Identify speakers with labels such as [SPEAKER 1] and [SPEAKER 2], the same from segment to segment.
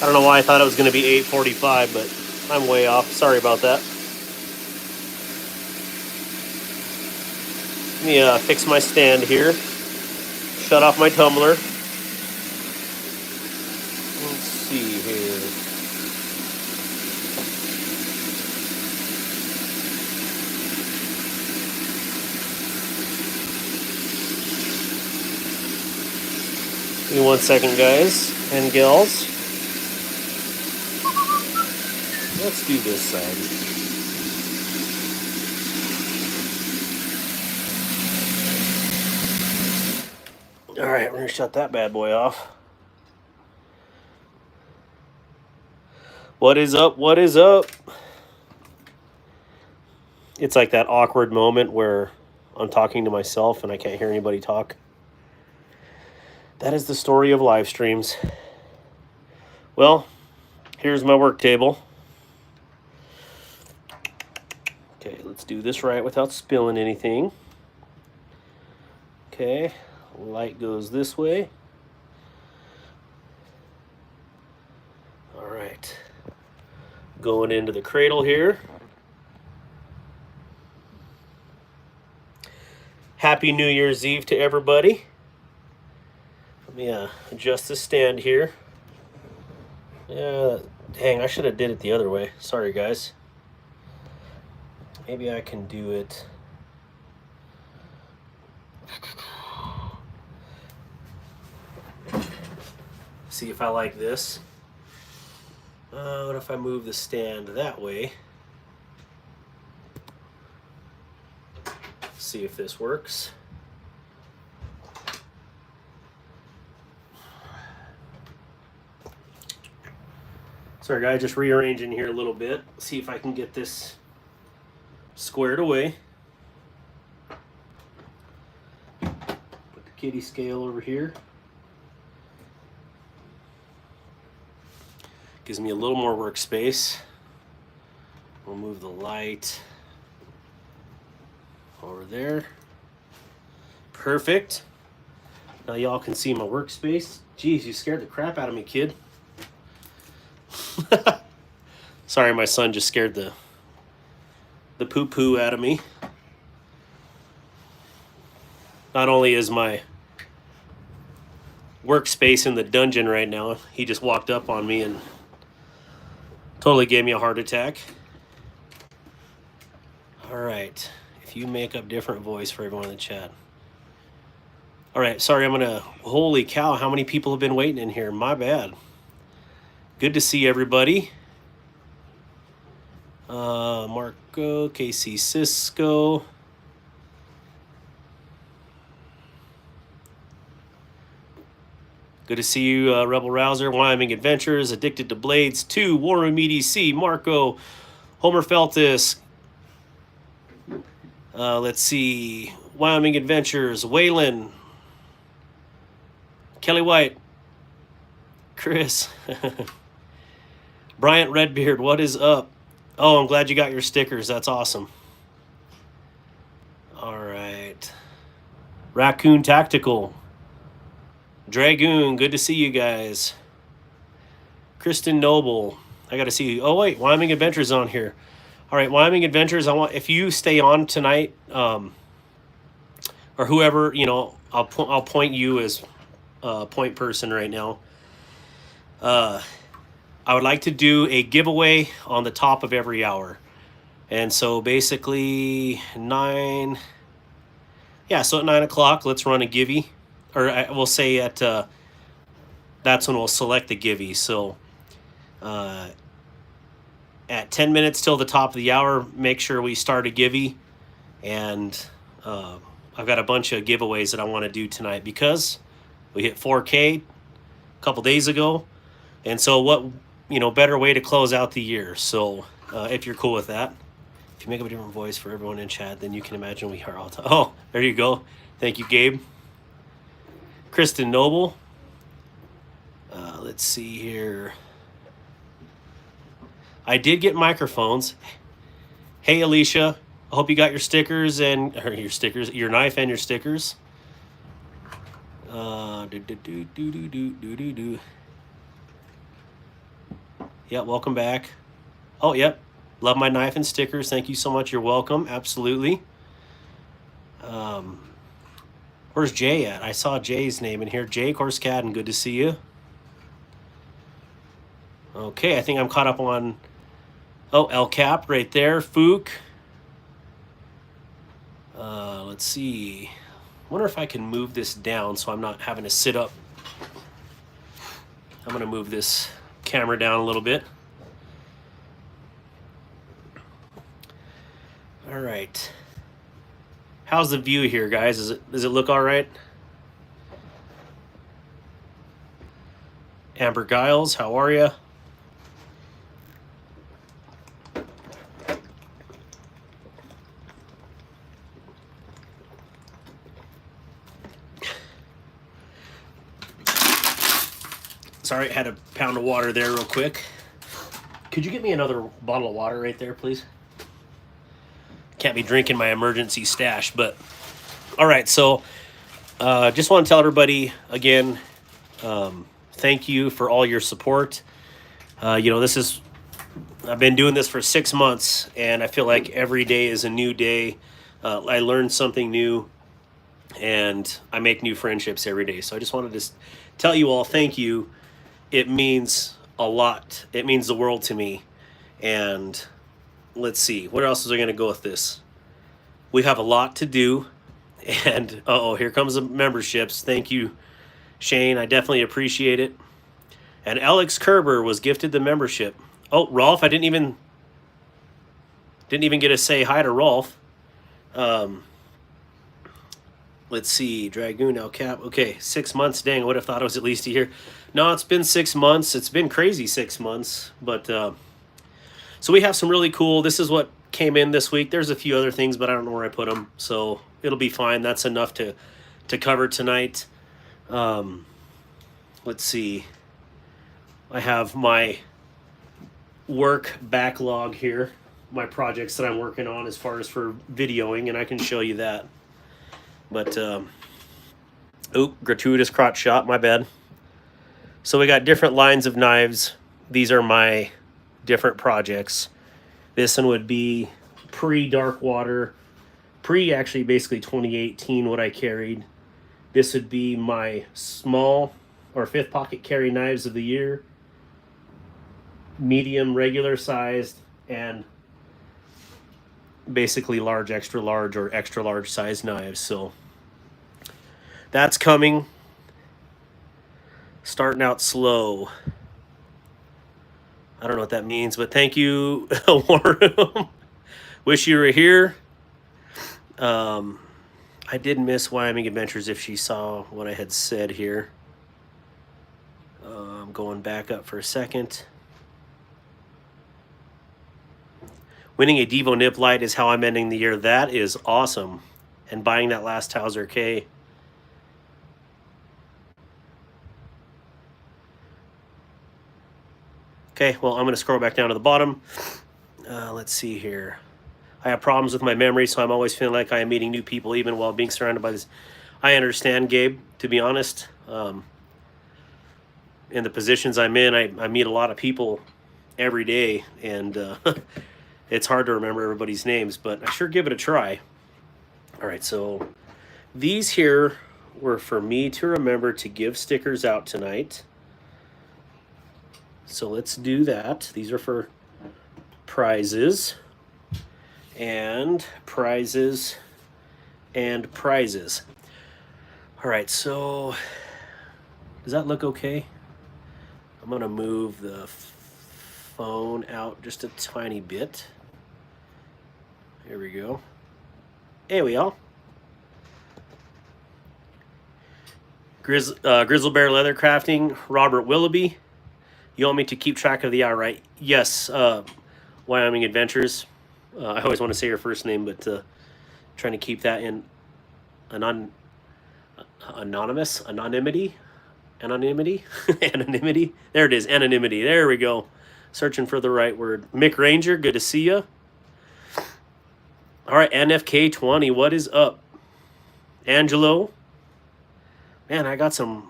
[SPEAKER 1] I don't know why I thought it was going to be 8:45, but I'm way off. Sorry about that. Let me fix my stand here. Shut off my tumbler. Let's see here. Give me 1 second, guys and gals. Let's do this side. All right, we're going to shut that bad boy off. What is up? What is up? It's like that awkward moment where I'm talking to myself and I can't hear anybody talk. That is the story of live streams. Well, here's my work table. Okay, let's do this right without spilling anything. Okay, light goes this way. All right, going into the cradle here. Happy New Year's Eve to everybody. Let me adjust the stand here. Yeah, dang, I should have did it the other way. Sorry, guys. Maybe I can do it. See if I like this. What if I move the stand that way? See if this works. Sorry guys, just rearranging here a little bit. See if I can get this squared away. Put the kitty scale over here. Gives me a little more workspace. We'll move the light over there. Perfect. Now y'all can see my workspace. Geez, you scared the crap out of me, kid. Sorry, my son just scared the poo-poo out of me. Not only is my workspace in the dungeon right now, he just walked up on me and totally gave me a heart attack. All right. If you make up different voice for everyone in the chat. All right. Sorry, I'm going to... Holy cow, how many people have been waiting in here? My bad. Good to see everybody. Marco, KC Cisco. Good to see you, Rebel Rouser, Wyoming Adventures, Addicted to Blades 2, War Room EDC, Marco, Homer Feltus. Let's see, Wyoming Adventures, Waylon, Kelly White, Chris, Bryant Redbeard, what is up? Oh, I'm glad you got your stickers. That's awesome. All right. Raccoon Tactical. Dragoon, good to see you guys. Kristen Noble, I got to see you. Oh, wait, Wyoming Adventures on here. All right, Wyoming Adventures, I want, if you stay on tonight, or whoever, you know, I'll point you as point person right now. I would like to do a giveaway on the top of every hour. And so basically so at 9 o'clock, let's run a givey. Or we'll say at, that's when we'll select the givey. So at 10 minutes till the top of the hour, make sure we start a givey. And I've got a bunch of giveaways that I want to do tonight because we hit 4K a couple days ago. And so what, you know, better way to close out the year. So if you're cool with that, if you make up a different voice for everyone in chat, then you can imagine we are all time. Oh, there you go. Thank you, Gabe. Kristen Noble. Let's see here. I did get microphones. Hey, Alicia. I hope you got your stickers and your knife and your stickers. Yeah, welcome back. Oh, yep. Love my knife and stickers. Thank you so much. You're welcome. Absolutely. Where's Jay at? I saw Jay's name in here. Jay Corscadden, good to see you. Okay, I think I'm caught up on... Oh, El Cap right there. Fook. Let's see. Wonder if I can move this down so I'm not having to sit up. I'm going to move this camera down a little bit. All right. How's the view here, guys? Does it look all right? Amber Giles, how are you? Sorry, I had a pound of water there real quick. Could you get me another bottle of water right there, please? Can't be drinking my emergency stash, but all right. So just want to tell everybody again, thank you for all your support. I've been doing this for 6 months, and I feel like every day is a new day. I learn something new, and I make new friendships every day. So I just wanted to tell you all thank you. It means a lot. It means the world to me. And let's see, where else is I going to go with this? We have a lot to do. And here comes the memberships. Thank you, Shane. I definitely appreciate it. And Alex Kerber was gifted the membership. Oh, Rolf, I didn't even get to say hi to Rolf. Let's see, Dragoon, El Cap. Okay, 6 months. Dang, I would have thought it was at least a year. No, it's been 6 months. It's been crazy 6 months. But so we have some really cool. This is what came in this week. There's a few other things, but I don't know where I put them. So it'll be fine. That's enough to cover tonight. Let's see. I have my work backlog here. My projects that I'm working on as far as for videoing, and I can show you that. But, gratuitous crotch shot, my bad. So we got different lines of knives. These are my different projects. This one would be pre-dark water, actually basically 2018 what I carried. This would be my small or 5th pocket carry knives of the year. Medium, regular sized, and basically large, extra large, or extra large size knives. So that's coming. Starting out slow. I don't know what that means, but thank you, Warren. Wish you were here. I did miss Wyoming Adventures if she saw what I had said here. I'm going back up for a second. Winning a Devo Nip Light is how I'm ending the year. That is awesome. And buying that last Towser K. Okay, well, I'm going to scroll back down to the bottom. Let's see here. I have problems with my memory, so I'm always feeling like I am meeting new people, even while being surrounded by this. I understand, Gabe, to be honest. In the positions I'm in, I meet a lot of people every day, and it's hard to remember everybody's names, but I sure give it a try. All right, so these here were for me to remember to give stickers out tonight. So let's do that. These are for prizes and prizes and prizes. All right, so does that look okay? I'm going to move the phone out just a tiny bit. Here we go. There we go. Grizzle Bear Leather Crafting, Robert Willoughby. You want me to keep track of the hour, right? Yes, Wyoming Adventures. I always want to say your first name, but trying to keep that in anonymity. Anonymity. There it is, anonymity. There we go. Searching for the right word. Mick Ranger, good to see you. All right, NFK20, what is up? Angelo. Man, I got some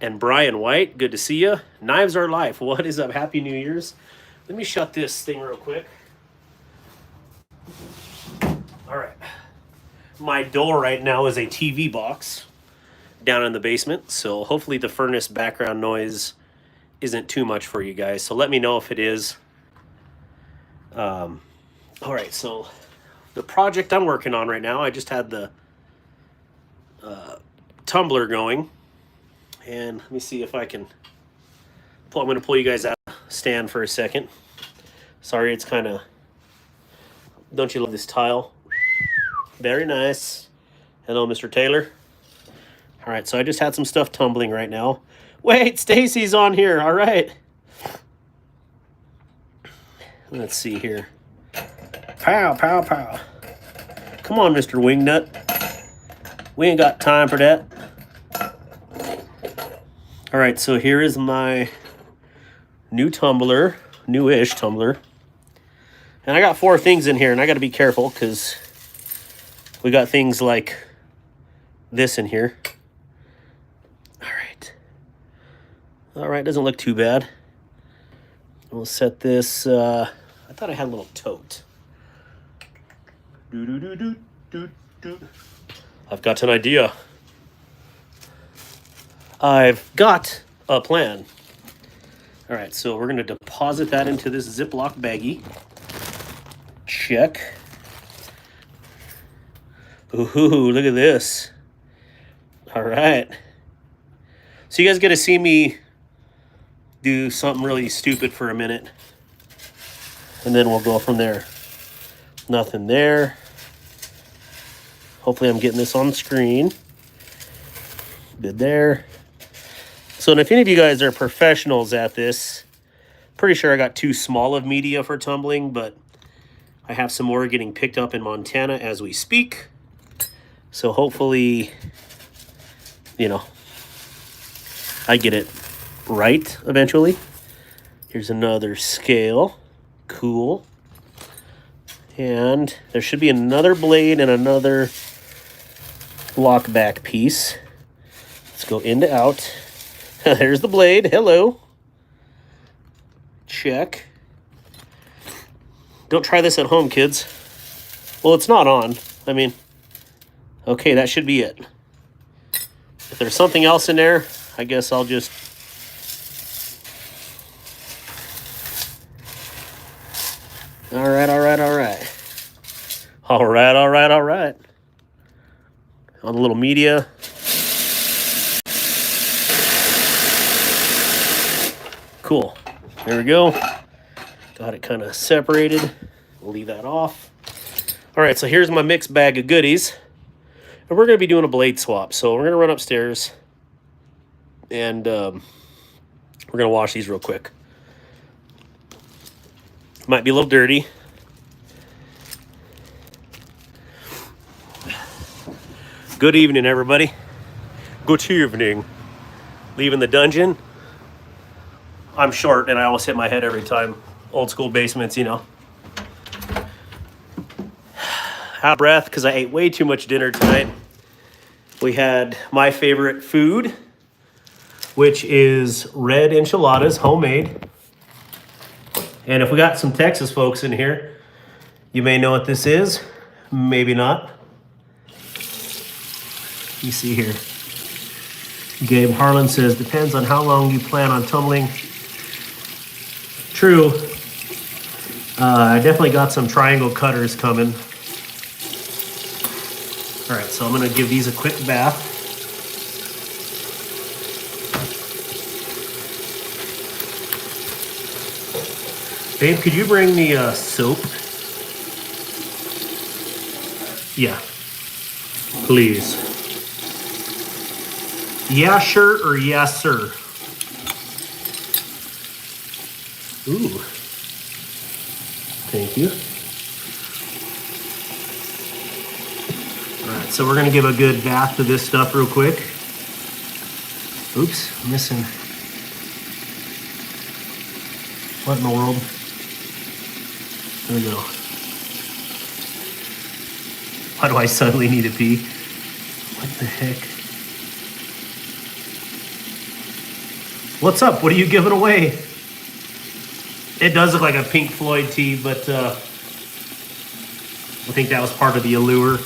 [SPEAKER 1] And Brian White, good to see you. Knives Are Life, what is up? Happy New Year's. Let me shut this thing real quick. All right. My door right now is a TV box down in the basement, so hopefully the furnace background noise isn't too much for you guys. So let me know if it is. All right, so the project I'm working on right now, I just had the tumbler going. And let me see if I can I'm going to pull you guys out of the stand for a second. Sorry, it's kind of... Don't you love this tile? Very nice. Hello, Mr. Taylor. All right, so I just had some stuff tumbling right now. Wait, Stacy's on here. All right. Let's see here. Pow, pow, pow. Come on, Mr. Wingnut. We ain't got time for that. All right, so here is my new tumbler, newish tumbler. And I got 4 things in here, and I got to be careful because we got things like this in here. All right, doesn't look too bad. We'll set this, I thought I had a little tote. I've got an idea. I've got a plan. All right, so we're gonna deposit that into this Ziploc baggie. Check. Ooh, look at this. All right. So you guys get to see me do something really stupid for a minute. And then we'll go from there. Nothing there. Hopefully I'm getting this on the screen. Good there. So if any of you guys are professionals at this, pretty sure I got too small of media for tumbling, but I have some more getting picked up in Montana as we speak. So hopefully, you know, I get it right eventually. Here's another scale. Cool. And there should be another blade and another lock back piece. Let's go in to out. There's the blade. Hello. Check. Don't try this at home, kids. Well, it's not on. I mean, okay, that should be it. If there's something else in there, I guess I'll just... All right. On the little media. Cool. There we go. Got it kind of separated. We'll leave that off. All right, so here's my mixed bag of goodies. And we're going to be doing a blade swap. So we're going to run upstairs. And we're going to wash these real quick. Might be a little dirty. Good evening, everybody. Good evening. Leaving the dungeon. I'm short, and I almost hit my head every time. Old school basements, you know. Out of breath because I ate way too much dinner tonight. We had my favorite food, which is red enchiladas, homemade. And if we got some Texas folks in here, you may know what this is, maybe not. You see here. Gabe Harlan says, depends on how long you plan on tumbling. True. I definitely got some triangle cutters coming. All right, so I'm gonna give these a quick bath. Babe, could you bring me soap? Yeah, please. Yeah, sure, or yes, sir? Ooh, thank you. All right, so we're gonna give a good bath to this stuff real quick. Oops, missing. What in the world? There we go. Why do I suddenly need to pee? What the heck? What's up? What are you giving away? It does look like a Pink Floyd tee, but I think that was part of the allure.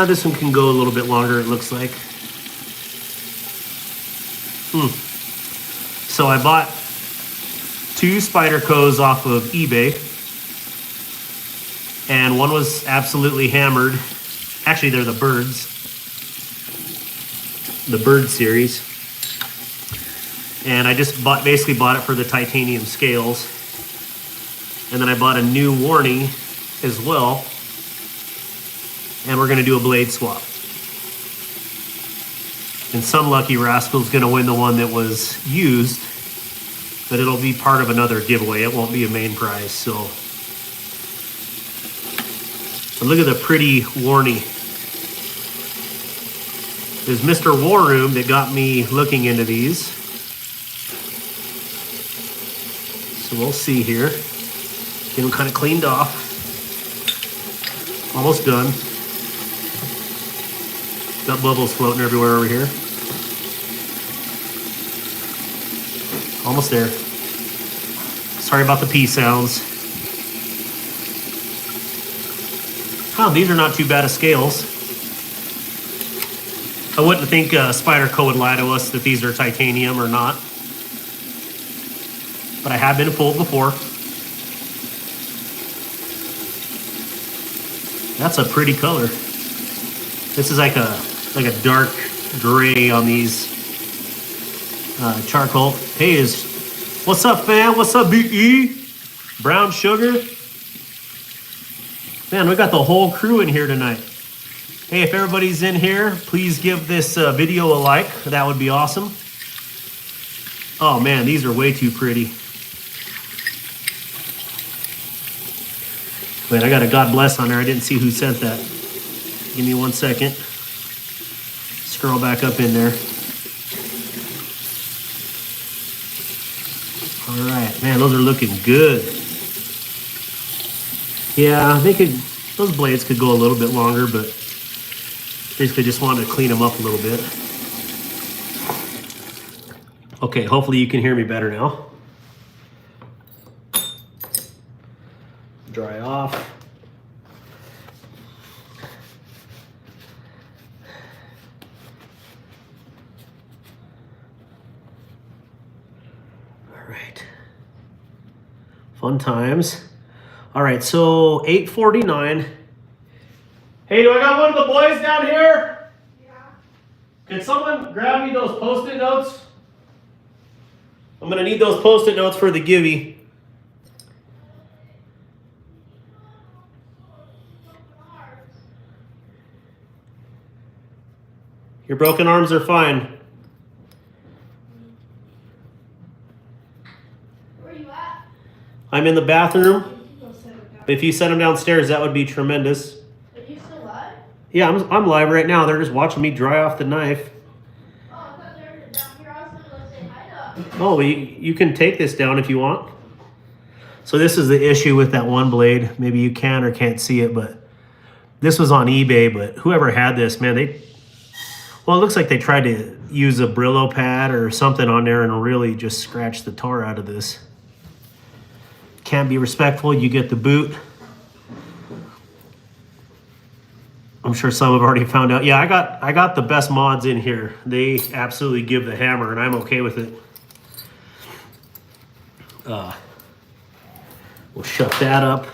[SPEAKER 1] This one can go a little bit longer, it looks like. So I bought 2 Spydercos off of eBay, and one was absolutely hammered. Actually, they're the Birds. The Bird series. And I just basically bought it for the titanium scales. And then I bought a new Warning as well. And we're gonna do a blade swap. And some lucky rascal's gonna win the one that was used, but it'll be part of another giveaway. It won't be a main prize, so. But look at the pretty Warning. There's Mr. War Room that got me looking into these. So we'll see here. Get them kind of cleaned off. Almost done. Got bubbles floating everywhere over here. Almost there. Sorry about the P sounds. Oh, these are not too bad of scales. I wouldn't think Spyderco would lie to us that these are titanium or not. But I have been fooled before. That's a pretty color. This is like a dark gray on these charcoal. Hey, what's up, fam? What's up, BE? Brown Sugar. Man, we got the whole crew in here tonight. Hey, if everybody's in here, please give this video a like. That would be awesome. Oh man, these are way too pretty. Wait, I got a God bless on there. I didn't see who sent that. Give me 1 second. Scroll back up in there. All right, man, those are looking good. Yeah, those blades could go a little bit longer, but basically just wanted to clean them up a little bit. Okay, hopefully you can hear me better now. Dry off. All right. Fun times. All right, so 8:49. Hey, do I got one of the boys down here? Yeah. Can someone grab me those Post-it notes? I'm gonna need those Post-it notes for the givey. Your broken arms are fine.
[SPEAKER 2] Where are you at?
[SPEAKER 1] I'm in the bathroom. If you set them downstairs, that would be tremendous.
[SPEAKER 2] Are you still live?
[SPEAKER 1] Yeah, I'm live right now. They're just watching me dry off the knife.
[SPEAKER 2] Oh, I thought they were down here. I was going to go say hi to them.
[SPEAKER 1] Oh, well, you can take this down if you want. So this is the issue with that one blade. Maybe you can or can't see it, but this was on eBay. But whoever had this, man, well, it looks like they tried to use a Brillo pad or something on there and really just scratch the tar out of this. Can't be respectful. You get the boot. I'm sure some have already found out. Yeah, I got the best mods in here. They absolutely give the hammer, and I'm okay with it. We'll shut that up.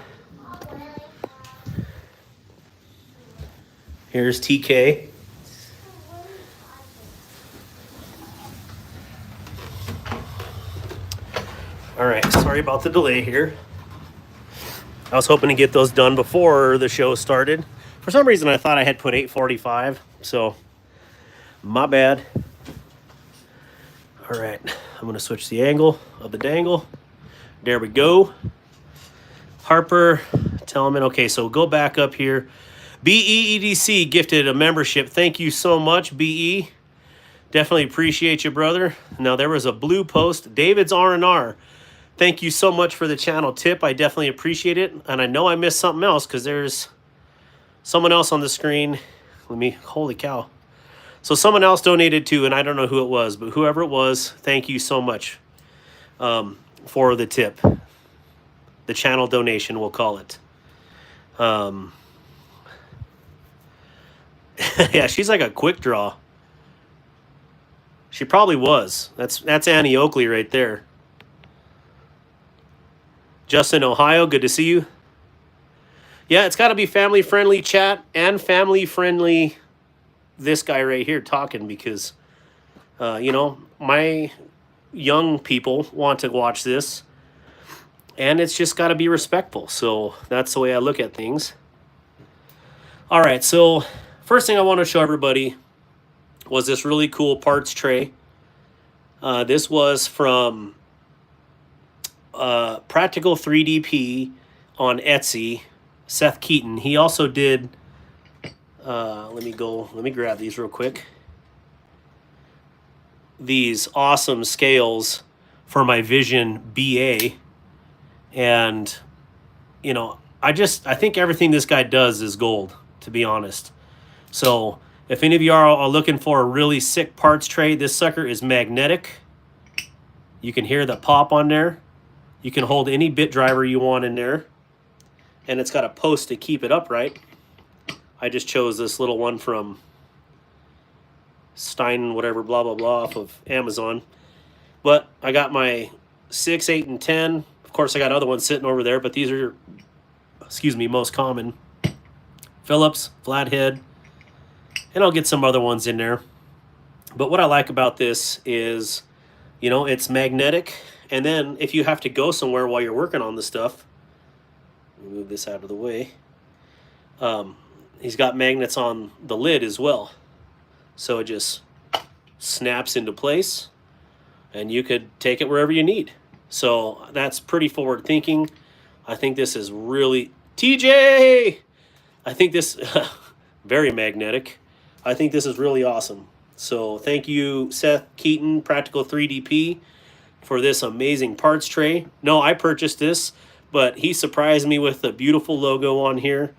[SPEAKER 1] Here's TK. All right, sorry about the delay here. I was hoping to get those done before the show started. For some reason, I thought I had put 8:45, so my bad. All right, I'm gonna switch the angle of the dangle. There we go. Harper, Tellman. Okay, so go back up here. BEEDC gifted a membership. Thank you so much, BE. Definitely appreciate you, brother. Now, there was a blue post. David's R&R. Thank you so much for the channel tip. I definitely appreciate it. And I know I missed something else because there's someone else on the screen. Holy cow. So someone else donated too, and I don't know who it was, but whoever it was, thank you so much for the tip. The channel donation, we'll call it. Yeah, she's like a quick draw. She probably was. That's Annie Oakley right there. Justin, Ohio, good to see you. Yeah, it's got to be family-friendly chat and family-friendly this guy right here talking because, you know, my young people want to watch this, and it's just got to be respectful. So that's the way I look at things. All right, so first thing I want to show everybody was this really cool parts tray. This was from Practical 3DP on Etsy. Seth Keaton. He also did. Let me grab these real quick. These awesome scales for my Vision BA, and you know, I think everything this guy does is gold, to be honest. So if any of you are looking for a really sick parts tray, this sucker is magnetic. You can hear the pop on there. You can hold any bit driver you want in there. And it's got a post to keep it upright. I just chose this little one from Stein, whatever, blah, blah, blah, off of Amazon. But I got my 6, 8, and 10. Of course, I got other ones sitting over there, but these are, most common. Phillips, flathead, and I'll get some other ones in there. But what I like about this is, you know, it's magnetic. And then if you have to go somewhere while you're working on the stuff, move this out of the way. He's got magnets on the lid as well. So it just snaps into place and you could take it wherever you need. So that's pretty forward thinking. I think this is really, TJ! I think this, very magnetic. I think this is really awesome. So thank you, Seth Keaton, Practical 3DP, for this amazing parts tray. No, I purchased this, but he surprised me with a beautiful logo on here.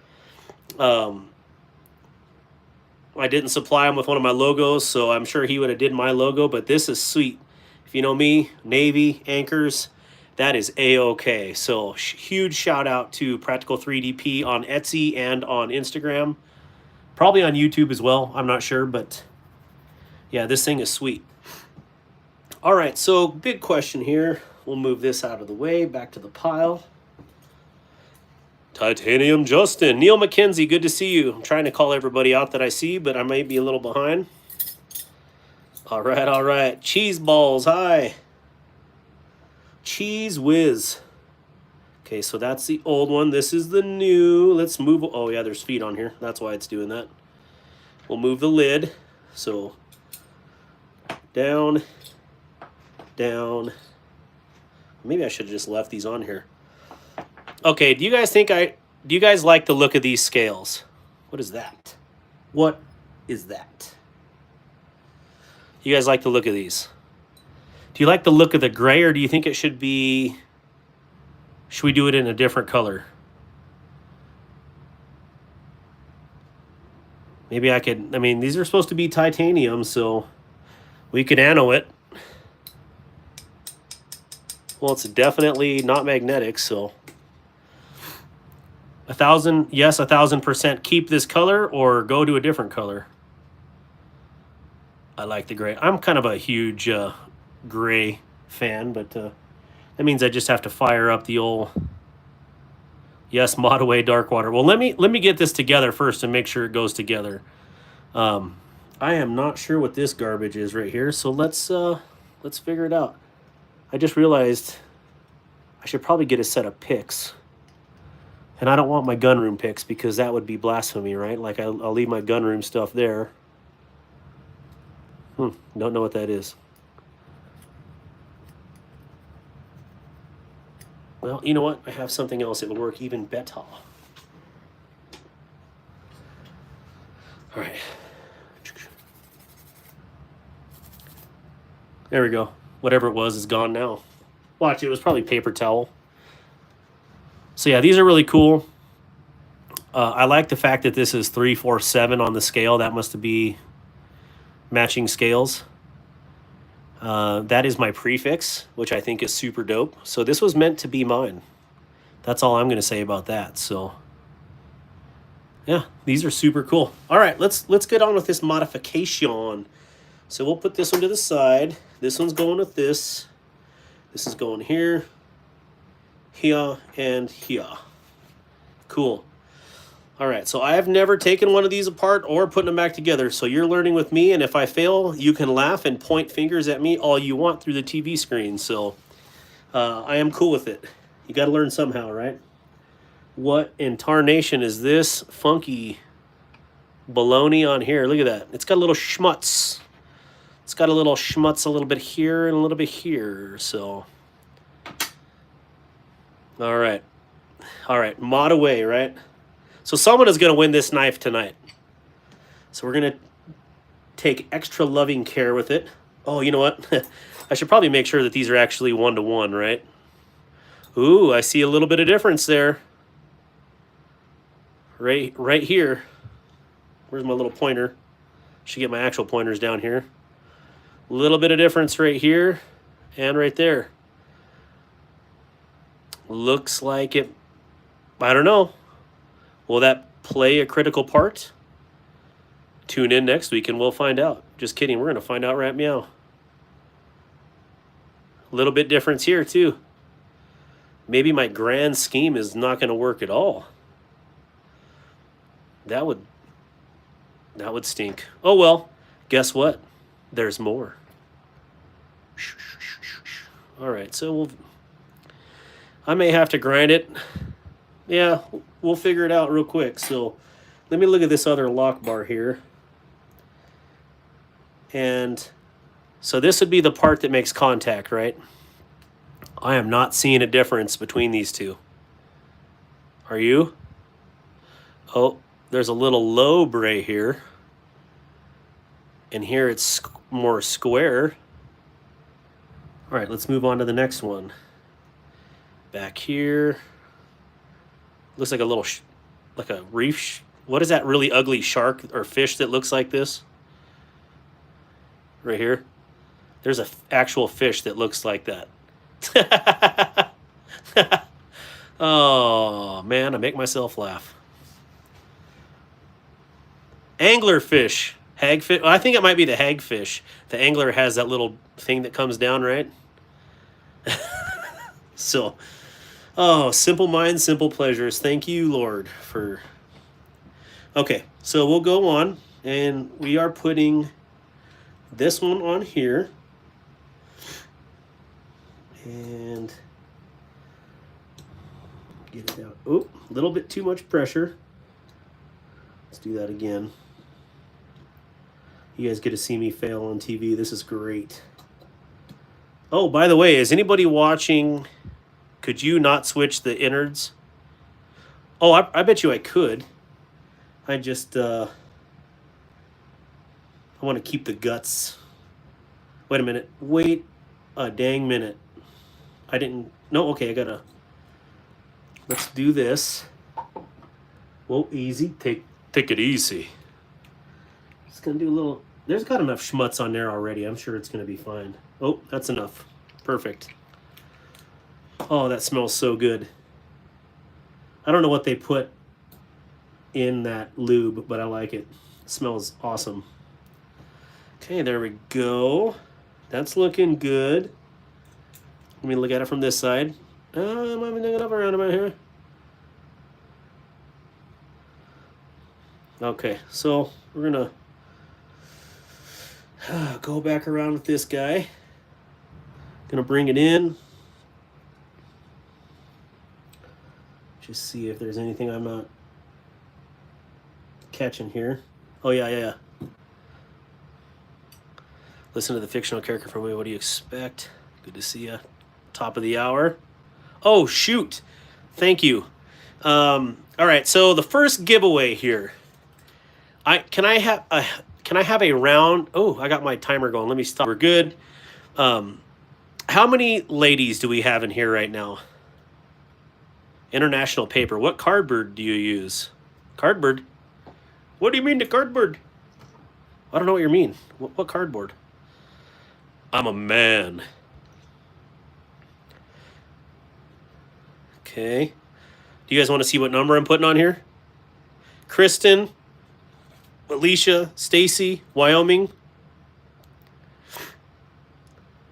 [SPEAKER 1] I didn't supply him with one of my logos, so I'm sure he would have did my logo, but this is sweet. If you know me, Navy, anchors, that is A-OK. So huge shout out to Practical 3DP on Etsy and on Instagram. Probably on YouTube as well, I'm not sure, but yeah, this thing is sweet. All right, so big question here. We'll move this out of the way, back to the pile. Titanium Justin. Neil McKenzie, good to see you. I'm trying to call everybody out that I see, but I might be a little behind. All right, all right. Cheese Balls, hi. Cheese Whiz. Okay, so that's the old one. This is the new. Let's move. Oh, yeah, there's feet on here. That's why it's doing that. We'll move the lid. So down, down. Maybe I should have just left these on here. Okay, do you guys like the look of these scales? What is that? What is that? You guys like the look of these? Do you like the look of the gray, or do you think it should be, should we do it in a different color? Maybe I could, I mean, these are supposed to be titanium, so we could anno it. Well, it's definitely not magnetic, so 1,000, yes, 1,000% keep this color or go to a different color. I like the gray. I'm kind of a huge gray fan, but that means I just have to fire up the old, yes, mod away dark water. Well, let me get this together first and make sure it goes together. I am not sure what this garbage is right here, so let's figure it out. I just realized I should probably get a set of picks. And I don't want my gunroom picks because that would be blasphemy, right? Like I'll leave my gunroom stuff there. Don't know what that is. Well, you know what? I have something else that will work even better. All right. There we go. Whatever it was is gone now. Watch, it was probably paper towel. So yeah, these are really cool. I like the fact that this is 347 on the scale. That must be matching scales. That is my prefix, which I think is super dope. So this was meant to be mine. That's all I'm going to say about that. So yeah, these are super cool. All right, let's get on with this modification. So we'll put this one to the side. This one's going with this. This is going here, here, and here. Cool. All right, so I have never taken one of these apart or putting them back together. So you're learning with me, and if I fail, you can laugh and point fingers at me all you want through the TV screen. So I am cool with it. You got to learn somehow, right? What in tarnation is this funky baloney on here? Look at that. It's got a little schmutz. It's got a little schmutz a little bit here and a little bit here. So, all right. All right, mod away, right? So someone is going to win this knife tonight. So we're going to take extra loving care with it. Oh, you know what? I should probably make sure that these are actually 1-to-1, right? Ooh, I see a little bit of difference there. Right here. Where's my little pointer? Should get my actual pointers down here. A little bit of difference right here and right there. Looks like it, I don't know. Will that play a critical part? Tune in next week and we'll find out. Just kidding, we're going to find out right meow. A little bit difference here too. Maybe my grand scheme is not going to work at all. That would stink. Oh well, guess what? There's more. All right, so I may have to grind it. Yeah, we'll figure it out real quick. So let me look at this other lock bar here. And so this would be the part that makes contact, right? I am not seeing a difference between these two. Are you? Oh, there's a little lobe right here. And here it's more square. All right, let's move on to the next one. Back here. Looks like a little, like a reef. What is that really ugly shark or fish that looks like this? Right here. There's an actual fish that looks like that. Oh, man, I make myself laugh. Anglerfish. Hagfish. Well, I think it might be the hagfish. The angler has that little thing that comes down, right? So, oh, simple minds, simple pleasures. Thank you, Lord, for... Okay, so we'll go on, and we are putting this one on here. And get it down. Oh, a little bit too much pressure. Let's do that again. You guys get to see me fail on TV. This is great. Oh, by the way, is anybody watching? Could you not switch the innards? Oh, I bet you I could. I just, I want to keep the guts. Wait a minute. Wait a dang minute. I didn't, no, okay, I gotta, let's do this. Whoa, easy. Take it easy. Just gonna do a little, there's got enough schmutz on there already. I'm sure it's gonna be fine. Oh, that's enough. Perfect. Oh, that smells so good. I don't know what they put in that lube, but I like it. It smells awesome. Okay, there we go. That's looking good. Let me look at it from this side. I'm moving it up around about here. Okay, so we're gonna go back around with this guy. Gonna bring it in. Just see if there's anything I'm not catching here. Oh, yeah. Listen to the fictional character from me. What do you expect? Good to see you. Top of the hour. Oh, shoot. Thank you. All right, so the first giveaway here. Can I have a round? Oh, I got my timer going. Let me stop. We're good. How many ladies do we have in here right now? International paper. What cardboard do you use? Cardboard? What do you mean the cardboard? I don't know what you mean. What cardboard? I'm a man. Okay. Do you guys want to see what number I'm putting on here? Kristen, Alicia, Stacy, Wyoming.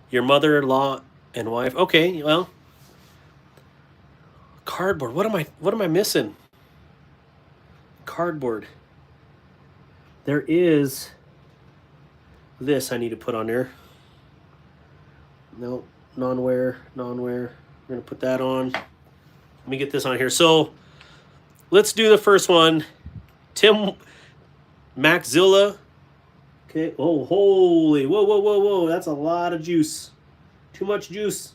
[SPEAKER 1] Your mother-in-law and wife. Okay, well. Cardboard. What am I missing? Cardboard. There is this I need to put on there. No, non-wear. We're gonna put that on. Let me get this on here. So let's do the first one. Tim Maxzilla. Okay. Oh, holy. Whoa. That's a lot of juice. Too much juice.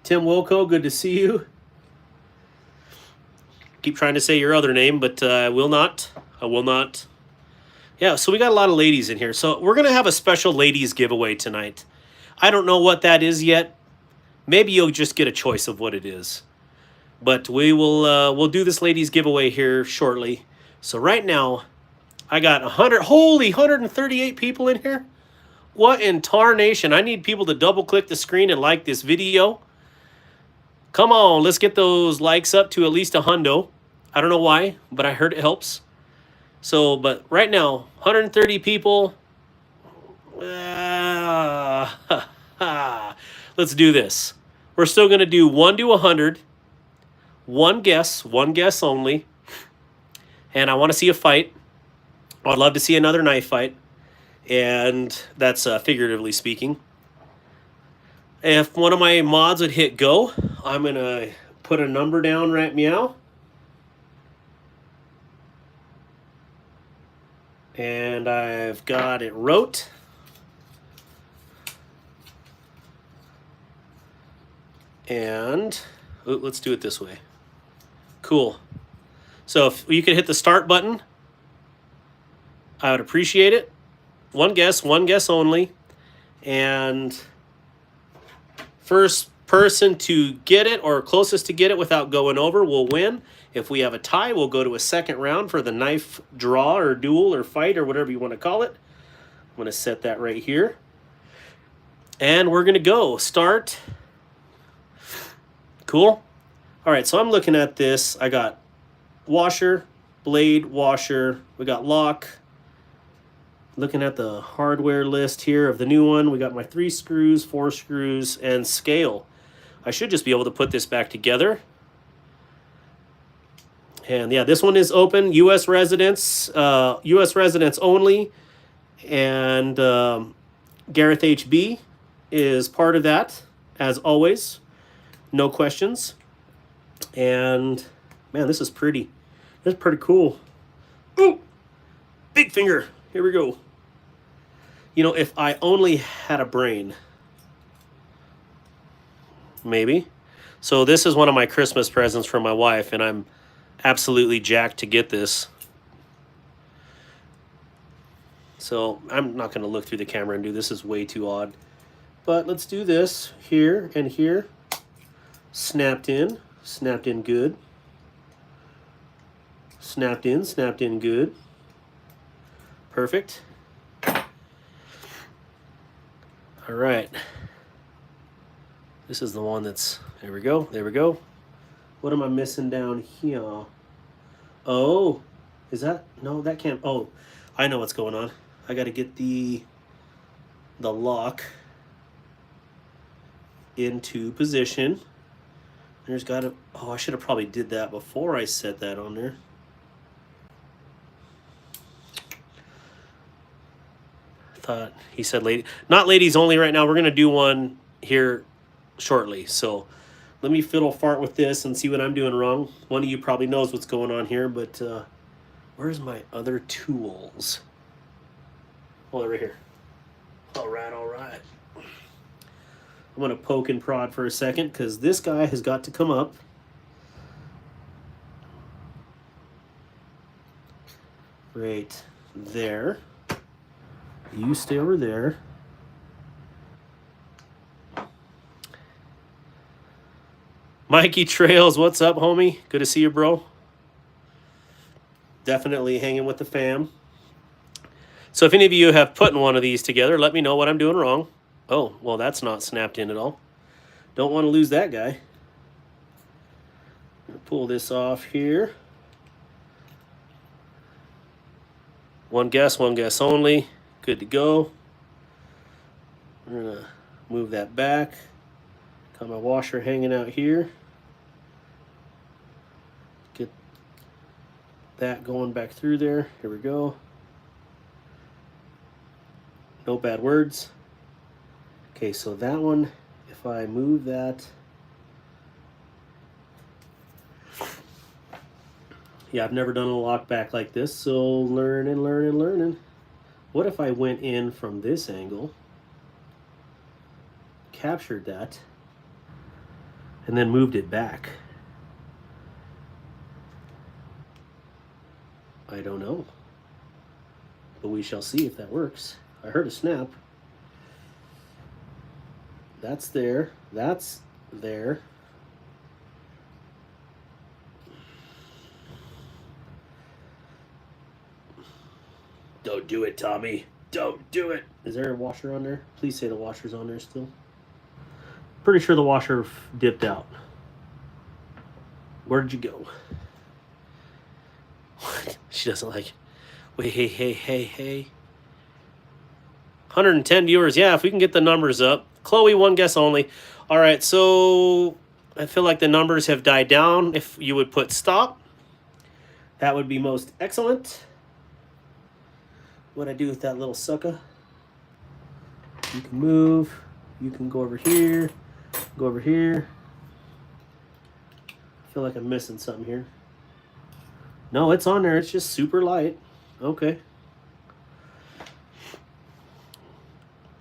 [SPEAKER 1] Tim Wilco, good to see you. Keep trying to say your other name, but I will not. Yeah, so we got a lot of ladies in here. So we're going to have a special ladies giveaway tonight. I don't know what that is yet. Maybe you'll just get a choice of what it is. But we'll do this ladies giveaway here shortly. So right now, I got 138 people in here. What in tarnation? I need people to double click the screen and like this video. Come on, let's get those likes up to at least 100. I don't know why, but I heard it helps. So, but right now, 130 people. Let's do this. We're still going to do 1 to 100. One guess only. And I want to see a fight. I'd love to see another knife fight. And that's figuratively speaking. If one of my mods would hit go, I'm going to put a number down right meow. And I've got it wrote. And let's do it this way. Cool. So if you could hit the start button, I would appreciate it. One guess only. And first person to get it or closest to get it without going over will win. If we have a tie, we'll go to a second round for the knife draw or duel or fight or whatever you want to call it. I'm going to set that right here. And we're going to go. Start. Cool. All right, so I'm looking at this. I got washer, blade, washer. We got lock. Looking at the hardware list here of the new one. We got my 3 screws, 4 screws, and scale. I should just be able to put this back together. And yeah, this one is open, U.S. residents only. And Gareth HB is part of that, as always. No questions. And man, this is pretty. That's pretty cool. Ooh, big finger. Here we go. You know, if I only had a brain, maybe. So this is one of my Christmas presents from my wife, and I'm absolutely jacked to get this. So I'm not going to look through the camera and do this. Is way too odd. But let's do this here and here. Snapped in good. Snapped in good. Perfect. All right. This is the one that's, there we go. What am I missing down here? Oh, is that, no, that can't, oh, I know what's going on. I got to get the lock into position. There's got to, oh, I should have probably did that before I set that on there. I thought he said lady, not ladies only right now. We're going to do one here shortly. So let me fiddle fart with this and see what I'm doing wrong. One of you probably knows what's going on here, but where's my other tools? Oh, they're right here. All right. I'm going to poke and prod for a second because this guy has got to come up. Right there. You stay over there. Mikey Trails, what's up, homie? Good to see you, bro. Definitely hanging with the fam. So if any of you have put one of these together, let me know what I'm doing wrong. Oh, well, that's not snapped in at all. Don't want to lose that guy. Pull this off here. One guess only. Good to go. We're going to move that back. Got my washer hanging out here. Get that going back through there. Here we go. No bad words. Okay, so that one, if I move that, yeah, I've never done a lock back like this, so learning. What if I went in from this angle, captured that, and then moved it back? I don't know, but we shall see if that works. I heard a snap. That's there. That's there. Don't do it, Tommy. Don't do it. Is there a washer on there? Please say the washer's on there still. Pretty sure the washer dipped out. Where did you go? What? She doesn't like it. Wait, hey. 110 viewers. Yeah, if we can get the numbers up. Chloe, one guess only. All right, so I feel like the numbers have died down. If you would put stop, that would be most excellent. What I do with that little sucker? You can move. You can go over here. Go over here. I feel like I'm missing something here. No, it's on there. It's just super light. Okay.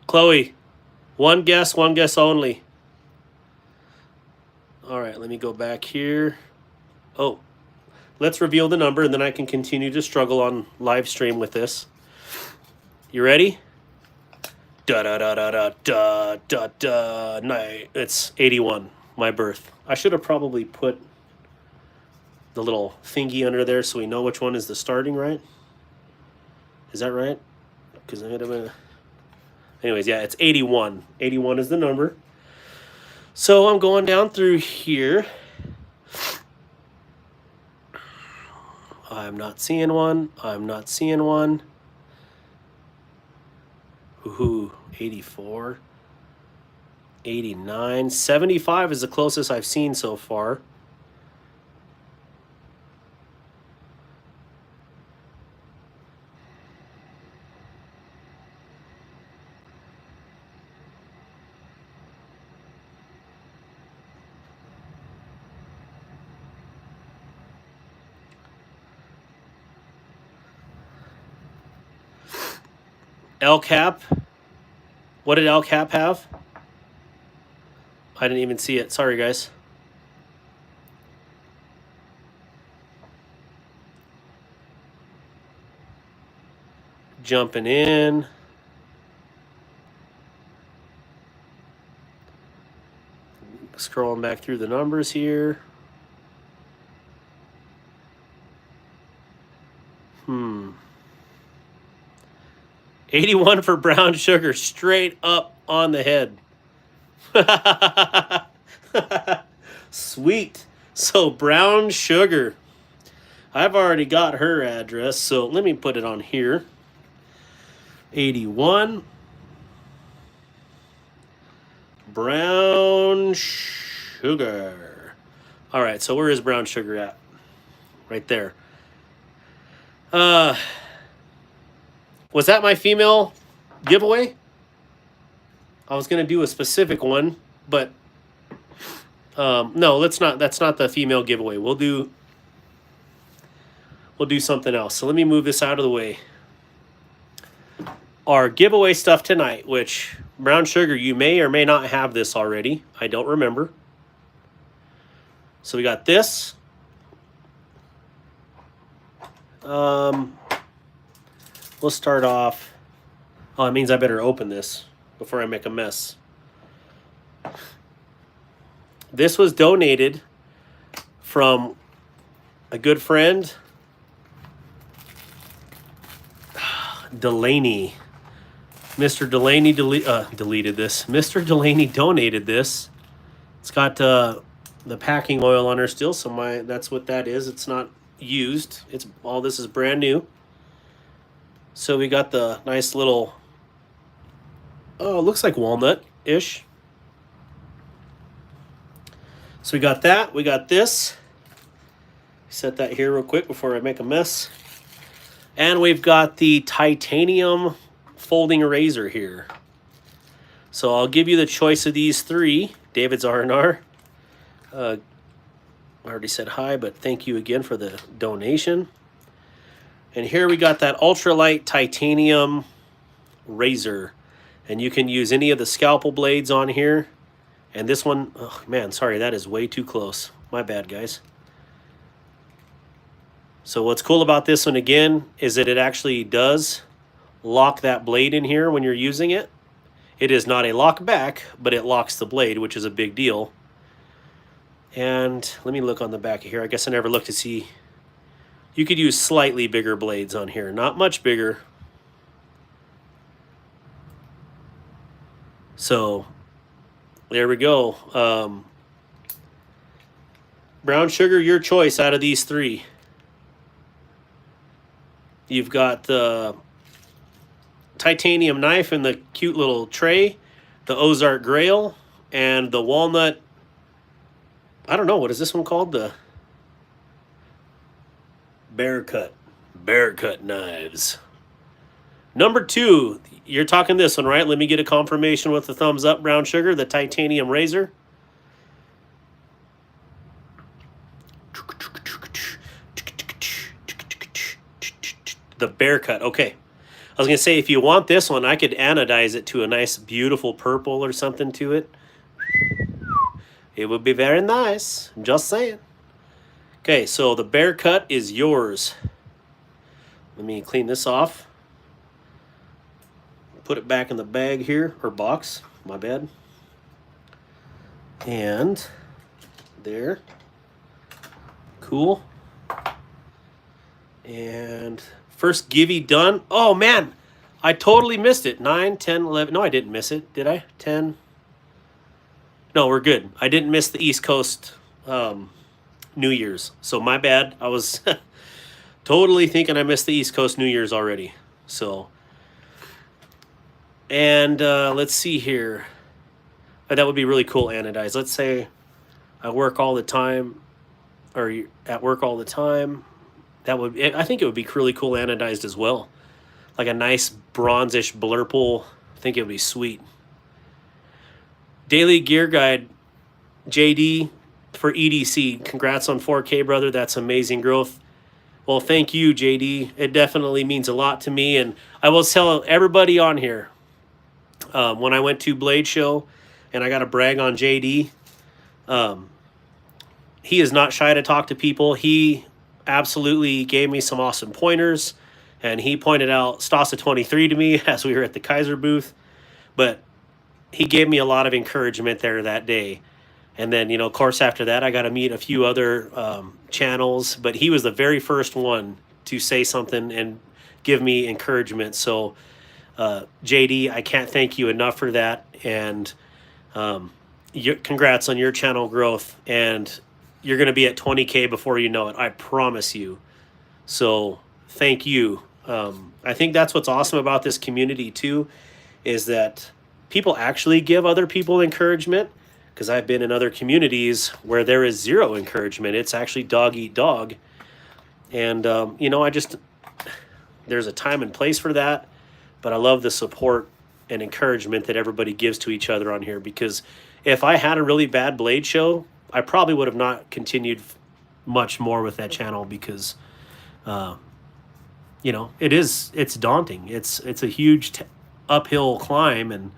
[SPEAKER 1] Chloe, one guess only. All right, let me go back here. Oh, let's reveal the number, and then I can continue to struggle on live stream with this. You ready? Da. Night. It's 81, my birth. I should have probably put the little thingy under there so we know which one is the starting, right? Is that right? Because I had a... Anyways, yeah, it's 81. 81 is the number. So I'm going down through here. I'm not seeing one. Ooh, 84. 89. 75 is the closest I've seen so far. El Cap. What did El Cap have? I didn't even see it. Sorry, guys. Jumping in. Scrolling back through the numbers here. 81 for brown sugar, straight up on the head. Sweet. So brown sugar. I've already got her address, so let me put it on here. 81. Brown sugar. All right, so where is brown sugar at? Right there. Was that my female giveaway? I was gonna do a specific one, but no, let's not. That's not the female giveaway. We'll do something else. So let me move this out of the way. Our giveaway stuff tonight, which brown sugar, you may or may not have this already. I don't remember. So we got this. We'll start off. Oh, it means I better open this before I make a mess. This was donated from a good friend Delaney. Mr. Delaney deleted this. Mr. Delaney donated this. It's got the packing oil on her still, so that's what that is. It's not used. It's all this is brand new. So we got the nice little, oh, it looks like walnut-ish. So we got that. We got this. Set that here real quick before I make a mess. And we've got the titanium folding razor here. So I'll give you the choice of these three. David's R&R. I already said hi, but thank you again for the donation. And here we got that ultralight titanium razor. And you can use any of the scalpel blades on here. And this one, oh man, sorry, that is way too close. My bad, guys. So what's cool about this one again is that it actually does lock that blade in here when you're using it. It is not a lock back, but it locks the blade, which is a big deal. And let me look on the back of here. I guess I never looked to see. You could use slightly bigger blades on here, not much bigger. So there we go. Brown sugar, your choice out of these three. You've got the titanium knife in the cute little tray, the Ozark Grail, and the walnut, I don't know, what is this one called? The Bear Cut knives. Number 2, you're talking this one, right? Let me get a confirmation with the thumbs up, Brown Sugar, the titanium razor. The Bear Cut. Okay. I was going to say, if you want this one, I could anodize it to a nice, beautiful purple or something to it. It would be very nice. I'm just saying. Okay, so the Bear Cut is yours. Let me clean this off. Put it back in the bag here, or box. My bad. And there. Cool. And first Givey done. Oh, man. I totally missed it. 9, 10, 11. No, I didn't miss it. Did I? 10. No, we're good. I didn't miss the East Coast New Year's. So my bad. I was totally thinking I missed the East Coast New Year's already. So, and let's see here. That would be really cool, anodized. Let's say I work all the time, or you're at work all the time. I think it would be really cool anodized as well. Like a nice bronzish blurple. I think it would be sweet. Daily Gear Guide, JD for EDC. Congrats on 4K, brother. That's amazing growth. Well, thank you, JD. It definitely means a lot to me. And I will tell everybody on here, when I went to Blade Show and I got to brag on JD, he is not shy to talk to people. He absolutely gave me some awesome pointers, and he pointed out Stasa 23 to me as we were at the Kaiser booth. But he gave me a lot of encouragement there that day. And then, of course, after that, I got to meet a few other channels. But he was the very first one to say something and give me encouragement. So, JD, I can't thank you enough for that. And congrats on your channel growth. And you're going to be at 20K before you know it. I promise you. So thank you. I think that's what's awesome about this community too, is that people actually give other people encouragement, because I've been in other communities where there is zero encouragement. It's actually dog eat dog. And, there's a time and place for that, but I love the support and encouragement that everybody gives to each other on here, because if I had a really bad Blade Show, I probably would have not continued much more with that channel, because, it's daunting. It's a huge uphill climb, and,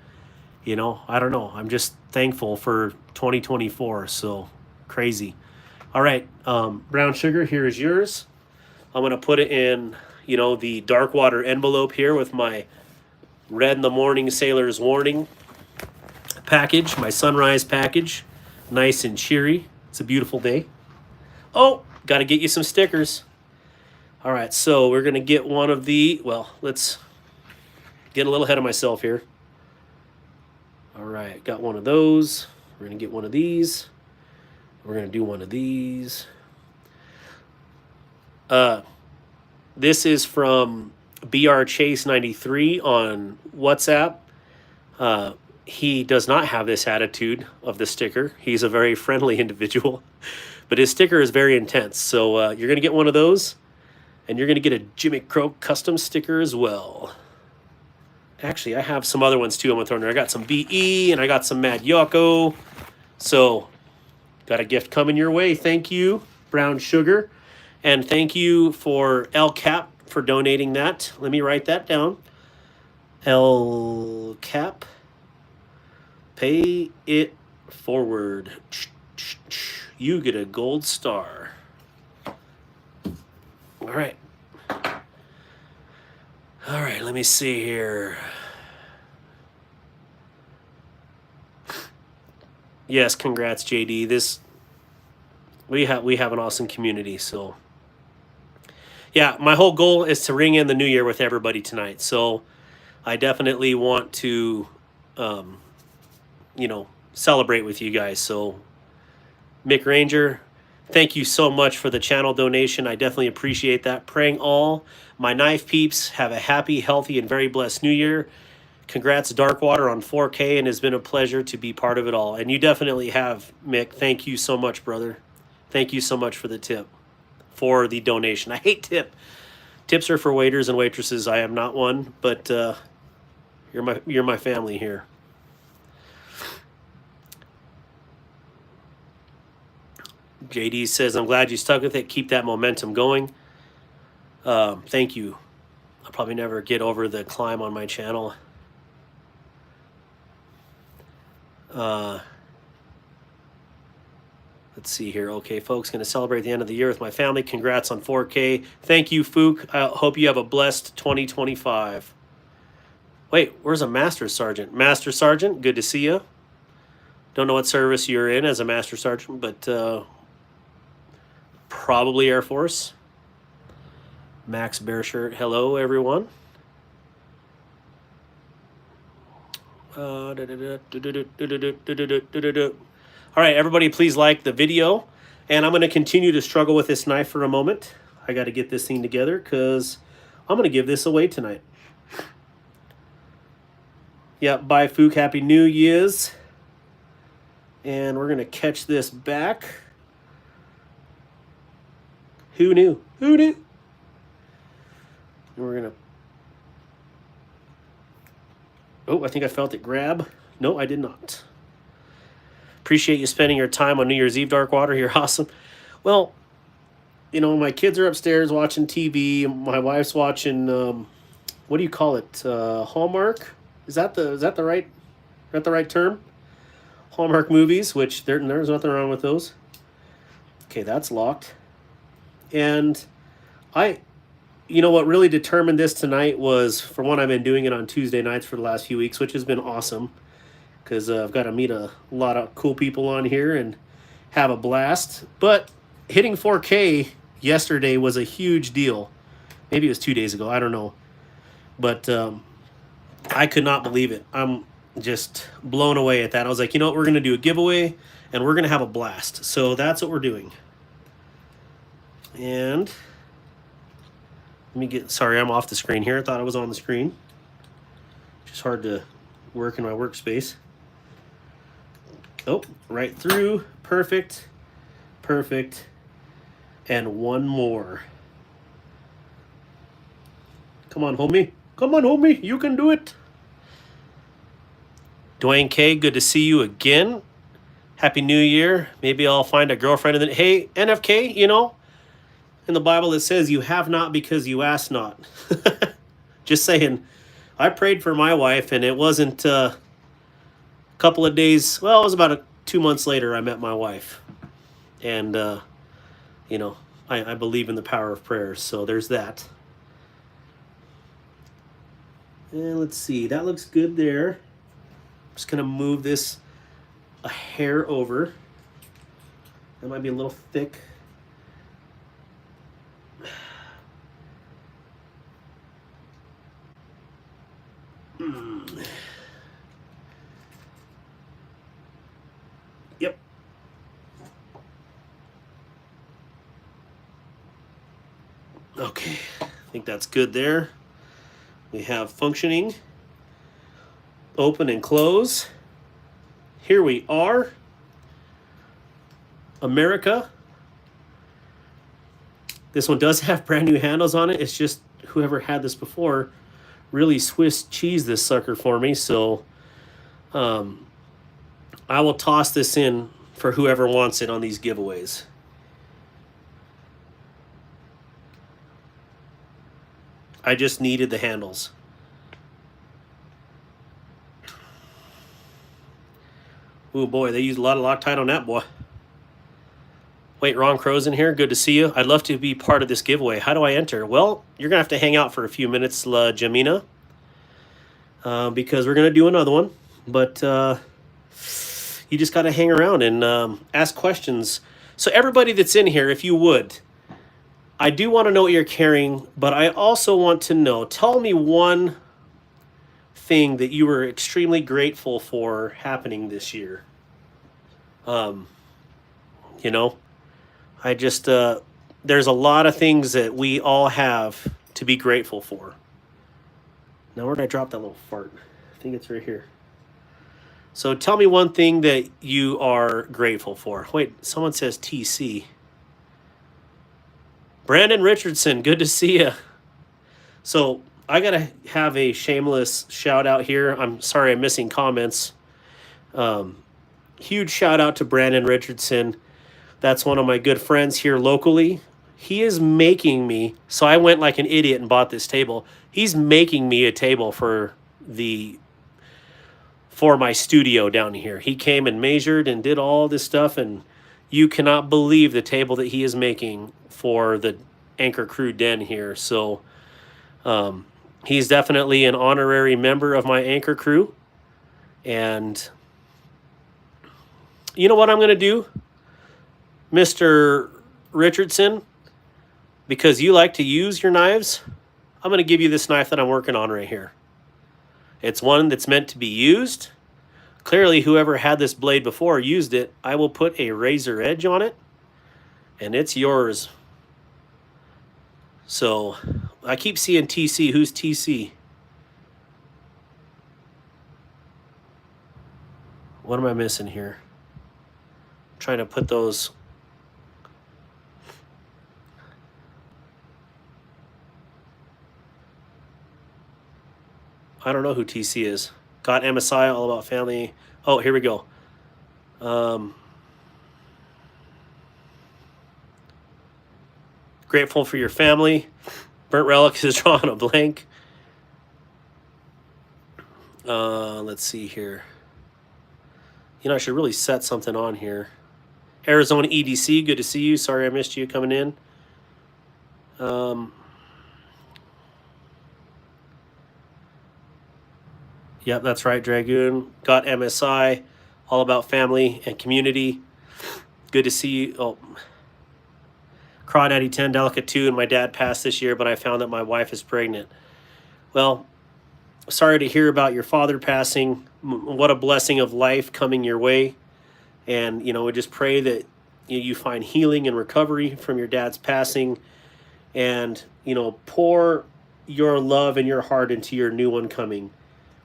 [SPEAKER 1] I don't know. I'm just thankful for 2024. So crazy. All right. Brown Sugar, here is yours. I'm going to put it in, the dark water envelope here with my Red in the Morning Sailor's Warning package, my sunrise package. Nice and cheery. It's a beautiful day. Oh, got to get you some stickers. All right, so we're going to get one of the, let's Getting a little ahead of myself here. All right, got one of those. We're going to get one of these. We're going to do one of these. This is from BR Chase 93 on WhatsApp. He does not have this attitude of the sticker. He's a very friendly individual, but his sticker is very intense. So you're going to get one of those, and you're going to get a Jimmy Croak custom sticker as well. Actually, I have some other ones too I'm going to throw in there. I got some BE, and I got some Mad Yoko. So got a gift coming your way. Thank you, Brown Sugar. And thank you for El Cap for donating that. Let me write that down. El Cap. Pay it forward. You get a gold star. All right. All right, let me see here. Yes, congrats, JD. We have an awesome community, so yeah, my whole goal is to ring in the new year with everybody tonight. So I definitely want to celebrate with you guys. So Mick Ranger, thank you so much for the channel donation. I definitely appreciate that. Praying all my knife peeps have a happy, healthy, and very blessed new year. Congrats, Darkwater, on 4K, and it's been a pleasure to be part of it all. And you definitely have, Mick. Thank you so much, brother. Thank you so much for the tip, for the donation. I hate tip. Tips are for waiters and waitresses. I am not one, but you're my family here. JD says, I'm glad you stuck with it. Keep that momentum going. Thank you. I'll probably never get over the climb on my channel. Let's see here. Okay, folks, going to celebrate the end of the year with my family. Congrats on 4K. Thank you, Fook. I hope you have a blessed 2025. Wait, where's a Master Sergeant? Master Sergeant, good to see you. Don't know what service you're in as a Master Sergeant, but probably Air Force. Max Bear Shirt. Hello, everyone. All right, everybody, please like the video. And I'm going to continue to struggle with this knife for a moment. I got to get this thing together because I'm going to give this away tonight. Yeah, bye, Fook. Happy New Year's. And we're going to catch this back. Who knew? Who knew? And we're going to... Oh, I think I felt it grab. No, I did not. Appreciate you spending your time on New Year's Eve, Darkwater. You're awesome. Well, my kids are upstairs watching TV. My wife's watching, what do you call it? Hallmark? Is that the right term? Hallmark movies, which there's nothing wrong with those. Okay, that's locked. And what really determined this tonight was, for one, I've been doing it on Tuesday nights for the last few weeks, which has been awesome because I've got to meet a lot of cool people on here and have a blast. But hitting 4K yesterday was a huge deal. Maybe it was 2 days ago. I don't know. But I could not believe it. I'm just blown away at that. I was like, we're going to do a giveaway and we're going to have a blast. So that's what we're doing. And sorry, I'm off the screen here. I thought I was on the screen. Just hard to work in my workspace. Oh, right through. Perfect. Perfect. And one more. Come on, homie. Come on, homie. You can do it. Dwayne K., good to see you again. Happy New Year. Maybe I'll find a girlfriend. Hey, NFK, in the Bible it says you have not because you ask not. Just saying. I prayed for my wife, and it wasn't a couple of days. Well, it was about 2 months later I met my wife. And, I believe in the power of prayer. So there's that. And let's see. That looks good there. I'm just going to move this a hair over. That might be a little thick. Yep. Okay, I think that's good there. We have functioning, open and close. Here we are. America. This one does have brand new handles on it. It's just whoever had this before really Swiss cheese this sucker for me. So I will toss this in for whoever wants it on these giveaways. I just needed the handles. Oh boy, they used a lot of Loctite on that boy. Wait, Ron Crow's in here. Good to see you. I'd love to be part of this giveaway. How do I enter? Well, you're going to have to hang out for a few minutes, La Jamina, because we're going to do another one. But you just got to hang around and ask questions. So everybody that's in here, if you would, I do want to know what you're carrying, but I also want to know, tell me one thing that you were extremely grateful for happening this year. You know, I just, there's a lot of things that we all have to be grateful for. Now, where did I drop that little fart? I think it's right here. So tell me one thing that you are grateful for. Wait, someone says TC. Brandon Richardson, good to see you. So I got to have a shameless shout out here. I'm sorry I'm missing comments. Huge shout out to Brandon Richardson. That's one of my good friends here locally. He is making me, so I went like an idiot and bought this table. He's making me a table for my studio down here. He came and measured and did all this stuff, and you cannot believe the table that he is making for the Anchor Crew Den here. So he's definitely an honorary member of my Anchor Crew. And you know what I'm going to do, Mr. Richardson? Because you like to use your knives, I'm going to give you this knife that I'm working on right here. It's one that's meant to be used. Clearly, whoever had this blade before used it. I will put a razor edge on it, and it's yours. So, I keep seeing TC. Who's TC? What am I missing here? I'm trying to put those... I don't know who TC is. Got MSI, all about family. Oh, here we go. Grateful for your family. Burnt Relic is drawing a blank. Let's see here. You know, I should really set something on here. Arizona EDC, good to see you. Sorry I missed you coming in. Yep, that's right, Dragoon. Got MSI, all about family and community. Good to see you. Oh, Crawdaddy 10, Delicate 2, and my dad passed this year, but I found that my wife is pregnant. Well, sorry to hear about your father passing. What a blessing of life coming your way. And, you know, we just pray that you find healing and recovery from your dad's passing. And, you know, pour your love and your heart into your new one coming.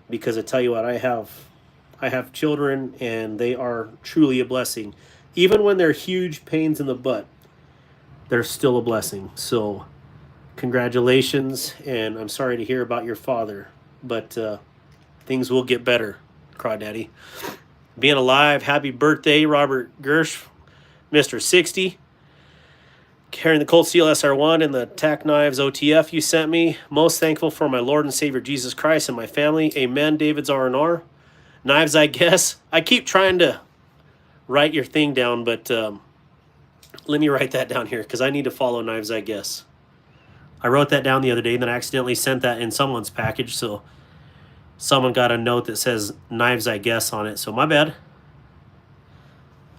[SPEAKER 1] Because I tell you what, I have children, and they are truly a blessing. Even when they're huge pains in the butt, they're still a blessing. So congratulations, and I'm sorry to hear about your father. But things will get better, Crawdaddy. Being alive, happy birthday, Robert Gersh, Mr. 60. Carrying the Cold Steel SR1 and the Tack Knives OTF you sent me. Most thankful for my Lord and Savior Jesus Christ and my family. Amen, David's R&R. Knives, I guess. I keep trying to write your thing down, but let me write that down here because I need to follow Knives, I guess. I wrote that down the other day and then I accidentally sent that in someone's package, so someone got a note that says Knives, I guess on it, so my bad.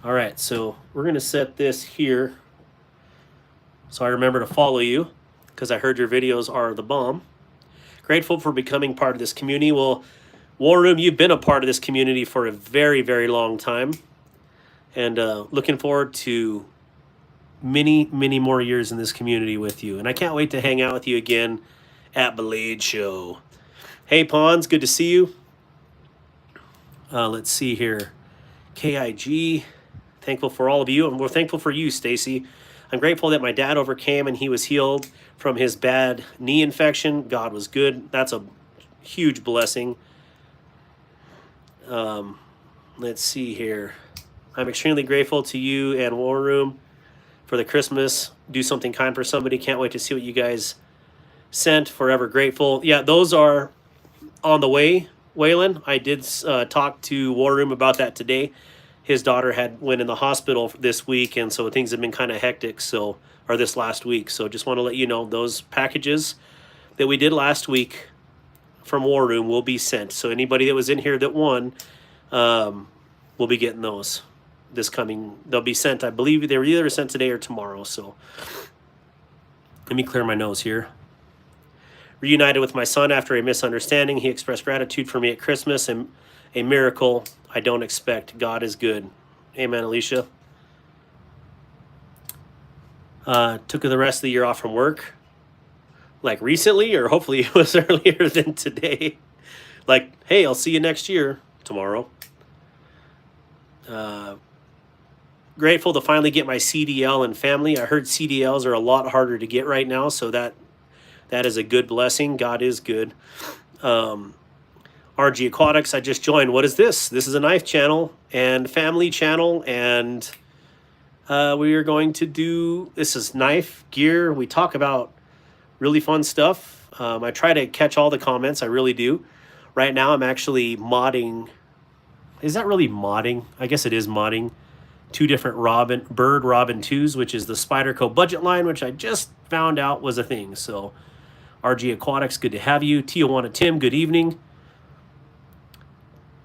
[SPEAKER 1] All right, so we're going to set this here. So I remember to follow you because I heard your videos are the bomb. Grateful for becoming part of this community. Well, War Room, you've been a part of this community for a very, very long time. And looking forward to many, many more years in this community with you. And I can't wait to hang out with you again at Blade Show. Hey, Pawns, good to see you. Let's see here. KIG, thankful for all of you. And we're thankful for you, Stacy. I'm grateful that my dad overcame and he was healed from his bad knee infection. God was good. That's a huge blessing. Let's see here. I'm extremely grateful to you and War Room for the Christmas. Do something kind for somebody. Can't wait to see what you guys sent. Forever grateful. Yeah, those are on the way, Waylon. I did talk to War Room about that today. His daughter went in the hospital this week, and so things have been kind of hectic. Or this last week. So just want to let you know those packages that we did last week from War Room will be sent. So anybody that was in here that won will be getting those this coming. They'll be sent. I believe they were either sent today or tomorrow. So let me clear my nose here. Reunited with my son after a misunderstanding. He expressed gratitude for me at Christmas and a miracle I don't expect. God is good. Amen, Alicia. Took the rest of the year off from work. Like recently, or hopefully it was earlier than today. Like, hey, I'll see you next year, tomorrow. Grateful to finally get my CDL and family. I heard CDLs are a lot harder to get right now, so that is a good blessing. God is good. RG Aquatics, I just joined. What is this? This is a knife channel and family channel, and we are going to do, this is knife gear. We talk about really fun stuff. I try to catch all the comments. I really do. Right now I'm actually modding. Is that really modding? I guess it is modding. 2 different Bird Robin 2s, which is the Spyderco budget line, which I just found out was a thing. So RG Aquatics, good to have you. Tijuana Tim, good evening.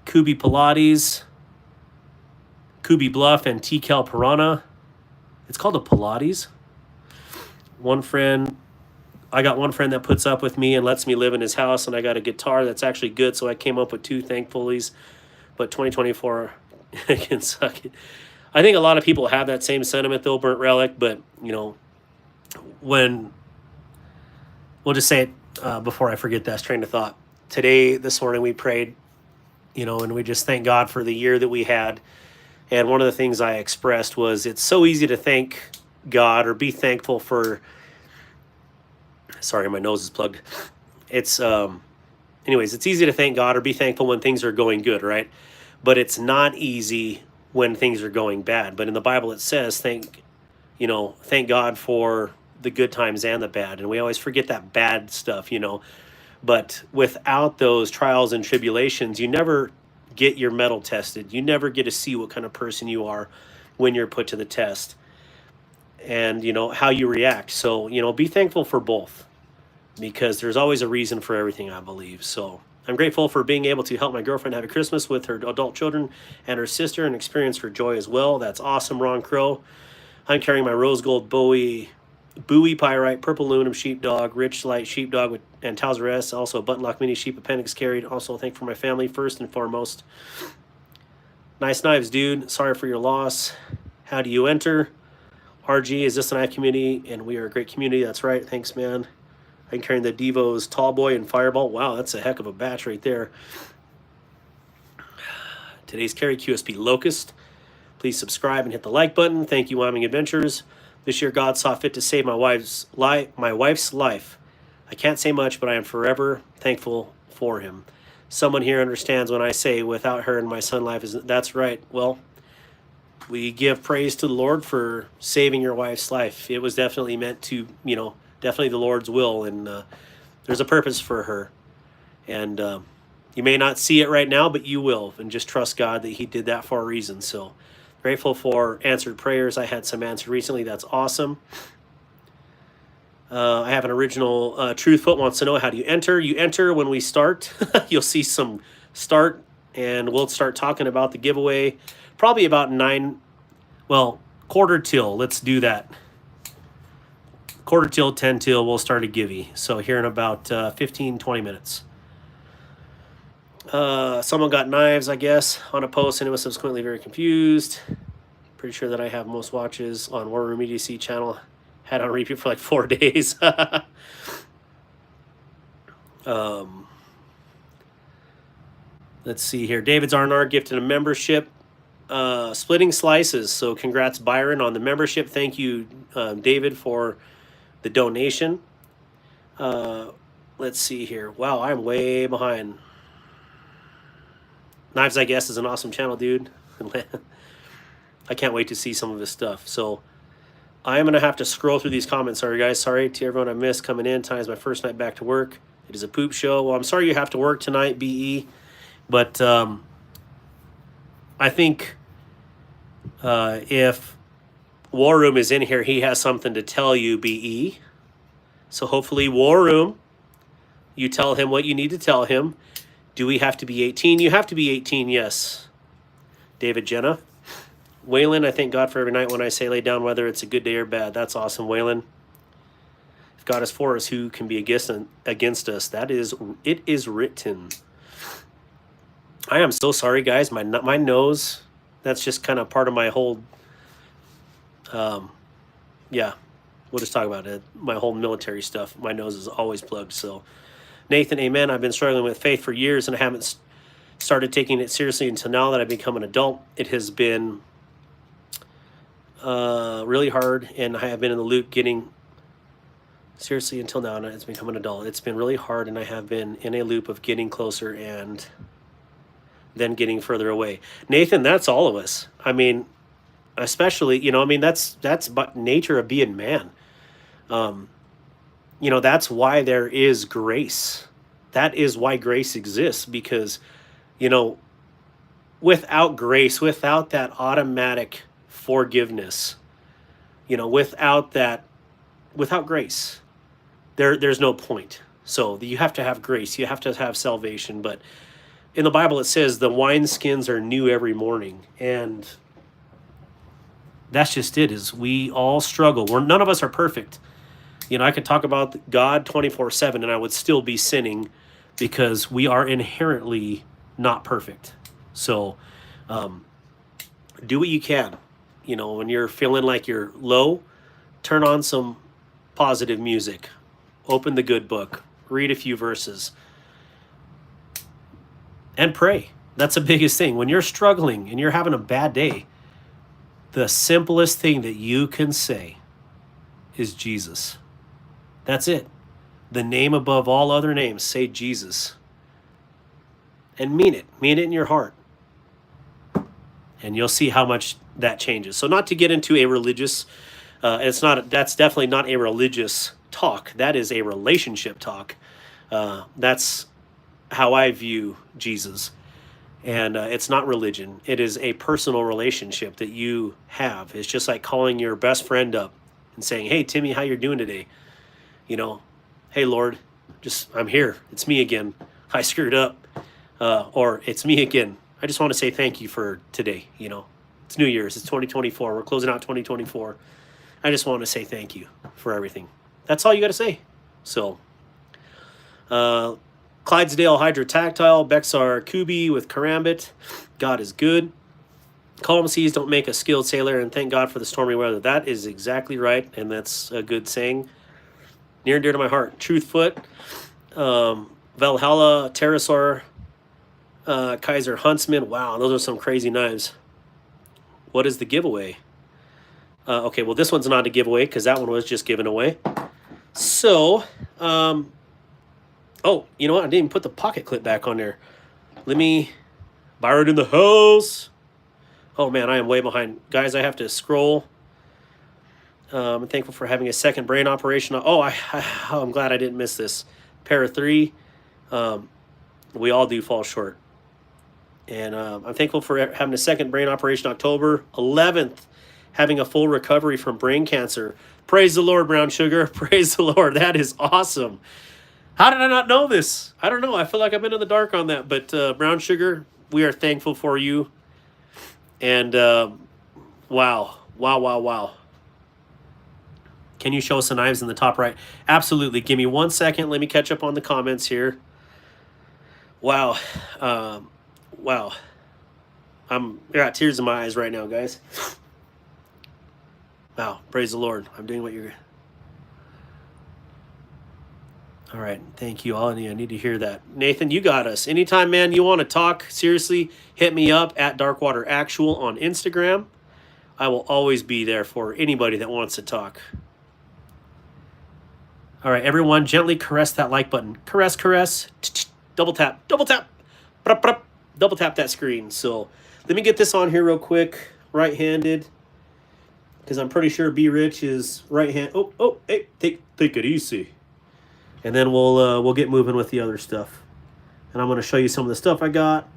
[SPEAKER 1] Kubi Pilates, Kubi Bluff, and T-Cal Piranha. It's called a Pilates. I got one friend that puts up with me and lets me live in his house, and I got a guitar that's actually good, so I came up with 2 thankfulies. But 2024 can suck it. I think a lot of people have that same sentiment, though, Burnt Relic, but, when, we'll just say it before I forget that train of thought. This morning, we prayed, and we just thank God for the year that we had. And one of the things I expressed was it's so easy to thank God or be thankful for, sorry, my nose is plugged. It's, it's easy to thank God or be thankful when things are going good, right? But it's not easy when things are going bad. But in the Bible, it says, thank God for the good times and the bad. And we always forget that bad stuff, But without those trials and tribulations, you never get your mettle tested. You never get to see what kind of person you are when you're put to the test and, how you react. So, be thankful for both because there's always a reason for everything, I believe. So I'm grateful for being able to help my girlfriend have a Christmas with her adult children and her sister and experience her joy as well. That's awesome, Ron Crow. I'm carrying my rose gold Bowie Pyrite, purple aluminum sheepdog, rich light sheepdog and Towser S, also a button lock mini sheep appendix carried. Also thankful for my family first and foremost. Nice knives, dude. Sorry for your loss. How do you enter? RG, is this a knife community? And we are a great community. That's right. Thanks, man. I'm carrying the Devo's Tallboy and Fireball. Wow, that's a heck of a batch right there. Today's carry QSP Locust. Please subscribe and hit the like button. Thank you, Wyoming Adventures. This year, God saw fit to save my wife's life. I can't say much, but I am forever thankful for him. Someone here understands when I say without her and my son life is, that's right. Well, we give praise to the Lord for saving your wife's life. It was definitely meant to, definitely the Lord's will, and there's a purpose for her. And you may not see it right now, but you will, and just trust God that he did that for a reason. So grateful for answered prayers. I had some answered recently. That's awesome. I have an original Truthfoot wants to know, how do you enter? You enter when we start. You'll see some start, and we'll start talking about the giveaway. Probably about quarter till. Let's do that. Quarter till, 10 till, we'll start a givey. So here in about 15, 20 minutes. Someone got knives, I guess, on a post and was subsequently very confused. Pretty sure that I have most watches on War Room EDC channel. Had on repeat for like 4 days. Let's see here. David's R&R gifted a membership. Splitting Slices. So congrats, Byron, on the membership. Thank you, David, for the donation. Let's see here. Wow, I'm way behind. Knives, I guess, is an awesome channel, dude. I can't wait to see some of his stuff. So I am going to have to scroll through these comments. Sorry, guys. Sorry to everyone I missed coming in. Tonight's my first night back to work. It is a poop show. Well, I'm sorry you have to work tonight, BE. But I think if War Room is in here, he has something to tell you, BE. So hopefully, War Room, you tell him what you need to tell him. Do we have to be 18? You have to be 18, yes. David Jenna. Waylon, I thank God for every night when I say lay down, whether it's a good day or bad. That's awesome, Waylon. If God is for us, who can be against us? That is, it is written. I am so sorry, guys. My nose, that's just kind of part of my whole, yeah, we'll just talk about it. My whole military stuff. My nose is always plugged, so. Nathan, amen. I've been struggling with faith for years and I haven't started taking it seriously until now that I've become an adult. It has been really hard, and I have been in the loop getting seriously until now, and it's become an adult. It's been really hard, and I have been in a loop of getting closer and then getting further away. Nathan, that's all of us. I mean, especially, you know, I mean, that's nature of being man. You know, that's why there is grace. That is why grace exists, because, you know, without grace, without that automatic forgiveness, you know, without grace, there's no point. So you have to have grace. You have to have salvation. But in the Bible, it says the wineskins are new every morning. And that's just it, is we all struggle. None of us are perfect. You know, I could talk about God 24/7 and I would still be sinning because we are inherently not perfect. So do what you can. You know, when you're feeling like you're low, turn on some positive music. Open the good book. Read a few verses. And pray. That's the biggest thing. When you're struggling and you're having a bad day, the simplest thing that you can say is Jesus. That's it. The name above all other names. Say Jesus. And mean it. Mean it in your heart. And you'll see how much that changes. So not to get into a religious, that's definitely not a religious talk. That is a relationship talk. That's how I view Jesus. And it's not religion. It is a personal relationship that you have. It's just like calling your best friend up and saying, hey, Timmy, how you doing today? You know, hey, Lord, I'm here. It's me again. I screwed up. Or it's me again. I just want to say thank you for today. You know, it's New Year's. It's 2024. We're closing out 2024. I just want to say thank you for everything. That's all you got to say. So, Clydesdale Hydrotactile, Bexar Kubi with Karambit. God is good. Calm seas don't make a skilled sailor, and thank God for the stormy weather. That is exactly right, and that's a good saying. Near and dear to my heart. Truthfoot, Valhalla, Pterosaur, Kaiser Huntsman. Wow, those are some crazy knives. What is the giveaway? Okay, well, this one's not a giveaway because that one was just given away. So, oh, you know what? I didn't even put the pocket clip back on there. Let me borrow it in the house. Oh, man, I am way behind. Guys, I have to scroll. I'm thankful for having a second brain operation. Oh, I'm glad I didn't miss this. Para 3. We all do fall short. And I'm thankful for having a second brain operation October 11th, having a full recovery from brain cancer. Praise the Lord, Brown Sugar. Praise the Lord. That is awesome. How did I not know this? I don't know. I feel like I've been in the dark on that. But Brown Sugar, we are thankful for you. And wow. Can you show us the knives in the top right? Absolutely. Give me 1 second. Let me catch up on the comments here. Wow. Wow. I got tears in my eyes right now, guys. Wow. Praise the Lord. I'm doing what you're. All right. Thank you all. I need to hear that. Nathan, you got us. Anytime, man, you want to talk, seriously, hit me up at Darkwater Actual on Instagram. I will always be there for anybody that wants to talk. All right, everyone, gently caress that like button. Caress, caress. Double tap, double tap. Double tap that screen. So let me get this on here real quick. Right-handed, because I'm pretty sure Be Rich is right hand. Oh, hey, take it easy. And then we'll get moving with the other stuff. And I'm going to show you some of the stuff I got.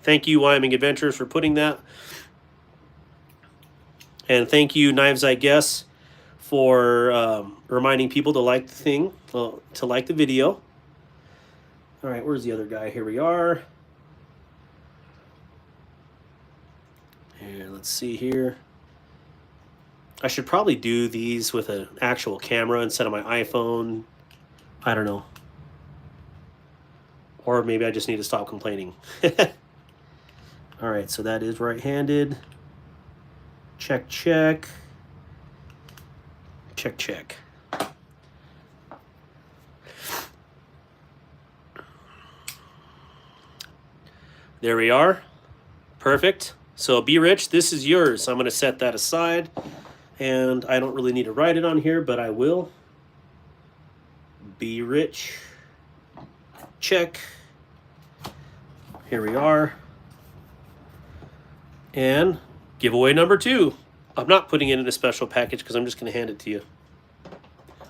[SPEAKER 1] Thank you, Wyoming Adventures, for putting that. And thank you, Knives I Guess, for reminding people to like the thing, to like the video. All right, where's the other guy? Here we are. And let's see here. I should probably do these with an actual camera instead of my iPhone. I don't know. Or maybe I just need to stop complaining. All right, so that is right-handed. Check, check. Check, check. There we are. Perfect. So Be Rich, this is yours. I'm going to set that aside. And I don't really need to write it on here, but I will. Be Rich. Check. Here we are. And giveaway number 2. I'm not putting it in a special package because I'm just going to hand it to you.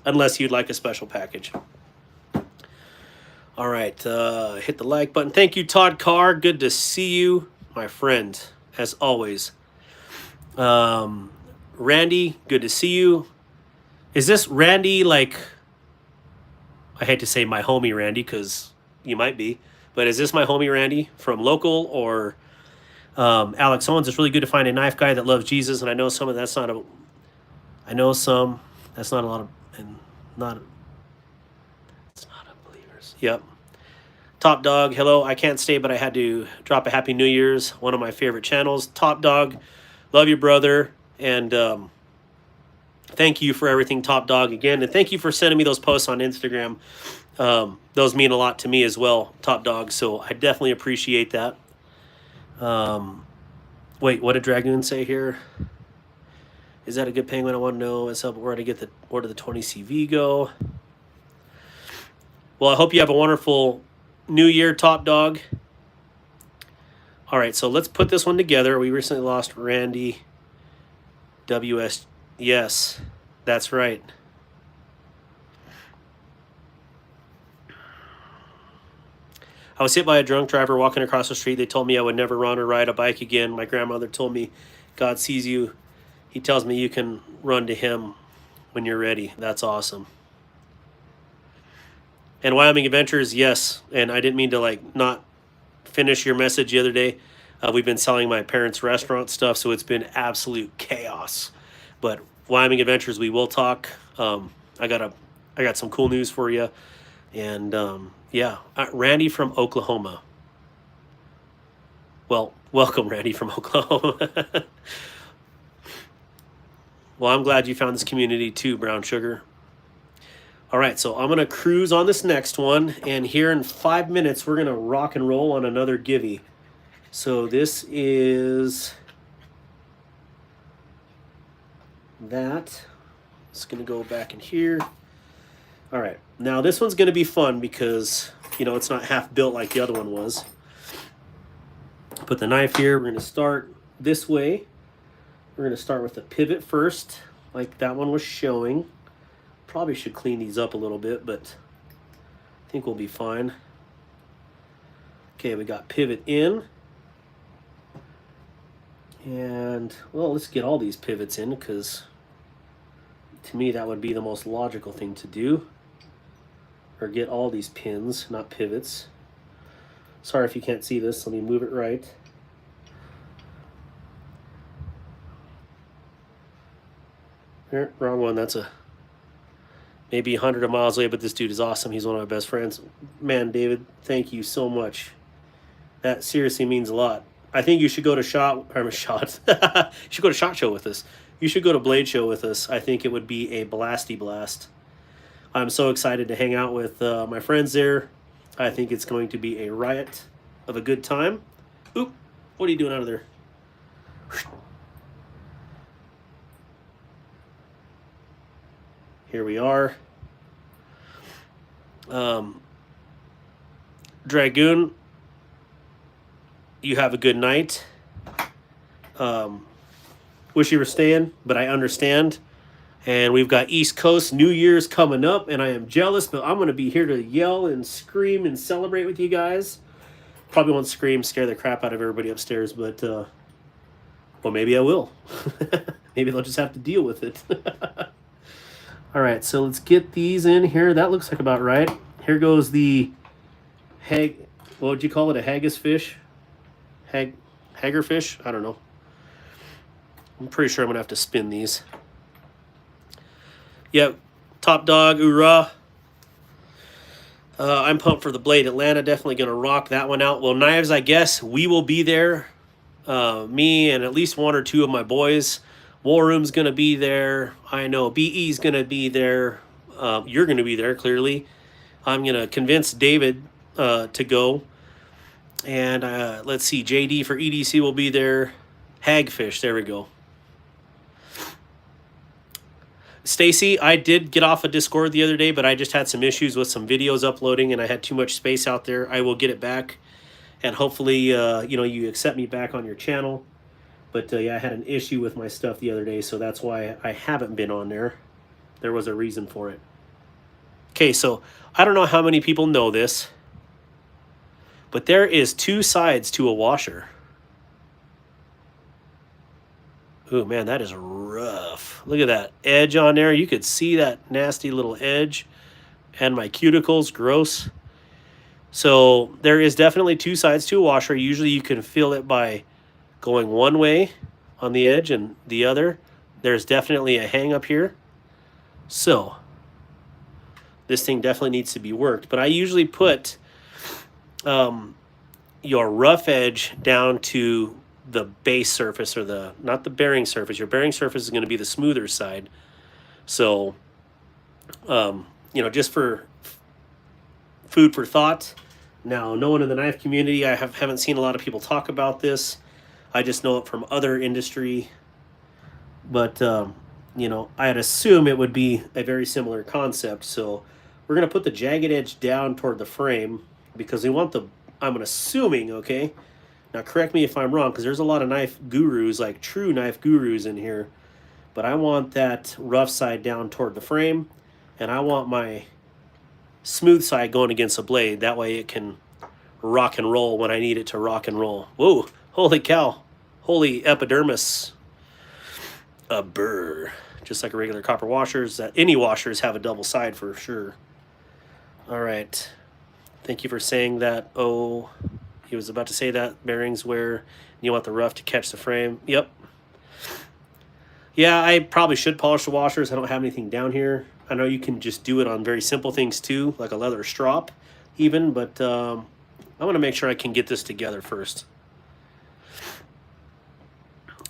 [SPEAKER 1] Unless you'd like a special package. All right. Hit the like button. Thank you, Todd Carr. Good to see you, my friend, as always. Randy, good to see you. Is this Randy, like, I hate to say my homie Randy because you might be, but is this my homie Randy from local or Alex Owens? It's really good to find a knife guy that loves Jesus, and I know some of that's not a, I know some, that's not a lot of, and not, it's not a believers. Yep. Top Dog, hello, I can't stay, but I had to drop a Happy New Year's, one of my favorite channels. Top Dog, love you, brother, and thank you for everything, Top Dog, again. And thank you for sending me those posts on Instagram. Those mean a lot to me as well, Top Dog. So I definitely appreciate that. Wait, what did Dragoon say here? Is that a good penguin? I want to know where did the 20 CV go? Well, I hope you have a wonderful New Year, Top Dog. All right, so let's put this one together. We recently lost Randy WS. Yes, that's right. I was hit by a drunk driver walking across the street. They told me I would never run or ride a bike again. My grandmother told me, God sees you. He tells me you can run to him when you're ready. That's awesome. And Wyoming Adventures, yes. And I didn't mean to not finish your message the other day. We've been selling my parents' restaurant stuff, so it's been absolute chaos. But Wyoming Adventures, we will talk. I got some cool news for you. And yeah, Randy from Oklahoma. Well, welcome, Randy from Oklahoma. Well, I'm glad you found this community too, Brown Sugar. All right, so I'm going to cruise on this next one. And here in 5 minutes, we're going to rock and roll on another Givey. So this is that. It's going to go back in here. All right, now this one's going to be fun because, it's not half built like the other one was. Put the knife here. We're going to start this way. We're going to start with the pivot first, like that one was showing. Probably should clean these up a little bit, but I think we'll be fine. Okay, we got pivot in. And, well, let's get all these pivots in because to me that would be the most logical thing to do. Or get all these pins, not pivots. Sorry if you can't see this. Let me move it right. Wrong one. That's a maybe 100 miles away, but this dude is awesome. He's one of my best friends. Man, David, thank you so much. That seriously means a lot. I think you should go to SHOT you should go to SHOT Show with us. You should go to Blade Show with us. I think it would be a blasty blast. I'm so excited to hang out with my friends there. I think it's going to be a riot of a good time. Oop, what are you doing out of there? Here we are. Dragoon, you have a good night. Wish you were staying, but I understand. And we've got East Coast New Year's coming up, and I am jealous, but I'm going to be here to yell and scream and celebrate with you guys. Probably won't scream, scare the crap out of everybody upstairs, but, well, maybe I will. Maybe they'll just have to deal with it. All right, so let's get these in here. That looks like about right. Here goes the what would you call it? A haggis fish? Hagger fish? I don't know. I'm pretty sure I'm going to have to spin these. Yep, top dog, hoorah. I'm pumped for the Blade Atlanta. Definitely going to rock that one out. Well, Knives, I guess we will be there. Me and at least one or two of my boys. War Room's going to be there. I know BE's going to be there. You're going to be there, clearly. I'm going to convince David to go. And let's see, JD for EDC will be there. Hagfish, there we go. Stacy, I did get off of Discord the other day, but I just had some issues with some videos uploading, and I had too much space out there. I will get it back, and hopefully, you accept me back on your channel. But yeah, I had an issue with my stuff the other day, so that's why I haven't been on there. There was a reason for it. Okay, so I don't know how many people know this, but there is two sides to a washer. Ooh, man, that is rough. Look at that edge on there. You could see that nasty little edge. And my cuticles, gross. So there is definitely two sides to a washer. Usually you can feel it by going one way on the edge and the other. There's definitely a hang up here. So this thing definitely needs to be worked. But I usually put your rough edge down to the base surface, or not the bearing surface. Your bearing surface is going to be the smoother side. So, just for food for thought. Now, no one in the knife community, I haven't seen a lot of people talk about this. I just know it from other industry. But, I'd assume it would be a very similar concept. So we're going to put the jagged edge down toward the frame because we want I'm assuming, okay? Now, correct me if I'm wrong, because there's a lot of knife gurus, like true knife gurus in here. But I want that rough side down toward the frame, and I want my smooth side going against the blade. That way it can rock and roll when I need it to rock and roll. Whoa, holy cow. Holy epidermis. A burr. Just like a regular copper washers. Any washers have a double side for sure. All right. Thank you for saying that. Oh, he was about to say that. Bearings where you want the rough to catch the frame. Yep. Yeah, I probably should polish the washers. I don't have anything down here. I know you can just do it on very simple things too, like a leather strop even, but I want to make sure I can get this together first.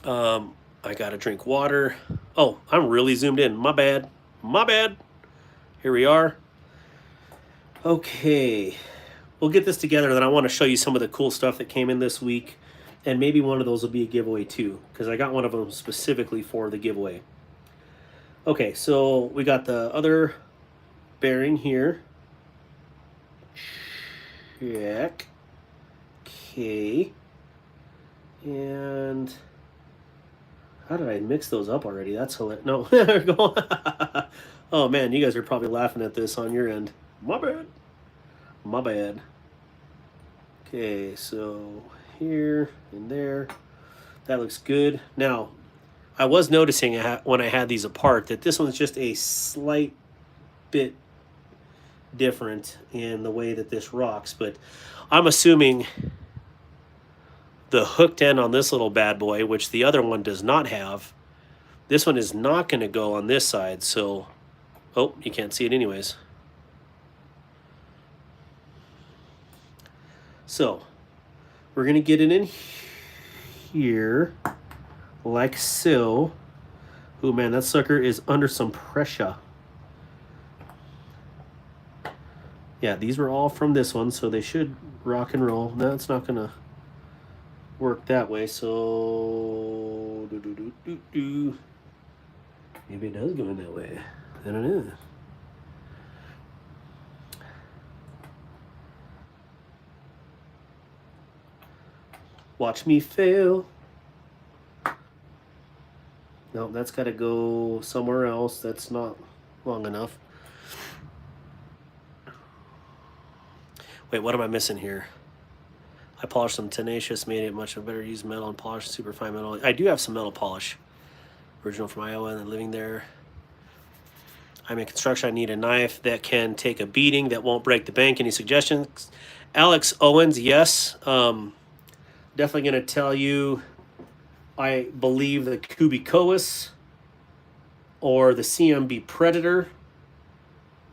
[SPEAKER 1] I got to drink water. Oh, I'm really zoomed in. My bad. My bad. Here we are. Okay. We'll get this together, then I want to show you some of the cool stuff that came in this week, and maybe one of those will be a giveaway too, because I got one of them specifically for the giveaway. Okay, so we got the other bearing here. Check. Okay. And how did I mix those up already? That's hilarious. No, there we go. Oh man, you guys are probably laughing at this on your end. My bad. My bad. Okay, so here and there. That looks good. Now, I was noticing when I had these apart that this one's just a slight bit different in the way that this rocks, but I'm assuming the hooked end on this little bad boy, which the other one does not have, this one is not going to go on this side, so Oh, you can't see it anyways. So we're going to get it in here like so. Oh man, that sucker is under some pressure. Yeah, these were all from this one, so they should rock and roll. No, it's not going to work that way, so maybe it does go in that way. I don't know. Watch me fail. No, that's got to go somewhere else. That's not long enough. Wait, what am I missing here? I polished some tenacious, made it much better. Use metal and polish super fine metal. I do have some metal polish. Original from Iowa and then living there. I'm in construction. I need a knife that can take a beating that won't break the bank. Any suggestions? Alex Owens, yes. Definitely going to tell you, I believe the Kubikoas or the CMB Predator.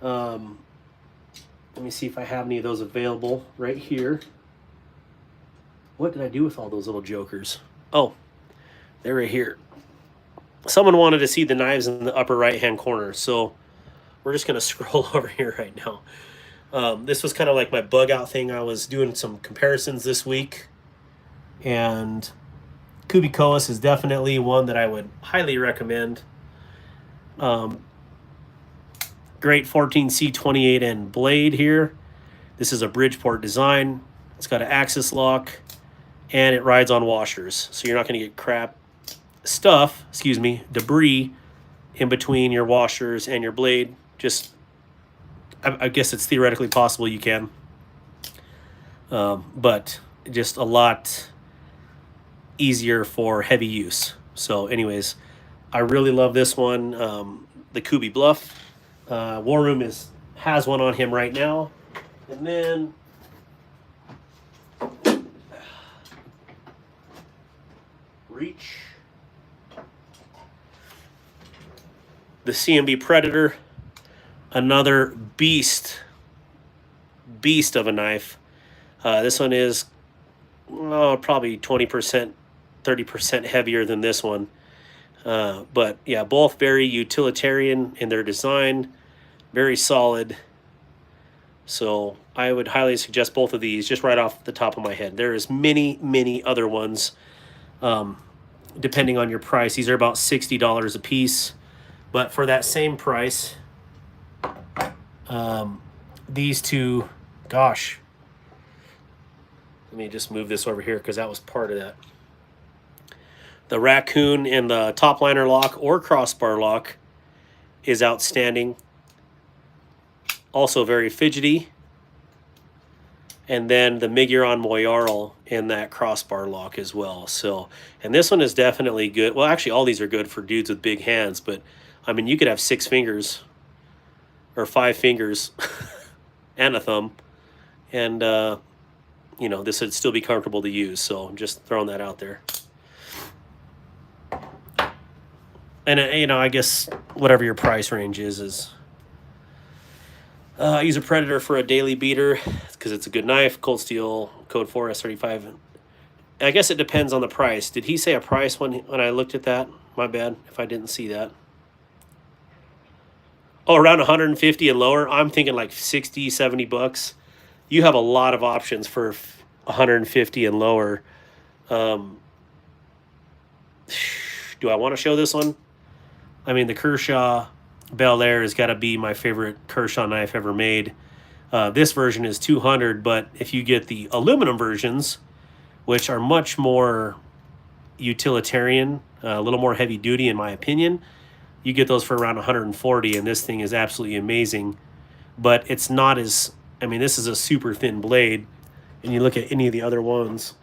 [SPEAKER 1] Let me see if I have any of those available right here. What did I do with all those little jokers? Oh, they're right here. Someone wanted to see the knives in the upper right-hand corner, so we're just going to scroll over here right now. This was kind of like my bug-out thing. I was doing some comparisons this week, and Kubikoas is definitely one that I would highly recommend. Great 14C28N blade here. This is a Bridgeport design. It's got an axis lock, and it rides on washers, so you're not going to get debris in between your washers and your blade. Just, I guess it's theoretically possible you can, but just a lot easier for heavy use. So anyways, I really love this one, the Kubi Bluff. War Room has one on him right now. And then reach. The CMB Predator, another beast of a knife. This one is probably 20%, 30% heavier than this one. But yeah, both very utilitarian in their design, very solid. So I would highly suggest both of these just right off the top of my head. There is many other ones, depending on your price. These are about $60 a piece. But for that same price, these two, gosh, let me just move this over here because that was part of that. The Raccoon and the top liner lock or crossbar lock is outstanding. Also very fidgety. And then the Miguron Moyarl in that crossbar lock as well. So, and this one is definitely good. Well, actually, all these are good for dudes with big hands, but I mean, you could have 6 fingers or 5 fingers and a thumb, and you know, this would still be comfortable to use. So I'm just throwing that out there. And you know, I guess whatever your price range is use a Predator for a daily beater because it's a good knife. Cold steel, code 4 S35. I guess it depends on the price. Did he say a price when I looked at that? My bad if I didn't see that. Oh, around 150 and lower. I'm thinking like 60, 70 bucks. You have a lot of options for 150 and lower. Do I want to show this one? I mean, the Kershaw Bel Air has got to be my favorite Kershaw knife ever made. This version is 200, but if you get the aluminum versions, which are much more utilitarian, a little more heavy duty in my opinion, you get those for around 140, and this thing is absolutely amazing. But it's not as, I mean, this is a super thin blade, and you look at any of the other ones.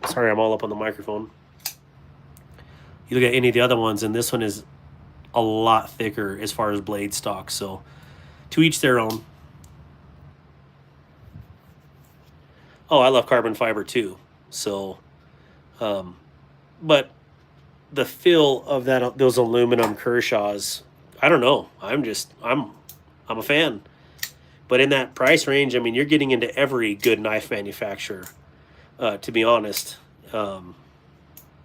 [SPEAKER 1] Sorry, I'm all up on the microphone. You look at any of the other ones, and this one is a lot thicker as far as blade stock. So to each their own. Oh, I love carbon fiber too. So, but the feel of those aluminum Kershaws, I don't know. I'm a fan. But in that price range, I mean, you're getting into every good knife manufacturer, to be honest.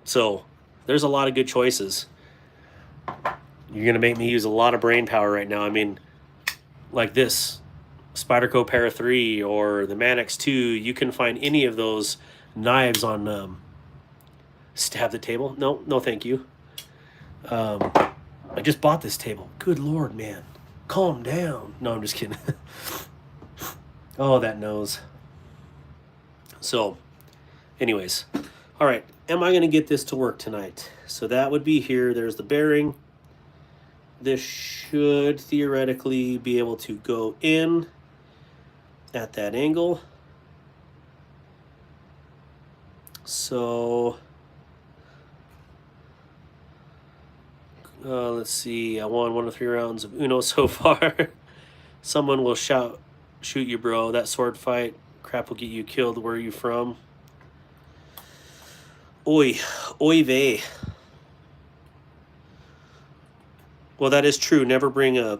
[SPEAKER 1] So there's a lot of good choices. You're going to make me use a lot of brain power right now. I mean, like this Spyderco Para 3 or the Manix 2, you can find any of those knives on Stab the Table. No, thank you. I just bought this table. Good Lord, man. Calm down. No, I'm just kidding. Oh, that nose. So, anyways. All right. Am I going to get this to work tonight? So that would be here. There's the bearing. This should theoretically be able to go in at that angle. So, let's see. I won 1 of 3 rounds of Uno so far. Someone will shout, "Shoot you, bro. That sword fight crap will get you killed. Where are you from?" Oy vey. Well, that is true. Never bring a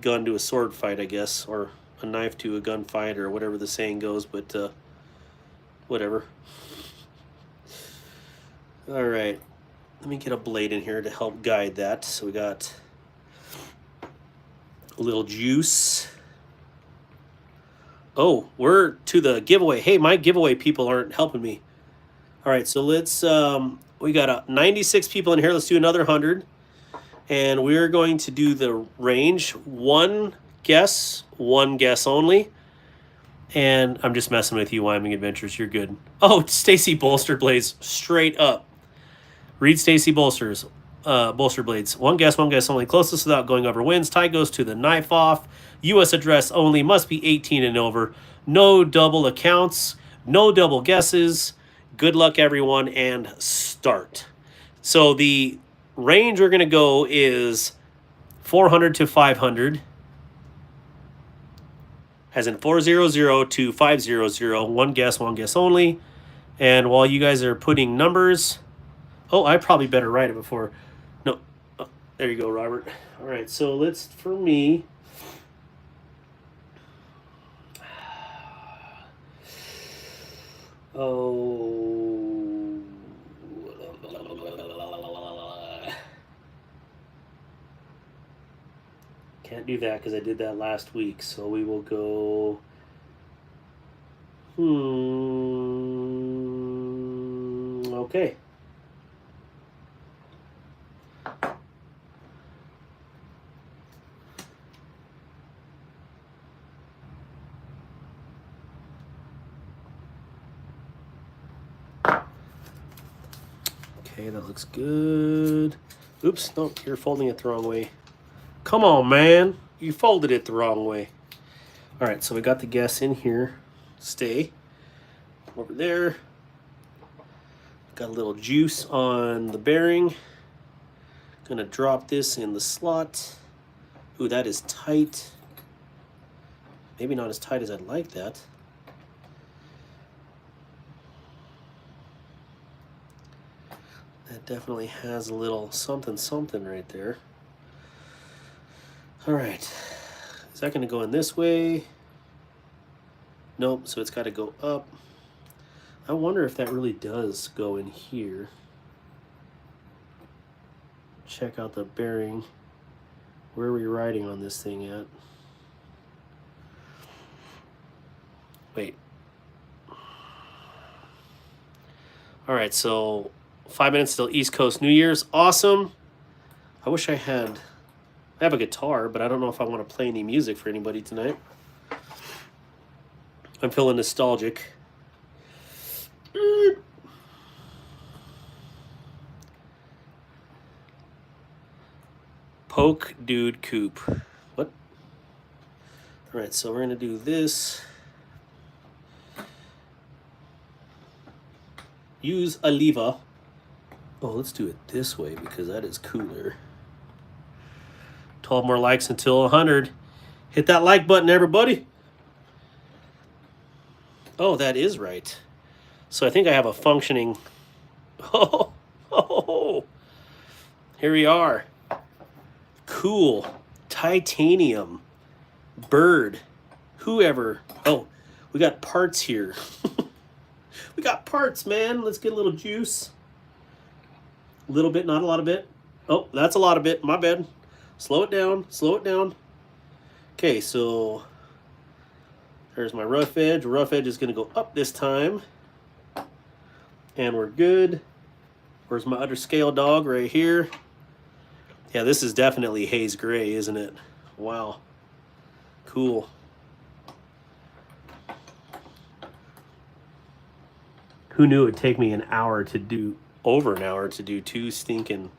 [SPEAKER 1] gun to a sword fight, I guess, or a knife to a gun fight, or whatever the saying goes, but whatever. All right. Let me get a blade in here to help guide that. So we got a little juice. Oh, we're to the giveaway. Hey, my giveaway people aren't helping me. All right, so let's, we got 96 people in here. Let's do another 100. And we're going to do the range. One guess only. And I'm just messing with you, Wyoming Adventures. You're good. Oh, Stacy Bolster Blades, straight up. Read Stacy Bolster Blades. One guess only. Closest without going over wins. Tie goes to the knife off. U.S. address only. Must be 18 and over. No double accounts. No double guesses. Good luck, everyone, and start. So the range we're going to go is 400 to 500. As in 400 to 500. One guess only. And while you guys are putting numbers... Oh, I probably better write it before. No. Oh, there you go, Robert. All right, so let's, for me... Oh... Can't do that because I did that last week. So we will go... Okay. Okay, that looks good. Oops, no, you're folding it the wrong way. Come on, man. You folded it the wrong way. All right, so we got the guess in here. Stay. Over there. Got a little juice on the bearing. Gonna drop this in the slot. Ooh, that is tight. Maybe not as tight as I'd like that. That definitely has a little something right there. All right. Is that gonna go in this way? Nope, so it's gotta go up. I wonder if that really does go in here. Check out the bearing. Where are we riding on this thing at? Wait. All right, so 5 minutes till East Coast New Year's. Awesome. I wish I had... I have a guitar, but I don't know if I want to play any music for anybody tonight. I'm feeling nostalgic. Poke Dude Coupe. What? All right, so we're going to do this. Use a lever. Oh, let's do it this way because that is cooler. 12 more likes until 100. Hit that like button, everybody. Oh, that is right. So I think I have a functioning... Oh. Here we are. Cool. Titanium. Bird. Whoever. Oh, we got parts here. We got parts, man. Let's get a little juice. A little bit, not a lot of bit. Oh, that's a lot of bit. My bad. Slow it down. Slow it down. Okay, so there's my rough edge. Rough edge is going to go up this time. And we're good. Where's my other scale dog? Right here. Yeah, this is definitely haze gray, isn't it? Wow. Cool. Who knew it would take me over an hour to do 2 stinking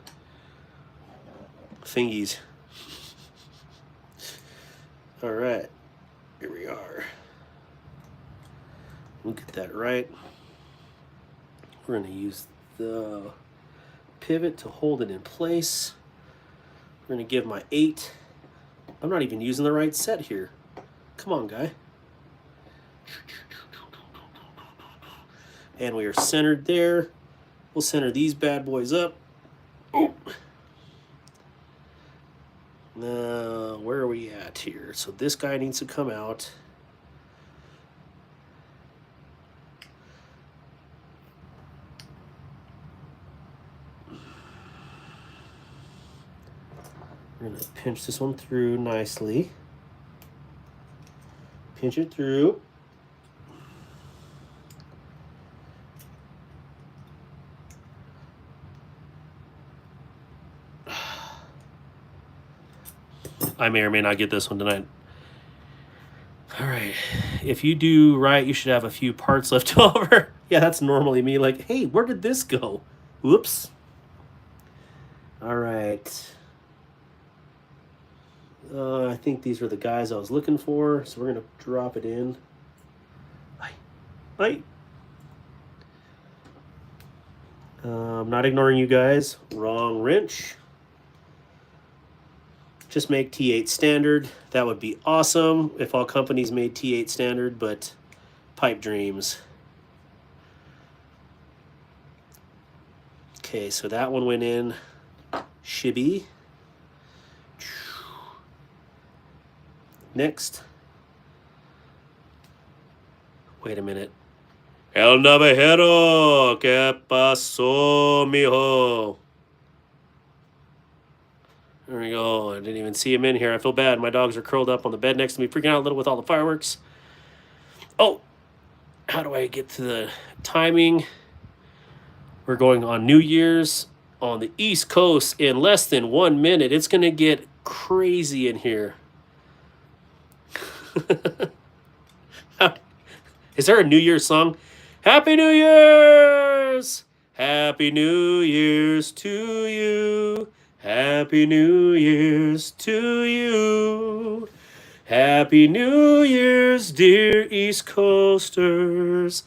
[SPEAKER 1] thingies. All right, here we are. We'll get that right. We're gonna use the pivot to hold it in place. We're gonna give my 8. I'm not even using the right set here. Come on, guy. And we are centered there. We'll center these bad boys up. Oh. Now, where are we at here? So this guy needs to come out. We're going to pinch this one through nicely. Pinch it through. I may or may not get this one tonight. All right. If you do right, you should have a few parts left over. Yeah, that's normally me. Like, hey, where did this go? Whoops. All right. I think these are the guys I was looking for. So we're going to drop it in. Bye. I'm not ignoring you guys. Wrong wrench. Just make T8 standard. That would be awesome if all companies made T8 standard, but pipe dreams. Okay, so that one went in shibby. Next. Wait a minute. El navajero, ¿qué pasó, mijo? There we go. I didn't even see him in here. I feel bad. My dogs are curled up on the bed next to me, freaking out a little with all the fireworks. Oh, how do I get to the timing? We're going on New Year's on the East Coast in less than 1 minute. It's going to get crazy in here. Is there a New Year's song? Happy New Year's! Happy New Year's to you. Happy New Year's to you. Happy New Year's, dear East Coasters.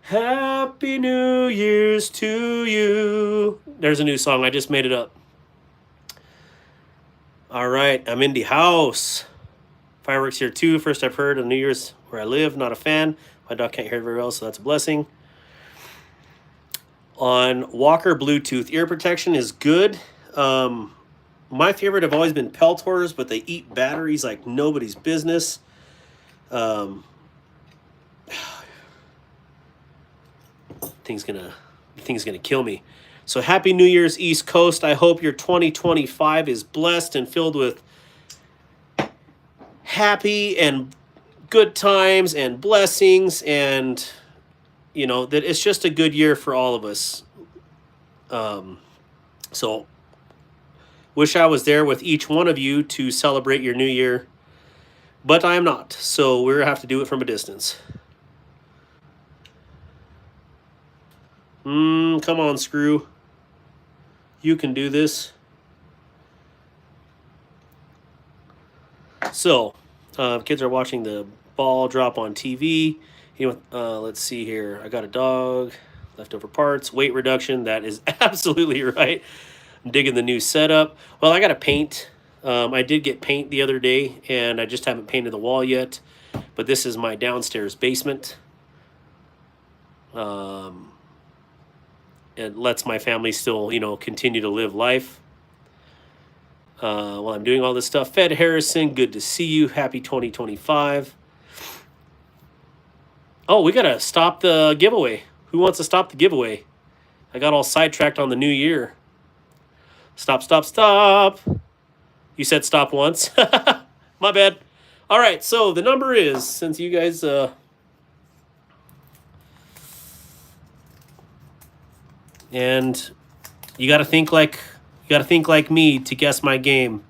[SPEAKER 1] Happy New Year's to you. There's a new song. I just made it up. All right, I'm in the house. Fireworks here too. First I've heard of New Year's where I live. Not a fan. My dog can't hear it very well, so that's a blessing. On Walker, Bluetooth ear protection is good. My favorite have always been Peltors, but they eat batteries like nobody's business. Thing's gonna kill me. So happy New Year's, East Coast. I hope your 2025 is blessed and filled with happy and good times and blessings, and you know that it's just a good year for all of us. So wish I was there with each one of you to celebrate your new year, but I am not, so we're gonna have to do it from a distance. Come on, Screw. You can do this. So, kids are watching the ball drop on TV. You know, let's see here. I got a dog, leftover parts, weight reduction. That is absolutely right. I'm digging the new setup. Well, I got to paint. I did get paint the other day, and I just haven't painted the wall yet. But this is my downstairs basement. It lets my family still, you know, continue to live life. while I'm doing all this stuff. Fed Harrison, good to see you. Happy 2025. Oh, we got to stop the giveaway. Who wants to stop the giveaway? I got all sidetracked on the new year. Stop, stop, stop. You said stop once. My bad. All right, so the number is, since you guys... and you got to think like me to guess my game.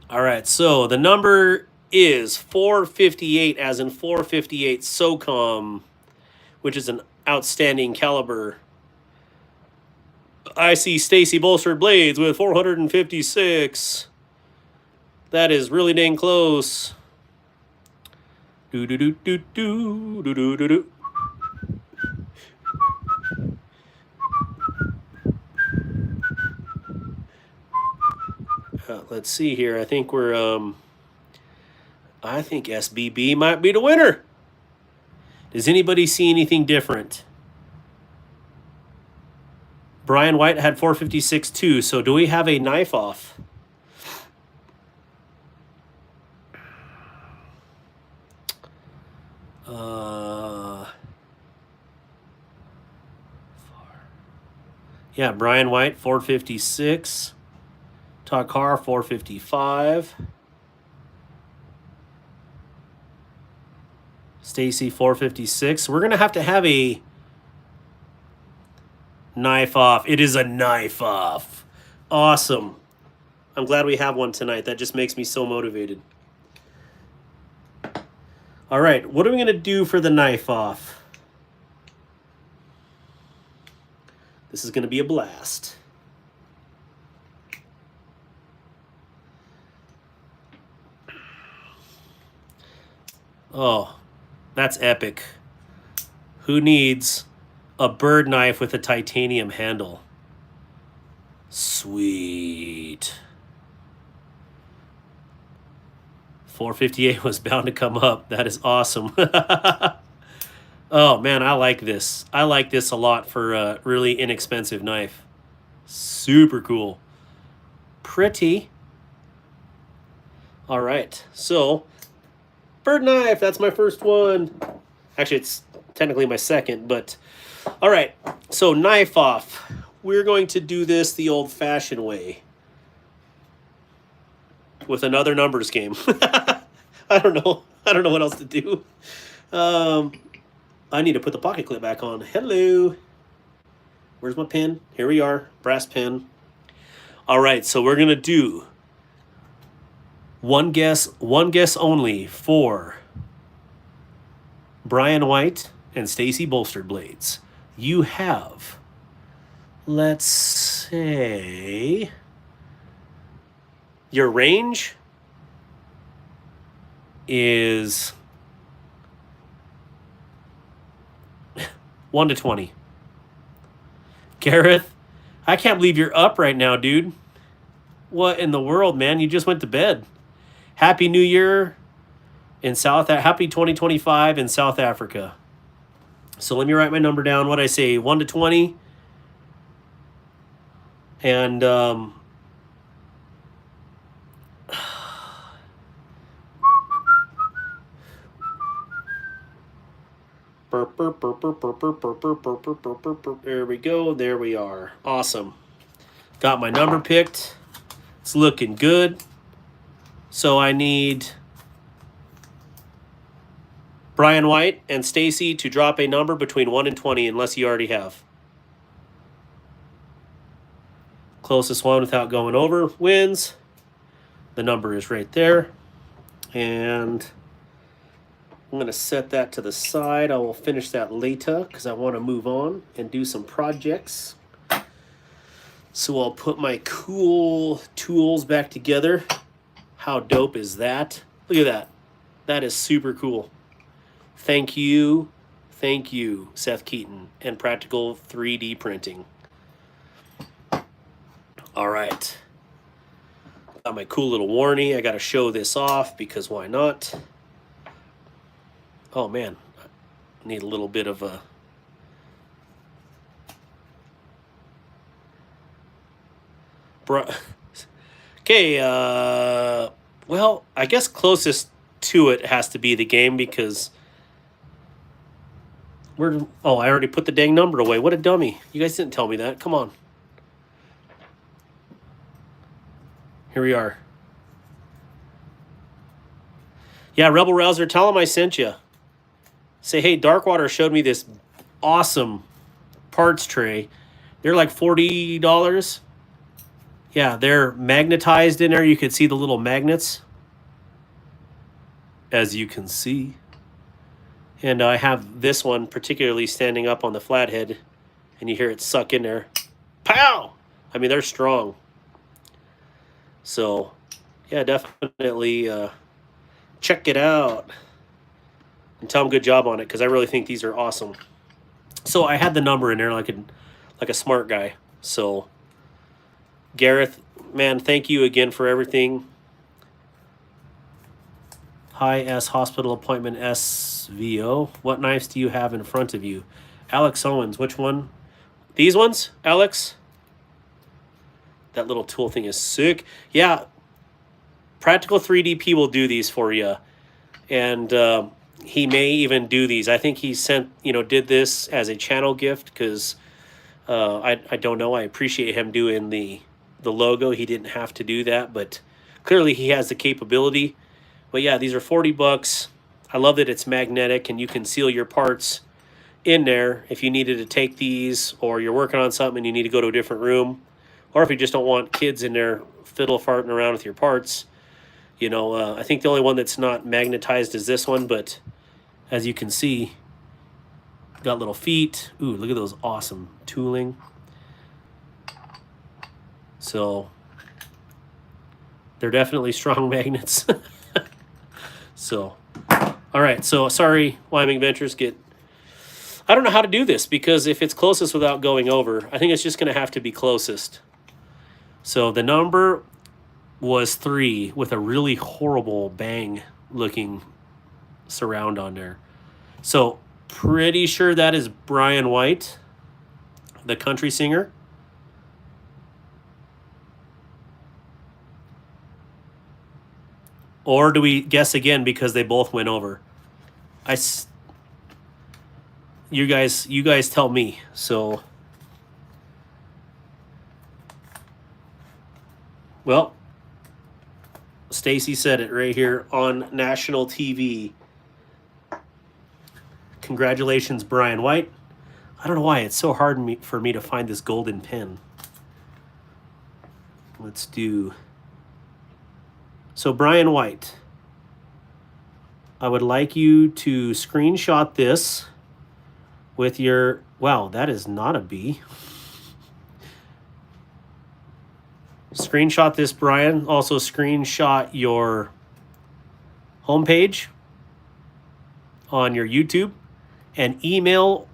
[SPEAKER 1] All right, so the number is 458, as in 458 SOCOM, which is an outstanding caliber. I see Stacy Bolstered Blades with 456. That is really dang close. Do do do do do do do do do. Let's see here. I think I think SBB might be the winner. Does anybody see anything different? Brian White had 456 too. So do we have a knife off? Yeah, Brian White 456. Takar 455. Stacy 456. We're going to have a knife off. It is a knife off. Awesome. I'm glad we have one tonight. That just makes me so motivated. All right, what are we going to do for the knife off? This is going to be a blast. Oh, that's epic. Who needs a bird knife with a titanium handle? Sweet. 458 was bound to come up. That is awesome. Oh, man, I like this. I like this a lot for a really inexpensive knife. Super cool. Pretty. All right, so bird knife, that's my first one. Actually, it's technically my second, but all right, so knife off. We're going to do this the old-fashioned way with another numbers game. I don't know what else to do. I need to put the pocket clip back on. Hello. Where's my pen? Here we are, brass pen. All right, so we're going to do one guess only for Brian White and Stacy Bolstered Blades. You have, let's say, your range is 1 to 20. Gareth, I can't believe you're up right now, dude. What in the world, man? You just went to bed. Happy New Year in Happy 2025 in South Africa. So let me write my number down. What I say, 1 to 20. And there we go. There we are. Awesome. Got my number picked. It's looking good. So I need Brian White and Stacy to drop a number between 1 and 20, unless you already have. Closest one without going over wins. The number is right there. And I'm going to set that to the side. I will finish that later because I want to move on and do some projects. So I'll put my cool tools back together. How dope is that? Look at that. That is super cool. Thank you, Seth Keaton and Practical 3D Printing. All right. Got my cool little warning. I got to show this off because why not? Oh, man. I need a little bit of a... Okay, well, I guess closest to it has to be the game because I already put the dang number away. What a dummy. You guys didn't tell me that. Come on. Here we are. Yeah, Rebel Rouser, tell him I sent you. Say, hey, Darkwater showed me this awesome parts tray. They're like $40. Yeah, they're magnetized in there. You can see the little magnets, as you can see. And I have this one particularly standing up on the flathead, and you hear it suck in there. Pow! I mean, they're strong. So, yeah, definitely check it out. And tell them good job on it, because I really think these are awesome. So I had the number in there like a smart guy. So, Gareth, man, thank you again for everything. Hi, S hospital appointment SVO. What knives do you have in front of you? Alex Owens, which one? These ones, Alex? That little tool thing is sick. Yeah, Practical 3DP will do these for you. And he may even do these. I think he did this as a channel gift because I don't know. I appreciate him doing the logo. He didn't have to do that, but clearly he has the capability. But yeah, these are $40. I love that it's magnetic and you can seal your parts in there if you needed to take these, or you're working on something and you need to go to a different room, or if you just don't want kids in there fiddle farting around with your parts. I think the only one that's not magnetized is this one, but as you can see, got little feet. Ooh, look at those awesome tooling. So they're definitely strong magnets. So, all right. So sorry, Wyoming Ventures. I don't know how to do this, because if it's closest without going over, I think it's just going to have to be closest. So the number was 3 with a really horrible bang looking surround on there. So pretty sure that is Brian White, the country singer. Or do we guess again because they both went over? You guys tell me. So, well, Stacy said it right here on national TV. Congratulations, Brian White. I don't know why it's so hard for me to find this golden pin. Let's do... So, Brian White, I would like you to screenshot this with your... Wow, that is not a B. Screenshot this, Brian. Also, screenshot your homepage on your YouTube and email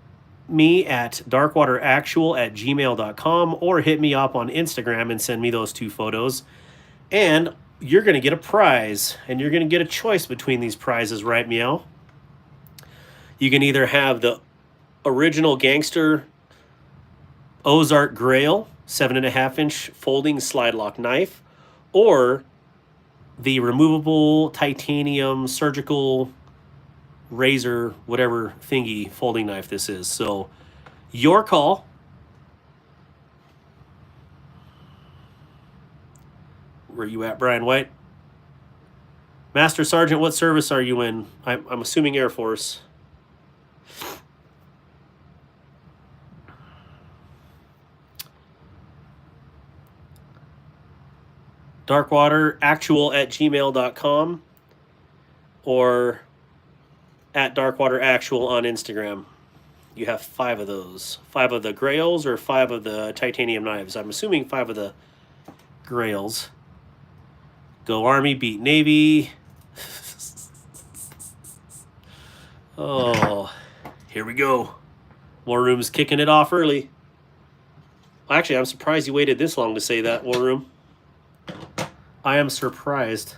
[SPEAKER 1] me at darkwateractual@gmail.com, or hit me up on Instagram and send me those 2 photos. And you're going to get a prize, and you're going to get a choice between these prizes, right, Meow? You can either have the original Gangster Ozark Grail 7.5-inch folding slide lock knife, or the removable titanium surgical razor, whatever thingy folding knife this is. So your call. Where you at, Brian White? Master Sergeant, what service are you in? I'm assuming Air Force. darkwateractual@gmail.com or at darkwateractual on Instagram. You have 5 of those. 5 of the grails or 5 of the titanium knives. I'm assuming 5 of the grails. Go Army, beat Navy. Oh, here we go. War Room's kicking it off early. Actually, I'm surprised you waited this long to say that, War Room. I am surprised.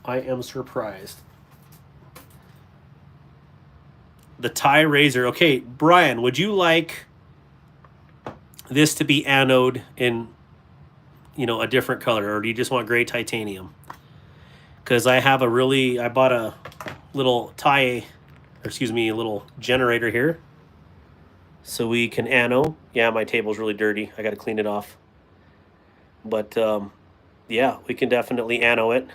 [SPEAKER 1] I am surprised. The tie razor. Okay, Brian, would you like this to be anode in, a different color, or do you just want gray titanium? Because I bought a little a little generator here, so we can anode. Yeah, my table's really dirty. I got to clean it off. But yeah, we can definitely anode it.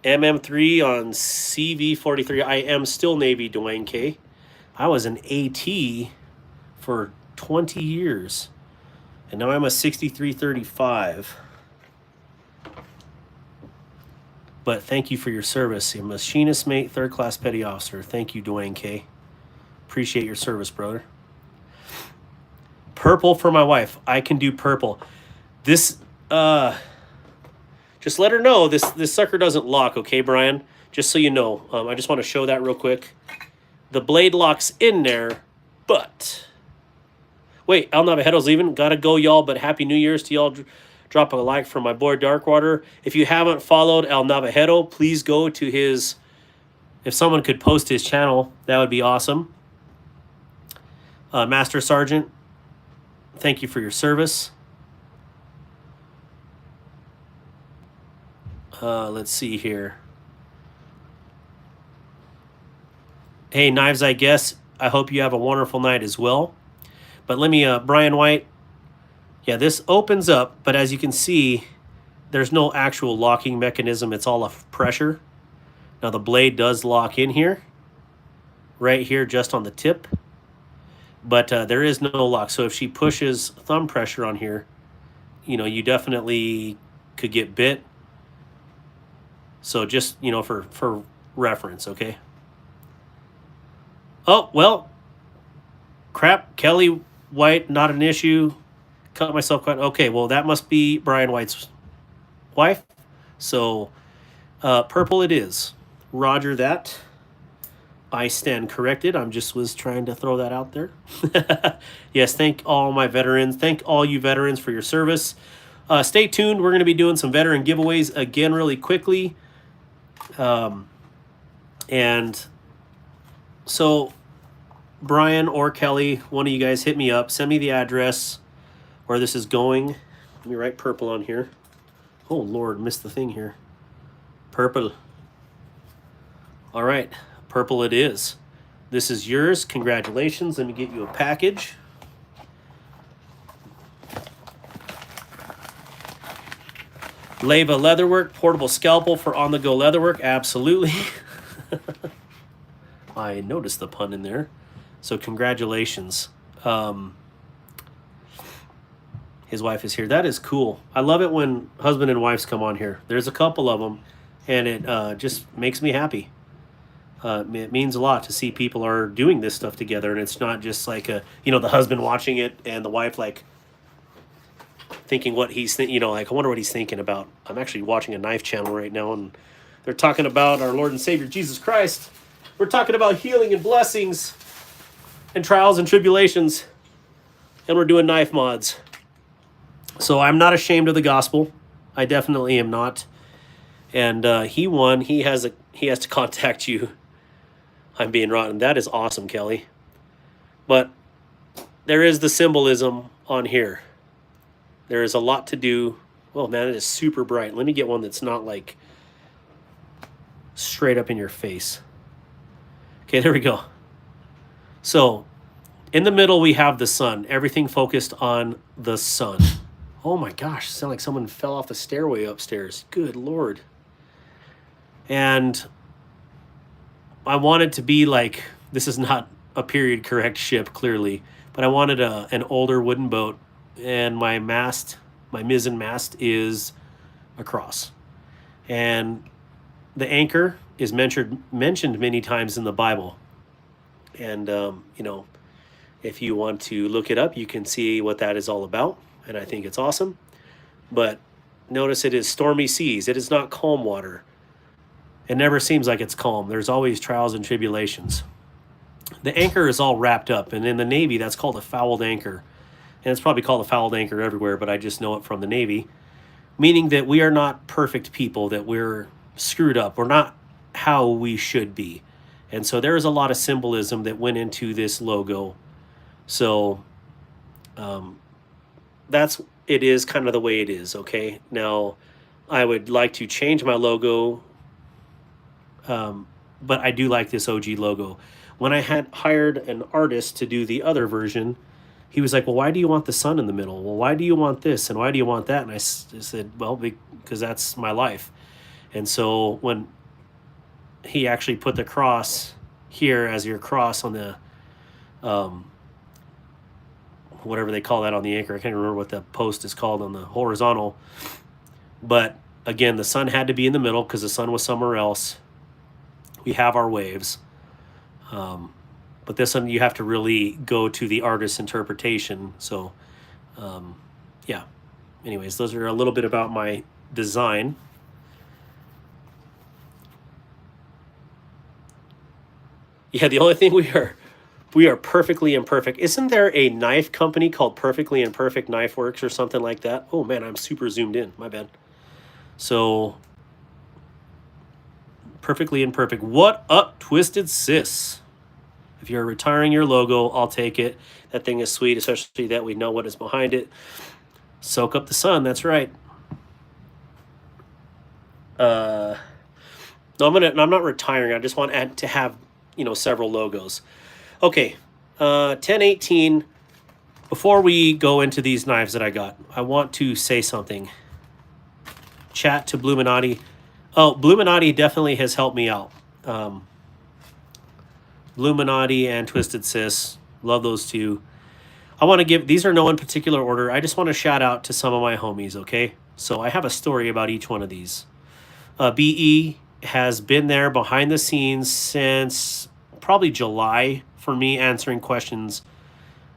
[SPEAKER 1] MM3 on CV43. I am still Navy, Dwayne K. I was an AT for 20 years, and now I'm a 6335. But thank you for your service. You're a machinist mate, third class petty officer. Thank you, Dwayne K. Appreciate your service, brother. Purple for my wife. I can do purple. This, just let her know this sucker doesn't lock, okay, Brian? Just so you know. I just want to show that real quick. The blade locks in there, but... Wait, El Navajero's leaving. Gotta go, y'all, but Happy New Year's to y'all. Drop a like for my boy Darkwater. If you haven't followed El Navajero, please go to his... If someone could post his channel, that would be awesome. Master Sergeant, thank you for your service. Let's see here. Hey, Knives, I guess. I hope you have a wonderful night as well. But let me, Brian White. Yeah, this opens up, but as you can see, there's no actual locking mechanism. It's all a pressure. Now the blade does lock in here, right here, just on the tip. But there is no lock. So if she pushes thumb pressure on here, you definitely could get bit. So just, for reference, okay? Oh, well, crap. Kelly White, not an issue. Cut myself quite. Okay, well, that must be Brian White's wife. So, purple it is. Roger that. I stand corrected. Was trying to throw that out there. Yes, thank all my veterans. Thank all you veterans for your service. Stay tuned. We're going to be doing some veteran giveaways again really quickly. And so, Brian or Kelly, one of you guys hit me up. Send me the address where this is going. Let me write purple on here. Oh, Lord, missed the thing here. Purple. All right, purple it is. This is yours. Congratulations. Let me get you a package. Leva Leatherwork, portable scalpel for on-the-go leatherwork. Absolutely. I noticed the pun in there. So congratulations. His wife is here. That is cool. I love it when husband and wives come on here. There's a couple of them, and it just makes me happy. It means a lot to see people are doing this stuff together, and it's not just like the husband watching it and the wife like thinking what he's I wonder what he's thinking about. I'm actually watching a knife channel right now, and they're talking about our Lord and Savior Jesus Christ. We're talking about healing and blessings and trials and tribulations, and we're doing knife mods. So I'm not ashamed of the gospel. I definitely am not. And he won. He has to contact you. I'm being rotten. That is awesome, Kelly. But there is the symbolism on here. There is a lot to do. Well, man, it is super bright. Let me get one that's not like straight up in your face. Okay, there we go. So in the middle, we have the sun. Everything focused on the sun. Oh my gosh, sound like someone fell off the stairway upstairs. Good Lord. And I wanted to be like, this is not a period correct ship, clearly, but I wanted an older wooden boat, and my mizzen mast is a cross. And the anchor is mentioned many times in the Bible. And, if you want to look it up, you can see what that is all about. And I think it's awesome. But notice it is stormy seas. It is not calm water. It never seems like it's calm. There's always trials and tribulations. The anchor is all wrapped up. And in the Navy, that's called a fouled anchor. And it's probably called a fouled anchor everywhere, but I just know it from the Navy. Meaning that we are not perfect people, that we're screwed up. We're not how we should be. And so there is a lot of symbolism that went into this logo. So That's it is kind of the way it is. Okay, now I would like to change my logo, but I do like this OG logo. When I had hired an artist to do the other version, he was like, "Well, why do you want the sun in the middle? Well, why do you want this and why do you want that?" And I said, "Well, because that's my life." And so when he actually put the cross here as your cross on the um, whatever they call that on the anchor. I can't remember what the post is called on the horizontal. But again, the sun had to be in the middle because the sun was somewhere else. We have our waves. But this one, you have to really go to the artist's interpretation. So, yeah. Anyways, those are a little bit about my design. Yeah, the only thing we are perfectly imperfect. Isn't there a knife company called Perfectly Imperfect Knife Works or something like that? Oh man, I'm super zoomed in. My bad. So, Perfectly Imperfect. What up, Twisted Sis? If you're retiring your logo, I'll take it. That thing is sweet, especially that we know what is behind it. Soak up the sun. That's right. No, I'm not retiring. I just want to have several logos. Okay, 1018. Before we go into these knives that I got, I want to say something. Chat to Bluminati. Oh, Bluminati definitely has helped me out. Bluminati and Twisted Sis. Love those two. I want to give, these are no in particular order. I just want to shout out to some of my homies, okay? So I have a story about each one of these. BE has been there behind the scenes since probably July for me answering questions.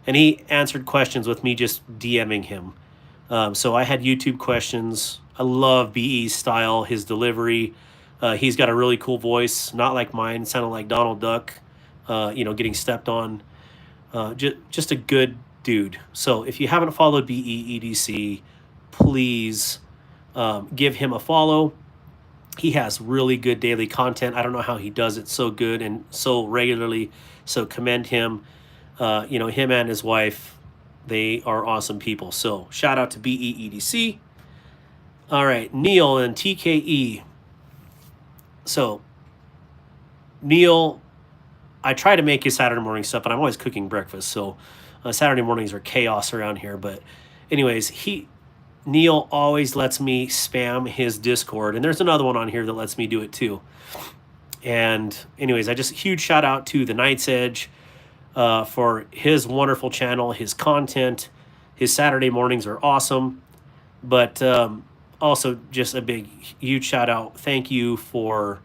[SPEAKER 1] And he answered questions with me just DMing him. So I had YouTube questions. I love BE's style, his delivery. He's got a really cool voice, not like mine, sounded like Donald Duck, getting stepped on. Just a good dude. So if you haven't followed BE EDC, please give him a follow. He has really good daily content. I don't know how he does it so good and so regularly. So commend him. Him and his wife, they are awesome people. So shout out to BE EDC. All right, Neil and TKE. So Neil, I try to make his Saturday morning stuff, but I'm always cooking breakfast. So Saturday mornings are chaos around here. But anyways, Neil always lets me spam his Discord. And there's another one on here that lets me do it too. And anyways, I just huge shout out to the Night's Edge for his wonderful channel, his content. His Saturday mornings are awesome. But also just a big, huge shout out. Thank you for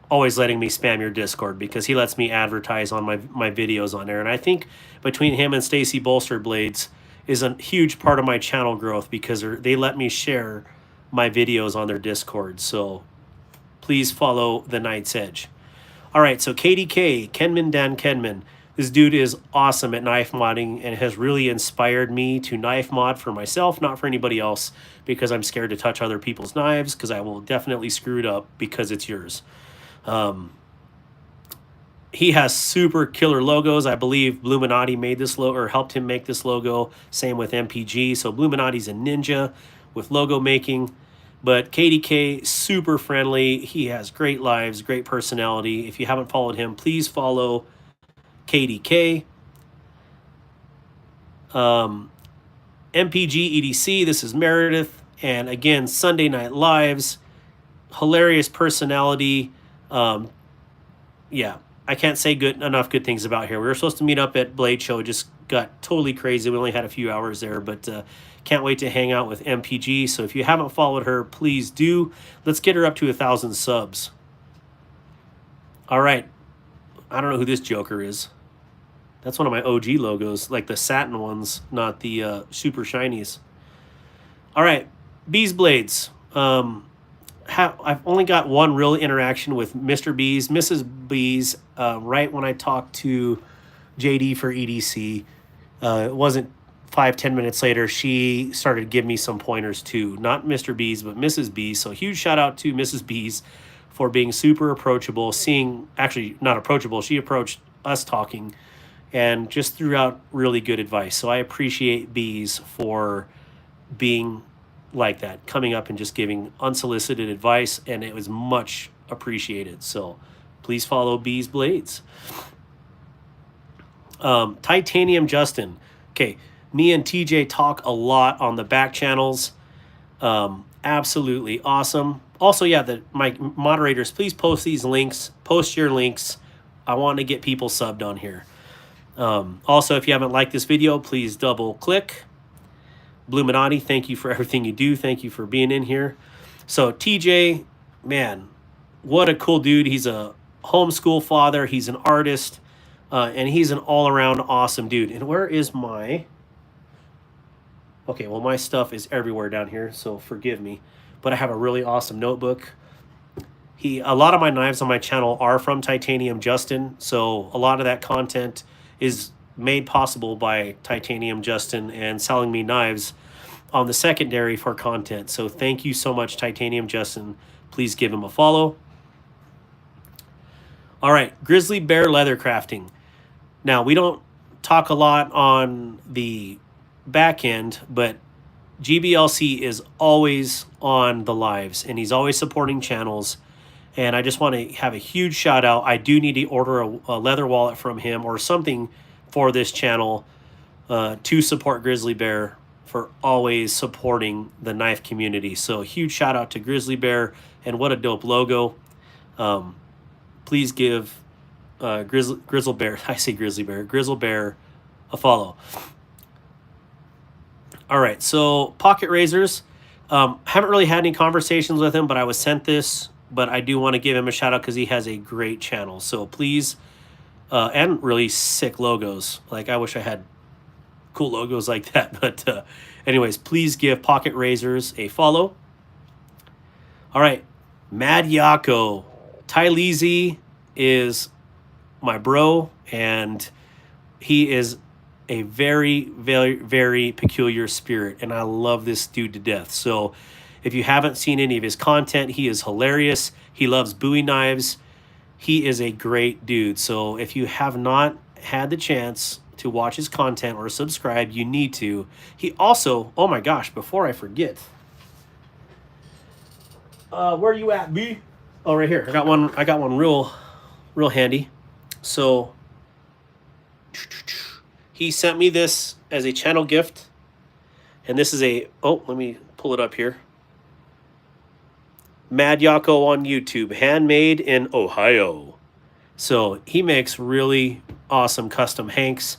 [SPEAKER 1] always letting me spam your Discord because he lets me advertise on my videos on there. And I think between him and Stacy Bolster Blades is a huge part of my channel growth because they let me share my videos on their Discord. So please follow the Night's Edge. All right, so KDK, Kenman Dan Kenman. This dude is awesome at knife modding and has really inspired me to knife mod for myself, not for anybody else, because I'm scared to touch other people's knives because I will definitely screw it up because it's yours. He has super killer logos. I believe Bluminati made this logo or helped him make this logo. Same with MPG. So Bluminati's a ninja with logo making. But KDK, super friendly. He has great lives, great personality. If you haven't followed him, please follow KDK. MPG EDC, this is Meredith. And again, Sunday Night Lives. Hilarious personality. Yeah, I can't say enough good things about here. We were supposed to meet up at Blade Show. It just got totally crazy. We only had a few hours there, but can't wait to hang out with MPG. So if you haven't followed her, please do. Let's get her up to 1,000 subs. All right. I don't know who this joker is. That's one of my OG logos, like the satin ones, not the super shinies. All right. Bees Blades. I've only got one real interaction with Mr. Bees, Mrs. Bees, right when I talked to JD for EDC. It wasn't 5-10 minutes later, she started giving me some pointers too. Not Mr. Bees, but Mrs. Bees. So huge shout out to Mrs. Bees for being super approachable, actually not approachable. She approached us talking, and just threw out really good advice. So I appreciate Bees for being like that, coming up and just giving unsolicited advice, and it was much appreciated. So please follow Bees Blades. Titanium Justin. Okay, me and TJ talk a lot on the back channels. Absolutely awesome. Also, yeah, my moderators, please post these links. Post your links. I want to get people subbed on here. Also, if you haven't liked this video, please double click. Bluminati, thank you for everything you do. Thank you for being in here. So TJ, man, what a cool dude. He's a homeschool father. He's an artist. And he's an all-around awesome dude. And where is my... Okay, well, my stuff is everywhere down here, so forgive me. But I have a really awesome notebook. A lot of my knives on my channel are from Titanium Justin, so a lot of that content is made possible by Titanium Justin and selling me knives on the secondary for content. So thank you so much, Titanium Justin. Please give him a follow. All right, Grizzly Bear Leather Crafting. Now, we don't talk a lot on the back end, but GBLC is always on the lives, and he's always supporting channels. And I just want to have a huge shout out. I do need to order a leather wallet from him or something for this channel to support Grizzly Bear for always supporting the knife community. So huge shout out to Grizzly Bear, and what a dope logo. Please give Grizzle Bear, I say Grizzly Bear, Grizzle Bear a follow. All right, so pocket razors. Haven't really had any conversations with him, but I was sent this. But I do want to give him a shout out because he has a great channel. So please, and really sick logos. Like, I wish I had cool logos like that. But anyways, please give Pocket Razors a follow. All right, Mad Yako. Ty Leezy is my bro, and he is a very, very, very peculiar spirit, and I love this dude to death. So if you haven't seen any of his content, he is hilarious. He loves Bowie knives. He is a great dude. So if you have not had the chance to watch his content or subscribe, you need to. He also, oh my gosh, before I forget, where are you at, B? Oh, right here. I got one real handy. So he sent me this as a channel gift, and this is a, oh, let me pull it up here. Mad Yako on YouTube, handmade in Ohio. So he makes really awesome custom hanks,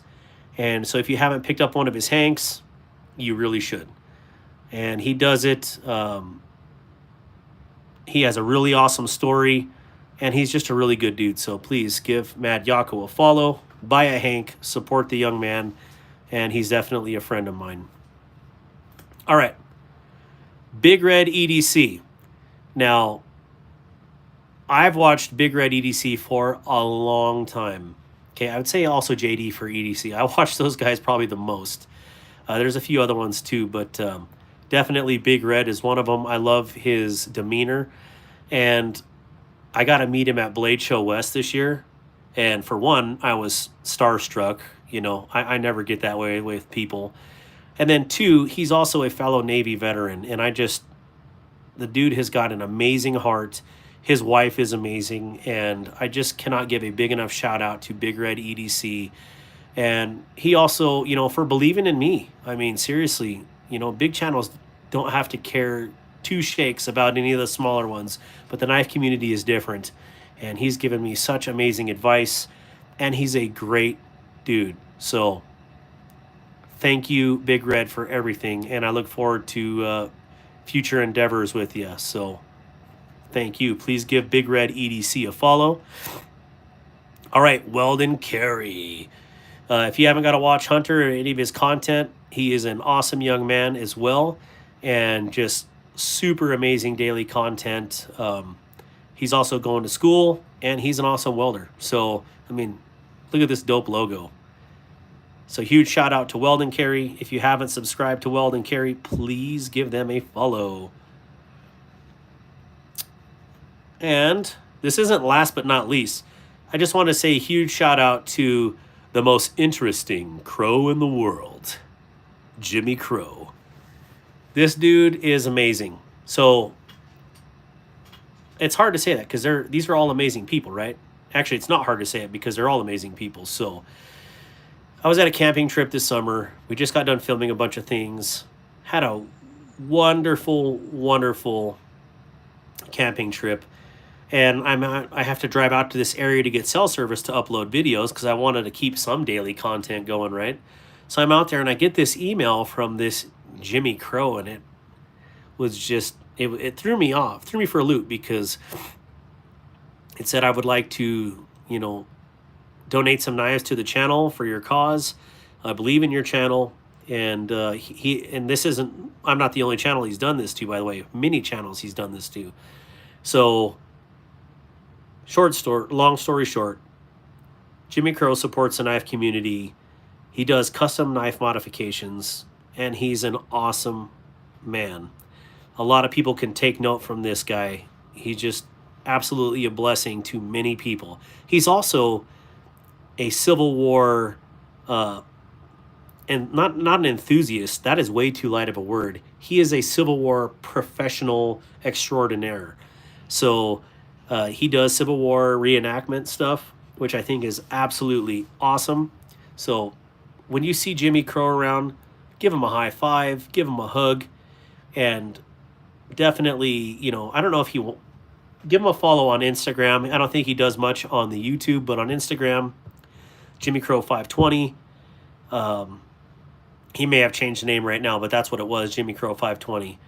[SPEAKER 1] and so if you haven't picked up one of his hanks, you really should. And he does it. He has a really awesome story, and he's just a really good dude. So please give Mad Yako a follow, buy a hank, support the young man, and he's definitely a friend of mine. All right, Big Red EDC. Now, I've watched Big Red EDC for a long time. Okay, I would say also JD for EDC. I watch those guys probably the most. There's a few other ones too, but definitely Big Red is one of them. I love his demeanor, and I got to meet him at Blade Show West this year. And for one, I was starstruck. You know, I never get that way with people. And then two, he's also a fellow Navy veteran, and the dude has got an amazing heart. His wife is amazing, and I just cannot give a big enough shout out to Big Red EDC. And he also, you know, for believing in me. I mean, seriously, you know, big channels don't have to care two shakes about any of the smaller ones, but the knife community is different. And he's given me such amazing advice, and he's a great dude. So thank you, Big Red, for everything, and I look forward to future endeavors with you. So thank you. Please give Big Red EDC a follow. All right, Weldon Carey. If you haven't got to watch Hunter or any of his content, he is an awesome young man as well, and just super amazing daily content. He's also going to school, and he's an awesome welder. So, I mean, look at this dope logo. So huge shout out to Weldon Carey. If you haven't subscribed to Weldon Carey, please give them a follow. And this isn't last but not least. I just want to say a huge shout out to the most interesting crow in the world, Jimmy Crow. This dude is amazing. So it's hard to say that because these are all amazing people, right? Actually, it's not hard to say it because they're all amazing people. So I was at a camping trip this summer. We just got done filming a bunch of things. Had a wonderful, wonderful camping trip. And I have to drive out to this area to get cell service to upload videos because I wanted to keep some daily content going, right? So I'm out there and I get this email from this Jimmy Crow, and it was just, it threw me off, threw me for a loop, because it said I would like to, donate some knives to the channel for your cause. I believe in your channel. And and this isn't, I'm not the only channel he's done this to, by the way. Many channels he's done this to. So long story short, Jimmy Crow supports the knife community. He does custom knife modifications, and he's an awesome man. A lot of people can take note from this guy. He's just absolutely a blessing to many people. He's also a Civil War, and not an enthusiast. That is way too light of a word. He is a Civil War professional extraordinaire. So he does Civil War reenactment stuff, which I think is absolutely awesome. So when you see Jimmy Crow around, give him a high five, give him a hug, and definitely, I don't know if he will, give him a follow on Instagram. I don't think he does much on the YouTube, but on Instagram, Jimmy Crow 520. He may have changed the name right now, but that's what it was, Jimmy Crow 520.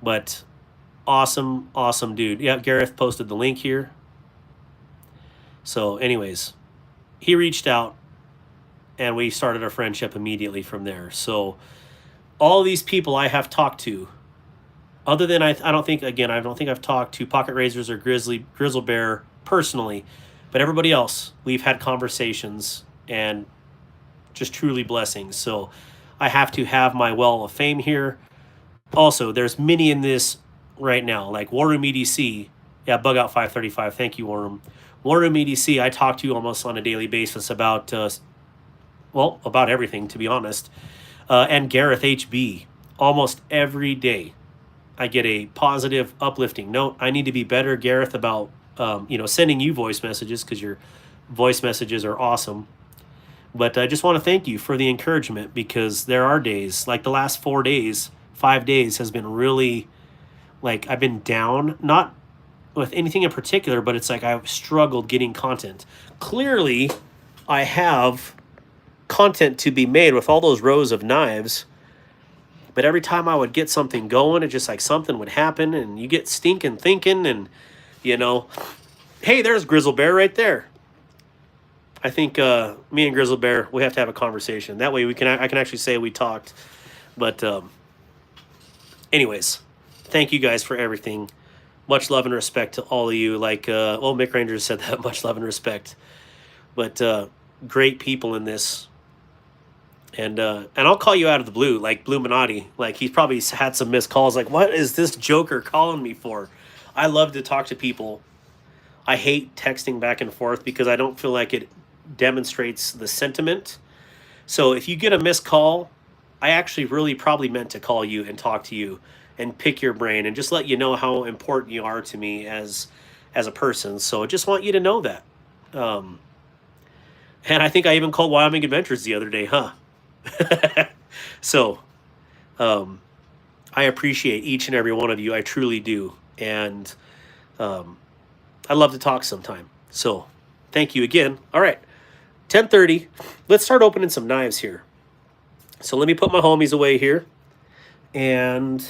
[SPEAKER 1] But awesome, awesome dude. Yeah, Gareth posted the link here. So anyways, he reached out and we started a friendship immediately from there. So all these people I have talked to, other than I don't think I've talked to Pocket Razors or Grizzle Bear personally, but everybody else, we've had conversations and just truly blessings. So I have to have my well of fame here. Also, there's many in this right now, like War Room EDC. Yeah, Bug Out 535. Thank you, War Room. War Room EDC, I talk to almost on a daily basis about, about everything, to be honest. And Gareth HB, almost every day. I get a positive, uplifting note. I need to be better, Gareth, about sending you voice messages, because your voice messages are awesome. But I just want to thank you for the encouragement, because there are days, like the last 5 days has been really, like, I've been down, not with anything in particular, but it's like I've struggled getting content. Clearly, I have content to be made with all those rows of knives, but every time I would get something going, it just like something would happen, and you get stinking thinking, and hey, there's Grizzle Bear right there. I think me and Grizzle Bear, we have to have a conversation. That way I can actually say we talked. But anyways, thank you guys for everything. Much love and respect to all of you. Like, Mick Ranger said that, much love and respect. But great people in this. And I'll call you out of the blue, like Blue Minotti. Like, he's probably had some missed calls. Like, what is this joker calling me for? I love to talk to people. I hate texting back and forth because I don't feel like it demonstrates the sentiment. So if you get a missed call, I actually really probably meant to call you and talk to you and pick your brain and just let you know how important you are to me as a person. So I just want you to know that. And I think I even called Wyoming Adventures the other day, huh? So I appreciate each and every one of you. I truly do. And I love to talk sometime. So thank you again. All right, 10:30. Let's start opening some knives here. So let me put my homies away here. And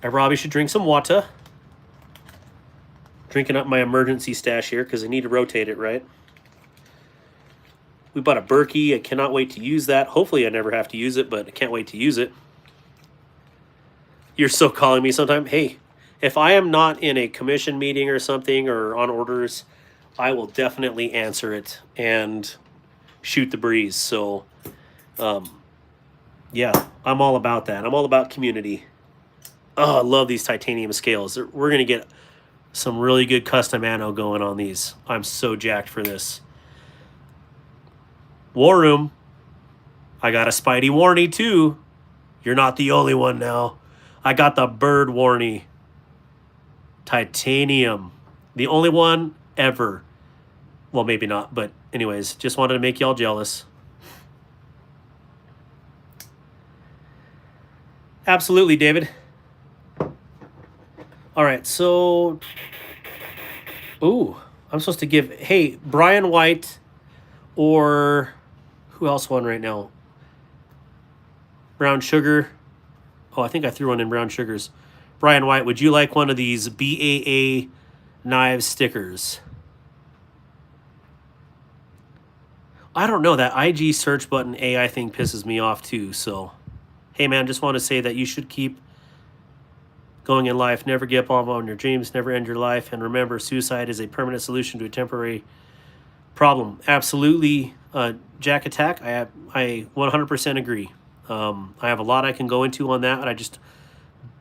[SPEAKER 1] I probably should drink some water. Drinking up my emergency stash here because I need to rotate it, right? We bought a Berkey. I cannot wait to use that. Hopefully I never have to use it, but I can't wait to use it. You're so calling me sometime. Hey, if I am not in a commission meeting or something or on orders, I will definitely answer it and shoot the breeze. So, yeah, I'm all about that. I'm all about community. Oh, I love these titanium scales. We're going to get Some really good custom ammo going on these. I'm so jacked for this. War Room. I got a Spidey Warney too. You're not the only one now. I got the Bird Warney. Titanium. The only one ever. Well, maybe not, but anyways, just wanted to make y'all jealous. Absolutely, David. All right, so... Ooh, I'm supposed to give... Hey, Brian White or... Who else won right now? Brown Sugar. Oh, I think I threw one in Brown Sugars. Brian White, would you like one of these BAA knives stickers? I don't know. That IG search button AI thing pisses me off too, so... Hey, man, just want to say that you should keep going in life. Never give up on your dreams. Never end your life. And remember, suicide is a permanent solution to a temporary problem. Absolutely, Jack Attack. I 100% agree. I have a lot I can go into on that, but I just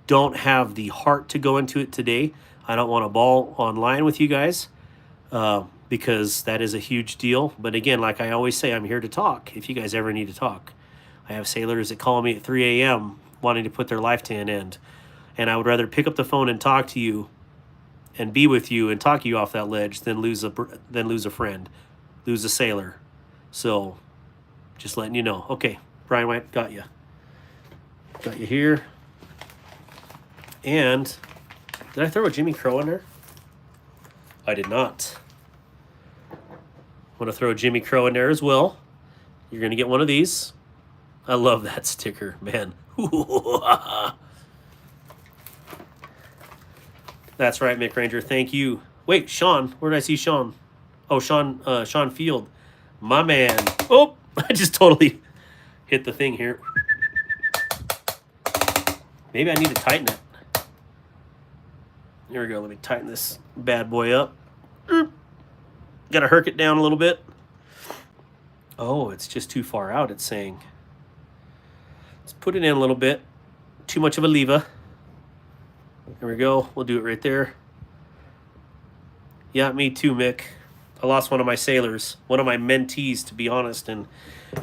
[SPEAKER 1] don't have the heart to go into it today. I don't want to ball online with you guys because that is a huge deal. But again, like I always say, I'm here to talk if you guys ever need to talk. I have sailors that call me at 3 a.m. wanting to put their life to an end. And I would rather pick up the phone and talk to you and be with you and talk you off that ledge than lose a friend, lose a sailor. So just letting you know. Okay, Brian White, got you. Got you here. And did I throw a Jimmy Crow in there? I did not. I'm going to throw a Jimmy Crow in there as well. You're going to get one of these. I love that sticker, man. That's right, Mick Ranger. Thank you. Wait, Sean. Where did I see Sean? Oh, Sean Field. My man. Oh, I just totally hit the thing here. Maybe I need to tighten it. Here we go. Let me tighten this bad boy up. Got to herc it down a little bit. Oh, it's just too far out, it's saying. Let's put it in a little bit. Too much of a lever. There we go. We'll do it right there. Yeah, me too, Mick. I lost one of my sailors, one of my mentees, to be honest, and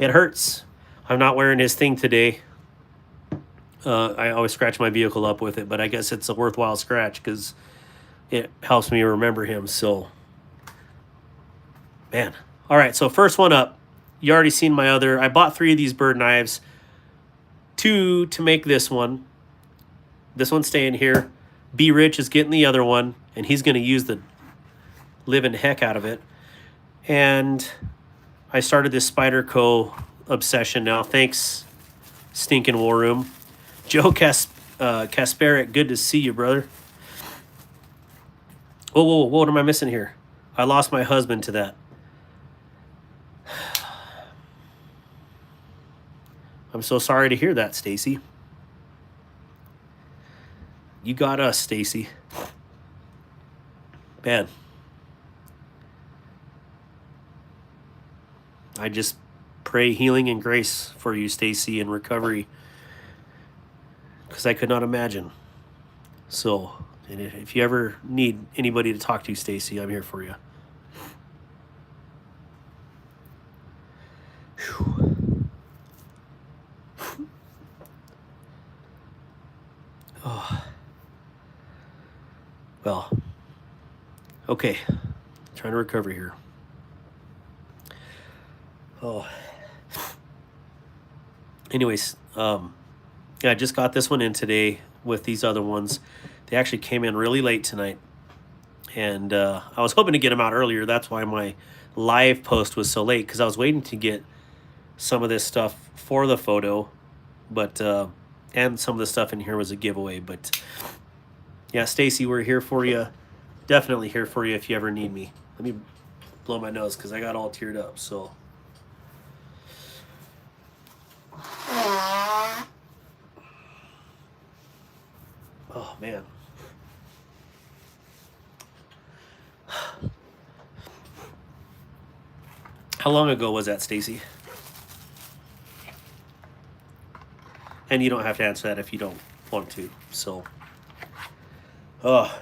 [SPEAKER 1] it hurts. I'm not wearing his thing today. I always scratch my vehicle up with it, but I guess it's a worthwhile scratch because it helps me remember him. So, man. All right, so first one up. You already seen my other. I bought 3 of these bird knives. 2 to make this one. This one's staying here. B Rich is getting the other one, and he's going to use the living heck out of it. And I started this Spyderco obsession now. Thanks, Stinking War Room. Joe Kasperic, good to see you, brother. Whoa, what am I missing here? I lost my husband to that. I'm so sorry to hear that, Stacy. You got us, Stacy. Man. I just pray healing and grace for you, Stacy, and recovery. Because I could not imagine. So, and if you ever need anybody to talk to, Stacy, I'm here for you. Whew. Oh. Well, okay. Trying to recover here. Oh. Anyways, yeah, I just got this one in today with these other ones. They actually came in really late tonight. And I was hoping to get them out earlier. That's why my live post was so late, because I was waiting to get some of this stuff for the photo. But, and some of the stuff in here was a giveaway. But, yeah, Stacy, we're here for you. Definitely here for you if you ever need me. Let me blow my nose because I got all teared up, so... Oh, man. How long ago was that, Stacy? And you don't have to answer that if you don't want to. So, oh,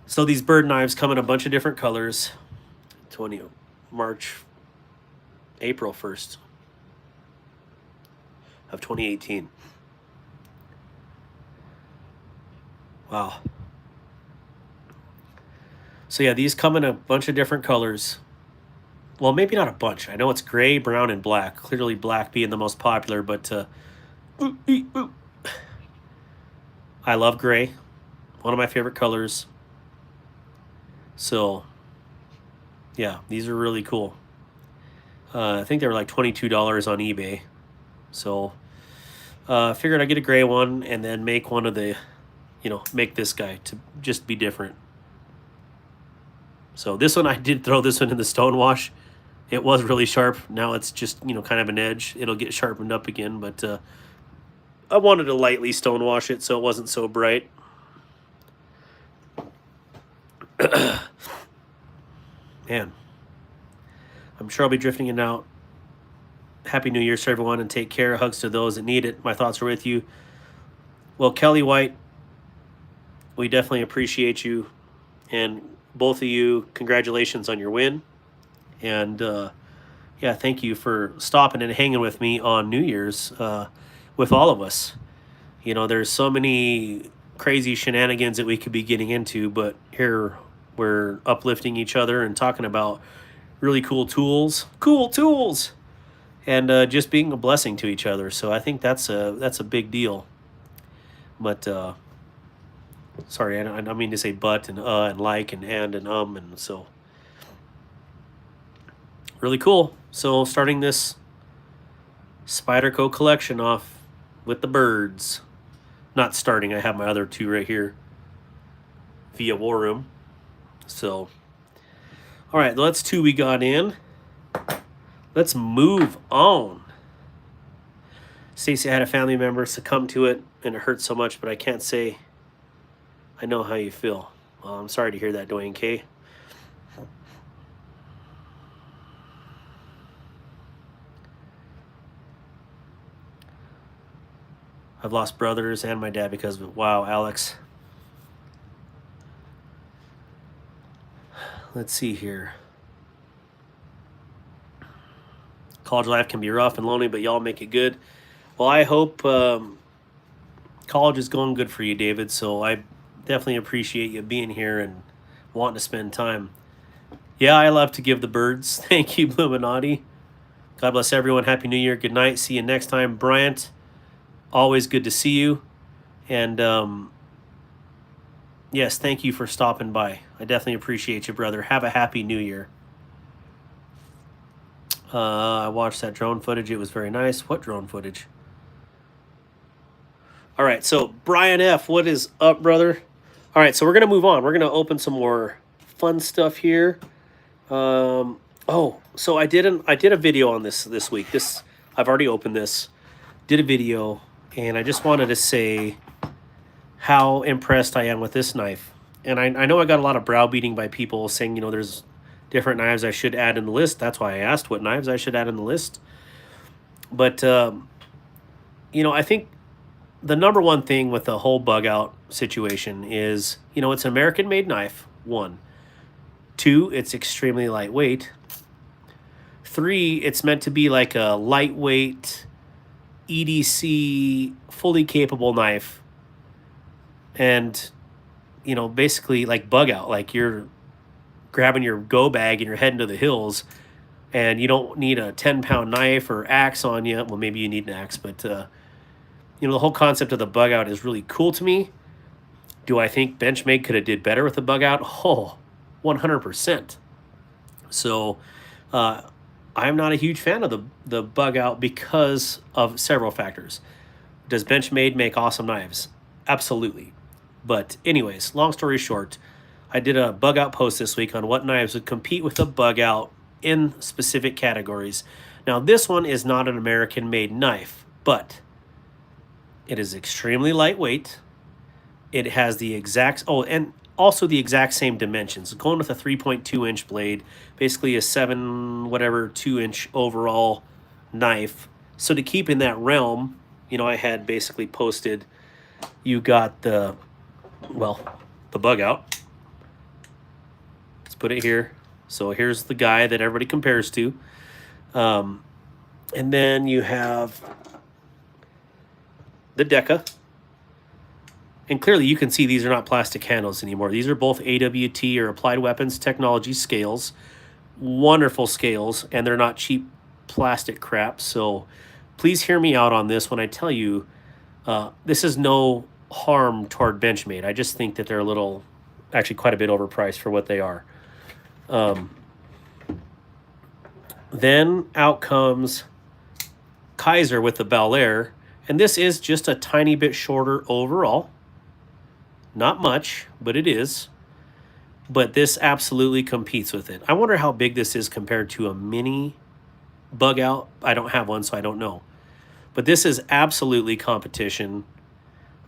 [SPEAKER 1] So these bird knives come in a bunch of different colors. April 1st of 2018. Wow. So yeah, these come in a bunch of different colors. Well, maybe not a bunch. I know it's gray, brown, and black. Clearly black being the most popular, but I love gray. One of my favorite colors. So yeah, these are really cool. I think they were like $22 on eBay. So figured I'd get a gray one and then make one of the, make this guy to just be different. So this one, I did throw this one in the stone wash. It was really sharp. Now it's just, kind of an edge. It'll get sharpened up again, but I wanted to lightly stone wash it so it wasn't so bright. Man, I'm sure I'll be drifting in and out. Happy New Year's to everyone, and take care. Hugs to those that need it. My thoughts are with you. Well, Kelly White, we definitely appreciate you, and both of you, congratulations on your win. And yeah, thank you for stopping and hanging with me on New Year's with all of us. There's so many crazy shenanigans that we could be getting into, but here we're uplifting each other and talking about really cool tools, and just being a blessing to each other. So I think that's a big deal. But sorry, I don't mean to say but and like and so really cool. So starting this Spyderco collection off with the birds. Not starting, I have my other two right here via War Room. So, all right, that's two we got in. Let's move on. Stacy, I had a family member succumb to it, and it hurt so much, but I can't say I know how you feel. Well, I'm sorry to hear that, Dwayne K. I've lost brothers and my dad because of it. Wow, Alex. Let's see here. College life can be rough and lonely, but y'all make it good. Well, I hope college is going good for you, David. So I definitely appreciate you being here and wanting to spend time. Yeah, I love to give the birds. Thank you, Illuminati. God bless everyone. Happy New Year. Good night. See you next time. Bryant, always good to see you. And yes, thank you for stopping by. I definitely appreciate you, brother. Have a happy New Year. I watched that drone footage. It was very nice. What drone footage? All right, so Brian F., what is up, brother? All right, so we're going to move on. We're going to open some more fun stuff here. So I did a video on this week. I've already opened this. Did a video, and I just wanted to say how impressed I am with this knife. And I know I got a lot of browbeating by people saying, there's different knives I should add in the list. That's why I asked what knives I should add in the list. But, I think the number one thing with the whole bug out situation is, it's an American-made knife, 1. 2, it's extremely lightweight. 3, it's meant to be like a lightweight EDC, fully capable knife. And, basically like bug out, like you're grabbing your go bag and you're heading to the hills, and you don't need a 10-pound knife or axe on you. Well, maybe you need an axe, but the whole concept of the bug out is really cool to me. Do I think Benchmade could have did better with the bug out? Oh, 100%. So I'm not a huge fan of the bug out because of several factors. Does Benchmade make awesome knives? Absolutely. But anyways, long story short, I did a bug out post this week on what knives would compete with a bug out in specific categories. Now, this one is not an American-made knife, but it is extremely lightweight. It has the exact, and also the exact same dimensions. Going with a 3.2-inch blade, basically a 2-inch overall knife. So to keep in that realm, I had basically posted, you got the bug out. put it here. So here's the guy that everybody compares to. And then you have the Deca. And clearly you can see these are not plastic handles anymore. These are both AWT or Applied Weapons Technology scales. Wonderful scales, and they're not cheap plastic crap. So please hear me out on this when I tell you this is no harm toward Benchmade. I just think that they're a little, actually quite a bit overpriced for what they are. Then out comes Kaiser with the Bel Air, and this is just a tiny bit shorter overall. Not much, but it is. But this absolutely competes with it. I wonder how big this is compared to a mini bug out. I don't have one, so I don't know. But this is absolutely competition,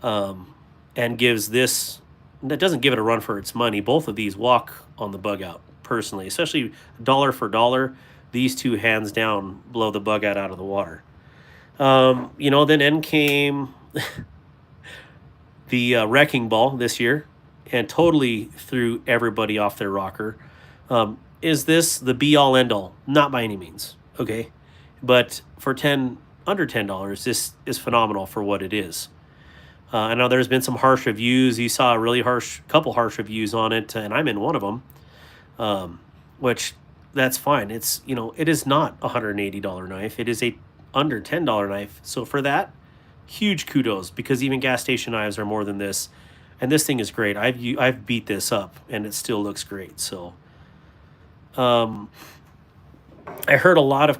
[SPEAKER 1] and gives this, that doesn't give it a run for its money. Both of these walk on the bug out, personally, especially dollar for dollar. These two hands down blow the bug out of the water. You know, then in came the Wrecking Ball this year, and totally threw everybody off their rocker. Is this the be-all, end-all? Not by any means, okay? But for under $10, this is phenomenal for what it is. I know there's been some harsh reviews. You saw a really couple harsh reviews on it, and I'm in one of them, which that's fine. It's, you know, it is not a $180 knife. It is a under $10 knife. So for that, huge kudos, because even gas station knives are more than this, and this thing is great. I've beat this up, and it still looks great. So, I heard a lot of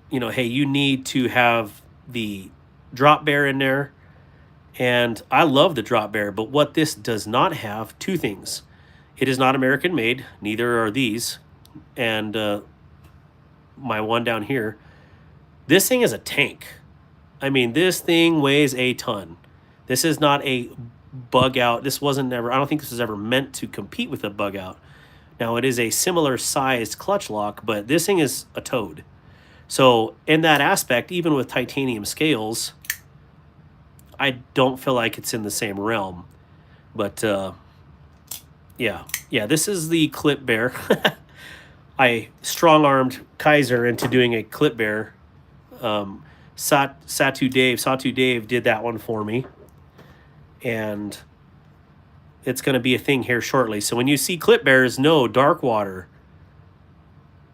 [SPEAKER 1] you know, hey, you need to have the drop bear in there. And I love the drop bear, but what this does not have, two things. It is not American made, neither are these. And my one down here, this thing is a tank. I mean, this thing weighs a ton. This is not a bug out. This wasn't ever, I don't think this was ever meant to compete with a bug out. Now, it is a similar sized clutch lock, but this thing is a toad. So in that aspect, even with titanium scales, I don't feel like it's in the same realm. But yeah, this is the clip bear. I strong-armed Kaiser into doing a clip bear. Satu Dave did that one for me. And it's going to be a thing here shortly. So when you see clip bears, no, Darkwater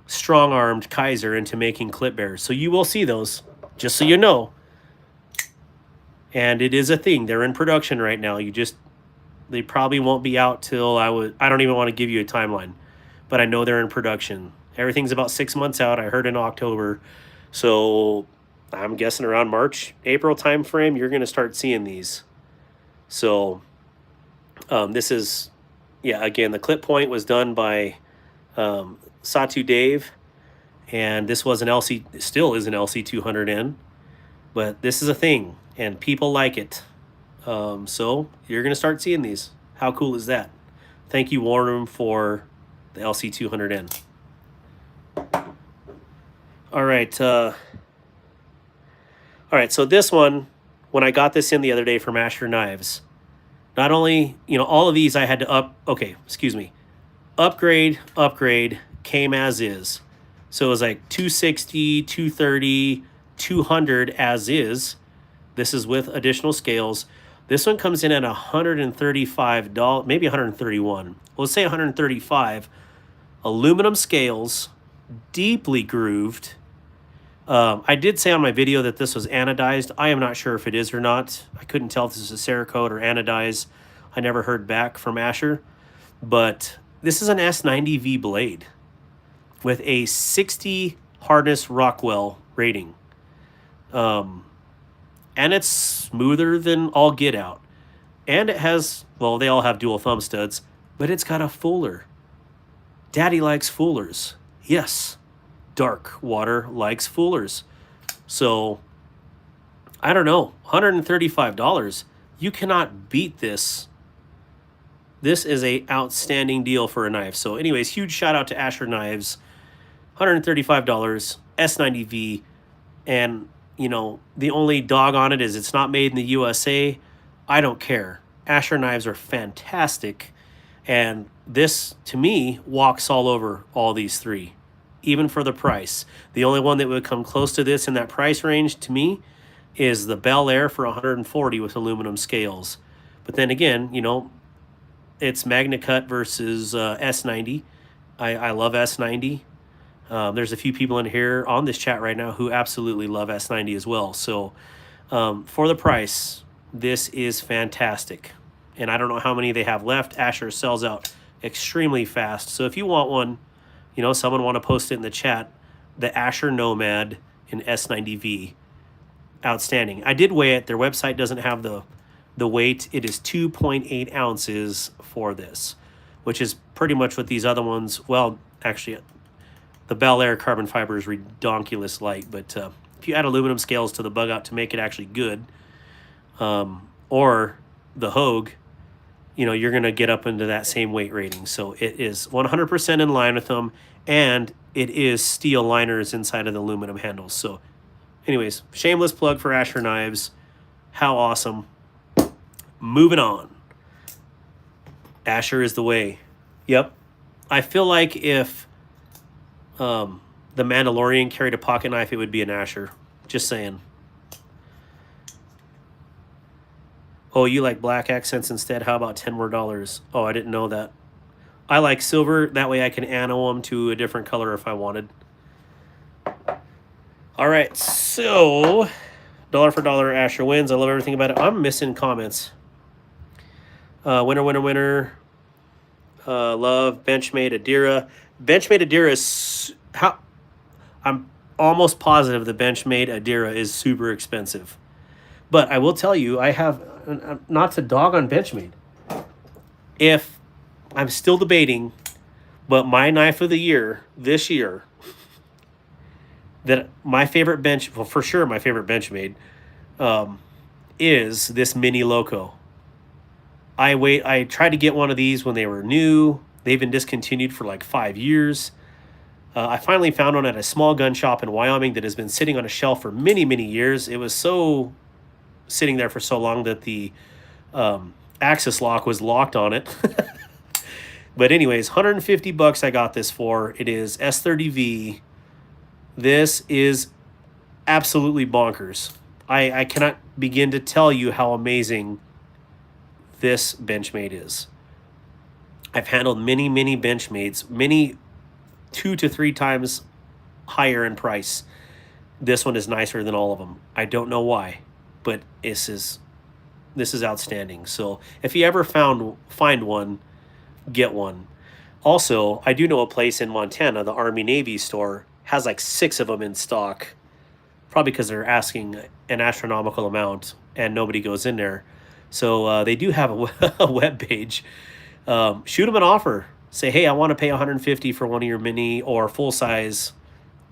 [SPEAKER 1] strong-armed Kaiser into making clip bears. So you will see those, just so you know. And it is a thing. They're in production right now. They probably won't be out till I don't even want to give you a timeline, but I know they're in production. Everything's about 6 months out. I heard in October. So I'm guessing around March, April time frame, you're going to start seeing these. So this is, yeah, again, the clip point was done by Satu Dave, and this was an LC, still is an LC200N, but this is a thing, and people like it. So you're going to start seeing these. How cool is that? Thank you, Warren, for the LC200N. All right. All right, so this one, when I got this in the other day from Asher Knives, not only, you know, all of these I had to upgrade, came as is. So it was like 260, 230, 200 as is. This is with additional scales. This one comes in at $135, maybe 131. Well, let's say 135. Aluminum scales, deeply grooved. I did say on my video that this was anodized. I am not sure if it is or not. I couldn't tell if this is a Cerakote or anodized. I never heard back from Asher. But this is an S90V blade with a 60 hardness Rockwell rating. And it's smoother than all get out. And it has, well, they all have dual thumb studs, but it's got a fuller. Daddy likes fullers. Yes. Darkwater likes fullers. So, I don't know, $135. You cannot beat this. This is a outstanding deal for a knife. So anyways, huge shout out to Asher Knives. $135, S90V. And, you know, the only dog on it is it's not made in the USA. I don't care. Asher Knives are fantastic. And this, to me, walks all over all these three, even for the price. The only one that would come close to this in that price range, to me, is the Bel Air for 140 with aluminum scales. But then again, you know, it's MagnaCut versus S90. I love S90. There's a few people in here on this chat right now who absolutely love S90 as well. So for the price, this is fantastic. And I don't know how many they have left. Asher sells out extremely fast. So if you want one, you know, someone want to post it in the chat, the Asher Nomad in S90V, outstanding. I did weigh it. Their website doesn't have the weight. It is 2.8 ounces for this, which is pretty much what these other ones, well, actually, the Bel Air carbon fiber is redonkulous light, but if you add aluminum scales to the bug out to make it actually good, or the Hogue, you know, you're going to get up into that same weight rating. So it is 100% in line with them, and it is steel liners inside of the aluminum handles. So anyways, shameless plug for Asher Knives. How awesome. Moving on. Asher is the way. Yep. I feel like if the Mandalorian carried a pocket knife, it would be an Asher. Just saying. Oh, you like black accents instead? How about $10 more? Oh, I didn't know that. I like silver. That way I can anno them to a different color if I wanted. All right, so dollar for dollar, Asher wins. I love everything about it. I'm missing comments. Winner, winner, winner. Love Benchmade Adira. Benchmade Adira is how. I'm almost positive the Benchmade Adira is super expensive, but I will tell you, I have not to dog on Benchmade. If I'm still debating, but my knife of the year this year, that my favorite bench, well, for sure my favorite Benchmade, is this Mini Loco. I tried to get one of these when they were new. They've been discontinued for like 5 years. I finally found one at a small gun shop in Wyoming that has been sitting on a shelf for many, many years. It was so sitting there for so long that the access lock was locked on it. But anyways, $150 I got this for. It is S30V. This is absolutely bonkers. I cannot begin to tell you how amazing this Benchmade is. I've handled many, many Benchmades, many 2 to 3 times higher in price. This one is nicer than all of them. I don't know why, but this is outstanding. So if you ever find one, get one. Also, I do know a place in Montana, the Army Navy store, has like 6 of them in stock. Probably because they're asking an astronomical amount and nobody goes in there. So they do have a web page. Shoot them an offer. Say, hey, I want to pay $150 for one of your mini or full size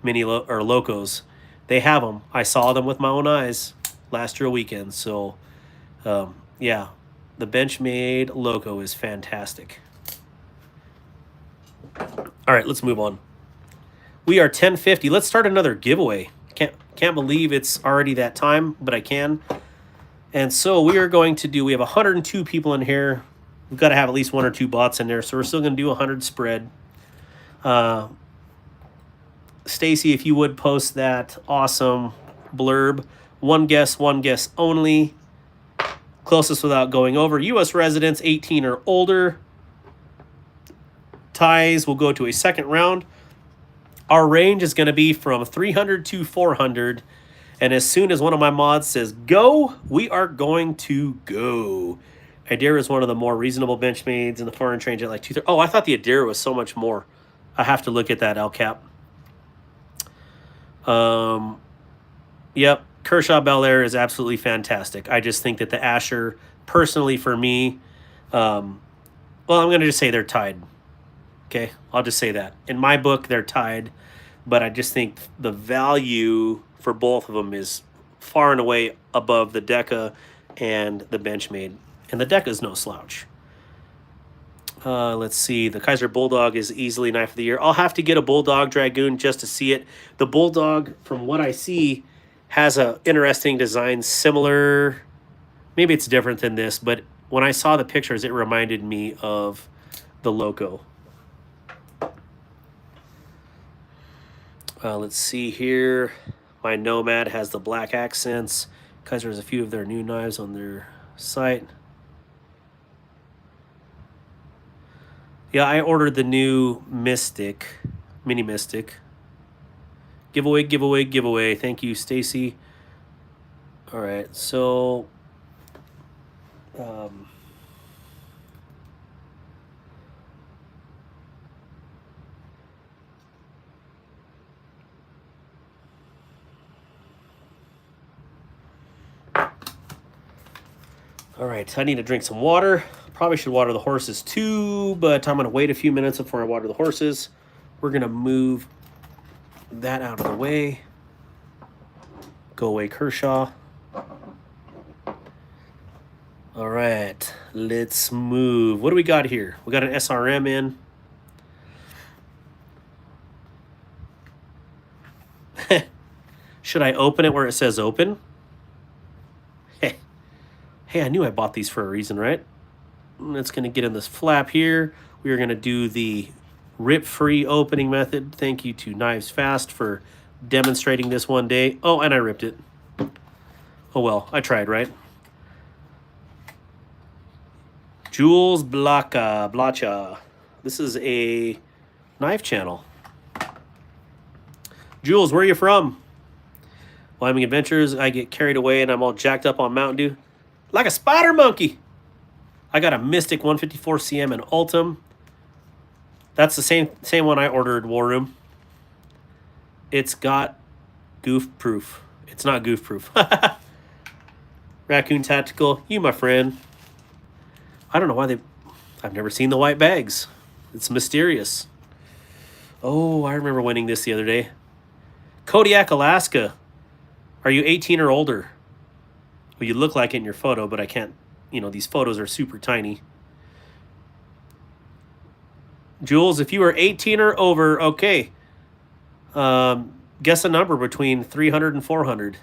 [SPEAKER 1] mini or locos. They have them. I saw them with my own eyes last year weekend. So yeah, the Benchmade loco is fantastic. All right, let's move on. We are 10:50. Let's start another giveaway. Can't believe it's already that time, but I can. And so we are going to do, we have 102 people in here. We've got to have at least 1 or 2 bots in there. So we're still going to do 100 spread. Stacy, if you would post that awesome blurb. One guess only. Closest without going over. U.S. residents 18 or older. Ties will go to a second round. Our range is going to be from 300 to 400. And as soon as one of my mods says go, we are going to go. Adira is one of the more reasonable Benchmades in the 4-inch range at like 230. Oh, I thought the Adira was so much more. I have to look at that LCAP. Yep, Kershaw Bel Air is absolutely fantastic. I just think that the Asher, personally for me, well, I'm going to just say they're tied. Okay, I'll just say that. In my book, they're tied. But I just think the value for both of them is far and away above the Deca and the Benchmade. And the Deca is no slouch. Let's see. The Kaiser Bulldog is easily knife of the year. I'll have to get a Bulldog Dragoon just to see it. The Bulldog, from what I see, has a interesting design, similar. Maybe it's different than this, but when I saw the pictures, it reminded me of the loco. Let's see here. My Nomad has the black accents. Kaiser has a few of their new knives on their site. Yeah, I ordered the new Mystic, Mini Mystic. Giveaway, giveaway, giveaway. Thank you, Stacy. All right, so all right, I need to drink some water. Probably should water the horses too, but I'm going to wait a few minutes before I water the horses. We're going to move that out of the way. Go away, Kershaw. All right, let's move. What do we got here? We got an SRM in. Should I open it where it says open? Hey, I knew I bought these for a reason, right? It's going to get in this flap here. We are going to do the rip-free opening method. Thank you to Knives Fast for demonstrating this one day. Oh, and I ripped it. Oh, well, I tried, right? Jules Blacha. This is a knife channel. Jules, where are you from? Wyoming Adventures. I get carried away and I'm all jacked up on Mountain Dew. Like a spider monkey. I got a Mystic 154 CM and Ultim. That's the same one I ordered, War Room. It's got goof proof. It's not goof proof. Raccoon Tactical, you my friend. I don't know why I've never seen the white bags. It's mysterious. Oh, I remember winning this the other day. Kodiak, Alaska. Are you 18 or older? Well, you look like it in your photo, but I can't. These photos are super tiny. Jules, if you are 18 or over, okay. Guess a number between 300 and 400.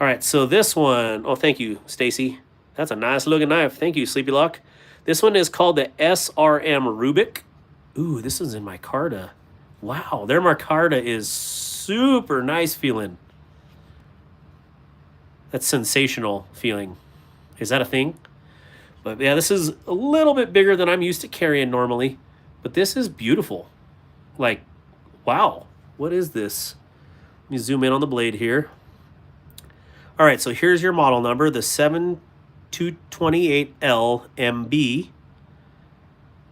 [SPEAKER 1] All right, so this one, oh, thank you, Stacy. That's a nice looking knife. Thank you, Sleepy Lock. This one is called the SRM Rubik. Ooh, this is in micarta. Wow, their micarta is super nice feeling. That's sensational feeling. Is that a thing? But yeah, this is a little bit bigger than I'm used to carrying normally. But this is beautiful. Like, wow. What is this? Let me zoom in on the blade here. All right, so here's your model number, the 7228LMB.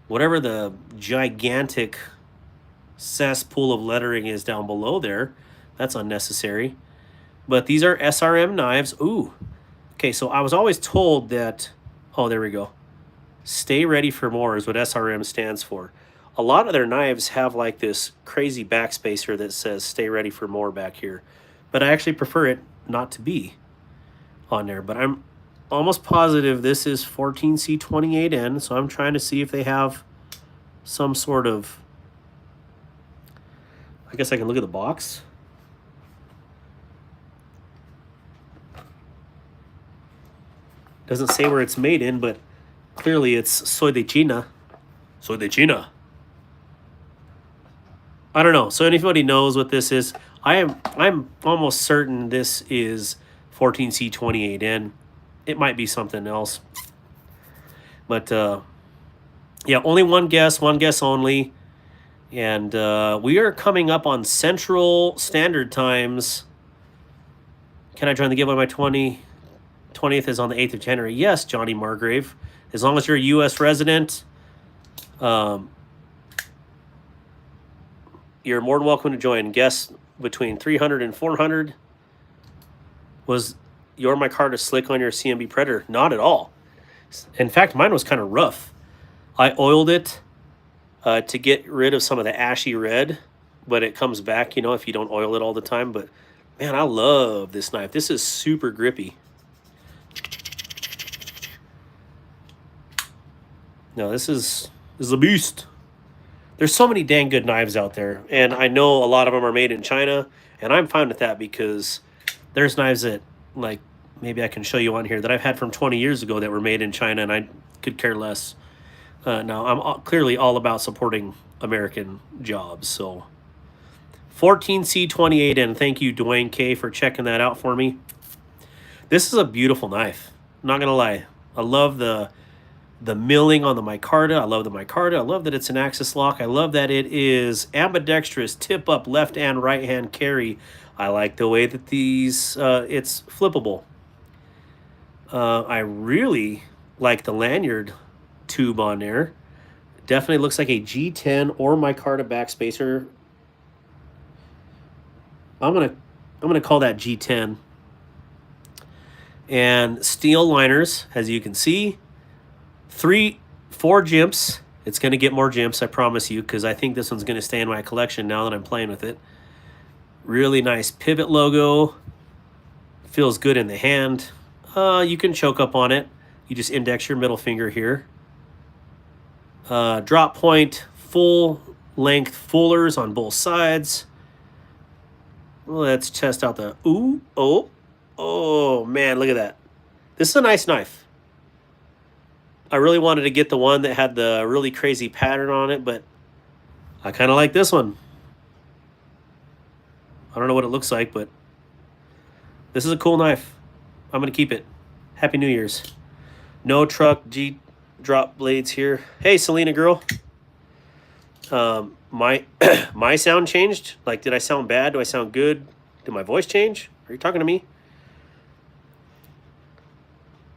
[SPEAKER 1] Whatever the gigantic cesspool of lettering is down below there, that's unnecessary. But these are SRM knives. Ooh. Okay, so I was always told that, oh, there we go. Stay ready for more is what SRM stands for. A lot of their knives have like this crazy backspacer that says stay ready for more back here. But I actually prefer it not to be on there. But I'm almost positive this is 14C28N, so I'm trying to see if they have some sort of, I guess I can look at the box. Doesn't say where it's made in, but clearly it's soy de China. Soy de China. I don't know. So anybody knows what this is? I'm almost certain this is 14C28N. It might be something else. But yeah, only one guess only. And we are coming up on Central Standard Times. Can I join the giveaway by 20th is on the 8th of January. Yes, Johnny Margrave. As long as you're a U.S. resident, you're more than welcome to join. Guess between 300 and 400. Was your micarta slick on your CMB Predator? Not at all. In fact, mine was kind of rough. I oiled it to get rid of some of the ashy red, but it comes back, if you don't oil it all the time. But, man, I love this knife. This is super grippy. No, this is a beast. There's so many dang good knives out there, and I know a lot of them are made in China, and I'm fine with that because there's knives that, like, maybe I can show you on here that I've had from 20 years ago that were made in China, and I could care less. No, I'm clearly all about supporting American jobs. So 14C28N. Thank you, Dwayne K, for checking that out for me. This is a beautiful knife. I'm not gonna lie. I love the milling on the micarta. I love the micarta. I love that it's an axis lock. I love that it is ambidextrous, tip up, left and right hand carry. I like the way that these it's flippable. I really like the lanyard tube on there. Definitely looks like a G10 or micarta backspacer. I'm gonna call that G10. And steel liners, as you can see. 4 jimps. It's going to get more jimps, I promise you, because I think this one's going to stay in my collection now that I'm playing with it. Really nice pivot logo. Feels good in the hand. You can choke up on it. You just index your middle finger here. Drop point, full length fullers on both sides. Let's test out the oh man, look at that. This is a nice knife. I really wanted to get the one that had the really crazy pattern on it, but I kind of like this one. I don't know what it looks like, but this is a cool knife. I'm going to keep it. Happy New Year's. No truck G drop blades here. Hey, Selena girl. My sound changed. Like, did I sound bad? Do I sound good? Did my voice change? Are you talking to me?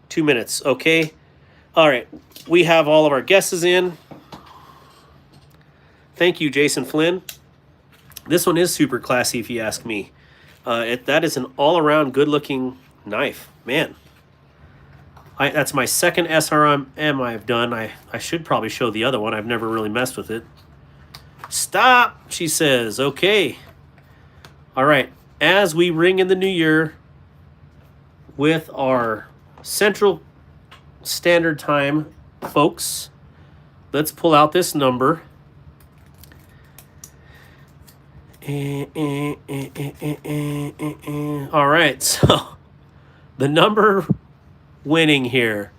[SPEAKER 1] 2 minutes. Okay. All right, we have all of our guesses in. Thank you, Jason Flynn. This one is super classy, if you ask me. That is an all-around good-looking knife. Man, that's my second SRM I've done. I should probably show the other one. I've never really messed with it. Stop, she says. Okay. All right, as we ring in the new year with our Central Standard Time, folks, let's pull out this number. All right, so the number winning here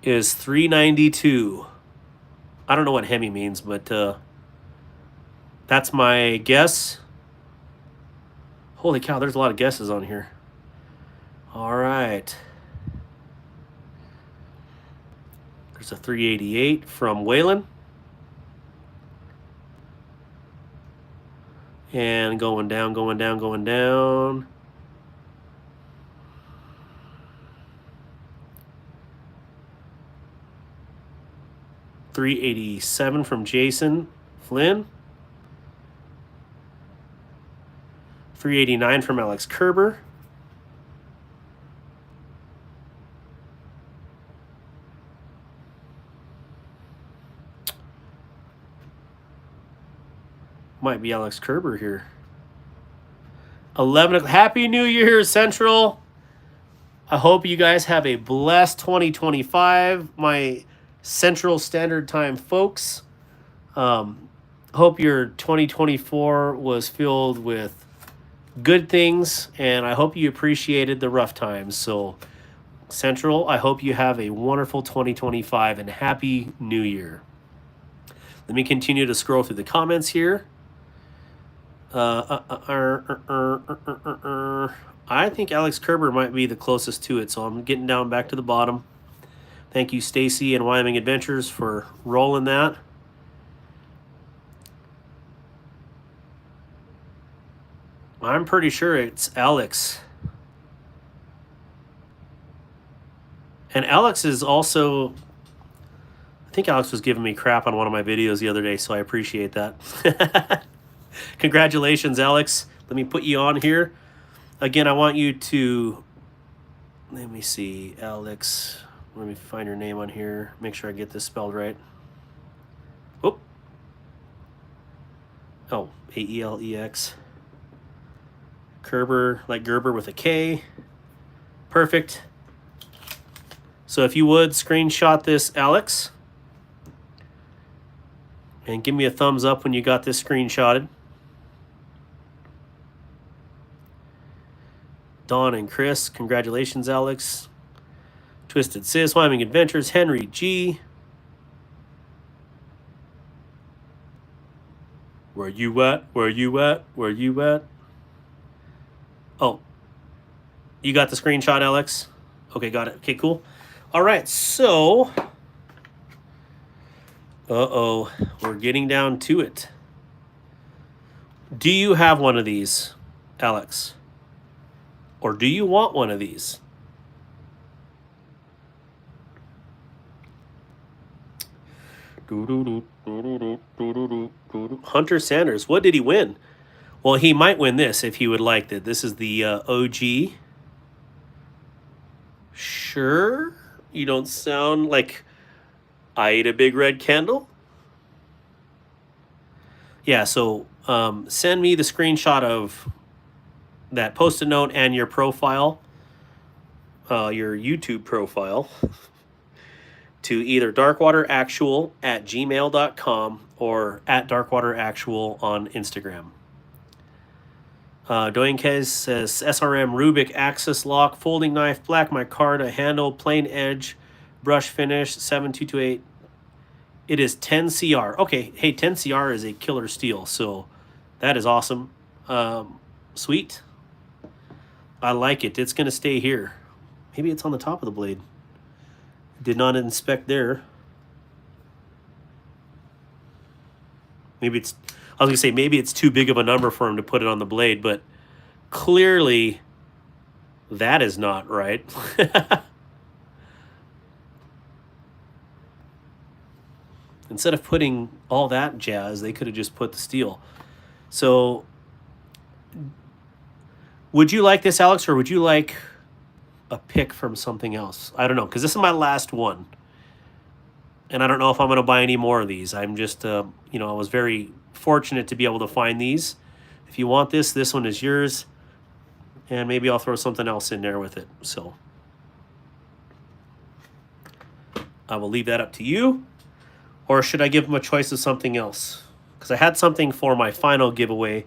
[SPEAKER 1] is 392. I don't know what Hemi means, but that's my guess. Holy cow, there's a lot of guesses on here. All right. There's a 388 from Waylon. And going down, going down, going down. $387 from Jason Flynn. $389 from Alex Kerber. Might be Alex Kerber here. 11. Happy New Year, Central. I hope you guys have a blessed 2025, my Central Standard Time folks. Hope your 2024 was filled with good things, and I hope you appreciated the rough times. So, Central, I hope you have a wonderful 2025 and Happy New Year. Let me continue to scroll through the comments here. I think Alex Kerber might be the closest to it, so I'm getting down back to the bottom. Thank you, Stacy and Wyoming Adventures, for rolling that. I'm pretty sure it's Alex. And Alex is also... I think Alex was giving me crap on one of my videos the other day, so I appreciate that. Congratulations, Alex. Let me put you on here. Again, I want you to... Let me see, Alex. Let me find your name on here. Make sure I get this spelled right. Oh. Oh, A-E-L-E-X. Kerber, like Gerber with a K. Perfect. So if you would, screenshot this, Alex. And give me a thumbs up when you got this screenshotted. Dawn and Chris, congratulations, Alex. Twisted Sis, Wyoming Adventures, Henry G. Where you at? Where you at? Where you at? Oh, you got the screenshot, Alex? Okay, got it. Okay, cool. All right, so... Uh-oh, we're getting down to it. Do you have one of these, Alex? Or do you want one of these? Hunter Sanders, what did he win? Well, he might win this if he would like it. This is the OG. Sure, you don't sound like I ate a big red candle. Yeah, so send me the screenshot of that Post-it note and your profile, your YouTube profile, to either darkwateractual@gmail.com or @darkwateractual on Instagram. Doinkez says SRM Rubik Axis Lock, folding knife, black micarta handle, plain edge, brush finish, 7228. It is 10 CR. Okay, hey, 10 CR is a killer steel, so that is awesome. Sweet. I like it. It's going to stay here. Maybe it's on the top of the blade. Did not inspect there. Maybe it's... I was going to say, maybe it's too big of a number for him to put it on the blade, but clearly that is not right. Instead of putting all that jazz, they could have just put the steel. So, would you like this, Alex, or would you like a pick from something else? I don't know, because this is my last one. And I don't know if I'm going to buy any more of these. I'm just, I was very fortunate to be able to find these. If you want this one is yours. And maybe I'll throw something else in there with it. So, I will leave that up to you. Or should I give them a choice of something else? Because I had something for my final giveaway.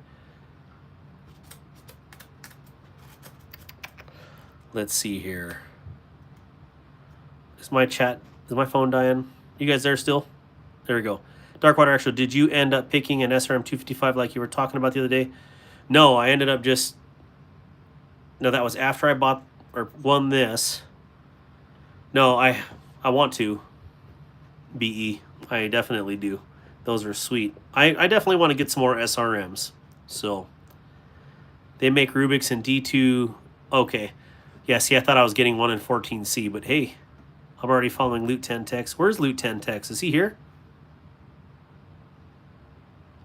[SPEAKER 1] Let's see here. Is my phone dying? You guys there still? There we go. Darkwater Actual, did you end up picking an SRM 255 like you were talking about the other day? No, I ended up just... No, that was after I bought or won this. No, I want to. BE. I definitely do. Those are sweet. I definitely want to get some more SRMs. So, they make Rubik's in D2. Okay. Yeah, see, I thought I was getting one in 14C, but hey, I'm already following Loot 10 Tex. Where's Loot 10 Tex? Is he here?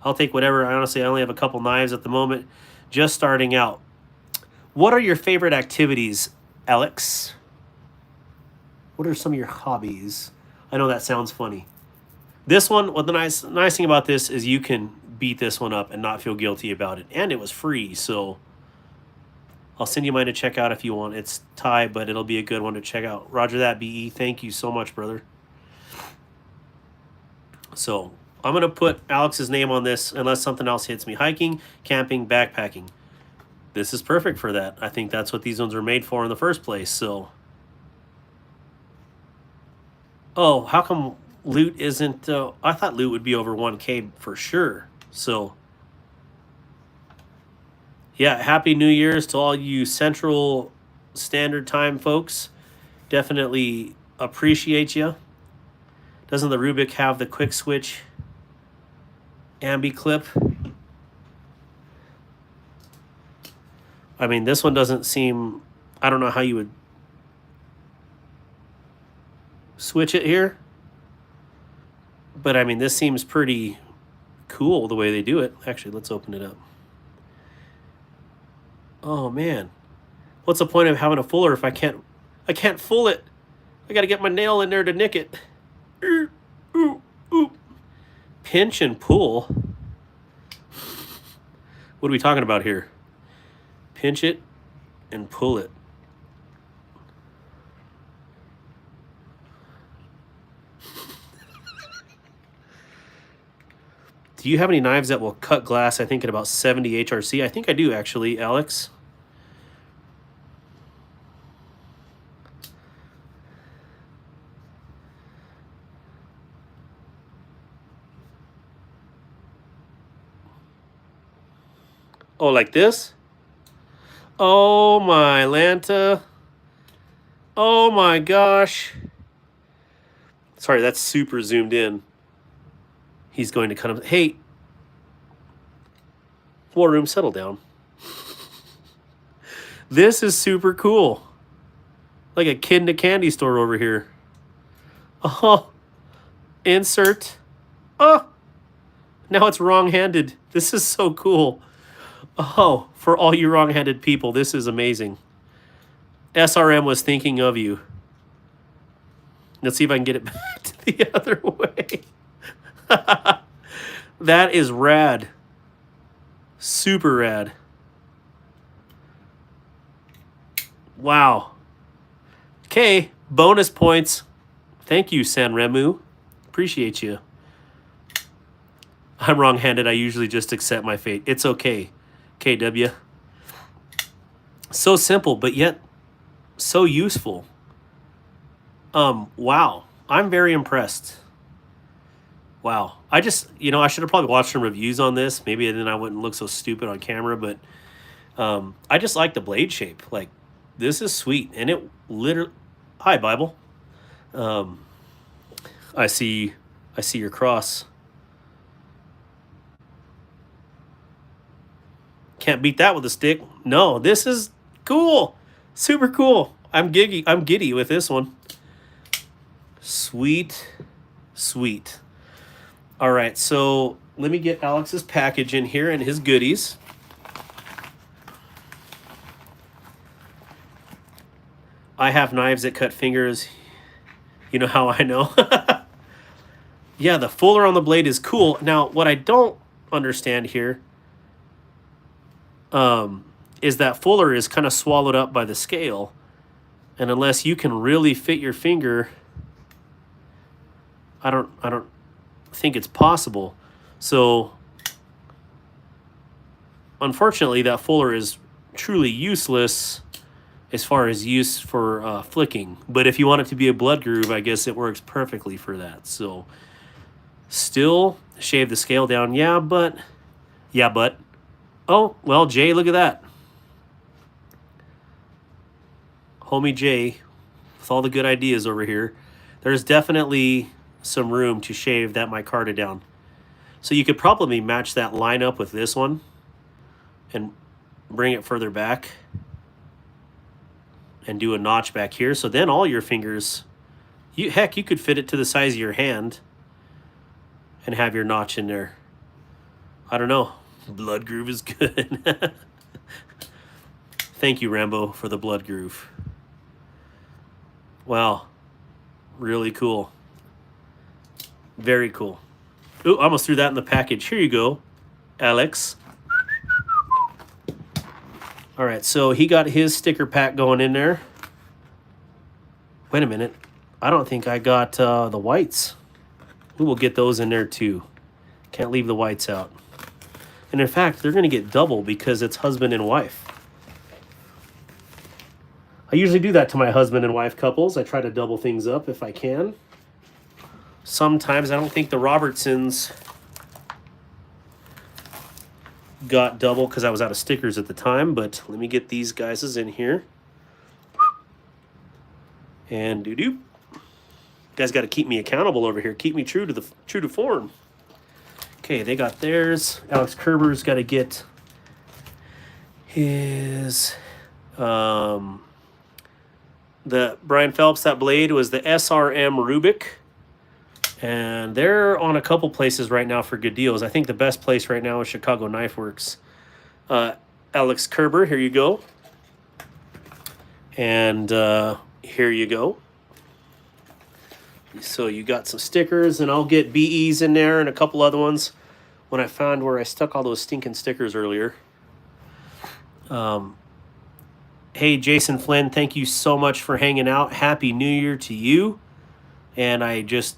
[SPEAKER 1] I'll take whatever. I only have a couple knives at the moment. Just starting out. What are your favorite activities, Alex? What are some of your hobbies? I know that sounds funny. This one, what the nice thing about this is you can beat this one up and not feel guilty about it. And it was free, so I'll send you mine to check out if you want. It's Thai, but it'll be a good one to check out. Roger that, BE. Thank you so much, brother. So I'm going to put Alex's name on this unless something else hits me. Hiking, camping, backpacking. This is perfect for that. I think that's what these ones were made for in the first place, so... Oh, how come loot isn't... I thought loot would be over 1K for sure. So, yeah, Happy New Year's to all you Central Standard Time folks. Definitely appreciate you. Doesn't the Rubik have the quick switch ambi clip? I mean, this one doesn't seem... I don't know how you would switch it here. But, I mean, this seems pretty cool the way they do it. Actually, let's open it up. Oh, man. What's the point of having a fuller if I can't full it? I got to get my nail in there to nick it. Ooh. Pinch and pull. What are we talking about here? Pinch it and pull it. Do you have any knives that will cut glass, I think, at about 70 HRC? I think I do, actually, Alex. Oh, like this? Oh my Lanta. Oh my gosh. Sorry, that's super zoomed in. He's going to kind of, hey, War Room, settle down. This is super cool. Like a kid in a candy store over here. Oh, insert. Oh, now it's wrong-handed. This is so cool. Oh, for all you wrong-handed people, this is amazing. SRM was thinking of you. Let's see if I can get it back to the other way. That is rad. Super rad. Wow. Okay, bonus points. Thank you, Sanremu. Appreciate you. I'm wrong-handed. I usually just accept my fate. It's okay, KW. So simple, but yet so useful. Wow. I'm very impressed. Wow. I just, I should have probably watched some reviews on this. Maybe then I wouldn't look so stupid on camera, but I just like the blade shape. Like, this is sweet. And it literally... Hi, Bible. I see your cross. Can't beat that with a stick. No, this is cool. Super cool. I'm giddy with this one. Sweet. Sweet. All right, so let me get Alex's package in here and his goodies. I have knives that cut fingers. You know how I know? Yeah, the fuller on the blade is cool. Now, what I don't understand here is that fuller is kind of swallowed up by the scale. And unless you can really fit your finger, I don't think it's possible. So, unfortunately, that fuller is truly useless as far as use for flicking. But if you want it to be a blood groove, I guess it works perfectly for that. So, still shave the scale down. Yeah, but... Oh, well, Jay, look at that. Homie Jay, with all the good ideas over here. There's definitely some room to shave that micarta down. So you could probably match that line up with this one and bring it further back and do a notch back here. So then all your fingers, you could fit it to the size of your hand and have your notch in there. I don't know. Blood groove is good. Thank you, Rambo, for the blood groove. Wow. Really cool. Very cool. Ooh, I almost threw that in the package. Here you go, Alex. All right, so he got his sticker pack going in there. Wait a minute. I don't think I got the whites. We will get those in there too. Can't leave the whites out. And in fact, they're going to get double because it's husband and wife. I usually do that to my husband and wife couples. I try to double things up if I can. Sometimes I don't think the Robertsons got double because I was out of stickers at the time, but let me get these guys in here. And doo-doo. You guys got to keep me accountable over here. Keep me true to form. Okay, they got theirs. Alex Kerber's got to get his... the Brian Phelps, that blade was the SRM Rubik. And they're on a couple places right now for good deals. I think the best place right now is Chicago Knife Works. Alex Kerber, here you go. And here you go. So you got some stickers, and I'll get BEs in there and a couple other ones when I found where I stuck all those stinking stickers earlier. Hey, Jason Flynn, thank you so much for hanging out. Happy New Year to you. And I just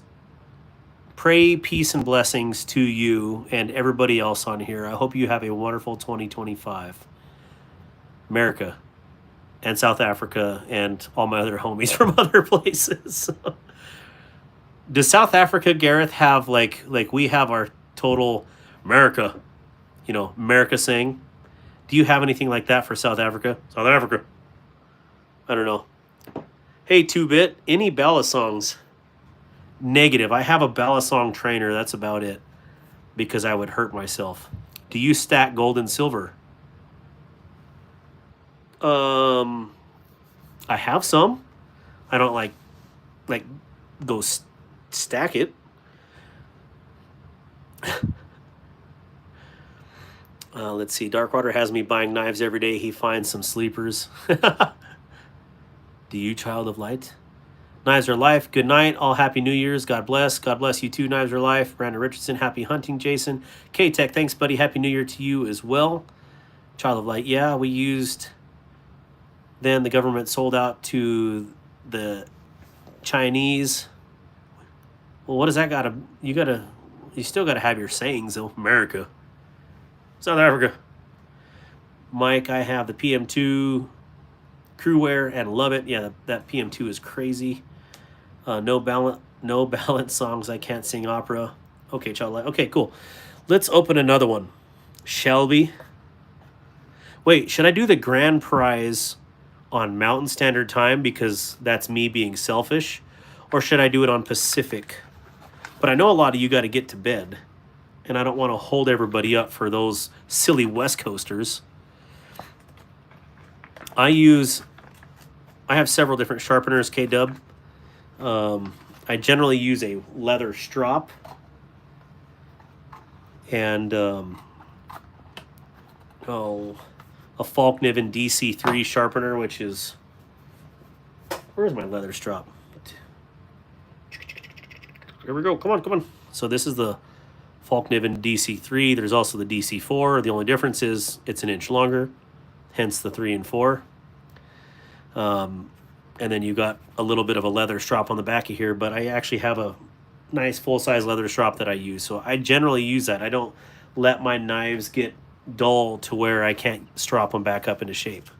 [SPEAKER 1] pray peace and blessings to you and everybody else on here. I hope you have a wonderful 2025. America and South Africa and all my other homies from other places. Does South Africa, Gareth, have like we have our total America, America saying? Do you have anything like that for South Africa? South Africa. I don't know. Hey, 2-Bit, any ballad songs? Negative. I have a ballad song trainer. That's about it. Because I would hurt myself. Do you stack gold and silver? I have some. I don't like go stack it. Let's see. Darkwater has me buying knives every day. He finds some sleepers. Do you, Child of Light? Knives are life. Good night. All happy New Year's. God bless. God bless you too. Knives are life. Brandon Richardson. Happy hunting, Jason. K-Tech. Thanks, buddy. Happy New Year to you as well. Child of Light. Yeah, we used. Then the government sold out to the Chinese. Well, what does that gotta? You still gotta have your sayings though. America. South Africa. Mike, I have the PM2 Crewwear and love it. Yeah, that PM2 is crazy. No balance songs. I can't sing opera. Okay, child. Okay, cool. Let's open another one. Shelby. Wait, should I do the grand prize on Mountain Standard Time because that's me being selfish? Or should I do it on Pacific? But I know a lot of you got to get to bed. And I don't want to hold everybody up for those silly West Coasters. I have several different sharpeners, K-Dub. I generally use a leather strop. And, a Falkniven DC3 sharpener, which is... Where's my leather strop? Here we go. Come on. So this is the Falkniven DC3. There's also the DC4. The only difference is it's an inch longer, hence the 3 and 4. And then you got a little bit of a leather strop on the back of here, but I actually have a nice full-size leather strop that I use. So I generally use that. I don't let my knives get dull to where I can't strop them back up into shape.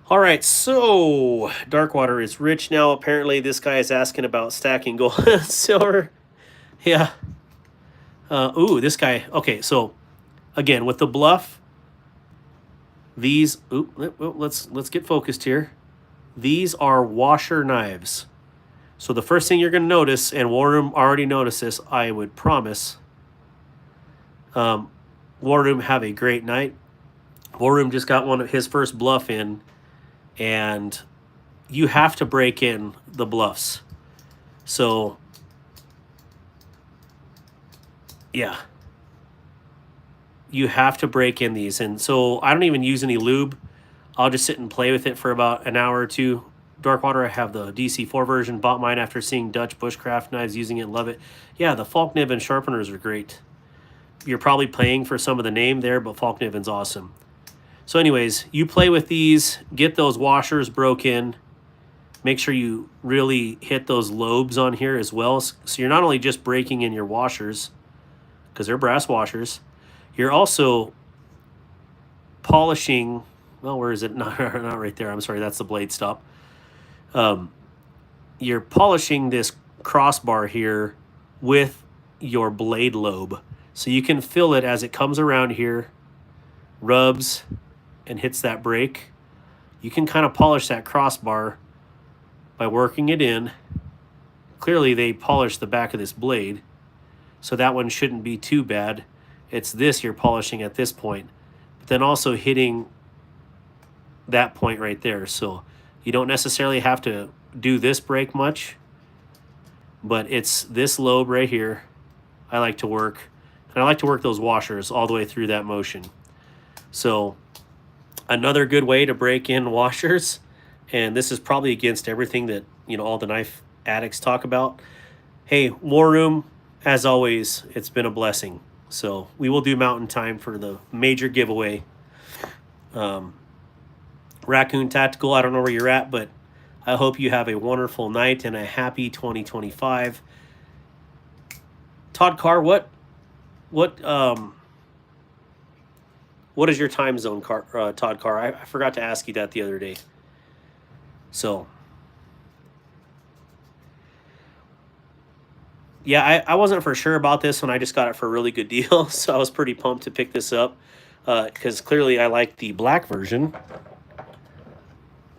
[SPEAKER 1] All right, so Darkwater is rich now. Apparently this guy is asking about stacking gold and silver. Yeah. This guy. Okay, so again, with the bluff, these, let's get focused here. These are washer knives. So the first thing you're going to notice, and War Room already noticed this, I would promise. War Room, have a great night. War Room just got one of his first bluff in, and you have to break in the bluffs. So, yeah. You have to break in these. And so I don't even use any lube. I'll just sit and play with it for about an hour or two. Darkwater, I have the DC4 version. Bought mine after seeing Dutch bushcraft knives using it. Love it. Yeah, the Falkniven sharpeners are great. You're probably paying for some of the name there, but Falkniven's awesome. So anyways, you play with these. Get those washers broke in. Make sure you really hit those lobes on here as well. So you're not only just breaking in your washers, because they're brass washers, you're also polishing. Well, where is it? Not right there. I'm sorry, that's the blade stop. You're polishing this crossbar here with your blade lobe. So you can feel it as it comes around here, rubs, and hits that break. You can kind of polish that crossbar by working it in. Clearly they polished the back of this blade, so that one shouldn't be too bad. It's this you're polishing at this point, but then also hitting that point right there. So you don't necessarily have to do this break much, but it's this lobe right here I like to work. And I like to work those washers all the way through that motion. So another good way to break in washers, and this is probably against everything that, you know, all the knife addicts talk about. Hey, War Room, as always, it's been a blessing. So we will do Mountain Time for the major giveaway. Raccoon Tactical, I don't know where you're at, but I hope you have a wonderful night and a happy 2025. Todd Carr, what is your time zone, Todd Carr? I forgot to ask you that the other day. So, yeah, I wasn't for sure about this when I just got it for a really good deal, so I was pretty pumped to pick this up. because clearly I like the black version.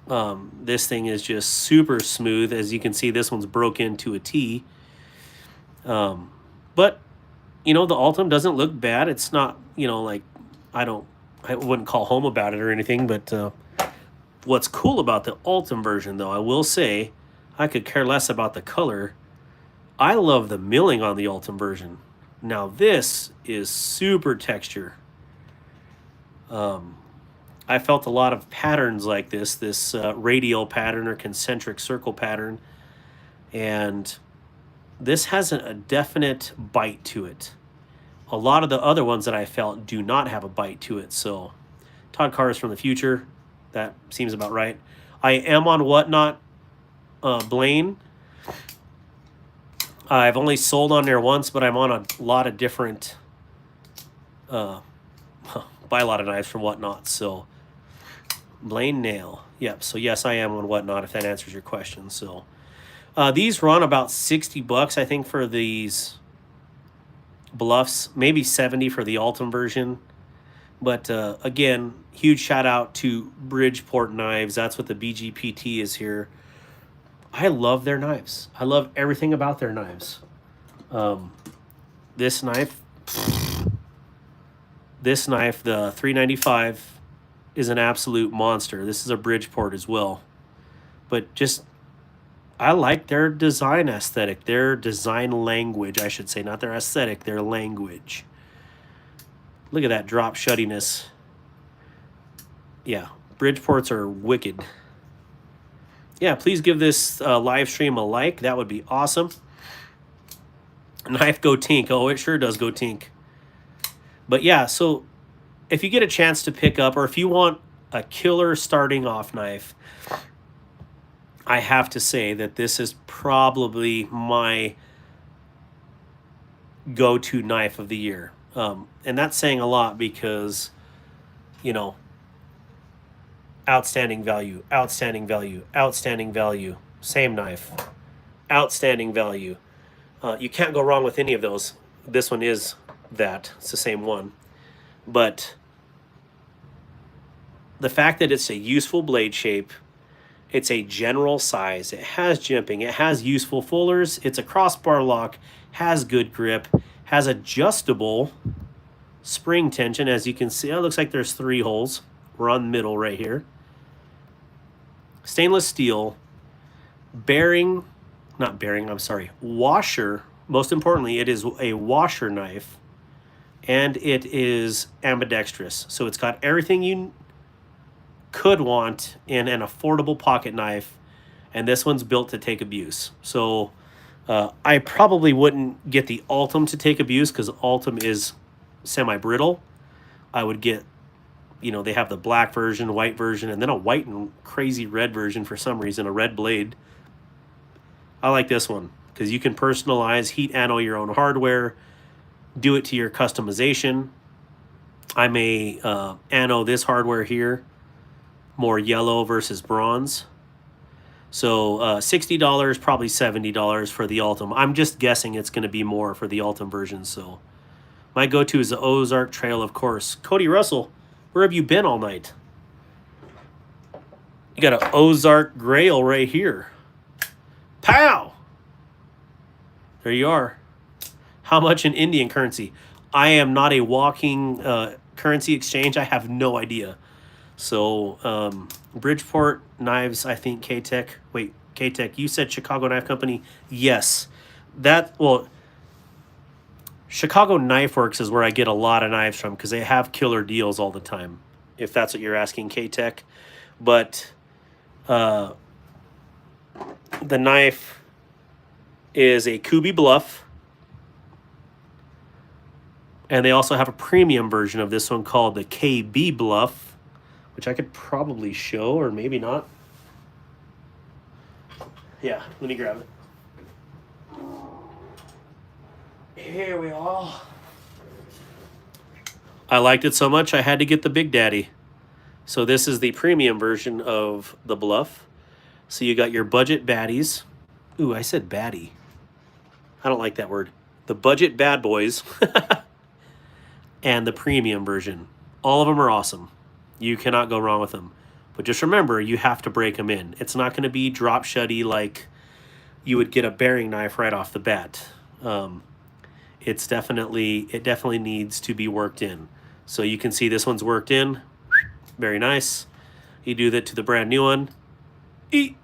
[SPEAKER 1] This thing is just super smooth. As you can see, this one's broke into a T. But, you know, the Ultim doesn't look bad. It's not, you know, like, I wouldn't call home about it or anything, but what's cool about the Ultim version, though, I will say, I could care less about the color. I love the milling on the Ultim version. Now, this is super texture. I felt a lot of patterns like this radial pattern or concentric circle pattern, and this has a definite bite to it. A lot of the other ones that I felt do not have a bite to it. So, Todd Carr is from the future. That seems about right. I am on Whatnot, Blaine. I've only sold on there once, but I'm on a lot of different, buy a lot of knives from Whatnot. So, Blaine Nail. Yep. So yes, I am on Whatnot. If that answers your question. So, these run about $60, I think, for these bluffs. Maybe 70 for the Ultim version. But again, huge shout out to Bridgeport Knives. That's what the BGPT is here. I love their knives. I love everything about their knives. This knife, the 395, is an absolute monster. This is a Bridgeport as well. But just, I like their design aesthetic, their design language, I should say. Not their aesthetic, their language. Look at that drop shuttiness. Yeah, Bridgeports are wicked. Yeah, please give this live stream a like. That would be awesome. Knife go tink. Oh, it sure does go tink. But yeah, so if you get a chance to pick up, or if you want a killer starting off knife, I have to say that this is probably my go-to knife of the year. And that's saying a lot because, you know, outstanding value, outstanding value, outstanding value, same knife, outstanding value. You can't go wrong with any of those. This one is that. It's the same one. But the fact that it's a useful blade shape, it's a general size, it has jimping, it has useful fullers, it's a crossbar lock, has good grip, has adjustable spring tension. As you can see, it looks like there's 3 holes. We're on the middle right here. Stainless steel, washer. Most importantly, it is a washer knife, and it is ambidextrous. So it's got everything you could want in an affordable pocket knife, and this one's built to take abuse. So I probably wouldn't get the Ultim to take abuse because Ultim is semi-brittle. I would get, you know, they have the black version, white version, and then a white and crazy red version for some reason, a red blade. I like this one because you can personalize, heat anno your own hardware, do it to your customization. I may anno this hardware here, more yellow versus bronze. So $60, probably $70 for the Ultim. I'm just guessing it's going to be more for the Ultim version. So my go-to is the Ozark Trail, of course. Cody Russell, where have you been all night? You got an Ozark Grail right here. Pow! There you are. How much in Indian currency? I am not a walking currency exchange. I have no idea. So, Bridgeport Knives, I think K-Tech. Wait, K-Tech, you said Chicago Knife Company? Yes. Chicago Knife Works is where I get a lot of knives from because they have killer deals all the time, if that's what you're asking, K-Tech. But the knife is a Kubi Bluff. And they also have a premium version of this one called the KB Bluff, which I could probably show, or maybe not. Yeah, let me grab it. Here we are. I liked it so much I had to get the Big Daddy. So this is the premium version of the Bluff. So you got your budget baddies. Ooh, I said baddie. I don't like that word. The budget bad boys. And the premium version. All of them are awesome. You cannot go wrong with them. But just remember, you have to break them in. It's not going to be drop shutty like you would get a bearing knife right off the bat. It definitely needs to be worked in. So you can see this one's worked in. Very nice. You do that to the brand new one. You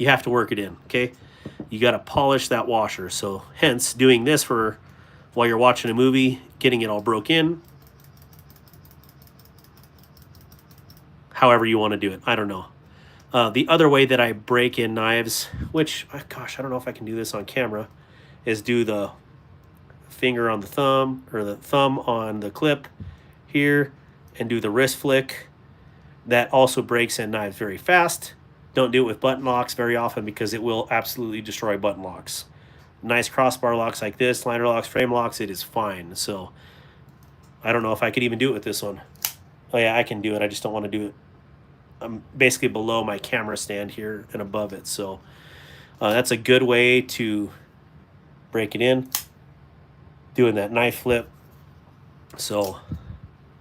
[SPEAKER 1] have to work it in, okay? You got to polish that washer. So hence doing this for while you're watching a movie, getting it all broke in. However you want to do it. I don't know. The other way that I break in knives, which, gosh, I don't know if I can do this on camera, is do the finger on the thumb or the thumb on the clip here and do the wrist flick. That also breaks in knives very fast. Don't do it with button locks very often because it will absolutely destroy button locks. Nice crossbar locks like this, liner locks, frame locks, it is fine. So I don't know if I could even do it with this one. Oh yeah, I can do it. I just don't want to do it. I'm basically below my camera stand here and above it. So that's a good way to break it in. Doing that knife flip. So,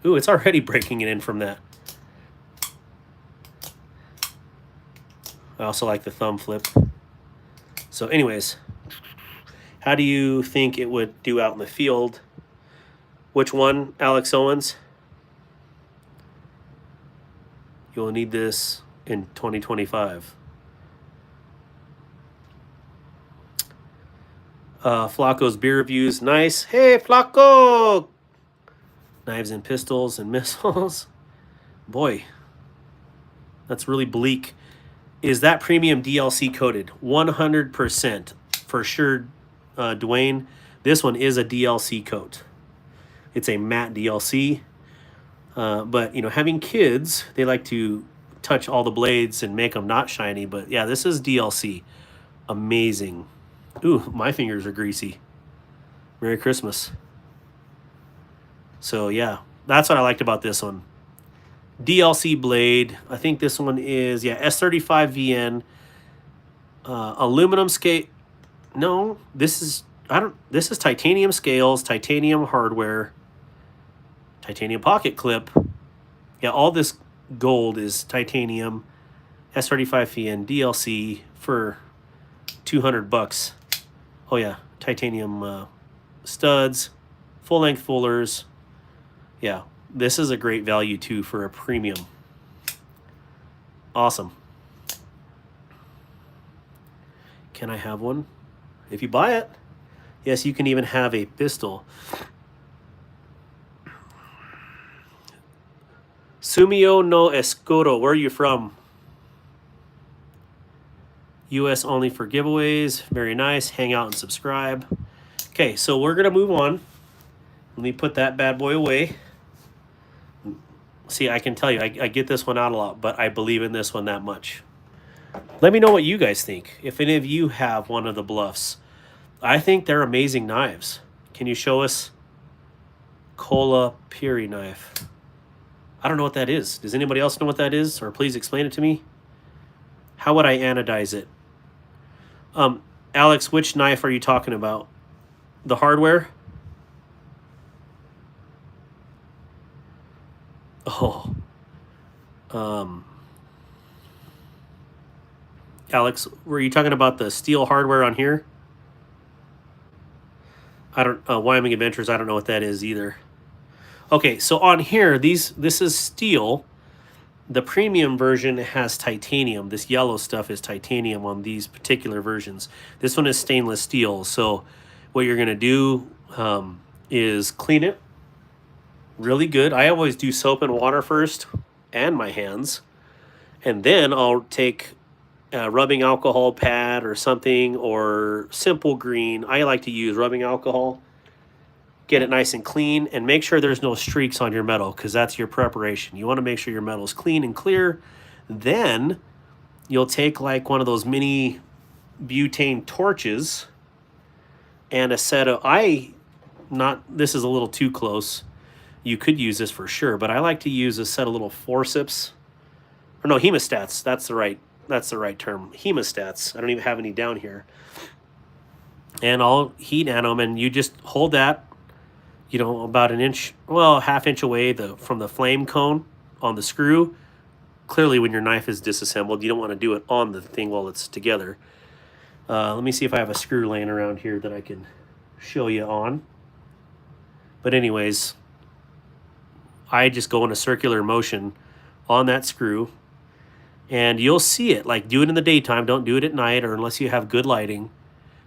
[SPEAKER 1] ooh, it's already breaking it in from that. I also like the thumb flip. So anyways, how do you think it would do out in the field? Which one, Alex Owens? You'll need this in 2025. Flacco's beer reviews, nice. Hey, Flacco! Knives and pistols and missiles. Boy, that's really bleak. Is that premium DLC coated? 100% for sure, Dwayne. This one is a DLC coat. It's a matte DLC. But, you know, having kids, they like to touch all the blades and make them not shiny. But, yeah, this is DLC. Amazing. Ooh, my fingers are greasy. Merry Christmas. So, yeah, that's what I liked about this one. DLC blade. I think this one is, yeah, S35VN. Aluminum scale. No, this is titanium scales, titanium hardware, titanium pocket clip. Yeah, all this gold is titanium. S35VN DLC for $200. Oh yeah, titanium studs, full length fullers. Yeah, this is a great value too for a premium. Awesome. Can I have one? If you buy it. Yes, you can even have a pistol. Sumio no Escudo, where are you from? US only for giveaways. Very nice. Hang out and subscribe. Okay, so we're going to move on. Let me put that bad boy away. See, I can tell you, I get this one out a lot, but I believe in this one that much. Let me know what you guys think. If any of you have one of the Bluffs. I think they're amazing knives. Can you show us Cola Piri knife? I don't know what that is. Does anybody else know what that is? Or please explain it to me. How would I anodize it? Alex, which knife are you talking about? The hardware? Oh. Alex, were you talking about the steel hardware on here? I don't Wyoming Adventures, I don't know what that is either. Okay, so on here, this is steel. The premium version has titanium. This yellow stuff is titanium on these particular versions. This one is stainless steel. So what you're going to do is clean it really good. I always do soap and water first and my hands. And then I'll take a rubbing alcohol pad or something, or simple green. I like to use rubbing alcohol. Get it nice and clean, and make sure there's no streaks on your metal, because that's your preparation. You want to make sure your metal is clean and clear. Then you'll take like one of those mini butane torches and a set of, this is a little too close. You could use this for sure, but I like to use a set of little forceps, or no, hemostats. That's the right term. Hemostats. I don't even have any down here. And I'll heat at them, and you just hold that you know, about an inch, well, half inch away from the flame cone on the screw. Clearly, when your knife is disassembled, you don't want to do it on the thing while it's together. Let me see if I have a screw laying around here that I can show you on. But anyways, I just go in a circular motion on that screw, and you'll see it. Like, do it in the daytime. Don't do it at night or unless you have good lighting.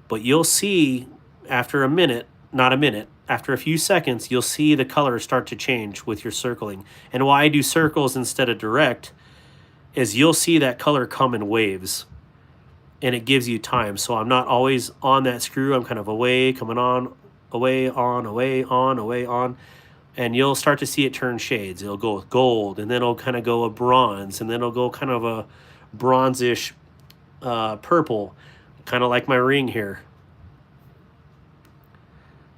[SPEAKER 1] But you'll see after a minute, not a minute, after a few seconds, you'll see the color start to change with your circling. And why I do circles instead of direct is you'll see that color come in waves, and it gives you time. So I'm not always on that screw. I'm kind of away, coming on, away, on, away, on, away, on. And you'll start to see it turn shades. It'll go with gold, and then it'll kind of go a bronze, and then it'll go kind of a bronzish purple, kind of like my ring here.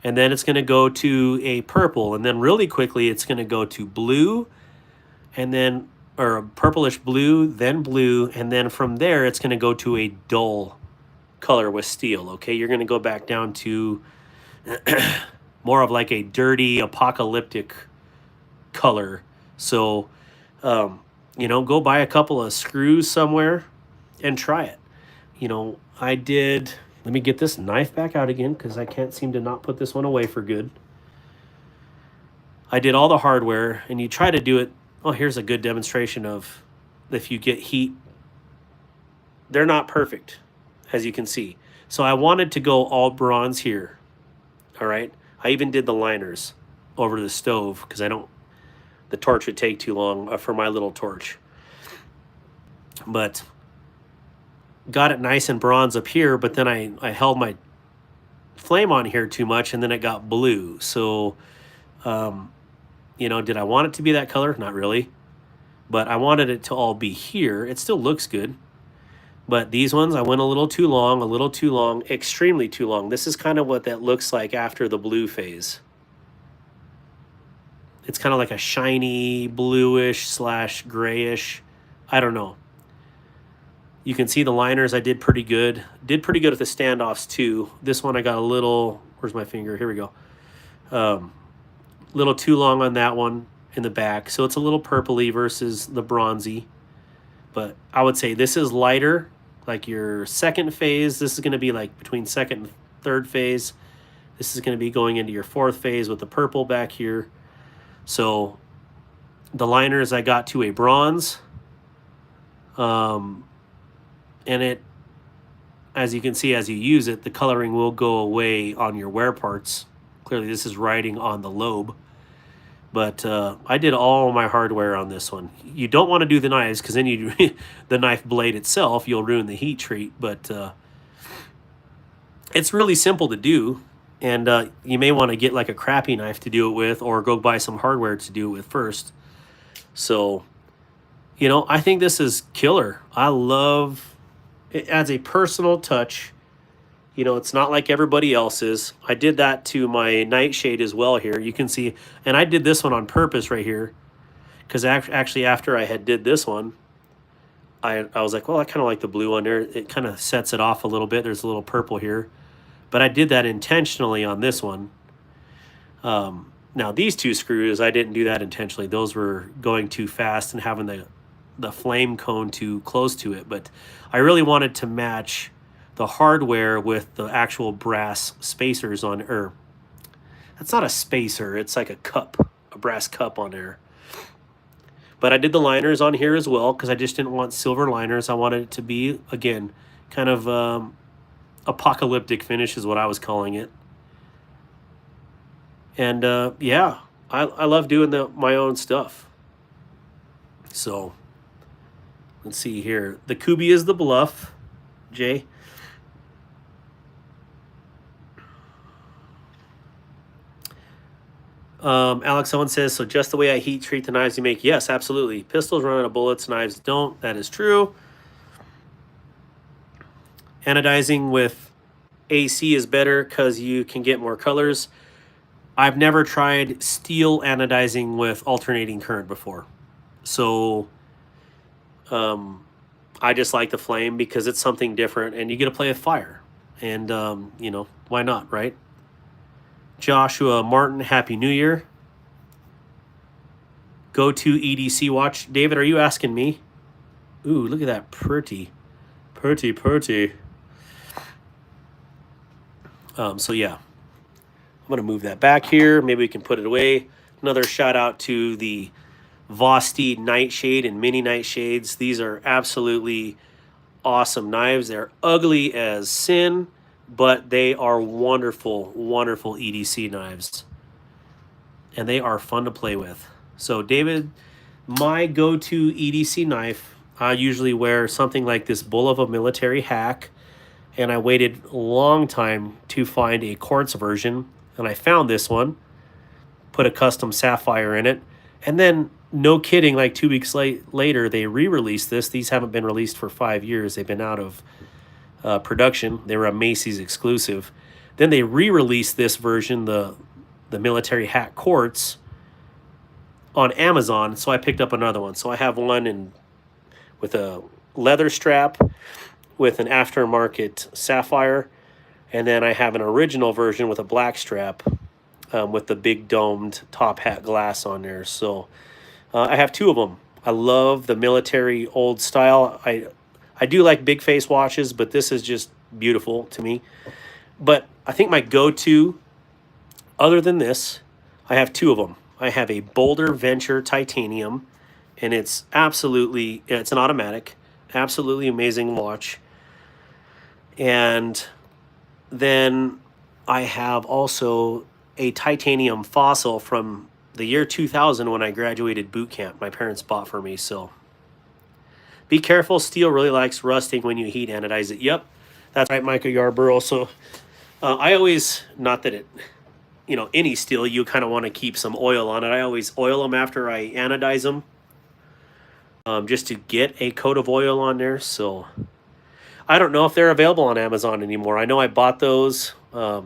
[SPEAKER 1] And then it's going to go to a purple, and then really quickly it's going to go to blue, and then, or a purplish blue, and then from there it's going to go to a dull color with steel. Okay, you're going to go back down to more of like a dirty apocalyptic color. So you know, go buy a couple of screws somewhere and try it. You know, I did, let me get this knife back out again because I can't seem to not put this one away for good. I did all the hardware, and you try to do it. Oh, here's a good demonstration of if you get heat. They're not perfect, as you can see. So I wanted to go all bronze here. All right. I even did the liners over the stove because the torch would take too long for my little torch. But got it nice and bronze up here, but then I held my flame on here too much, and then it got blue. So, you know, did I want it to be that color? Not really. But I wanted it to all be here. It still looks good. But these ones, I went a little too long, extremely too long. This is kind of what that looks like after the blue phase. It's kind of like a shiny bluish / grayish. I don't know. You can see the liners I did pretty good. Did pretty good with the standoffs too. This one I got a little, where's my finger? Here we go. Little too long on that one in the back. So it's a little purpley versus the bronzy. But I would say this is lighter, like your second phase. This is going to be like between second and third phase. This is going to be going into your fourth phase with the purple back here. So the liners I got to a bronze. And it, as you can see, as you use it, the coloring will go away on your wear parts. Clearly this is riding on the lobe. But I did all my hardware on this one. You don't want to do the knives because then you the knife blade itself, you'll ruin the heat treat. But it's really simple to do. And you may want to get like a crappy knife to do it with, or go buy some hardware to do it with first. So, you know, I think this is killer. I love it. Adds a personal touch. You know, it's not like everybody else's. I did that to my nightshade as well here. You can see, and I did this one on purpose right here. Because actually after I had did this one, I was like, well, I kind of like the blue one there. It kind of sets it off a little bit. There's a little purple here. But I did that intentionally on this one. Now, these two screws, I didn't do that intentionally. Those were going too fast and having the flame cone too close to it. But I really wanted to match the hardware with the actual brass spacers on, or that's not a spacer, it's like a cup, a brass cup on there. But I did the liners on here as well because I just didn't want silver liners. I wanted it to be, again, kind of apocalyptic finish is what I was calling it. And yeah, I love doing my own stuff. So let's see here. The Kubi is the bluff, Jay. Alex, someone says, so just the way I heat treat the knives you make. Yes, absolutely. Pistols run out of bullets, knives don't. That is true. Anodizing with AC is better because you can get more colors. I've never tried steel anodizing with alternating current before. So I just like the flame because it's something different and you get to play with fire. And, you know, why not, right? Joshua Martin, Happy New Year. Go to EDC watch. David, are you asking me? Ooh, look at that. Pretty. So yeah, I'm going to move that back here. Maybe we can put it away. Another shout out to the Vosti Nightshade and Mini Nightshades. These are absolutely awesome knives. They're ugly as sin, but they are wonderful, wonderful EDC knives. And they are fun to play with. So David, my go-to EDC knife, I usually wear something like this Bulova Military Hack, and I waited a long time to find a quartz version, and I found this one, put a custom sapphire in it, and then, no kidding, like 2 weeks later, they re-released this. These haven't been released for 5 years. They've been out of production. They were a Macy's exclusive. Then they re-released this version, the Military Hack Quartz, on Amazon, so I picked up another one. So I have one with a leather strap with an aftermarket sapphire, and then I have an original version with a black strap with the big domed top hat glass on there. So I have two of them. I love the military old style. I do like big face watches, but this is just beautiful to me. But I think my go-to, other than this, I have two of them. I have a Boulder Venture Titanium, and it's an automatic, absolutely amazing watch. And then I have also a titanium fossil from the year 2000 when I graduated boot camp. My parents bought for me, so be careful. Steel really likes rusting when you heat anodize it. Yep, that's right, Micah Yarborough. So I always, not that it, any steel, you kind of want to keep some oil on it. I always oil them after I anodize them, just to get a coat of oil on there. So I don't know if they're available on Amazon anymore. I know I bought those, but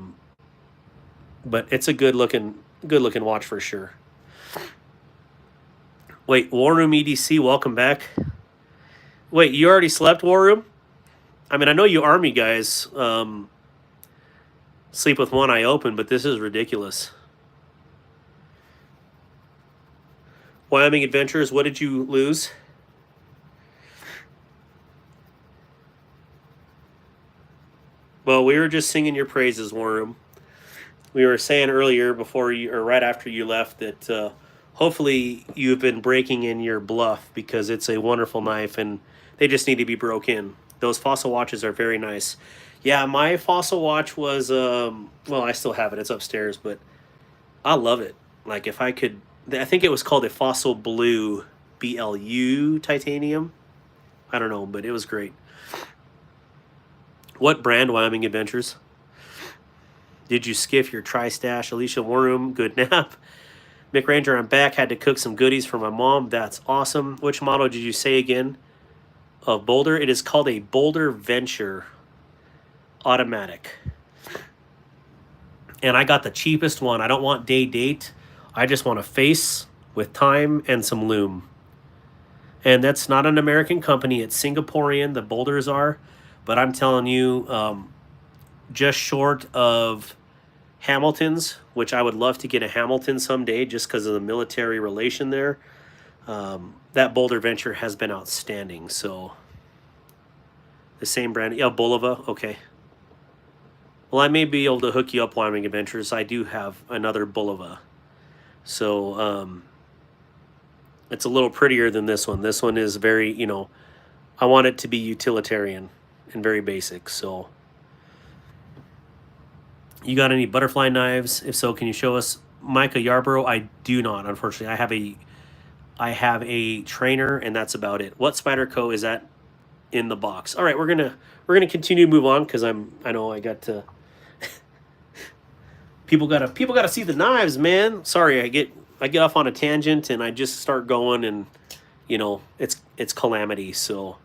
[SPEAKER 1] it's a good looking watch for sure. Wait, War Room EDC, welcome back. Wait, you already slept, War Room? I mean, I know you Army guys sleep with one eye open, but this is ridiculous. Wyoming Adventures, what did you lose? Well, we were just singing your praises, War Room. We were saying earlier right after you left that hopefully you've been breaking in your bluff because it's a wonderful knife and they just need to be broke in. Those fossil watches are very nice. Yeah, my fossil watch was, I still have it. It's upstairs, but I love it. Like if I could, I think it was called a Fossil Blue BLU titanium. I don't know, but it was great. What brand, Wyoming Adventures? Did you skiff your tri-stash? Alicia Warroom, good nap. Mick Ranger, I'm back. Had to cook some goodies for my mom. That's awesome. Which model did you say again of Boulder? It is called a Boulder Venture automatic. And I got the cheapest one. I don't want date. I just want a face with time and some lume. And that's not an American company. It's Singaporean. The Boulders are. But I'm telling you, just short of Hamilton's, which I would love to get a Hamilton someday just because of the military relation there. That Boulder Venture has been outstanding. So the same brand. Yeah, Bulova. Okay. Well, I may be able to hook you up, Wyoming Adventures. I do have another Bulova. So it's a little prettier than this one. This one is very, I want it to be utilitarian and very basic. So you got any butterfly knives? If so, can you show us? Micah Yarborough, I do not, unfortunately. I have a trainer, and that's about it. What Spyderco is that in the box? All right, we're gonna continue to move on because I know I got to. people gotta see the knives, man. Sorry, I get off on a tangent and I just start going, and it's calamity. So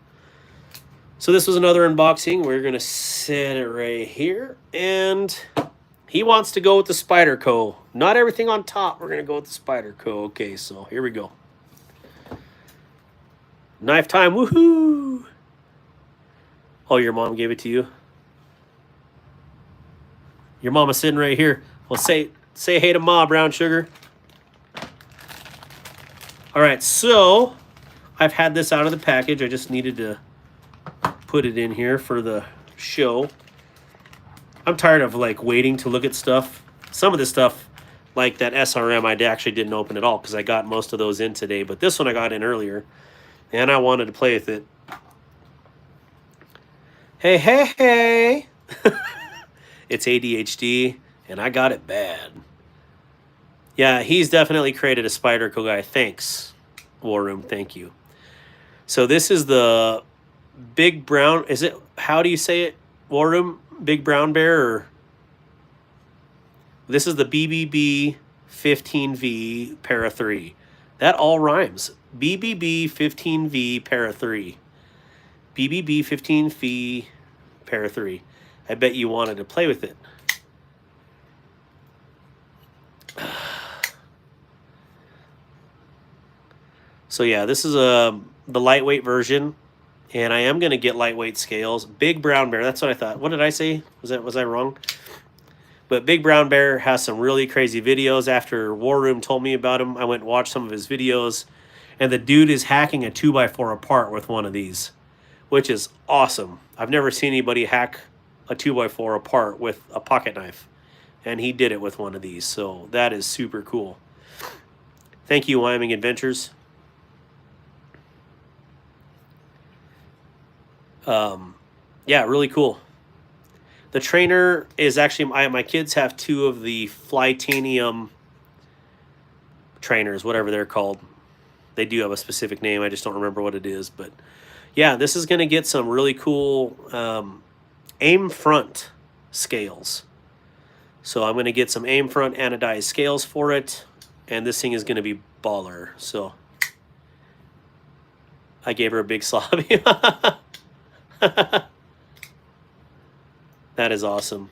[SPEAKER 1] this was another unboxing. We're gonna set it right here, and he wants to go with the Spyderco. Not everything on top. We're gonna go with the Spyderco. Okay, so here we go. Knife time, woohoo! Oh, your mom gave it to you? Your mama's sitting right here. Well, say Say hey to Ma, Brown Sugar. All right, so I've had this out of the package. I just needed to put it in here for the show. I'm tired of like waiting to look at stuff. Some of the stuff, like that SRM, I actually didn't open at all because I got most of those in today. But this one I got in earlier, and I wanted to play with it. Hey, hey, hey! It's ADHD, and I got it bad. Yeah, he's definitely created a Spyderco guy. Thanks, War Room. Thank you. So this is the Big Brown. Is it? How do you say it, War Room? Big Brown Bear? Or this is the BBB 15V Para 3. That all rhymes. BBB 15V Para 3. BBB 15V Para 3. I bet you wanted to play with it. So yeah, this is the lightweight version, and I am going to get lightweight scales. Big Brown Bear, that's what I thought. What did I say? Was I wrong? But Big Brown Bear has some really crazy videos. After War Room told me about him, I went and watched some of his videos, and the dude is hacking a 2x4 apart with one of these, which is awesome. I've never seen anybody hack a 2x4 apart with a pocket knife, and he did it with one of these, so that is super cool. Thank you, Wyoming Adventures. Yeah, really cool. The trainer is actually, my kids have two of the Flytanium trainers, whatever they're called. They do have a specific name. I just don't remember what it is. But yeah, this is going to get some really cool aim front scales. So I'm going to get some aim front anodized scales for it. And this thing is going to be baller. So I gave her a big slob. That is awesome.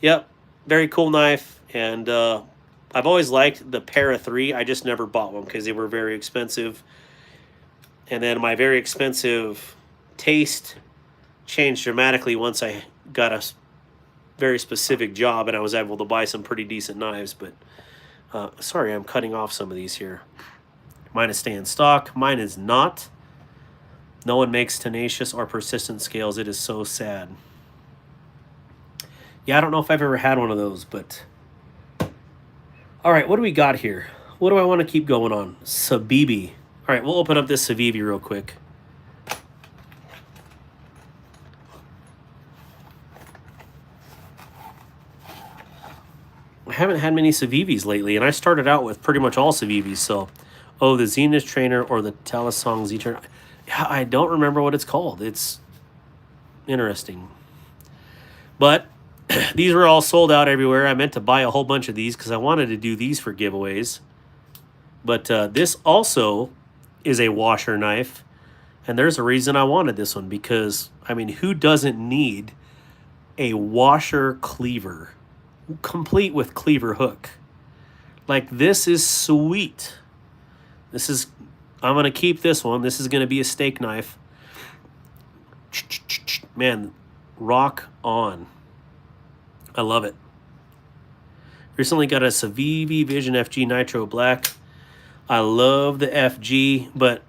[SPEAKER 1] Yep, very cool knife. And I've always liked the Para 3. I just never bought one because they were very expensive. And then my very expensive taste changed dramatically once I got a very specific job and I was able to buy some pretty decent knives. But sorry, I'm cutting off some of these here. Mine is staying stock. Mine is not. No one makes tenacious or persistent scales. It is so sad. Yeah, I don't know if I've ever had one of those, but... All right, what do we got here? What do I want to keep going on? Sabibi. All right, we'll open up this Sabibi real quick. I haven't had many Savibis lately, and I started out with pretty much all Savibis, so... Oh, the Zenith Trainer or the Talisong Z-Trainer... Yeah, I don't remember what it's called. It's interesting. But these were all sold out everywhere. I meant to buy a whole bunch of these because I wanted to do these for giveaways. But this also is a washer knife. And there's a reason I wanted this one because, I mean, who doesn't need a washer cleaver complete with cleaver hook? Like, this is sweet. This is... I'm going to keep this one. This is going to be a steak knife. Man, rock on. I love it. Recently got a Savivi Vision FG Nitro Black. I love the FG, but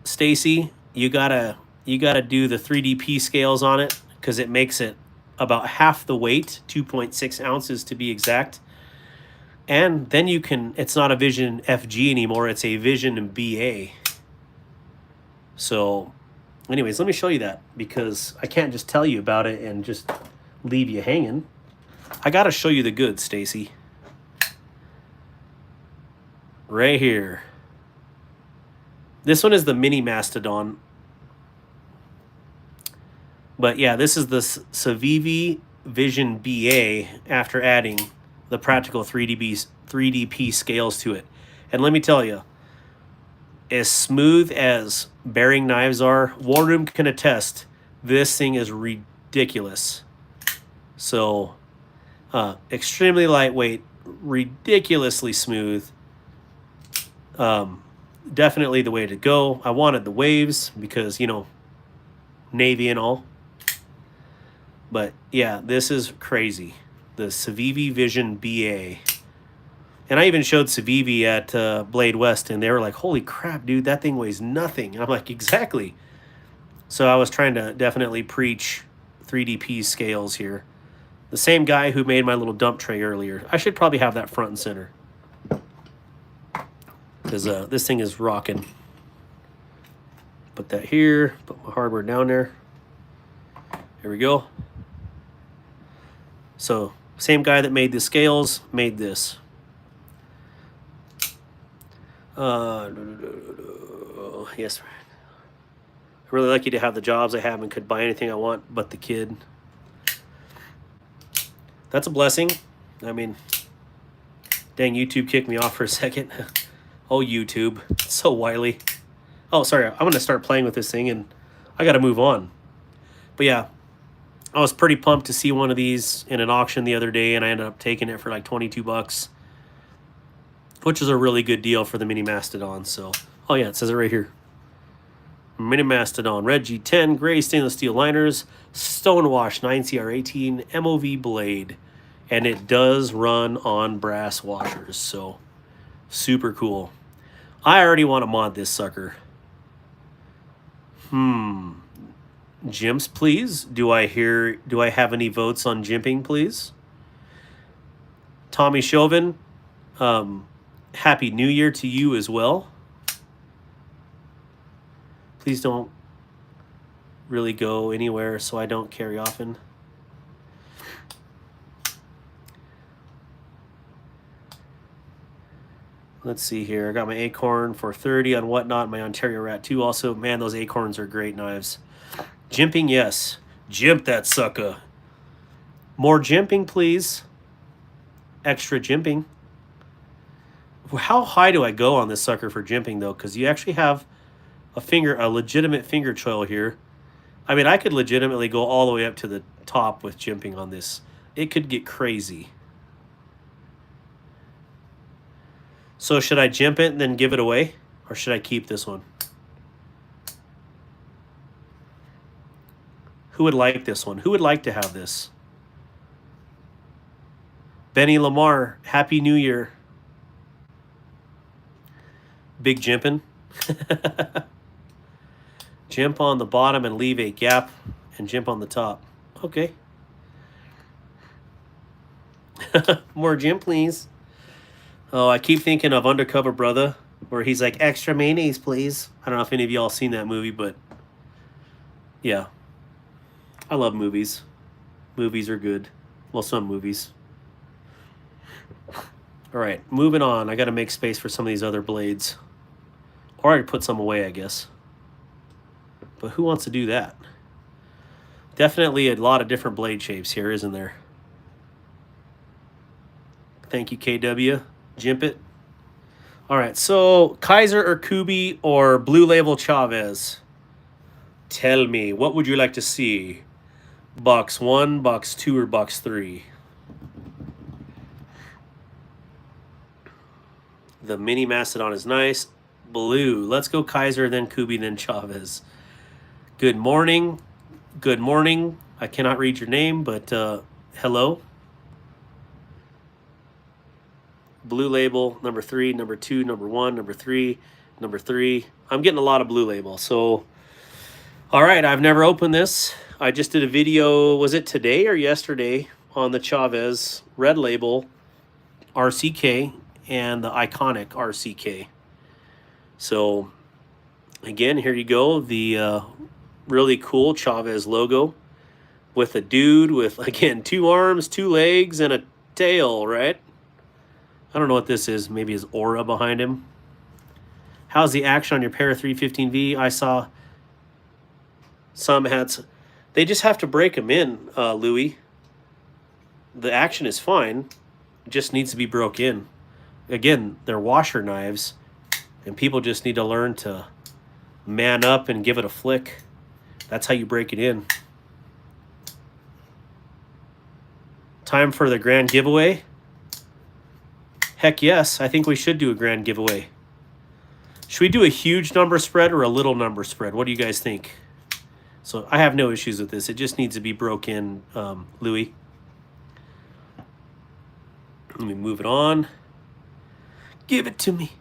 [SPEAKER 1] Stacy, you gotta do the 3DP scales on it because it makes it about half the weight, 2.6 ounces to be exact. And then you can, it's not a Vision FG anymore, it's a Vision BA. So, anyways, let me show you that because I can't just tell you about it and just leave you hanging. I gotta show you the goods, Stacy. Right here. This one is the Mini Mastodon. But yeah, this is the Savivi Vision BA after adding the practical 3DP scales to it. And let me tell you, as smooth as bearing knives are, War Room can attest, this thing is ridiculous. So, extremely lightweight, ridiculously smooth. Definitely the way to go. I wanted the waves because, you know, Navy and all. But yeah, this is crazy. The Civivi Vision BA. And I even showed Civivi at Blade West, and they were like, holy crap, dude, that thing weighs nothing. And I'm like, exactly. So I was trying to definitely preach 3DP scales here. The same guy who made my little dump tray earlier. I should probably have that front and center, because this thing is rocking. Put that here, put my hardware down there. Here we go. So, same guy that made the scales made this. Yes. I'm really lucky to have the jobs I have and could buy anything I want but the kid. That's a blessing. I mean, dang, YouTube kicked me off for a second. Oh, YouTube. It's so wily. Oh, sorry. I'm going to start playing with this thing, and I got to move on. But yeah, I was pretty pumped to see one of these in an auction the other day, and I ended up taking it for like 22 bucks, which is a really good deal for the Mini Mastodon. So, oh yeah, it says it right here. Mini Mastodon, Red G10, gray stainless steel liners, Stonewash 9CR18 MOV blade. And it does run on brass washers, so super cool. I already want to mod this sucker. Jimps, please. Do I have any votes on jimping, please? Tommy Chauvin, Happy New Year to you as well. Please don't really go anywhere so I don't carry often. Let's see here. I got my Acorn for 30 on Whatnot. My Ontario Rat 2 also. Man, those Acorns are great knives. Jimping, yes. Jimp that sucker. More jimping, please. Extra jimping. How high do I go on this sucker for jimping, though? Because you actually have a legitimate finger choil here. I mean, I could legitimately go all the way up to the top with jimping on this. It could get crazy. So should I jimp it and then give it away? Or should I keep this one? Who would like this one? Who would like to have this? Benny Lamar, Happy New Year. Big jimping. Jimp on the bottom and leave a gap, and jimp on the top. Okay. More jimp, please. Oh, I keep thinking of Undercover Brother, where he's like, extra mayonnaise, please. I don't know if any of y'all seen that movie, but yeah. I love movies. Movies are good. Well, some movies. All right, moving on. I got to make space for some of these other blades. Or I could put some away, I guess. But who wants to do that? Definitely a lot of different blade shapes here, isn't there? Thank you, KW. Jimp it. All right, so Kaiser or Kubi or Blue Label Chavez? Tell me, what would you like to see? Box 1, box 2, or box 3? The Mini Mastodon is nice. Blue. Let's go Kaiser, then Kubi, then Chavez. Good morning. Good morning. I cannot read your name, but hello. Blue Label, number 3, number 2, number 1, number 3, number 3. I'm getting a lot of Blue Label. So, all right, I've never opened this. I just did a video, was it today or yesterday, on the Chavez Red Label RCK and the Iconic RCK. So, again, here you go. The really cool Chavez logo with a dude with, again, 2 arms, 2 legs, and a tail, right? I don't know what this is. Maybe his aura behind him. How's the action on your Para 315V? I saw some had... They just have to break them in, Louis. The action is fine. It just needs to be broke in. Again, they're washer knives, and people just need to learn to man up and give it a flick. That's how you break it in. Time for the grand giveaway. Heck yes, I think we should do a grand giveaway. Should we do a huge number spread or a little number spread? What do you guys think? So I have no issues with this. It just needs to be broke in, Louis. Let me move it on. Give it to me.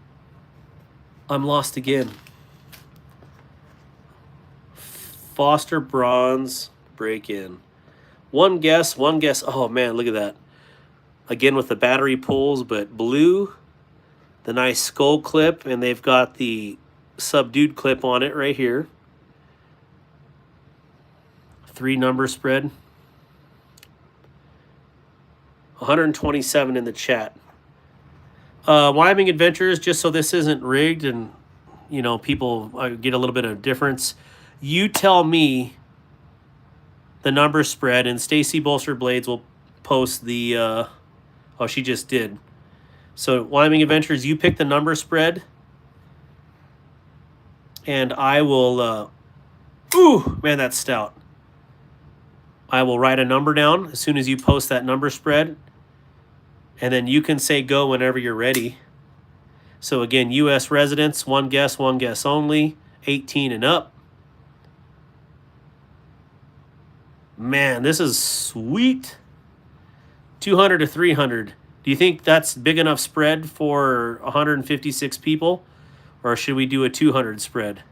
[SPEAKER 1] I'm lost again. Foster bronze break in. One guess, one guess. Oh man, look at that. Again with the battery pulls, but blue, the nice skull clip, and they've got the subdued clip on it right here. 3 number spread. 127 in the chat. Wyoming Adventures, just so this isn't rigged and you know people get a little bit of difference, you tell me the number spread, and Stacy Bolster Blades will post the oh, she just did. So Wyoming Adventures, you pick the number spread, and I will ooh, man, that's stout. I will write a number down as soon as you post that number spread, and then you can say go whenever you're ready. So again, U.S. residents, one guess only, 18 and up. Man, this is sweet. 200 to 300. Do you think that's big enough spread for 156 people? Or should we do a 200 spread?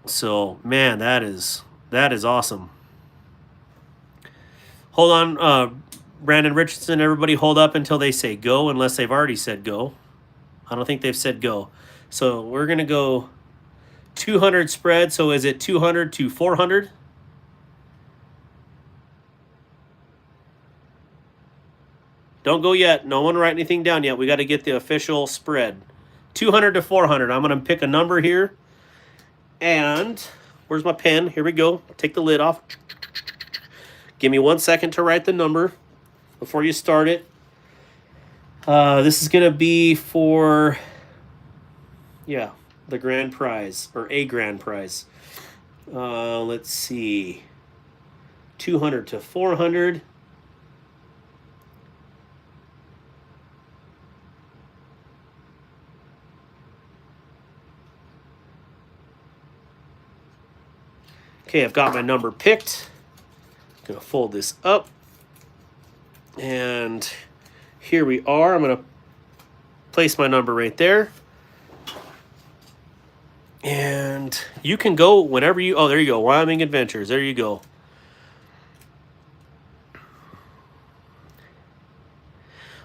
[SPEAKER 1] So, man, that is awesome. Hold on, Brandon Richardson, everybody hold up until they say go, unless they've already said go. I don't think they've said go. So we're going to go 200 spread. So is it 200 to 400? Don't go yet. No one write anything down yet. We got to get the official spread. 200 to 400. I'm going to pick a number here. And where's my pen? Here we go. Take the lid off. Give me 1 second to write the number before you start it. This is going to be for, yeah, the grand prize, or a grand prize. Let's see. 200 to 400. Okay, I've got my number picked. I'm going to fold this up. And here we are. I'm going to place my number right there. And you can go whenever you... Oh, there you go. Wyoming Adventures. There you go.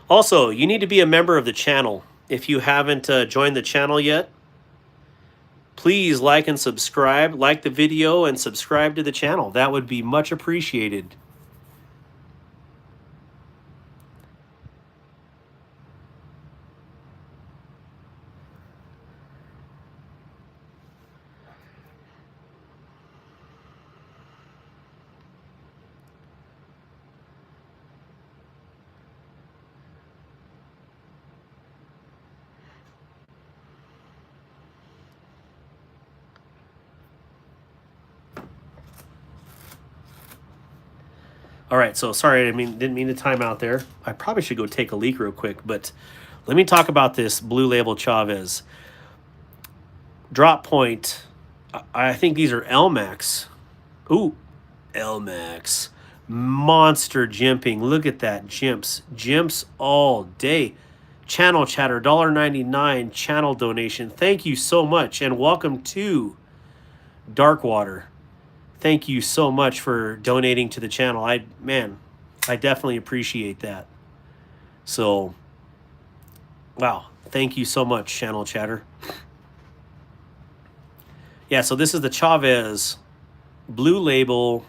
[SPEAKER 1] Also, you need to be a member of the channel. If you haven't joined the channel yet, please like and subscribe. Like the video and subscribe to the channel. That would be much appreciated. All right, so sorry, didn't mean to time out there. I probably should go take a leak real quick, but let me talk about this Blue Label Chavez. Drop point, I think these are LMAX. Ooh, LMAX. Monster jimping. Look at that, jimps. Jimps all day. Channel chatter, $1.99 channel donation. Thank you so much, and welcome to Darkwater. Thank you so much for donating to the channel. I definitely appreciate that. So, wow. Thank you so much, channel chatter. Yeah, so this is the Chavez Blue Label.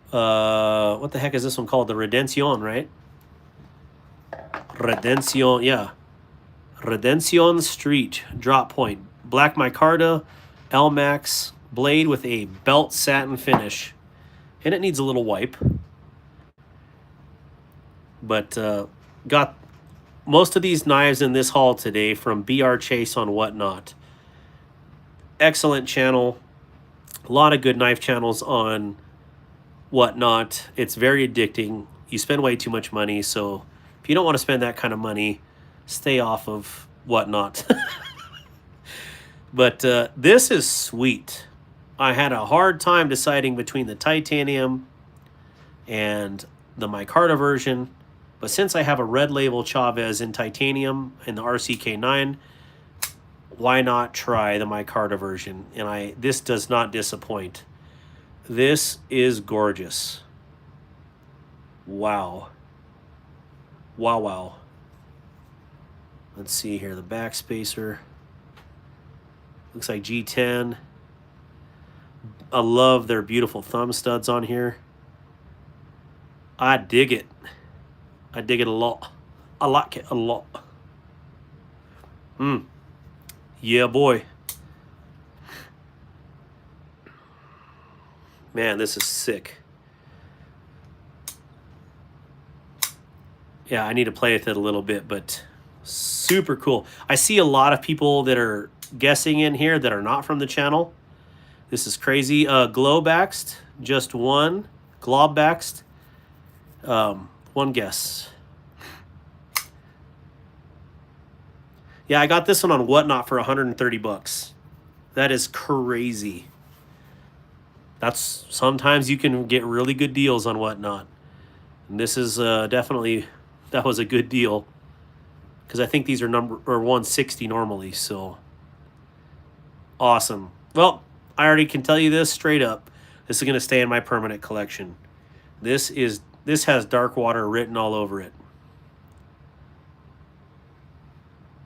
[SPEAKER 1] What the heck is this one called? The Redención, right? Redención, yeah. Redención Street, drop point. Black micarta, LMAX blade with a belt satin finish. And it needs a little wipe. But got most of these knives in this haul today from BR Chase on Whatnot. Excellent channel. A lot of good knife channels on Whatnot. It's very addicting. You spend way too much money, so if you don't want to spend that kind of money, stay off of Whatnot. But this is sweet. I had a hard time deciding between the titanium and the micarta version, but since I have a red label Chavez in titanium in the RCK9, why not try the micarta version? And this does not disappoint. This is gorgeous. Wow. Wow, wow. Let's see here, the back spacer. Looks like G10. I love their beautiful thumb studs on here. I dig it. I dig it a lot. I like it a lot. Yeah, boy. Man, this is sick. Yeah, I need to play with it a little bit, but super cool. I see a lot of people that are guessing in here that are not from the channel. This is crazy. Globaxed, just one. Globbaxed, one guess. Yeah, I got this one on Whatnot for 130 bucks. That is crazy. That's sometimes you can get really good deals on Whatnot. And this is definitely, that was a good deal. Because I think these are 160 normally, so awesome. Well, I already can tell you this straight up. This is going to stay in my permanent collection. This has Dark Water written all over it.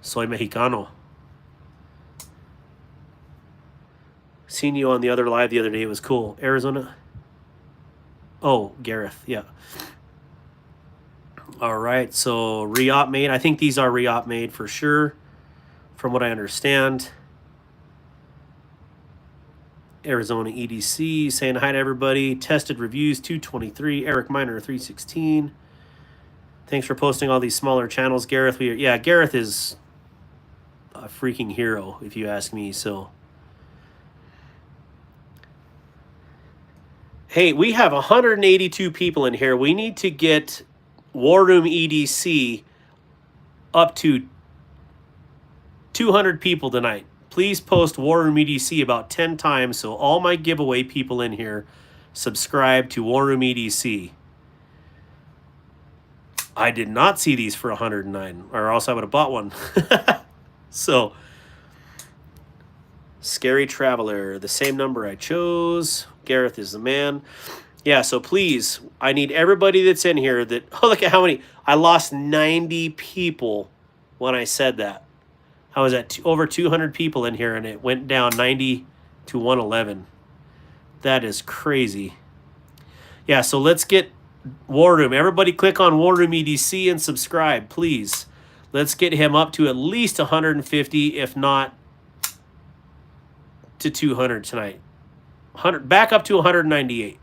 [SPEAKER 1] Soy Mexicano. Seen you on the other live the other day. It was cool. Arizona. Oh, Gareth. Yeah. All right. So re-op made. I think these are re-op made for sure, from what I understand. Arizona EDC saying hi to everybody. Tested reviews 223. Eric Miner 316. Thanks for posting all these smaller channels, Gareth. Yeah, Gareth is a freaking hero, if you ask me. So, hey, we have 182 people in here. We need to get War Room EDC up to 200 people tonight. Please post War Room EDC about 10 times so all my giveaway people in here subscribe to War Room EDC. I did not see these for 109, or else I would have bought one. So, Scary Traveler, the same number I chose. Gareth is the man. Yeah, so please, I need everybody that's in here that... Oh, look at how many... I lost 90 people when I said that. I was at over 200 people in here, and it went down 90 to 111. That is crazy. Yeah, so let's get War Room. Everybody click on War Room EDC and subscribe, please. Let's get him up to at least 150, if not to 200 tonight. 100, back up to 198.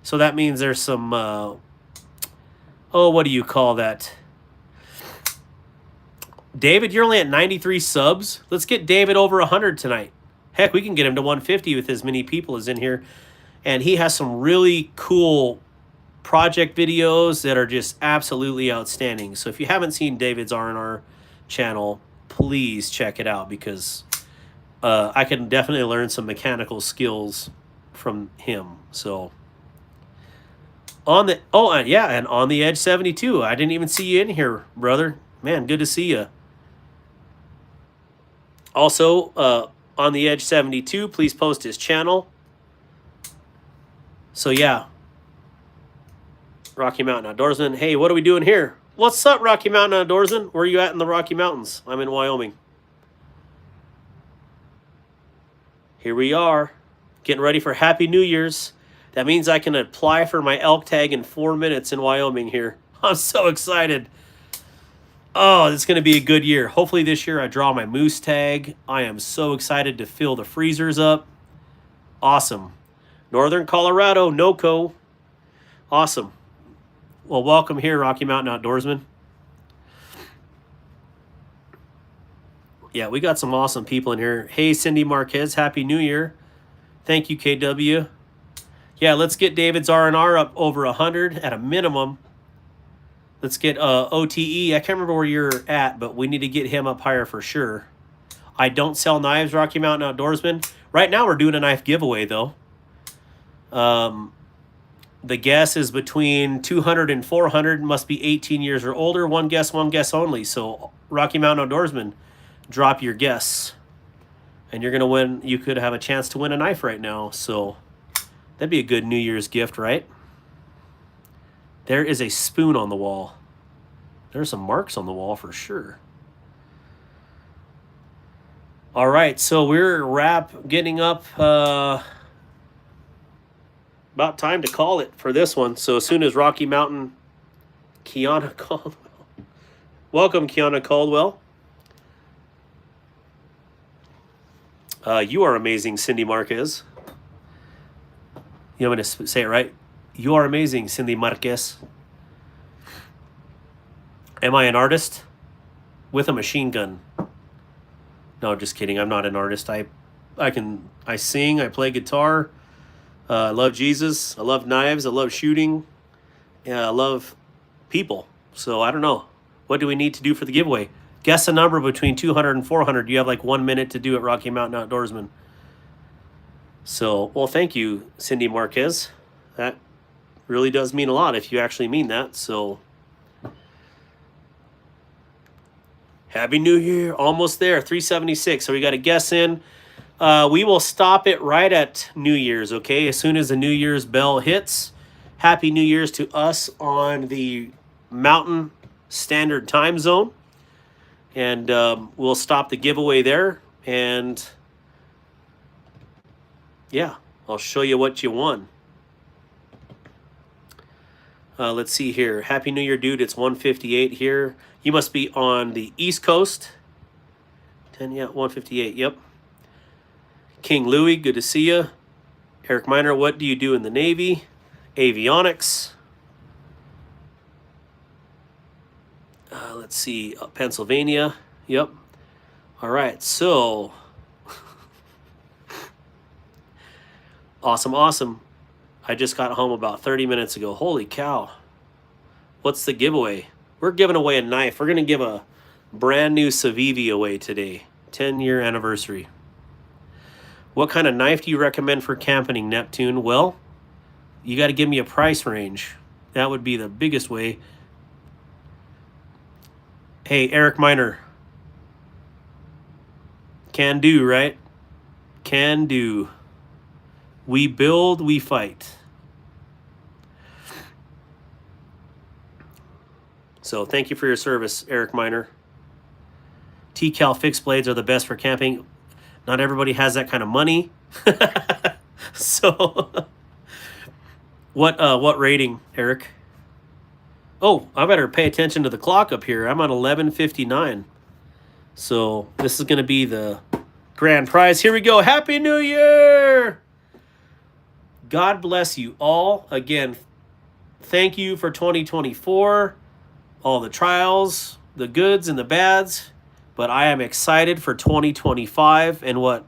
[SPEAKER 1] So that means there's some, what do you call that? David, you're only at 93 subs. Let's get David over 100 tonight. Heck, we can get him to 150 with as many people as in here. And he has some really cool project videos that are just absolutely outstanding. So if you haven't seen David's R&R channel, please check it out, because I can definitely learn some mechanical skills from him. So on the and on the Edge 72. I didn't even see you in here, brother. Man, good to see you. Also, on the Edge 72, please post his channel. So yeah, Rocky Mountain Outdoorsman. Hey, what are we doing here? What's up, Rocky Mountain Outdoorsman? Where are you at in the Rocky Mountains? I'm in Wyoming. Here we are, getting ready for Happy New Year's. That means I can apply for my elk tag in 4 minutes in Wyoming here. I'm so excited. Oh, it's going to be a good year. Hopefully this year I draw my moose tag. I am so excited to fill the freezers up. Awesome. Northern Colorado, NOCO. Awesome. Well, welcome here, Rocky Mountain Outdoorsman. Yeah, we got some awesome people in here. Hey, Cindy Marquez, Happy New Year. Thank you, KW. Yeah, let's get David's R&R up over 100 at a minimum. Let's get OTE. I can't remember where you're at, but we need to get him up higher for sure. I don't sell knives, Rocky Mountain Outdoorsman. Right now we're doing a knife giveaway though. The guess is between 200 and 400. Must be 18 years or older. One guess only. So Rocky Mountain Outdoorsman, drop your guess, and you're gonna win. You could have a chance to win a knife right now. So that'd be a good New Year's gift, right? There is a spoon on the wall. There's some marks on the wall for sure. All right, so we're getting up. About time to call it for this one. So as soon as Rocky Mountain, Kiana Caldwell. Welcome, Kiana Caldwell. You are amazing, Cindy Marquez. You want me to say it right? You are amazing, Cindy Marquez. Am I an artist? With a machine gun. No, just kidding. I'm not an artist. I sing, I play guitar. I love Jesus. I love knives. I love shooting. Yeah, I love people. So I don't know. What do we need to do for the giveaway? Guess a number between 200 and 400. You have like 1 minute to do it, Rocky Mountain Outdoorsman. So, well, thank you, Cindy Marquez. That really does mean a lot if you actually mean that. So, Happy New Year. Almost there. 376. So we got a guess in. We will stop it right at New Year's, okay? As soon as the New Year's bell hits, Happy New Year's to us on the Mountain Standard Time Zone. And we'll stop the giveaway there. And yeah, I'll show you what you won. Let's see here. Happy New Year, dude. It's 1:58 here. You must be on the East Coast. 10, yeah, 1:58, yep. King Louie, good to see you. Eric Miner, what do you do in the Navy? Avionics. Let's see, Pennsylvania. Yep. All right, so. Awesome. I just got home about 30 minutes ago. Holy cow. What's the giveaway? We're giving away a knife. We're going to give a brand new Civivi away today. 10-year anniversary. What kind of knife do you recommend for camping, Neptune? Well, you got to give me a price range. That would be the biggest way. Hey, Eric Miner. Can do, right? Can do. We build, we fight. So thank you for your service, Eric Miner. T-Cal fixed blades are the best for camping. Not everybody has that kind of money. So what rating, Eric? Oh, I better pay attention to the clock up here. I'm on 11:59. So this is going to be the grand prize. Here we go. Happy New Year! God bless you all. Again, thank you for 2024. All the trials, the goods and the bads. But I am excited for 2025 and what,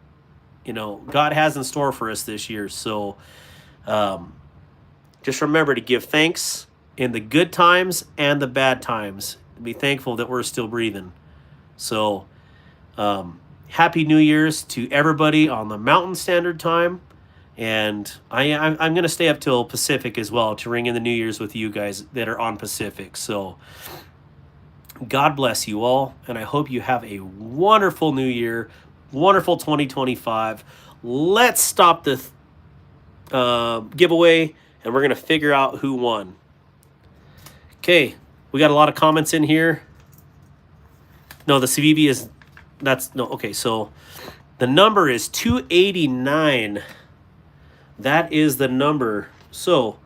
[SPEAKER 1] God has in store for us this year. So just remember to give thanks in the good times and the bad times. Be thankful that we're still breathing. So Happy New Year's to everybody on the Mountain Standard Time. And I'm going to stay up till Pacific as well to ring in the New Year's with you guys that are on Pacific. So God bless you all, and I hope you have a wonderful New Year, wonderful 2025. Let's stop the giveaway, and we're going to figure out who won. Okay, we got a lot of comments in here. No, the Civivi is, okay, so the number is 289. That is the number. So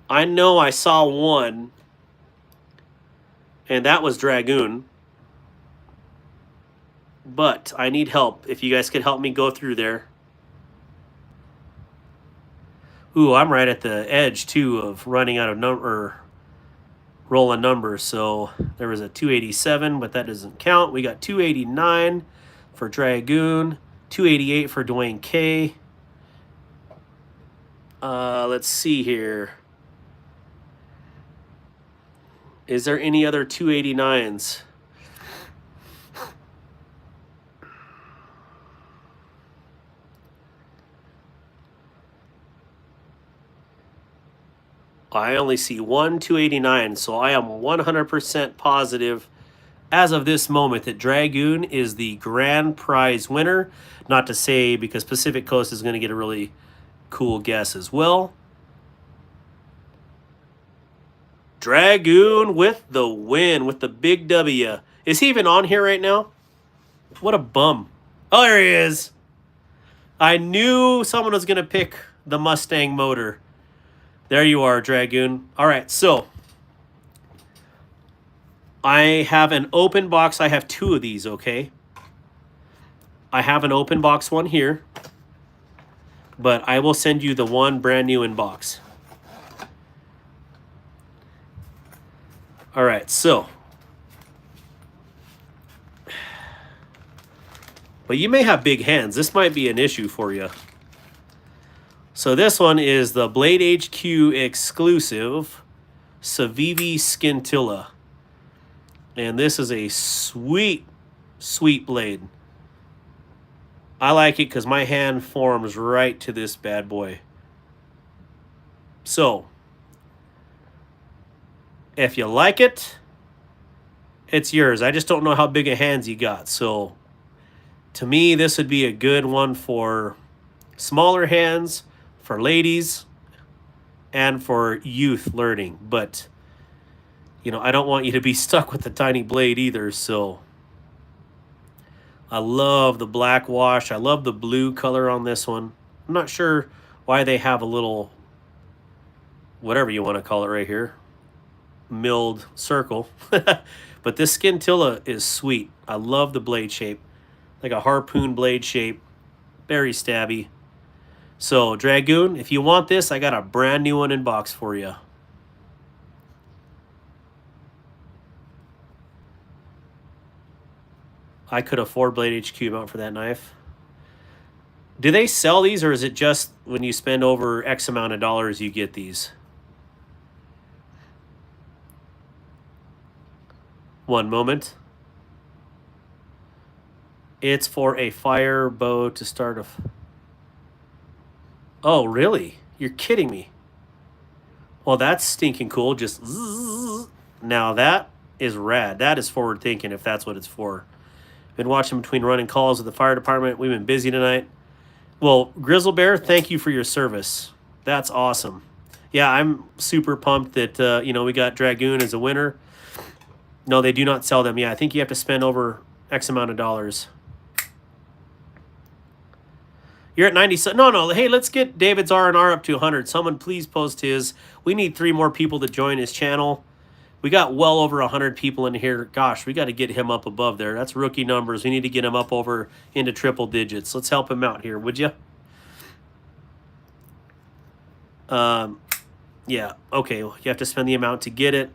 [SPEAKER 1] I know I saw one, and that was Dragoon. But I need help. If you guys could help me go through there. Ooh, I'm right at the edge, too, of running out of rolling numbers. So there was a 287, but that doesn't count. We got 289 for Dragoon, 288 for Dwayne K. Let's see here. Is there any other I only see one 289, so I am 100% positive as of this moment that Dragoon is the grand prize winner. Not to say because Pacific Coast is going to get a really cool guess as well. Dragoon with the win, with the big W. Is he even on here right now? What a bum. Oh, there he is. I knew someone was going to pick the Mustang motor. There you are, Dragoon. All right, so I have an open box. I have two of these, okay? I have an open box one here, but I will send you the one brand new in box. All right, so. But you may have big hands. This might be an issue for you. So this one is the Blade HQ exclusive Civivi Scintilla. And this is a sweet, sweet blade. I like it because my hand forms right to this bad boy. So, if you like it, it's yours. I just don't know how big of hands you got. So, to me, this would be a good one for smaller hands, for ladies, and for youth learning. But, you know, I don't want you to be stuck with the tiny blade either. So, I love the black wash. I love the blue color on this one. I'm not sure why they have a little, whatever you want to call it right here, milled circle. But this Scintilla is sweet. I love the blade shape. Like a harpoon blade shape. Very stabby. So, Dragoon, if you want this, I got a brand new one in box for you. I could afford Blade HQ amount for that knife. Do they sell these, or is it just when you spend over X amount of dollars you get these? One moment. It's for a fire bow to start a... Oh, really? You're kidding me. Well, that's stinking cool. Just... Zzz. Now that is rad. That is forward thinking if that's what it's for. Been watching between running calls with the fire department. We've been busy tonight. Well, Grizzle Bear, thank you for your service. That's awesome. Yeah, I'm super pumped that, we got Dragoon as a winner. No, they do not sell them. Yeah, I think you have to spend over X amount of dollars. You're at 90. No. Hey, let's get David's R&R up to 100. Someone please post his. We need 3 more people to join his channel. We got well over 100 people in here. Gosh, we got to get him up above there. That's rookie numbers. We need to get him up over into triple digits. Let's help him out here, would you? Yeah, okay. You have to spend the amount to get it.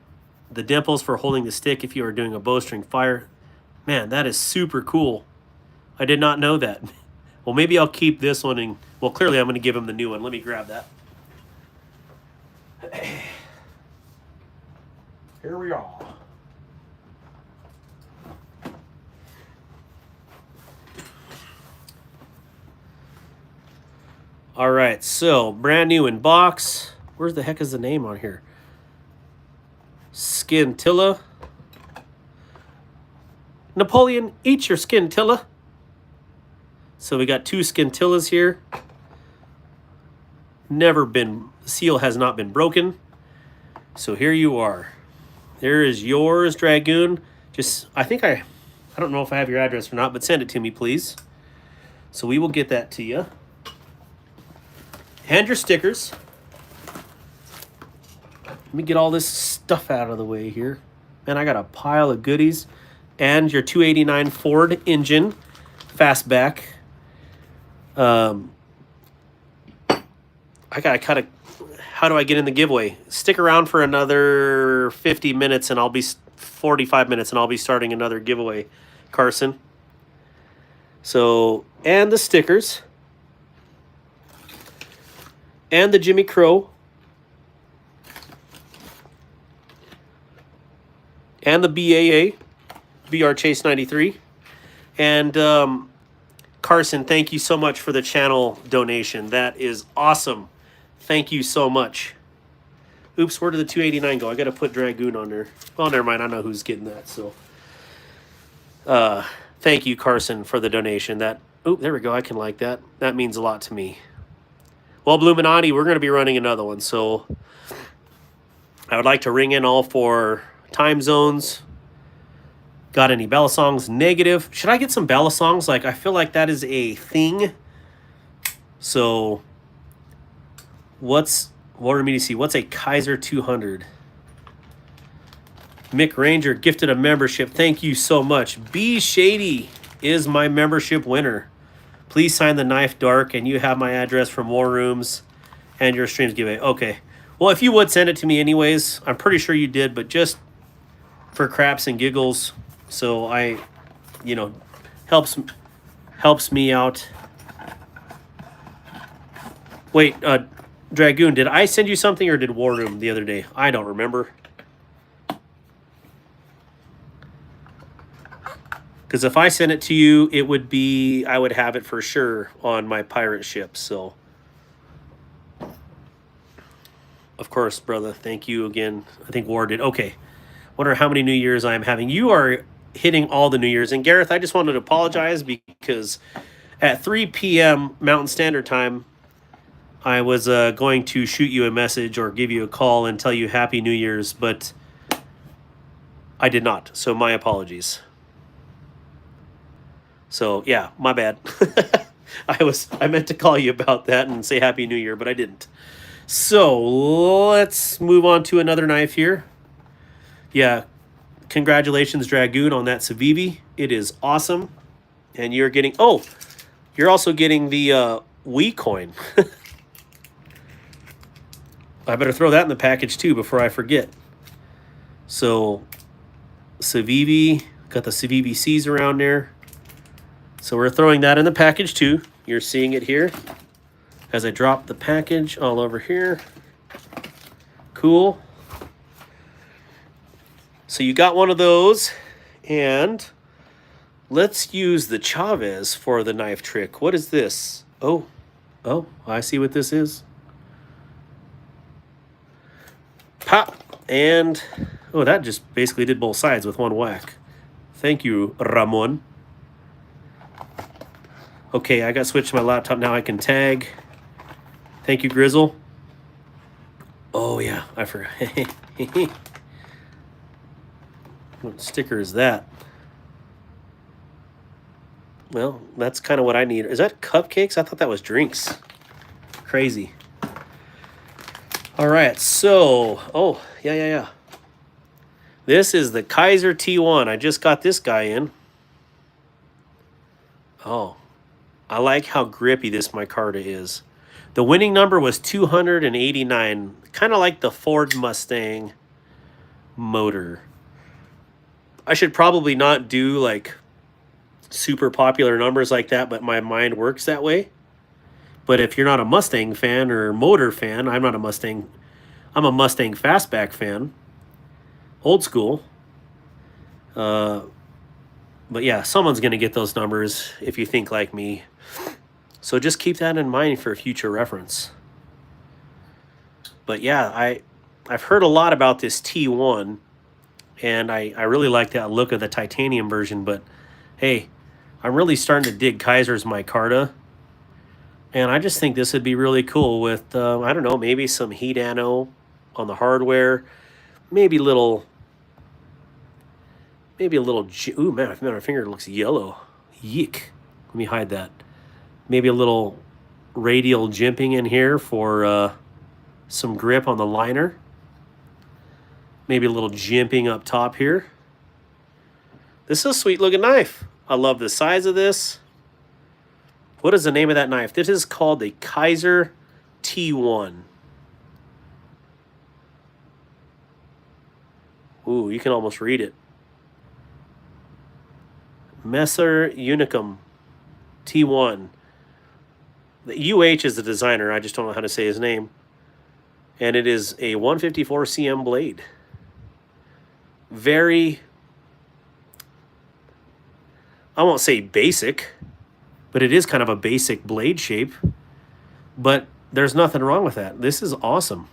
[SPEAKER 1] The dimples for holding the stick if you are doing a bowstring fire. Man, that is super cool. I did not know that. Well, maybe I'll keep this one. And well, clearly I'm going to give him the new one. Let me grab that. Here we are. All right, so brand new in box. Where's the heck is the name on here? Scintilla. Napoleon, eat your Scintilla. So we got 2 Scintillas here. Seal has not been broken. So here you are. There is yours, Dragoon. I don't know if I have your address or not, but send it to me, please. So we will get that to you. And your stickers. Let me get all this stuff out of the way here. Man, I got a pile of goodies. And your 289 Ford engine fastback. How do I get in the giveaway? Stick around for another 50 minutes and 45 minutes and I'll be starting another giveaway, Carson. So, and the stickers. And the Jimmy Crow. And the BAA, BR Chase 93. And Carson, thank you so much for the channel donation. That is awesome. Thank you so much. Oops, where did the 289 go? I got to put Dragoon on there. Oh, never mind. I know who's getting that. So, thank you, Carson, for the donation. There we go. I can like that. That means a lot to me. Well, Bluminati, we're going to be running another one. So, I would like to ring in all 4 time zones. Got any Bella songs? Negative. Should I get some Bella songs? Like, I feel like that is a thing. So, what's a Kaiser 200? Mick Ranger gifted a membership. Thank you so much. B Shady is my membership winner. Please sign the knife dark, and you have my address from War Rooms and your streams giveaway. Okay. Well, if you would send it to me anyways, I'm pretty sure you did, but just for craps and giggles, so I, helps me out. Wait, Dragoon, did I send you something or did War Room the other day? I don't remember. Because if I sent it to you, I would have it for sure on my pirate ship. So, of course, brother, thank you again. I think War did. Okay. Wonder how many New Year's I am having. You are hitting all the New Year's. And Gareth, I just wanted to apologize because at 3 p.m. Mountain Standard Time, I was going to shoot you a message or give you a call and tell you Happy New Year's, but I did not. So my apologies. So yeah, my bad. I meant to call you about that and say Happy New Year, but I didn't. So let's move on to another knife here. Yeah, congratulations, Dragoon, on that Civivi. It is awesome. And you're also getting the Wii coin. I better throw that in the package too before I forget. So, Civivi, got the Civivi C's around there. So we're throwing that in the package too. You're seeing it here as I drop the package all over here. Cool. So you got one of those, and let's use the Chavez for the knife trick. What is this? Oh, I see what this is. Pop, and that just basically did both sides with one whack. Thank you, Ramon. Okay, I got switched to my laptop. Now I can tag. Thank you, Grizzle. Oh, yeah, I forgot. What sticker is that? Well, that's kind of what I need. Is that cupcakes? I thought that was drinks. Crazy. All right, so, yeah. This is the Kaiser T1. I just got this guy in. Oh, I like how grippy this micarta is. The winning number was 289, kind of like the Ford Mustang motor. I should probably not do like super popular numbers like that, but my mind works that way. But if you're not a Mustang fan or motor fan, I'm not a Mustang. I'm a Mustang fastback fan. Old school. But yeah, someone's going to get those numbers if you think like me. So just keep that in mind for future reference. But yeah, I've heard a lot about this T1, and I really like that look of the titanium version. But hey, I'm really starting to dig Kaiser's micarta. And I just think this would be really cool with, I don't know, maybe some heat ano on the hardware. Maybe a little, ooh, man, my finger looks yellow. Yeek. Let me hide that. Maybe a little radial jimping in here for some grip on the liner. Maybe a little jimping up top here. This is a sweet looking knife. I love the size of this. What is the name of that knife? This is called the Kaiser T1. Ooh, you can almost read it. Messer Unicum T1. The UH is the designer. I just don't know how to say his name. And it is a 154 cm blade. Very, I won't say basic, but it is kind of a basic blade shape. But there's nothing wrong with that. This is awesome.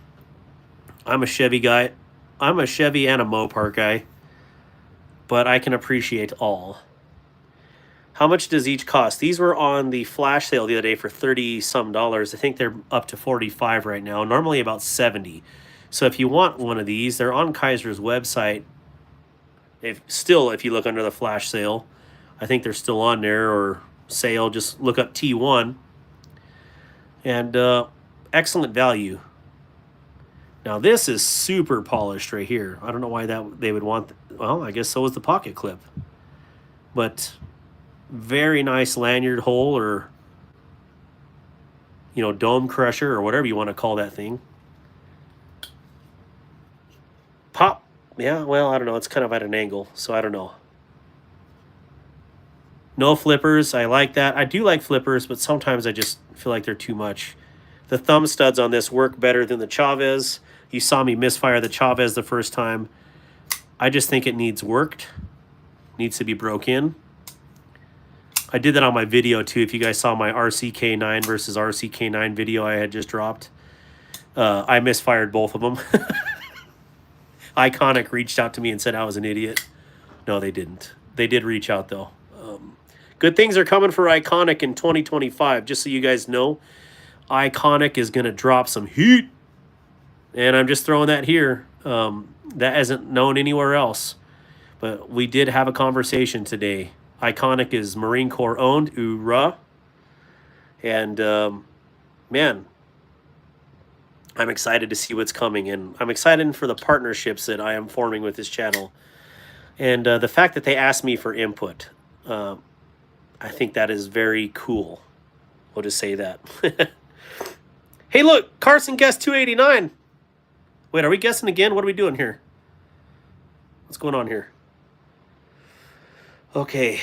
[SPEAKER 1] I'm a Chevy guy. I'm a Chevy and a Mopar guy, but I can appreciate all. How much does each cost? These were on the flash sale the other day for 30 some dollars. I think they're up to 45 right now, normally about 70. So if you want one of these, they're on Kaiser's website. If you look under the flash sale, I think they're still on there, or sale, just look up T1. And excellent value. Now this is super polished right here. I don't know why that they would want. Well, I guess so is the pocket clip. But very nice lanyard hole, or dome crusher, or whatever you want to call that thing. Pop. Yeah, well, I don't know. It's kind of at an angle, so I don't know. No flippers. I like that. I do like flippers, but sometimes I just feel like they're too much. The thumb studs on this work better than the Chavez. You saw me misfire the Chavez the first time. I just think it needs worked. Needs to be broke in. I did that on my video too. If you guys saw my RCK9 versus RCK9 video I had just dropped, I misfired both of them. Iconic reached out to me and said I was an idiot. No, they didn't. They did reach out though. Good things are coming for Iconic in 2025. Just so you guys know, Iconic is going to drop some heat. And I'm just throwing that here. That isn't known anywhere else. But we did have a conversation today. Iconic is Marine Corps owned. Hoorah. And, man, I'm excited to see what's coming. And I'm excited for the partnerships that I am forming with this channel. And the fact that they asked me for input. I think that is very cool. We'll just say that. Hey, look, Carson guessed 289. Wait, are we guessing again? What are we doing here? What's going on here? Okay.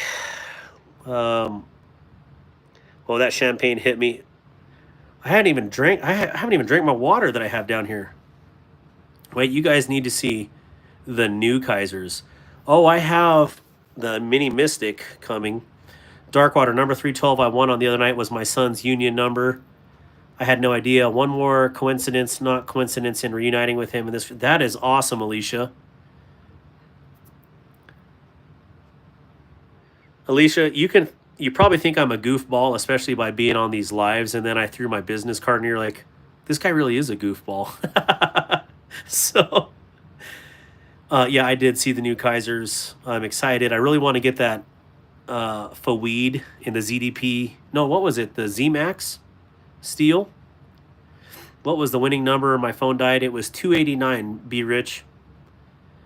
[SPEAKER 1] Oh, that champagne hit me. I haven't even drank my water that I have down here. Wait, you guys need to see the new Kaisers. Oh, I have the Mini Mystic coming. Darkwater number 312 I won on the other night was my son's union number. I had no idea. One more coincidence, not coincidence, in reuniting with him. And that is awesome, Alicia. Alicia, you probably think I'm a goofball, especially by being on these lives, and then I threw my business card and you're like, this guy really is a goofball. So, yeah, I did see the new Kaisers. I'm excited. I really want to get that Faweed in the ZDP. No, what was it? The Z-Max steel? What was the winning number? My phone died. It was 289, Be Rich.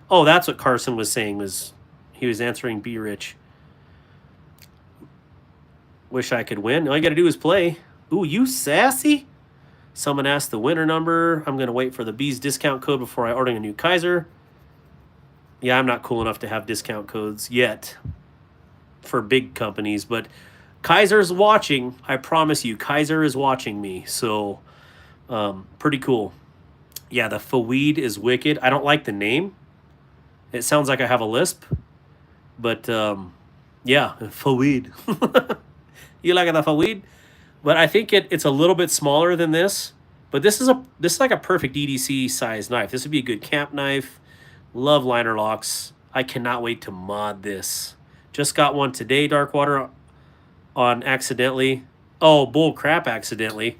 [SPEAKER 1] Oh, that's what Carson was saying. He was answering Be Rich. Wish I could win. All you got to do is play. Ooh, you sassy? Someone asked the winner number. I'm going to wait for the B's discount code before I order a new Kaiser. Yeah, I'm not cool enough to have discount codes yet for big companies, but Kaiser's watching. I promise you, Kaiser is watching me. So, pretty cool. Yeah, the Faweed is wicked. I don't like the name. It sounds like I have a lisp, but yeah, Faweed. You like the Faweed? But I think it's a little bit smaller than this. But this is like a perfect EDC size knife. This would be a good camp knife. Love liner locks. I cannot wait to mod this. Just got one today, Darkwater, on accidentally. Oh, bull crap, accidentally.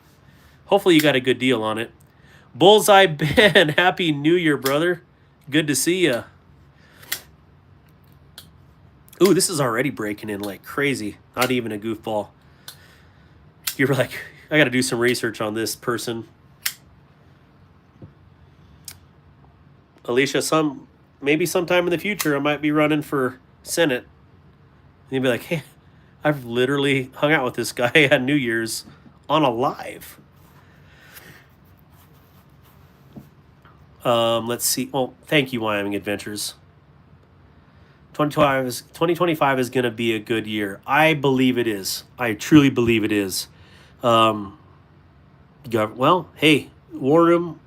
[SPEAKER 1] Hopefully you got a good deal on it. Bullseye Ben, Happy New Year, brother. Good to see ya. Ooh, this is already breaking in like crazy. Not even a goofball. You're like, I got to do some research on this person. Alicia, maybe sometime in the future I might be running for Senate. And you'd be like, hey, I've literally hung out with this guy at New Year's on a live. Let's see. Oh, thank you, Wyoming Adventures. 2025 is going to be a good year. I believe it is. I truly believe it is. Well, hey, War Room,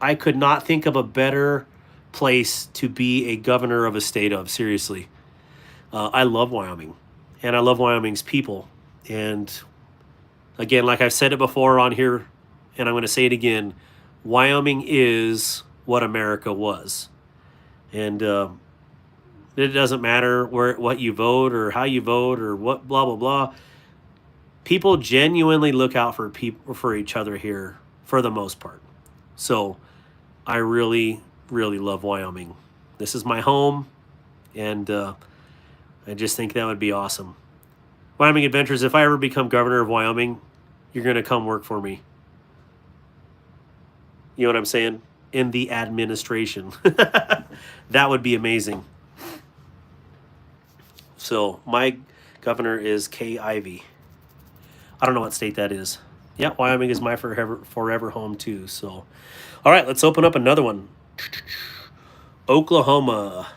[SPEAKER 1] I could not think of a better place to be a governor of a state of. Seriously. I love Wyoming, and I love Wyoming's people. And again, like I've said it before on here, and I'm going to say it again, Wyoming is what America was. And it doesn't matter what you vote or how you vote or what blah blah blah. People genuinely look out for each other here for the most part. So I really really love Wyoming. This is my home, and I just think that would be awesome. Wyoming Adventures. If I ever become governor of Wyoming, you're gonna come work for me. You know what I'm saying? In the administration. That would be amazing. So my governor is Kay Ivey. I don't know what state that is. Yeah, Wyoming is my forever home too. So, all right, let's open up another one. Oklahoma.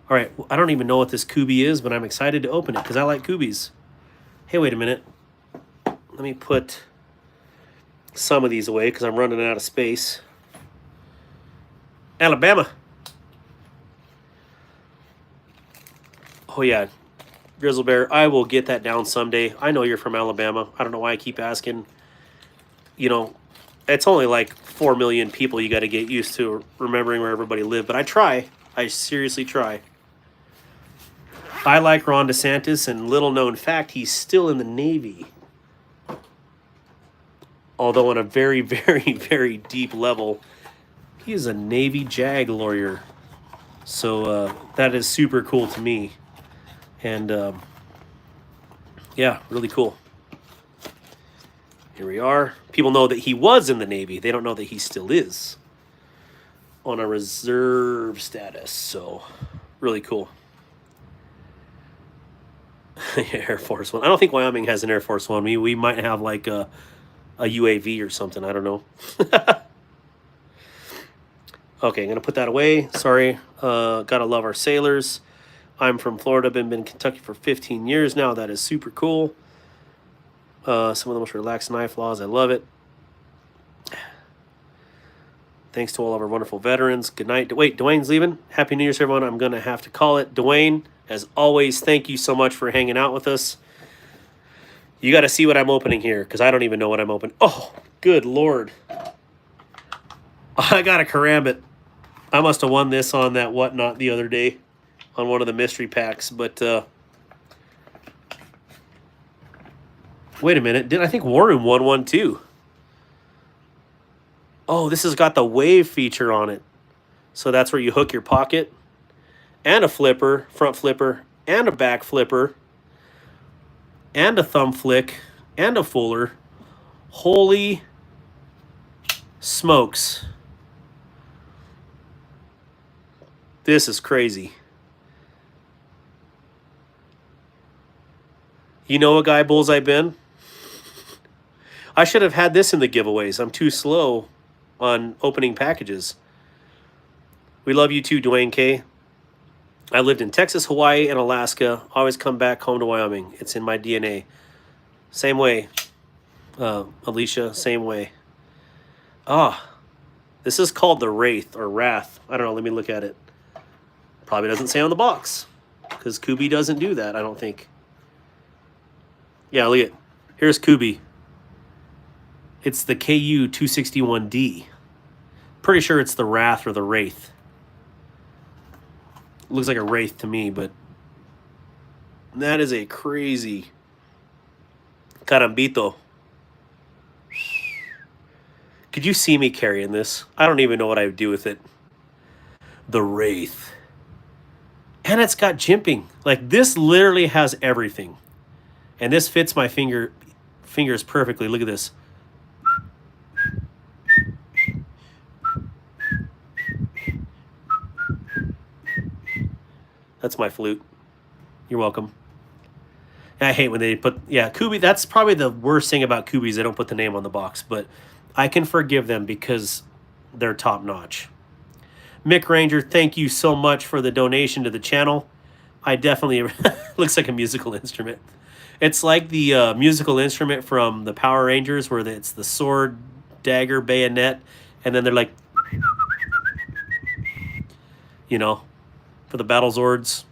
[SPEAKER 1] All right, I don't even know what this Kubi is, but I'm excited to open it because I like Kubis. Hey, wait a minute. Let me put some of these away because I'm running out of space. Alabama. Oh, yeah. Grizzle Bear, I will get that down someday. I know you're from Alabama. I don't know why I keep asking. You know, it's only like 4 million people. You got to get used to remembering where everybody lived. But I try. I seriously try. I like Ron DeSantis, and little known fact, he's still in the Navy. Although on a very, very, very deep level, he is a Navy JAG lawyer. So that is super cool to me. And yeah, really cool. Here we are. People know that he was in the Navy. They don't know that he still is on a reserve status. So really cool. Air Force One. I don't think Wyoming has an Air Force One. We might have like a UAV or something. I don't know. Okay, I'm going to put that away. Sorry. Gotta love our sailors. I'm from Florida. Been in Kentucky for 15 years now. That is super cool. Some of the most relaxed knife laws. I love it. Thanks to all of our wonderful veterans. Good night. Wait, Dwayne's leaving. Happy New Year's, everyone. I'm going to have to call it. Dwayne, as always, thank you so much for hanging out with us. You got to see what I'm opening here because I don't even know what I'm opening. Oh, good Lord. I got a karambit. I must have won this on that whatnot the other day on one of the mystery packs, but wait a minute. I think War Room won one too? Oh, this has got the wave feature on it. So that's where you hook your pocket and a flipper, front flipper, and a back flipper, and a thumb flick, and a fuller. Holy smokes. This is crazy. You know a guy, Bullseye Ben? I should have had this in the giveaways. I'm too slow on opening packages. We love you too, Dwayne K. I lived in Texas, Hawaii, and Alaska. Always come back home to Wyoming. It's in my DNA. Same way. Alicia, same way. This is called the Wraith or Wrath. I don't know. Let me look at it. Probably doesn't say on the box because Kubi doesn't do that, I don't think. Yeah, look at it. Here's Kubi. It's the KU 261D. Pretty sure it's the Wrath or the Wraith. Looks like a Wraith to me, but that is a crazy carambito. Could you see me carrying this? I don't even know what I would do with it. The Wraith. And it's got jimping. Like, this literally has everything. And this fits my fingers perfectly. Look at this. That's my flute. You're welcome. And I hate when they put... Yeah, Kubi, that's probably the worst thing about Kubis. They don't put the name on the box. But I can forgive them because they're top-notch. Mick Ranger, thank you so much for the donation to the channel. I definitely... looks like a musical instrument. It's like the musical instrument from the Power Rangers where it's the sword, dagger, bayonet, and then they're like... You know, for the Battle Zords.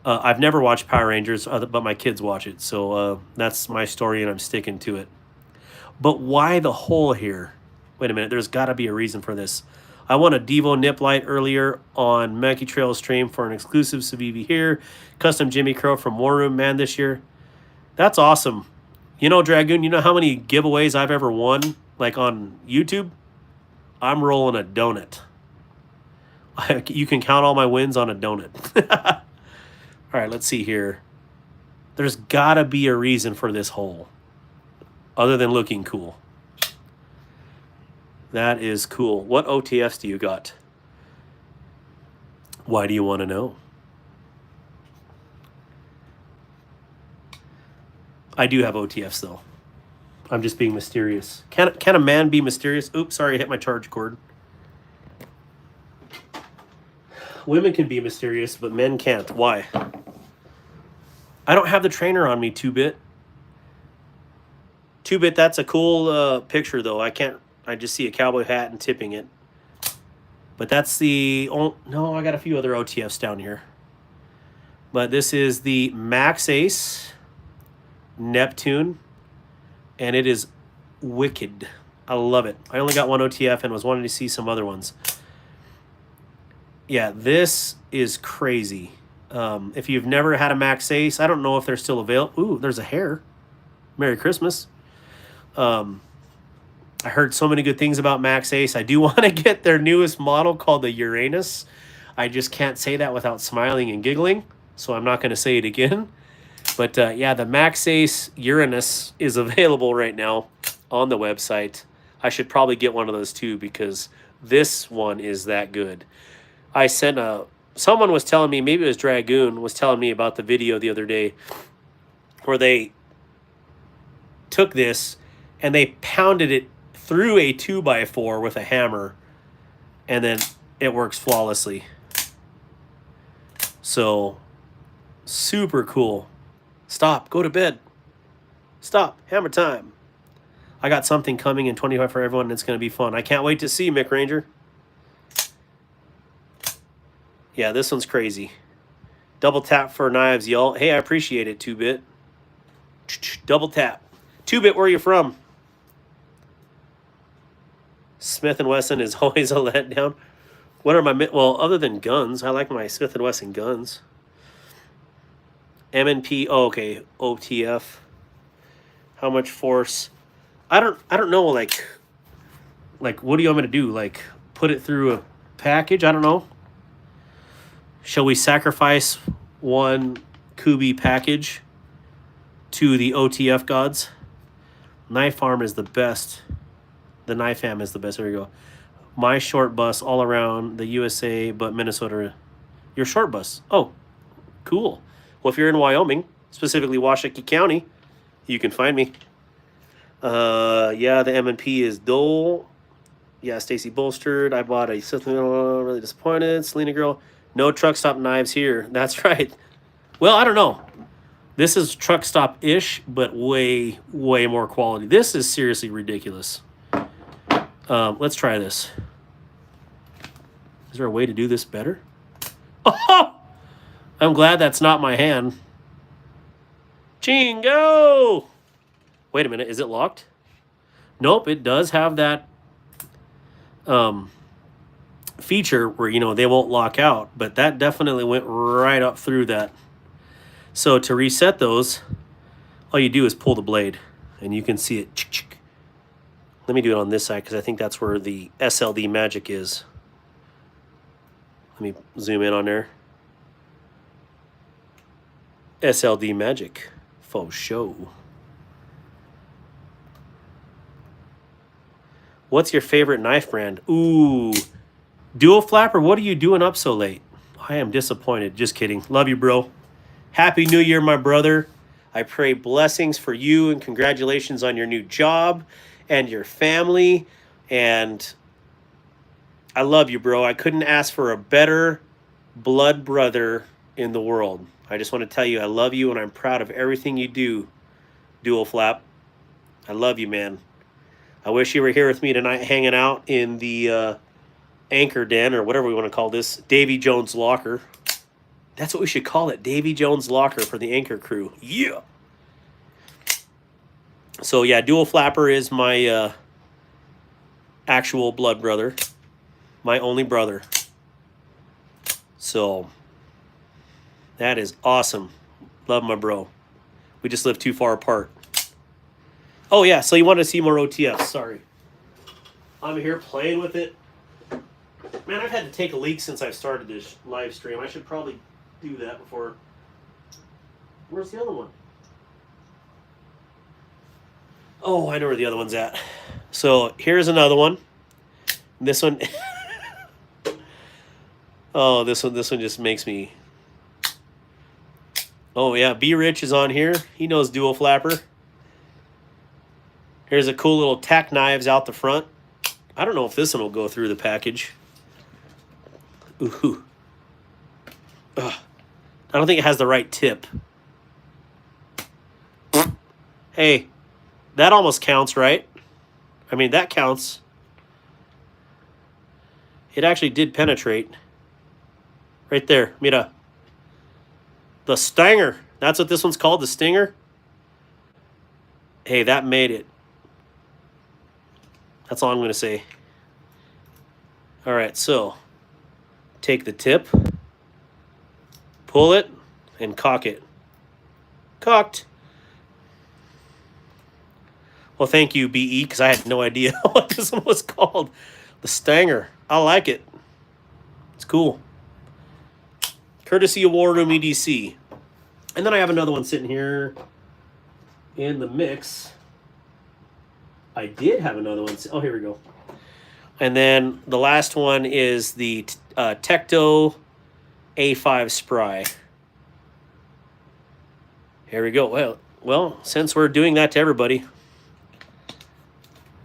[SPEAKER 1] I've never watched Power Rangers, but my kids watch it. So that's my story, and I'm sticking to it. But why the hole here? Wait a minute. There's got to be a reason for this. I won a Devo nip light earlier on Mackey Trail stream for an exclusive Civivi here. Custom Jimmy Crow from War Room Man this year. That's awesome. You know, Dragoon, you know how many giveaways I've ever won, like on YouTube? I'm rolling a donut. You can count all my wins on a donut. All right, let's see here. There's got to be a reason for this hole other than looking cool. That is cool. What OTFs do you got? Why do you want to know? I do have OTFs, though. I'm just being mysterious. Can a man be mysterious? Oops, sorry, I hit my charge cord. Women can be mysterious, but men can't. Why? I don't have the trainer on me, 2-bit. 2-bit, that's a cool picture, though. I just see a cowboy hat and tipping it. But that's the... Oh, no, I got a few other OTFs down here. But this is the Max Ace Neptune. And it is wicked. I love it. I only got one OTF and was wanting to see some other ones. Yeah, this is crazy. If you've never had a Max Ace, I don't know if they're still available. Ooh, there's a hair. Merry Christmas. I heard so many good things about Max Ace. I do want to get their newest model called the Uranus. I just can't say that without smiling and giggling, so I'm not going to say it again. But yeah, the Max Ace Uranus is available right now on the website. I should probably get one of those too because this one is that good. I sent someone was telling me, maybe it was Dragoon, was telling me about the video the other day where they took this and they pounded it through a 2x4 with a hammer and then it works flawlessly. So, super cool. Stop. Go to bed. Stop. Hammer time. I got something coming in 25 for everyone, and it's going to be fun. I can't wait to see Mick Ranger. Yeah, this one's crazy. Double tap for knives, y'all. Hey, I appreciate it, 2-bit. Double tap. 2-bit, where are you from? Smith & Wesson is always a letdown. What are my... Well, other than guns, I like my Smith & Wesson guns. M&P, oh, okay, OTF. How much force? I don't know, like what do you want me to do? Like put it through a package? I don't know. Shall we sacrifice one Kubi package to the OTF gods? Knife arm is the best. The knife am is the best. There we go. My short bus all around the USA, but Minnesota. Your short bus. Oh, cool. Well, if you're in Wyoming, specifically Washakie County, you can find me. Yeah, the M&P is dull. Yeah, Stacy bolstered. I bought a really disappointed. Selena girl. No truck stop knives here. That's right. Well, I don't know. This is truck stop-ish, but way, way more quality. This is seriously ridiculous. Let's try this. Is there a way to do this better? Oh! I'm glad that's not my hand. Chingo! Wait a minute, is it locked? Nope, it does have that feature where, you know, they won't lock out, but that definitely went right up through that. So to reset those, all you do is pull the blade, and you can see it. Let me do it on this side, because I think that's where the SLD magic is. Let me zoom in on there. SLD magic. Faux show. What's your favorite knife brand? Ooh. Dual Flapper, what are you doing up so late? I am disappointed. Just kidding. Love you, bro. Happy New Year, my brother. I pray blessings for you and congratulations on your new job and your family. And I love you, bro. I couldn't ask for a better blood brother in the world. I just want to tell you I love you and I'm proud of everything you do, Dual Flap. I love you, man. I wish you were here with me tonight hanging out in the anchor den or whatever we want to call this, Davy Jones locker. That's what we should call it, Davy Jones locker for the anchor crew. Yeah. So yeah, Dual Flapper is my actual blood brother, my only brother. So that is awesome. Love my bro. We just live too far apart. Oh yeah, so you wanted to see more OTFs. Sorry. I'm here playing with it. Man, I've had to take a leak since I've started this live stream. I should probably do that before. Where's the other one? Oh, I know where the other one's at. So here's another one. This one. Oh, this one just makes me. Oh yeah, B Rich is on here. He knows dual flapper. Here's a cool little tack knives out the front. I don't know if this one will go through the package. Ooh. Ugh. I don't think it has the right tip. Hey, that almost counts, right? I mean, that counts. It actually did penetrate. Right there, mira. The Stinger. That's what this one's called, the Stinger. Hey, that made it. That's all I'm going to say. All right, so take the tip, pull it, and cock it. Cocked. Well, thank you, BE, because I had no idea what this one was called. The Stanger. I like it. It's cool. Courtesy of War Room EDC. And then I have another one sitting here in the mix. I did have another one. Oh, here we go. And then the last one is the Tecto A5 Spry. Here we go. Well, since we're doing that to everybody,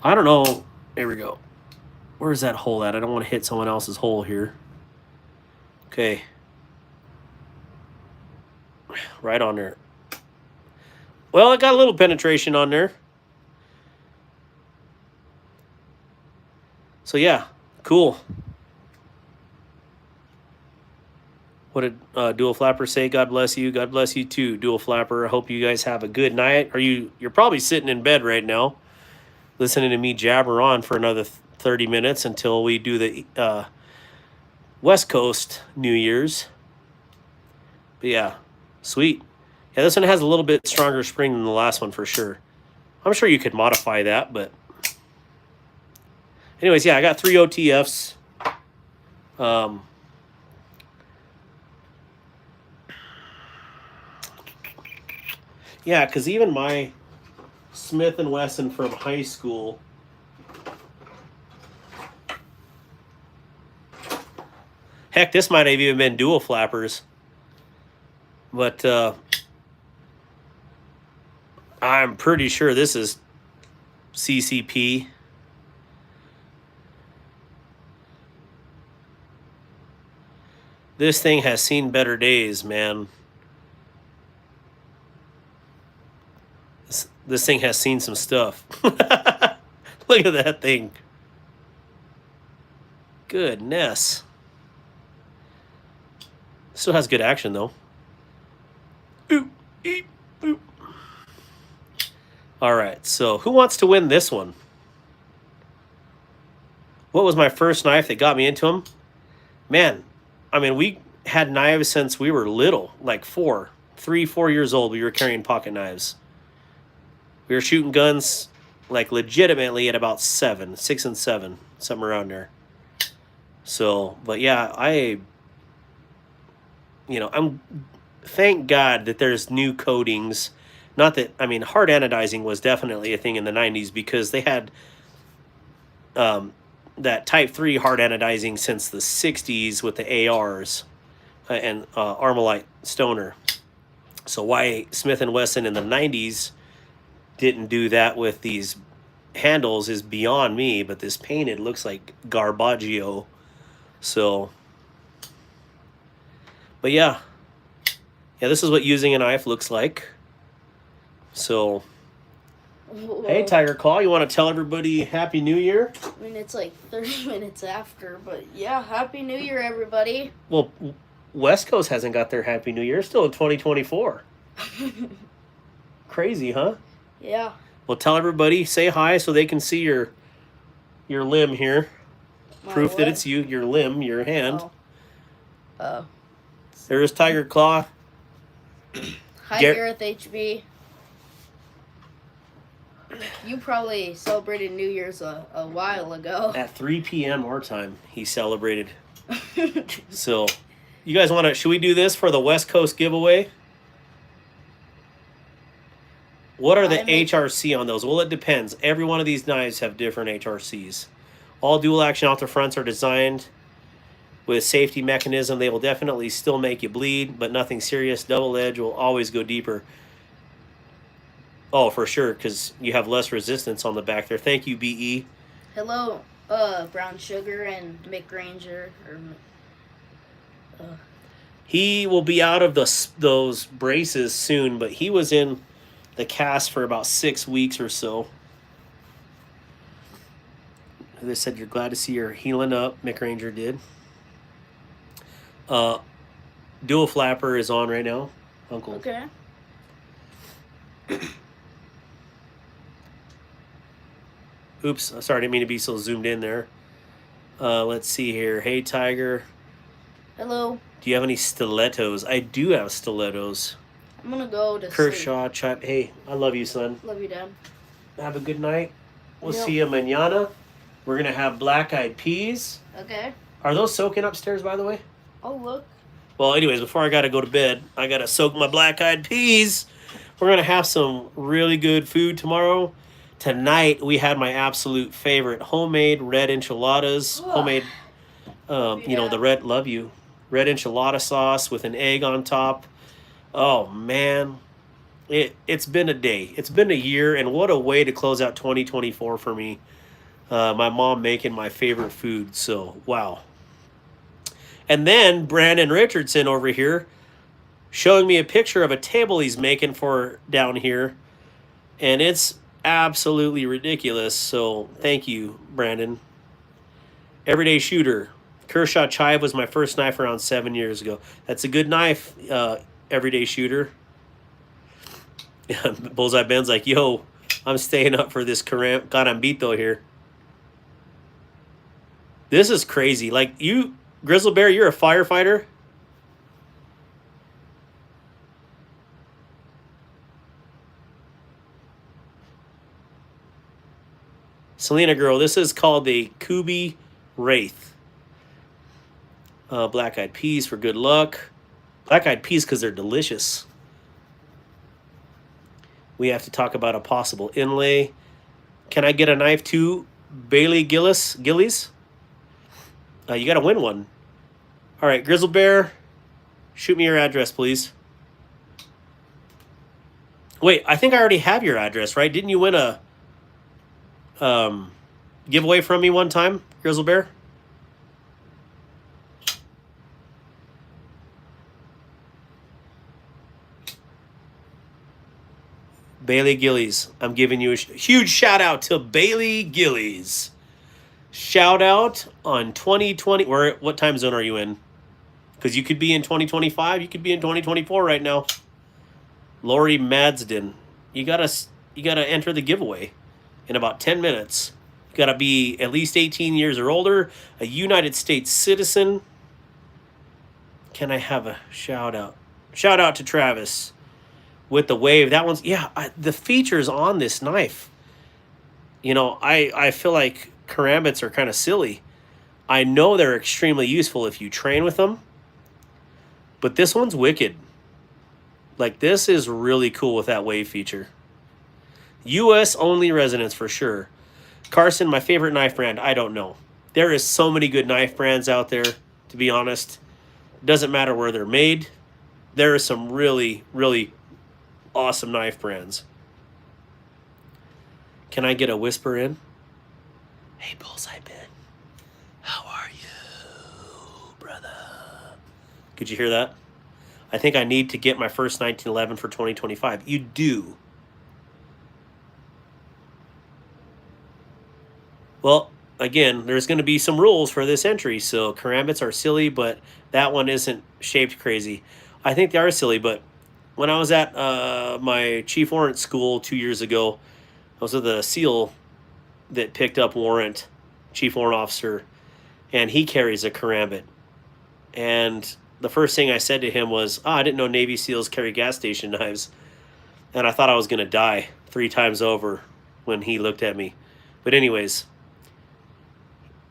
[SPEAKER 1] I don't know. Here we go. Where's that hole at? I don't want to hit someone else's hole here. Okay. Right on there. Well, it got a little penetration on there. So yeah, cool. What did Dual Flapper say? God bless you. God bless you too, Dual Flapper. I hope you guys have a good night. You're probably sitting in bed right now, listening to me jabber on for another 30 minutes until we do the West Coast New Year's. But yeah, sweet. Yeah, this one has a little bit stronger spring than the last one for sure. I'm sure you could modify that, but anyways, yeah, I got 3 OTFs. Yeah, because even my Smith & Wesson from high school, heck, this might have even been dual flappers. But I'm pretty sure this is CCP. This thing has seen better days, man. This thing has seen some stuff. Look at that thing. Goodness. Still has good action, though. Ooh, eep, ooh. All right, so who wants to win this one? What was my first knife that got me into them? Man, I mean, we had knives since we were little, like 4 years old. We were carrying pocket knives. We were shooting guns like legitimately at about 6 and 7, something around there. So, but yeah, I'm thank God that there's new coatings. Not that, I mean, hard anodizing was definitely a thing in the 90s because they had that Type 3 hard anodizing since the 60s with the ARs and Armalite Stoner. So why Smith & Wesson in the 90s didn't do that with these handles is beyond me, but this painted looks like Garbaggio. So, but yeah, this is what using a knife looks like. So, hey, Tiger Claw, you want to tell everybody Happy New Year?
[SPEAKER 2] I mean, it's like 30 minutes after, but yeah, Happy New Year, everybody.
[SPEAKER 1] Well, West Coast hasn't got their Happy New Year. It's still in 2024. Crazy, huh?
[SPEAKER 2] Yeah.
[SPEAKER 1] Well, tell everybody, say hi so they can see your your limb here.
[SPEAKER 2] My
[SPEAKER 1] Proof that
[SPEAKER 2] what?
[SPEAKER 1] it's you. Your limb, your hand.
[SPEAKER 2] Oh.
[SPEAKER 1] There's Tiger Claw.
[SPEAKER 2] Hi,
[SPEAKER 1] Gar-
[SPEAKER 2] Gareth HB. You probably celebrated New Year's a while ago.
[SPEAKER 1] At 3 p.m. our time, he celebrated. So, you guys want to? Should we do this for the West Coast giveaway? What are the HRC on those? Well, it depends. Every one of these knives have different HRCs. All dual action out the fronts are designed with a safety mechanism. They will definitely still make you bleed, but nothing serious. Double edge will always go deeper. Oh, for sure, because you have less resistance on the back there. Thank you, BE.
[SPEAKER 2] Hello, Brown Sugar and Mick Ranger.
[SPEAKER 1] He will be out of those braces soon, but he was in the cast for about 6 weeks or so. They said you're glad to see you're healing up. Mick Ranger did. Dual flapper is on right now, Uncle.
[SPEAKER 2] Okay.
[SPEAKER 1] Oops, sorry, I didn't mean to be so zoomed in there. Let's see here. Hey, Tiger.
[SPEAKER 2] Hello.
[SPEAKER 1] Do you have any stilettos? I do have stilettos.
[SPEAKER 2] I'm gonna go to
[SPEAKER 1] Kershaw,
[SPEAKER 2] sleep.
[SPEAKER 1] Chip. Hey, I love you, son.
[SPEAKER 2] Love you, Dad.
[SPEAKER 1] Have a good night. We'll
[SPEAKER 2] Yep.
[SPEAKER 1] see you mañana. We're going to have black-eyed peas.
[SPEAKER 2] Okay.
[SPEAKER 1] Are those soaking upstairs, by the way?
[SPEAKER 2] Oh, look.
[SPEAKER 1] Well, anyways, before I got to go to bed, I got to soak my black-eyed peas. We're going to have some really good food tomorrow. Tonight, we had my absolute favorite homemade red enchiladas. Homemade, you know, the red, love you, red enchilada sauce with an egg on top. Oh, man. It's been a day. It's been a year, and what a way to close out 2024 for me. My mom making my favorite food, so wow. And then Brandon Richardson over here showing me a picture of a table he's making for down here, and it's absolutely ridiculous. So thank you, Brandon. Everyday Shooter. Kershaw Chive was my first knife around 7 years ago. That's a good knife, Everyday Shooter. Bullseye Ben's like, yo, I'm staying up for this Carambito here. This is crazy. Like, you, Grizzle Bear, you're a firefighter? Selena Girl, this is called the Kubi Wraith. Black-eyed peas for good luck. Black-eyed peas because they're delicious. We have to talk about a possible inlay. Can I get a knife too, Bailey Gillies? You got to win one. All right, Grizzle Bear, shoot me your address, please. Wait, I think I already have your address, right? Didn't you win a giveaway from me one time, Grizzle Bear? Bailey Gillies. I'm giving you a huge shout out to Bailey Gillies. Shout out on 2020. What time zone are you in? Because you could be in 2025. You could be in 2024 right now. Lori Madsden. You gotta enter the giveaway in about 10 minutes. You gotta be at least 18 years or older, a United States citizen. Can I have a shout out? Shout out to Travis with the wave. That one's, the features on this knife. You know, I feel like karambits are kind of silly. I know they're extremely useful if you train with them, but this one's wicked. Like, this is really cool with that wave feature. U.S. only residence for sure. Carson, my favorite knife brand, I don't know. There is so many good knife brands out there, to be honest. Doesn't matter where they're made. There are some really, really awesome knife brands. Can I get a whisper in? Hey, Bullseye Ben. How are you, brother? Could you hear that? I think I need to get my first 1911 for 2025. You do. Well, again, there's going to be some rules for this entry. So karambits are silly, but that one isn't shaped crazy. I think they are silly, but when I was at my chief warrant school 2 years ago, I was with a SEAL that picked up warrant, chief warrant officer, and he carries a karambit. And the first thing I said to him was, I didn't know Navy SEALs carry gas station knives. And I thought I was going to die 3 times over when he looked at me. But anyways,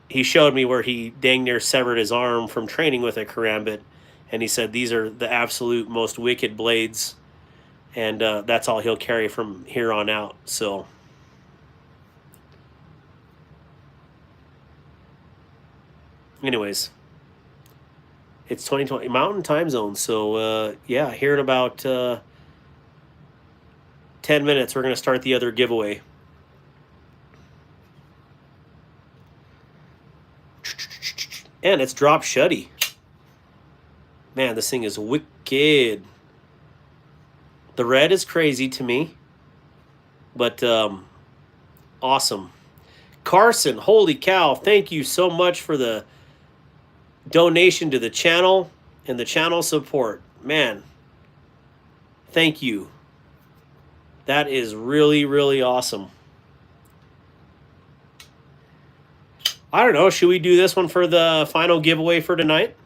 [SPEAKER 1] he showed me where he dang near severed his arm from training with a karambit. And he said, these are the absolute most wicked blades. And that's all he'll carry from here on out. So anyways, it's 2020 Mountain Time Zone. So yeah, here in about 10 minutes, we're going to start the other giveaway. And it's drop shutty. Man, this thing is wicked. The red is crazy to me, but awesome. Carson, holy cow, thank you so much for the donation to the channel and the channel support. Man, thank you. That is really, really awesome. I don't know, should we do this one for the final giveaway for tonight?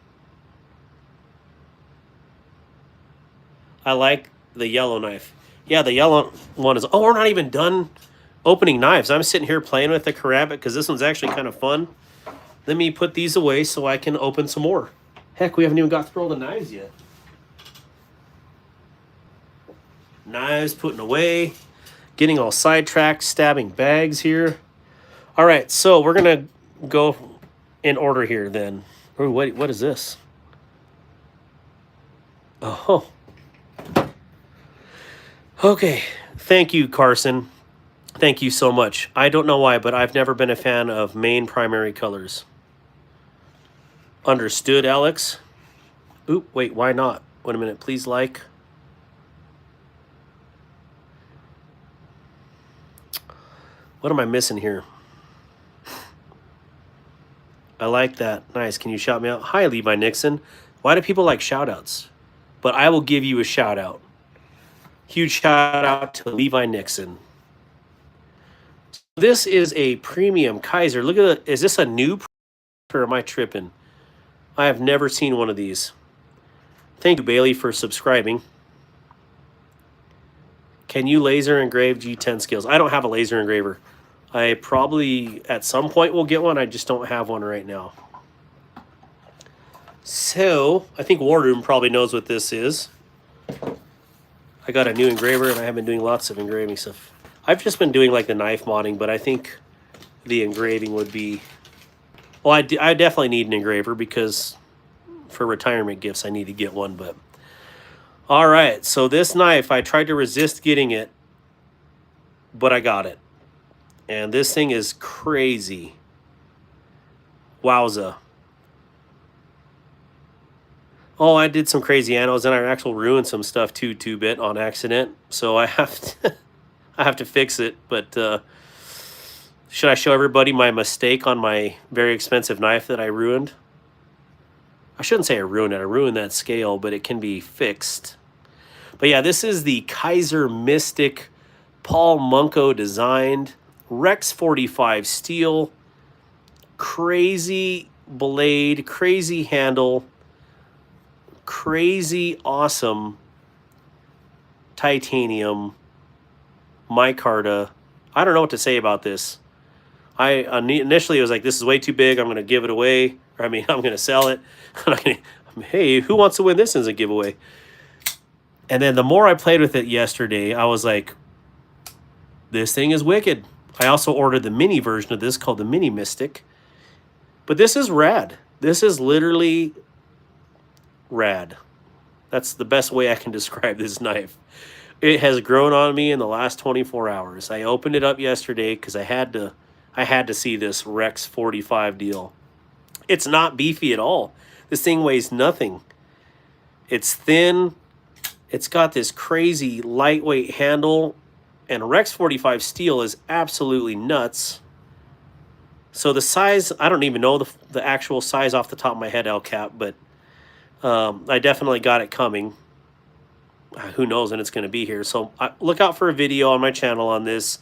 [SPEAKER 1] I like the yellow knife. Yeah, the yellow one is... Oh, we're not even done opening knives. I'm sitting here playing with the karambit because this one's actually kind of fun. Let me put these away so I can open some more. Heck, we haven't even got through all the knives yet. Knives putting away. Getting all sidetracked, stabbing bags here. All right, so we're going to go in order here then. Oh, wait, what is this? Oh. Okay, thank you, Carson. Thank you so much. I don't know why, but I've never been a fan of main primary colors. Understood, Alex. Oop, wait, why not? Wait a minute, please like. What am I missing here? I like that. Nice. Can you shout me out? Hi, Levi Nixon. Why do people like shout outs? But I will give you a shout out. Huge shout out to Levi Nixon. This is a premium Kaiser. Look at it. Is this a new or am I tripping? I have never seen one of these. Thank you, Bailey, for subscribing. Can you laser engrave G10 scales? I don't have a laser engraver. I probably at some point will get one. I just don't have one right now. So I think War Room probably knows what this is. I got a new engraver and I have been doing lots of engraving stuff. I've just been doing like the knife modding, but I think the engraving would be... Well, I definitely need an engraver because for retirement gifts I need to get one. But all right, so this knife, I tried to resist getting it, but I got it. And this thing is crazy. Wowza. Oh, I did some crazy anodes, and I actually ruined some stuff too, 2-bit on accident. So I have to, I have to fix it. But should I show everybody my mistake on my very expensive knife that I ruined? I shouldn't say I ruined it. I ruined that scale, but it can be fixed. But yeah, this is the Kaiser Mystic Paul Munko designed Rex 45 steel. Crazy blade, crazy handle. Crazy awesome titanium micarta. I don't know what to say about this. I initially was like, this is way too big. I'm going to give it away. Or, I mean, I'm going to sell it. Hey, who wants to win this as a giveaway? And then the more I played with it yesterday, I was like, this thing is wicked. I also ordered the mini version of this called the Mini Mystic. But this is rad. This is literally rad. That's the best way I can describe this knife. It has grown on me in the last 24 hours. I opened it up yesterday because I had to see this Rex 45 deal. It's not beefy at all. This thing weighs nothing. It's thin. It's got this crazy lightweight handle, and Rex 45 steel is absolutely nuts. So the size, I don't even know the actual size off the top of my head, LCAP, but I definitely got it coming. Who knows when it's going to be here. So look out for a video on my channel on this.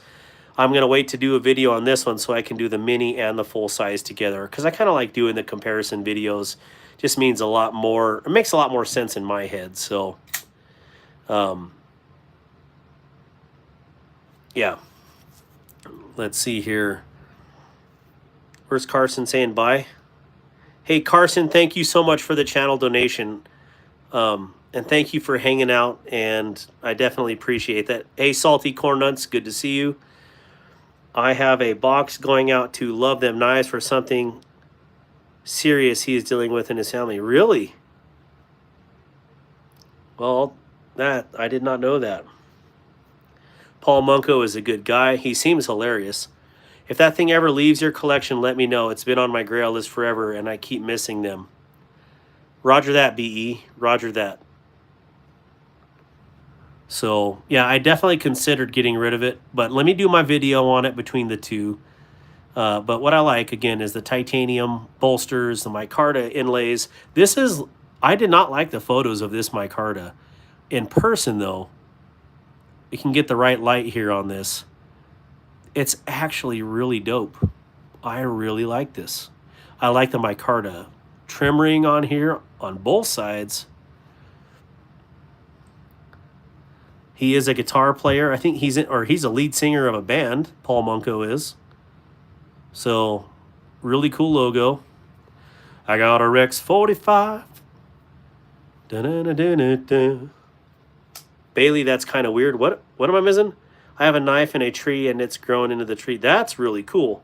[SPEAKER 1] I'm going to wait to do a video on this one so I can do the mini and the full size together, because I kind of like doing the comparison videos. Just means a lot more, it makes a lot more sense in my head. So, yeah. Let's see here. Where's Carson saying bye? Hey, Carson, thank you so much for the channel donation. And thank you for hanging out, and I definitely appreciate that. Hey, Salty Corn Nuts, good to see you. I have a box going out to Love Them Knives for something serious he is dealing with in his family. Really? Well, that I did not know that. Paul Munko is a good guy. He seems hilarious. If that thing ever leaves your collection, let me know. It's been on my grail list forever, and I keep missing them. Roger that, BE. Roger that. So, yeah, I definitely considered getting rid of it, but let me do my video on it between the two. But what I like, again, is the titanium bolsters, the micarta inlays. This is, I did not like the photos of this micarta. In person, though, you can get the right light here on this. It's actually really dope. I really like this. I like the micarta trim ring on here on both sides. He is a guitar player. I think he's a lead singer of a band. Paul Munko is. So, really cool logo. I got a Rex 45. Da-da-da-da-da-da. Bailey, that's kind of weird. What am I missing? I have a knife in a tree and it's grown into the tree. That's really cool.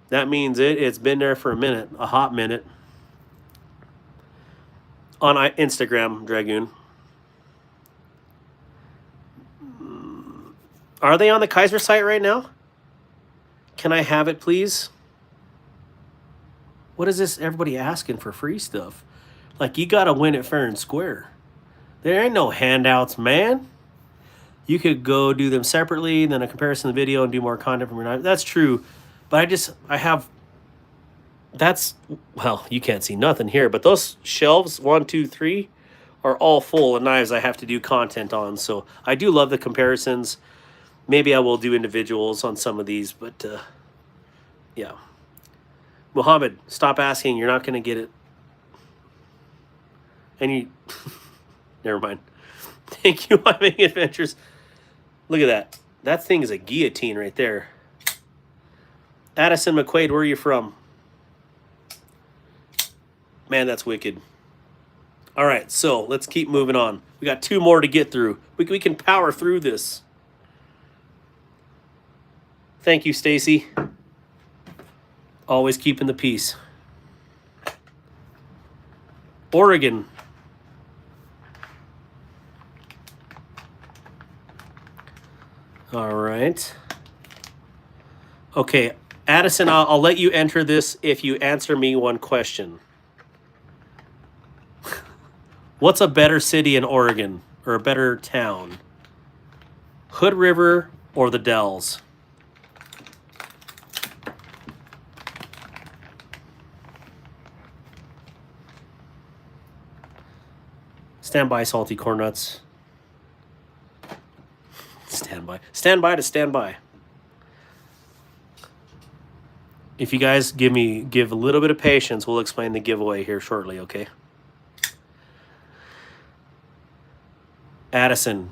[SPEAKER 1] That means it's been there for a minute, a hot minute. On Instagram, Dragoon. Are they on the Kaiser site right now? Can I have it, please? What is this? Everybody asking for free stuff. Like, you got to win it fair and square. There ain't no handouts, man. You could go do them separately, then a comparison of the video and do more content from your knife. That's true. But well, you can't see nothing here, but those shelves, 1, 2, 3, are all full of knives I have to do content on. So I do love the comparisons. Maybe I will do individuals on some of these, but yeah. Muhammad, stop asking. You're not going to get it. And you... Never mind. Thank you, My Making Adventures. Look at that. That thing is a guillotine right there. Addison McQuaid, where are you from? Man, that's wicked. All right, so let's keep moving on. We got 2 more to get through. We can power through this. Thank you, Stacy. Always keeping the peace. Oregon. All right. Okay, Addison, I'll let you enter this if you answer me one question. What's a better city in Oregon, or a better town? Hood River or the Dells? Stand by, Salty Corn Nuts. Stand by. Stand by to stand by. If you guys give a little bit of patience, we'll explain the giveaway here shortly, okay? Addison,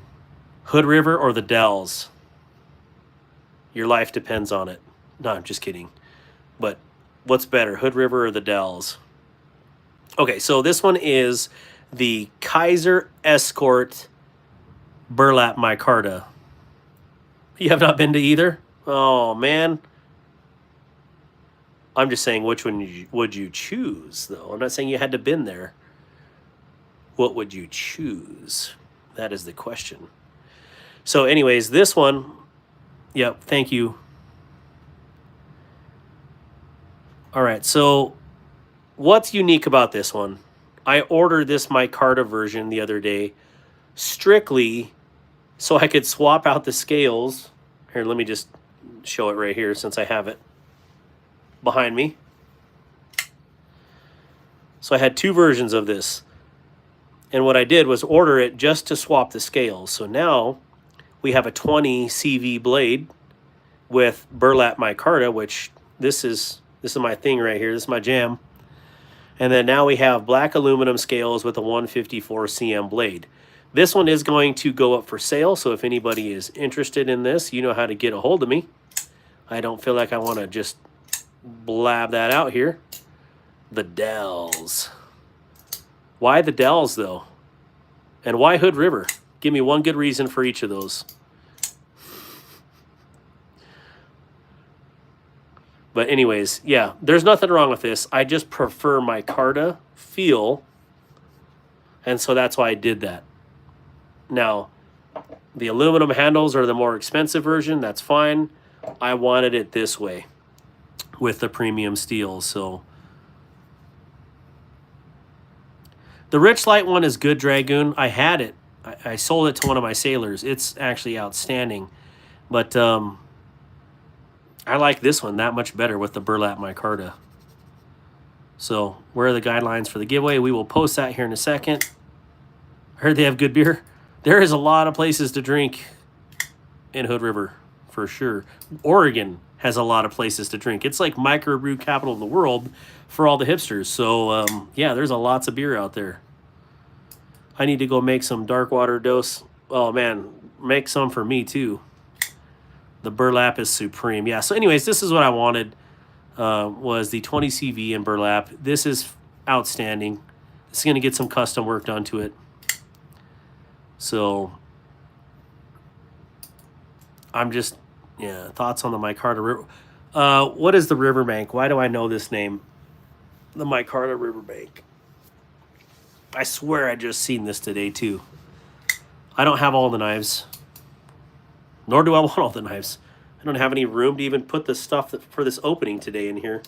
[SPEAKER 1] Hood River or the Dells? Your life depends on it. No, I'm just kidding. But what's better, Hood River or the Dells? Okay, so this one is the Kaiser Escort Burlap Micarta. You have not been to either? Oh, man. I'm just saying, which one would you choose, though? I'm not saying you had to been there. What would you choose? That is the question. So anyways, this one, yep, thank you. All right, so what's unique about this one? I ordered this micarta version the other day strictly so I could swap out the scales. Here, let me just show it right here since I have it behind me. So I had 2 versions of this. And what I did was order it just to swap the scales. So now we have a 20 CV blade with burlap micarta, which this is my thing right here. This is my jam. And then now we have black aluminum scales with a 154 cm blade. This one is going to go up for sale, so if anybody is interested in this, you know how to get a hold of me. I don't feel like I want to just blab that out here. The Dells. Why the Dells, though? And why Hood River? Give me one good reason for each of those. But anyways, yeah, there's nothing wrong with this. I just prefer micarta feel, and so that's why I did that. Now, the aluminum handles are the more expensive version. That's fine. I wanted it this way with the premium steel. So the Rich Light one is good, Dragoon. I had it. I sold it to one of my sailors. It's actually outstanding. But I like this one that much better with the burlap micarta. So where are the guidelines for the giveaway? We will post that here in a second. I heard they have good beer. There is a lot of places to drink in Hood River, for sure. Oregon has a lot of places to drink. It's like microbrew capital of the world for all the hipsters. So, yeah, there's lots of beer out there. I need to go make some dark water dose. Oh, man, make some for me, too. The burlap is supreme. Yeah, so anyways, this is what I wanted, was the 20 CV in burlap. This is outstanding. It's going to get some custom work done to it. So I'm just, yeah, thoughts on the micarta river. What is the riverbank? Why do I know this name? The micarta riverbank. I swear I just seen this today too. I don't have all the knives. Nor do I want all the knives. I don't have any room to even put the stuff for this opening today in here.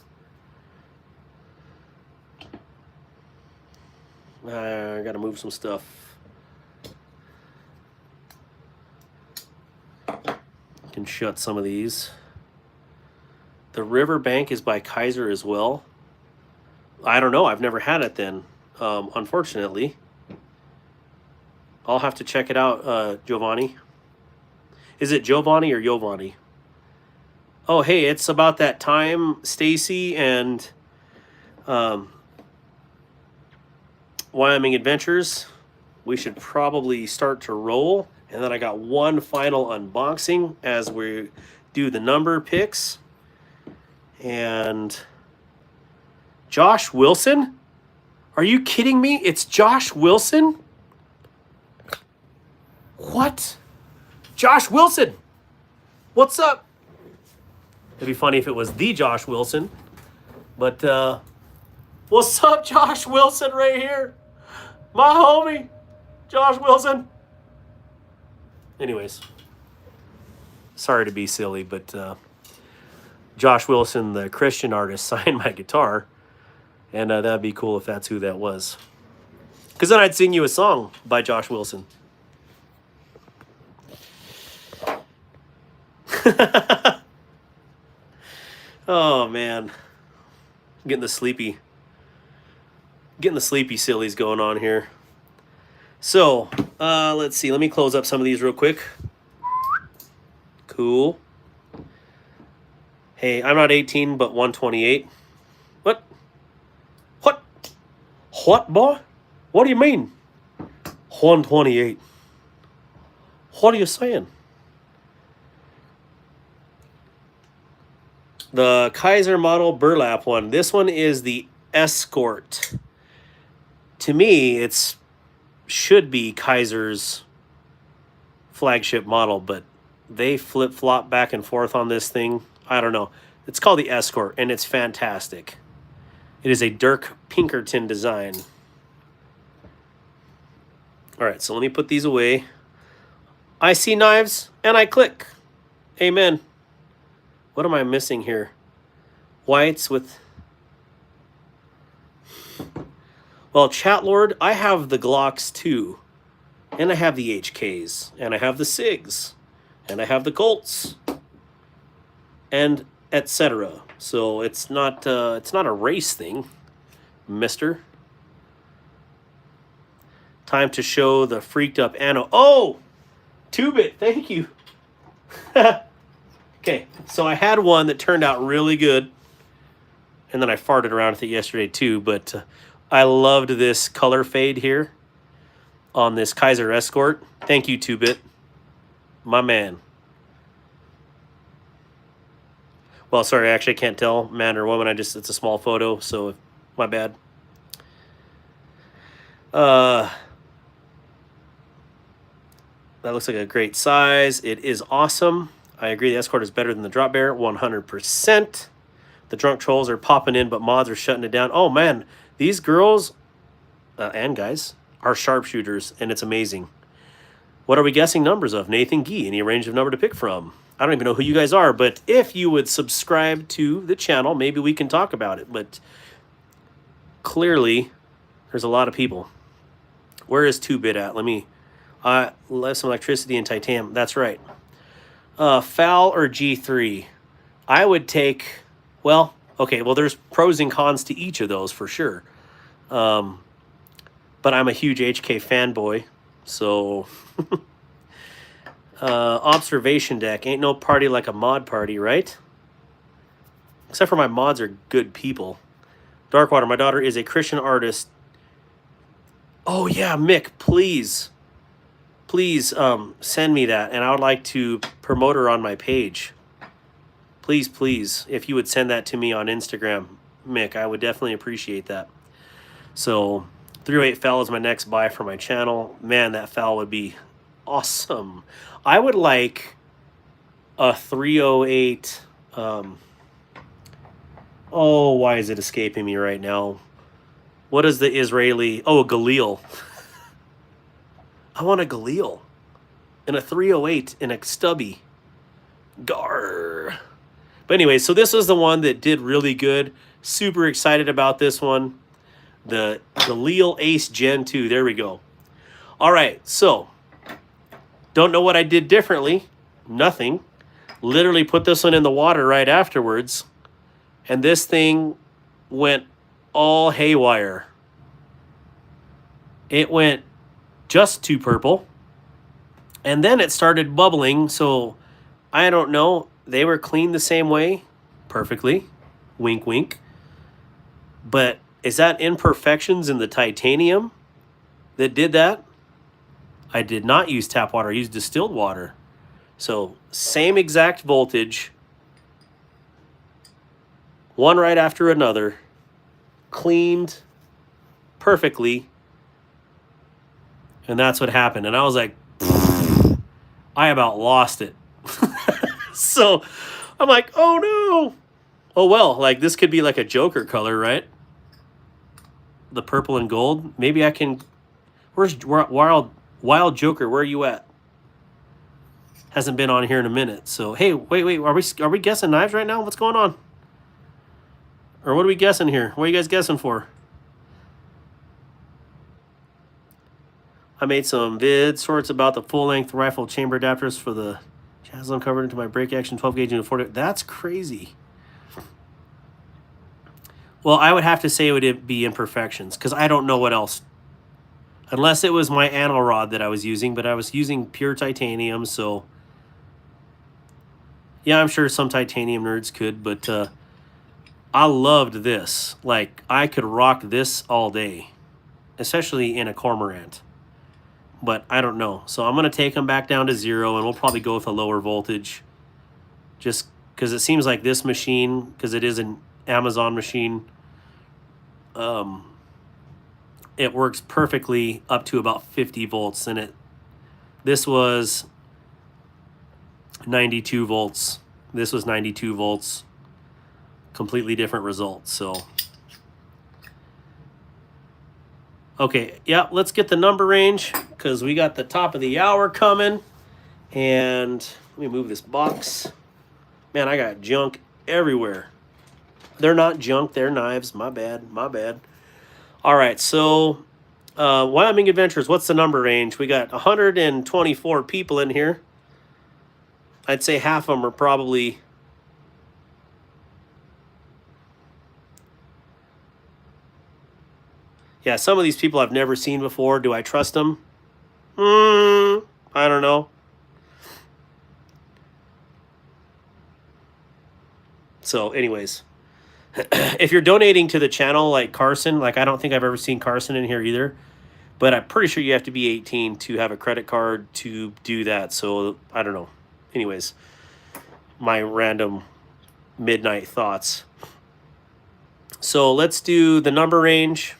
[SPEAKER 1] I gotta move some stuff. Can shut some of these. The Riverbank is by Kaiser as well. I don't know. I've never had it then, unfortunately. I'll have to check it out, Giovanni. Is it Giovanni or Giovanni? Oh, hey, it's about that time, Stacy and Wyoming Adventures. We should probably start to roll. And then I got one final unboxing as we do the number picks. And Josh Wilson? Are you kidding me? It's Josh Wilson? What? Josh Wilson! What's up? It'd be funny if it was the Josh Wilson. But, what's up, Josh Wilson right here? My homie, Josh Wilson. Anyways, sorry to be silly, but Josh Wilson, the Christian artist, signed my guitar, and that'd be cool if that's who that was. Because then I'd sing you a song by Josh Wilson. Oh, man. Getting the sleepy sillies going on here. So, let's see. Let me close up some of these real quick. Cool. Hey, I'm not 18, but 128. What? What? What, boy? What do you mean? 128. What are you saying? The Kaiser model burlap one. This one is the Escort. To me, it's should be Kaiser's flagship model, but they flip-flop back and forth on this thing. I don't know. It's called the Escort, and it's fantastic. It is a Dirk Pinkerton design. All right, so let me put these away. I see knives, and I click. Amen. What am I missing here? Whites with... Well, Chatlord, I have the Glocks too. And I have the HKs. And I have the SIGs. And I have the Colts. And etc. So it's not a race thing, mister. Time to show the freaked up Anno. Oh! 2-bit, thank you. Okay, so I had one that turned out really good, and then I farted around with it yesterday too, but I loved this color fade here on this Kaiser Escort. Thank you, 2-Bit. My man. Well, sorry, actually I can't tell man or woman. It's a small photo, so my bad. That looks like a great size. It is awesome. I agree the Escort is better than the Drop Bear, 100%. The drunk trolls are popping in, but mods are shutting it down. Oh, man. These girls and guys are sharpshooters, and it's amazing. What are we guessing numbers of? Nathan Gee, any range of number to pick from? I don't even know who you guys are, but if you would subscribe to the channel, maybe we can talk about it. But clearly, there's a lot of people. Where is 2-Bit at? Let me... left some electricity and titanium. That's right. FAL or G3? I would take... Well, okay, well, there's pros and cons to each of those for sure. But I'm a huge HK fanboy, so... observation deck. Ain't no party like a mod party, right? Except for my mods are good people. Darkwater, my daughter is a Christian artist. Oh, yeah, Mick, please. Please send me that, and I would like to promote her on my page. Please, please, if you would send that to me on Instagram, Mick, I would definitely appreciate that. So, 308 FAL is my next buy for my channel. Man, that FAL would be awesome. I would like a 308... oh, why is it escaping me right now? What is the Israeli... Oh, a Galil. I want a Galil. And a 308 and a stubby. Gar. But anyway, so this is the one that did really good. Super excited about this one. The Galil Ace Gen 2. There we go. All right, so... Don't know what I did differently. Nothing. Literally put this one in the water right afterwards. And this thing went all haywire. It went just to purple. And then it started bubbling. So I don't know. They were cleaned the same way. Perfectly. Wink, wink. But is that imperfections in the titanium that did that? I did not use tap water. I used distilled water. So same exact voltage. One right after another. Cleaned perfectly. And that's what happened. And I was like, I about lost it. So I'm like, oh no. Oh well, like this could be like a Joker color, right? The purple and gold. Maybe I can... Where's Wild Joker, where are you at? Hasn't been on here in a minute. So, hey, wait. Are we guessing knives right now? What's going on? Or what are we guessing here? What are you guys guessing for? I made some vid sorts about the full-length rifle chamber adapters for the Jaslin covered into my break action 12 gauge and 40. That's crazy. Well, I would have to say it would be imperfections because I don't know what else. Unless it was my anal rod that I was using, but I was using pure titanium, so... Yeah, I'm sure some titanium nerds could, but I loved this. Like, I could rock this all day, especially in a cormorant. But I don't know. So I'm going to take them back down to 0, and we'll probably go with a lower voltage. Just because it seems like this machine, because it is an Amazon machine, it works perfectly up to about 50 volts. And this was 92 volts. This was 92 volts. Completely different results. So, okay, yeah, let's get the number range because we got the top of the hour coming. And let me move this box. Man, I got junk everywhere. They're not junk, they're knives. My bad, my bad. All right, so Wyoming Adventures, what's the number range? We got 124 people in here. I'd say half of them are probably... Yeah, some of these people I've never seen before. Do I trust them? I don't know. So, anyways, if you're donating to the channel like Carson, like I don't think I've ever seen Carson in here either, but I'm pretty sure you have to be 18 to have a credit card to do that. So, I don't know. Anyways, my random midnight thoughts. So, let's do the number range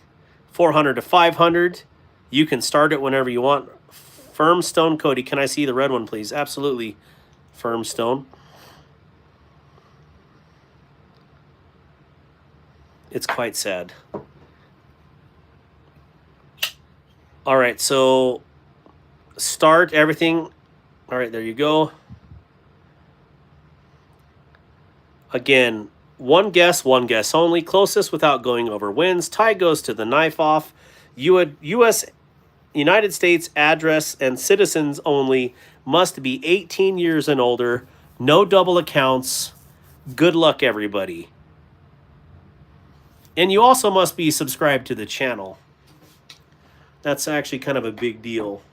[SPEAKER 1] 400 to 500. You can start it whenever you want. Firm stone, Cody. Can I see the red one, please? Absolutely. Firm stone. It's quite sad. All right, so start everything. All right, there you go. Again, one guess only. Closest without going over wins. Tie goes to the knife off. U.S. United States address and citizens only, must be 18 years and older. No double accounts. Good luck, everybody. And you also must be subscribed to the channel. That's actually kind of a big deal.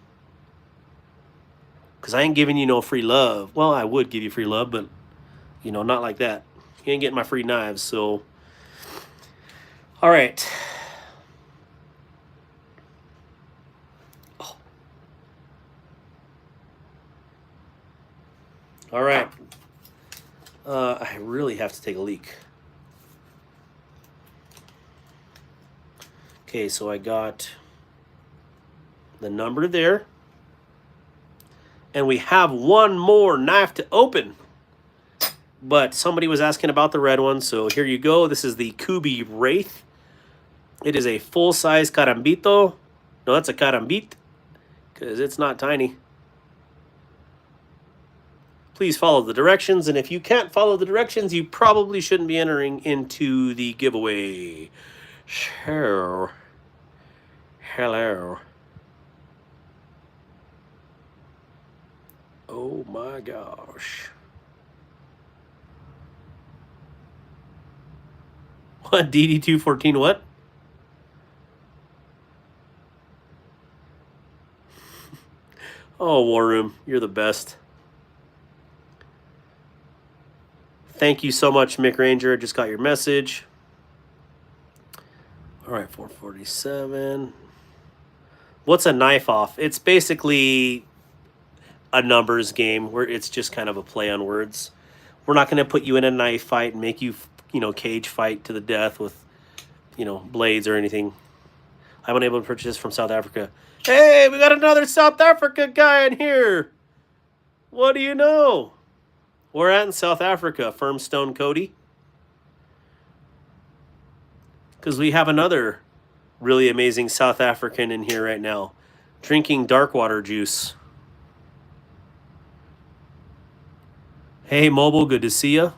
[SPEAKER 1] Because I ain't giving you no free love. Well, I would give you free love, but, you know, not like that. You ain't getting my free knives, so. All right. Oh. All right. I really have to take a leak. Okay, so I got the number there. And we have one more knife to open. But somebody was asking about the red one, so here you go. This is the Kubi Wraith. It is a full-size carambito. No, that's a carambit, because it's not tiny. Please follow the directions, and if you can't follow the directions, you probably shouldn't be entering into the giveaway. Sure. Hello. Oh my gosh. What? DD214 what? Oh, War Room, you're the best. Thank you so much, Mick Ranger. I just got your message. All right, 447. What's a knife off? It's basically a numbers game where it's just kind of a play on words. We're not going to put you in a knife fight and make you, cage fight to the death with, blades or anything. I'm unable to purchase from South Africa. Hey, we got another South Africa guy in here. What do you know? We're at in South Africa, Firm Stone Cody. Because we have another really amazing South African in here right now, drinking dark water juice. Hey, Mobile, good to see you.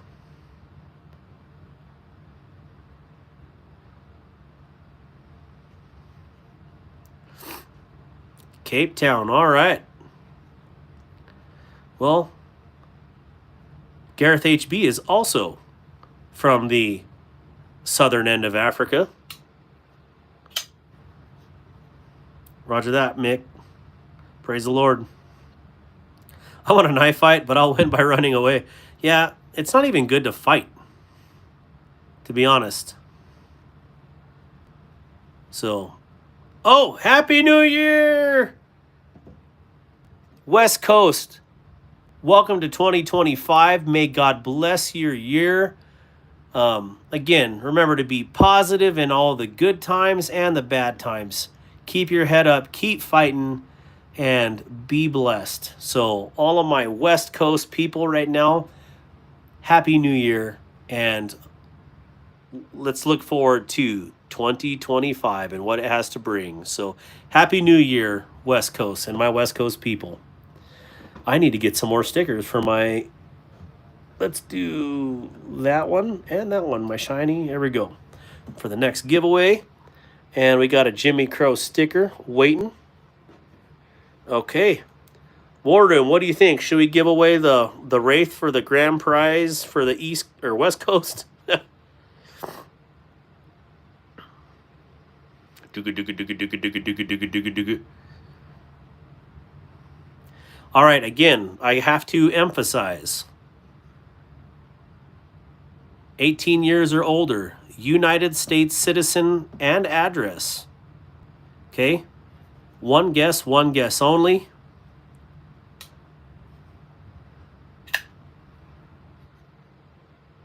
[SPEAKER 1] Cape Town, all right. Well, Gareth HB is also from the southern end of Africa. Roger that, Mick. Praise the Lord. I want a knife fight, but I'll win by running away. Yeah, it's not even good to fight, to be honest. So, oh, Happy New Year! West Coast, welcome to 2025. May God bless your year. Again, remember to be positive in all the good times and the bad times. Keep your head up, keep fighting, and be blessed. So all of my West Coast people right now, Happy New Year, and let's look forward to 2025 and what it has to bring. So Happy New Year, West Coast, and my West Coast people. I need to get some more stickers for my, let's do that one and that one, my shiny. There we go. For the next giveaway. And we got a Jimmy Crow sticker waiting. Okay. Warden, what do you think? Should we give away the Wraith for the grand prize for the East or West Coast? All right, again, I have to emphasize. 18 years or older, United States citizen, and address. Okay? One guess only.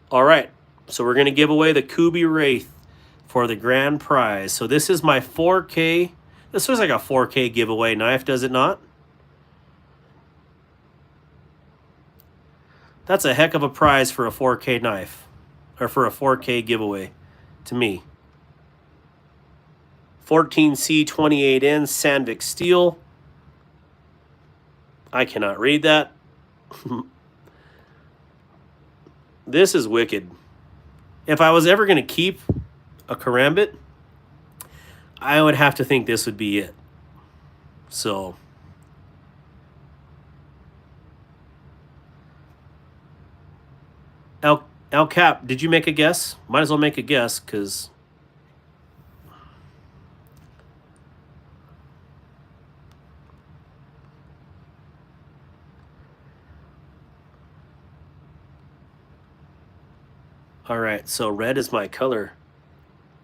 [SPEAKER 1] All right. So we're going to give away the Kubi Wraith for the grand prize. So this is my 4K. This was like a 4K giveaway knife, does it not? That's a heck of a prize for a 4K knife. Or for a 4K giveaway to me. 14C28N Sandvik steel. I cannot read that. This is wicked. If I was ever going to keep a karambit, I would have to think this would be it. So, El Cap, did you make a guess? Might as well make a guess, because... All right, so red is my color.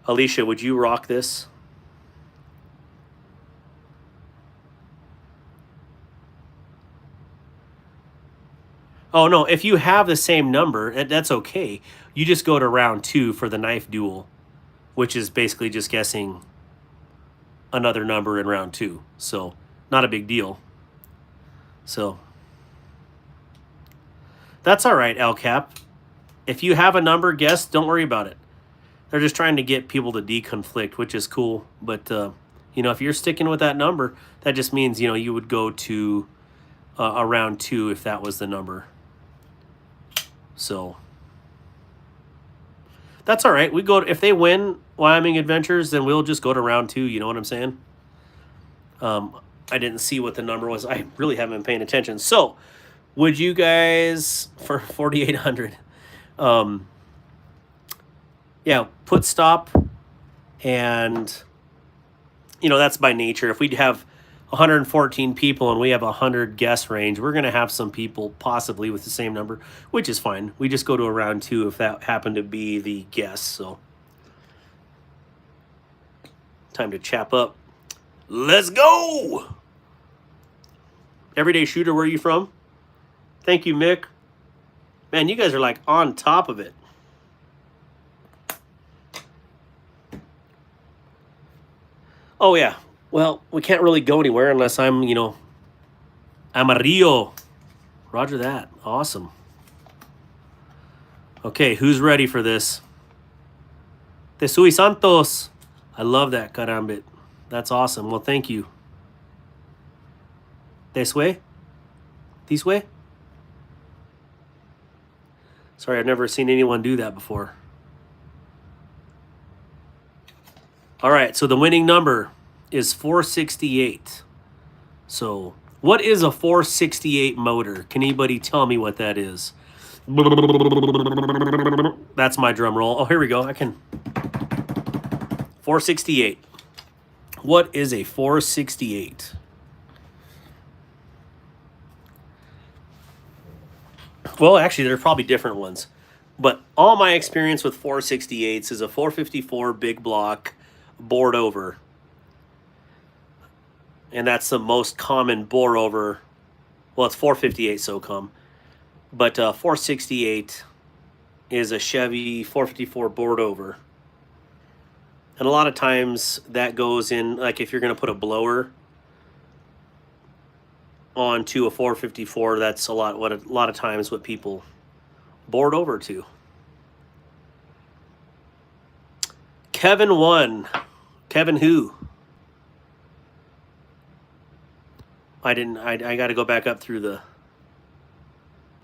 [SPEAKER 1] Alicia, would you rock this? Oh, no, if you have the same number, that's okay. You just go to round 2 for the knife duel, which is basically just guessing another number in round 2. So, not a big deal. So, that's all right, El Cap. If you have a number guessed, don't worry about it. They're just trying to get people to deconflict, which is cool. But, you know, if you're sticking with that number, that just means, you know, you would go to a round 2 if that was the number. So, that's all right. We go if they win Wyoming Adventures, then we'll just go to round 2. You know what I'm saying? I didn't see what the number was. I really haven't been paying attention. So, would you guys, for 4,800... yeah, put stop, and you know, that's by nature. If we have 114 people and we have 100 guess range, we're going to have some people possibly with the same number, which is fine. We just go to a round 2 if that happened to be the guess. So, time to chap up. Let's go! Everyday Shooter, where are you from? Thank you, Mick. Man, you guys are like on top of it. Oh, yeah. Well, we can't really go anywhere unless I'm, you know, Amarillo. Roger that. Awesome. Okay, who's ready for this? Tesui Santos. I love that karambit. That's awesome. Well, thank you. This way? This way? Sorry, I've never seen anyone do that before. All right, so the winning number is 468. So, what is a 468 motor? Can anybody tell me what that is? That's my drum roll. Oh, here we go. I can. 468. What is a 468? Well, actually, there are probably different ones. But all my experience with 468s is a 454 big block bored over. And that's the most common bore over. Well, it's 458 SOCOM. But 468 is a Chevy 454 bored over. And a lot of times that goes in, like if you're going to put a blower onto a 454, that's a lot of times what people bored over to. Kevin won. Kevin who? I got to go back up through the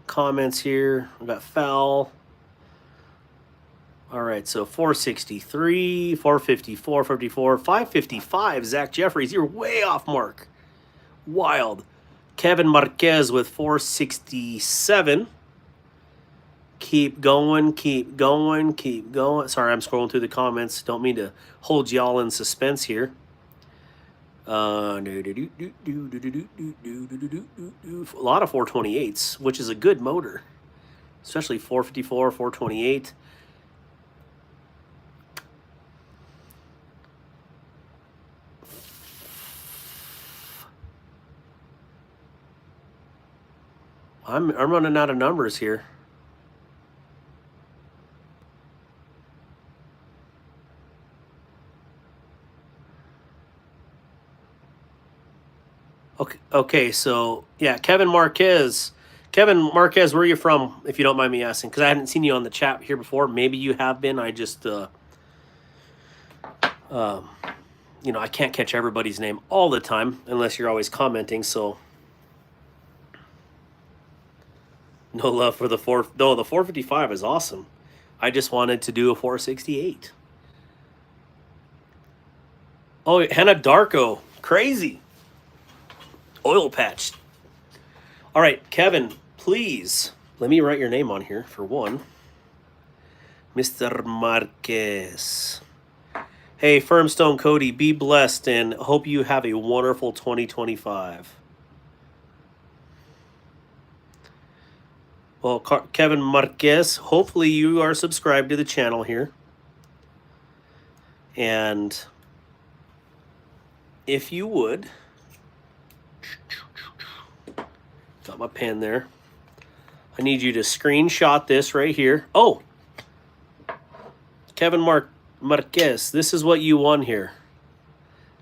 [SPEAKER 1] comments here. I got foul. All right, so 463, 454, 54, 555. Zach Jeffries, you're way off mark. Wild. Kevin Marquez with 467. Keep going, keep going, keep going. Sorry, I'm scrolling through the comments. Don't mean to hold y'all in suspense here. A lot of 428s, which is a good motor, especially 454, 428. I'm running out of numbers here. Okay, so yeah, Kevin Marquez. Kevin Marquez, where are you from, if you don't mind me asking? Because I hadn't seen you on the chat here before. Maybe you have been. I just, I can't catch everybody's name all the time unless you're always commenting. So, no love for the four. No, the 455 is awesome. I just wanted to do a 468. Oh, Hannah Darko, crazy. Oil patch. All right, Kevin, please let me write your name on here for one. Mr. Marquez. Hey, Firmstone Cody, be blessed and hope you have a wonderful 2025. Well, Kevin Marquez, hopefully you are subscribed to the channel here. And if you would, got my pen there. I need you to screenshot this right here. Oh, Kevin Marquez, this is what you won here.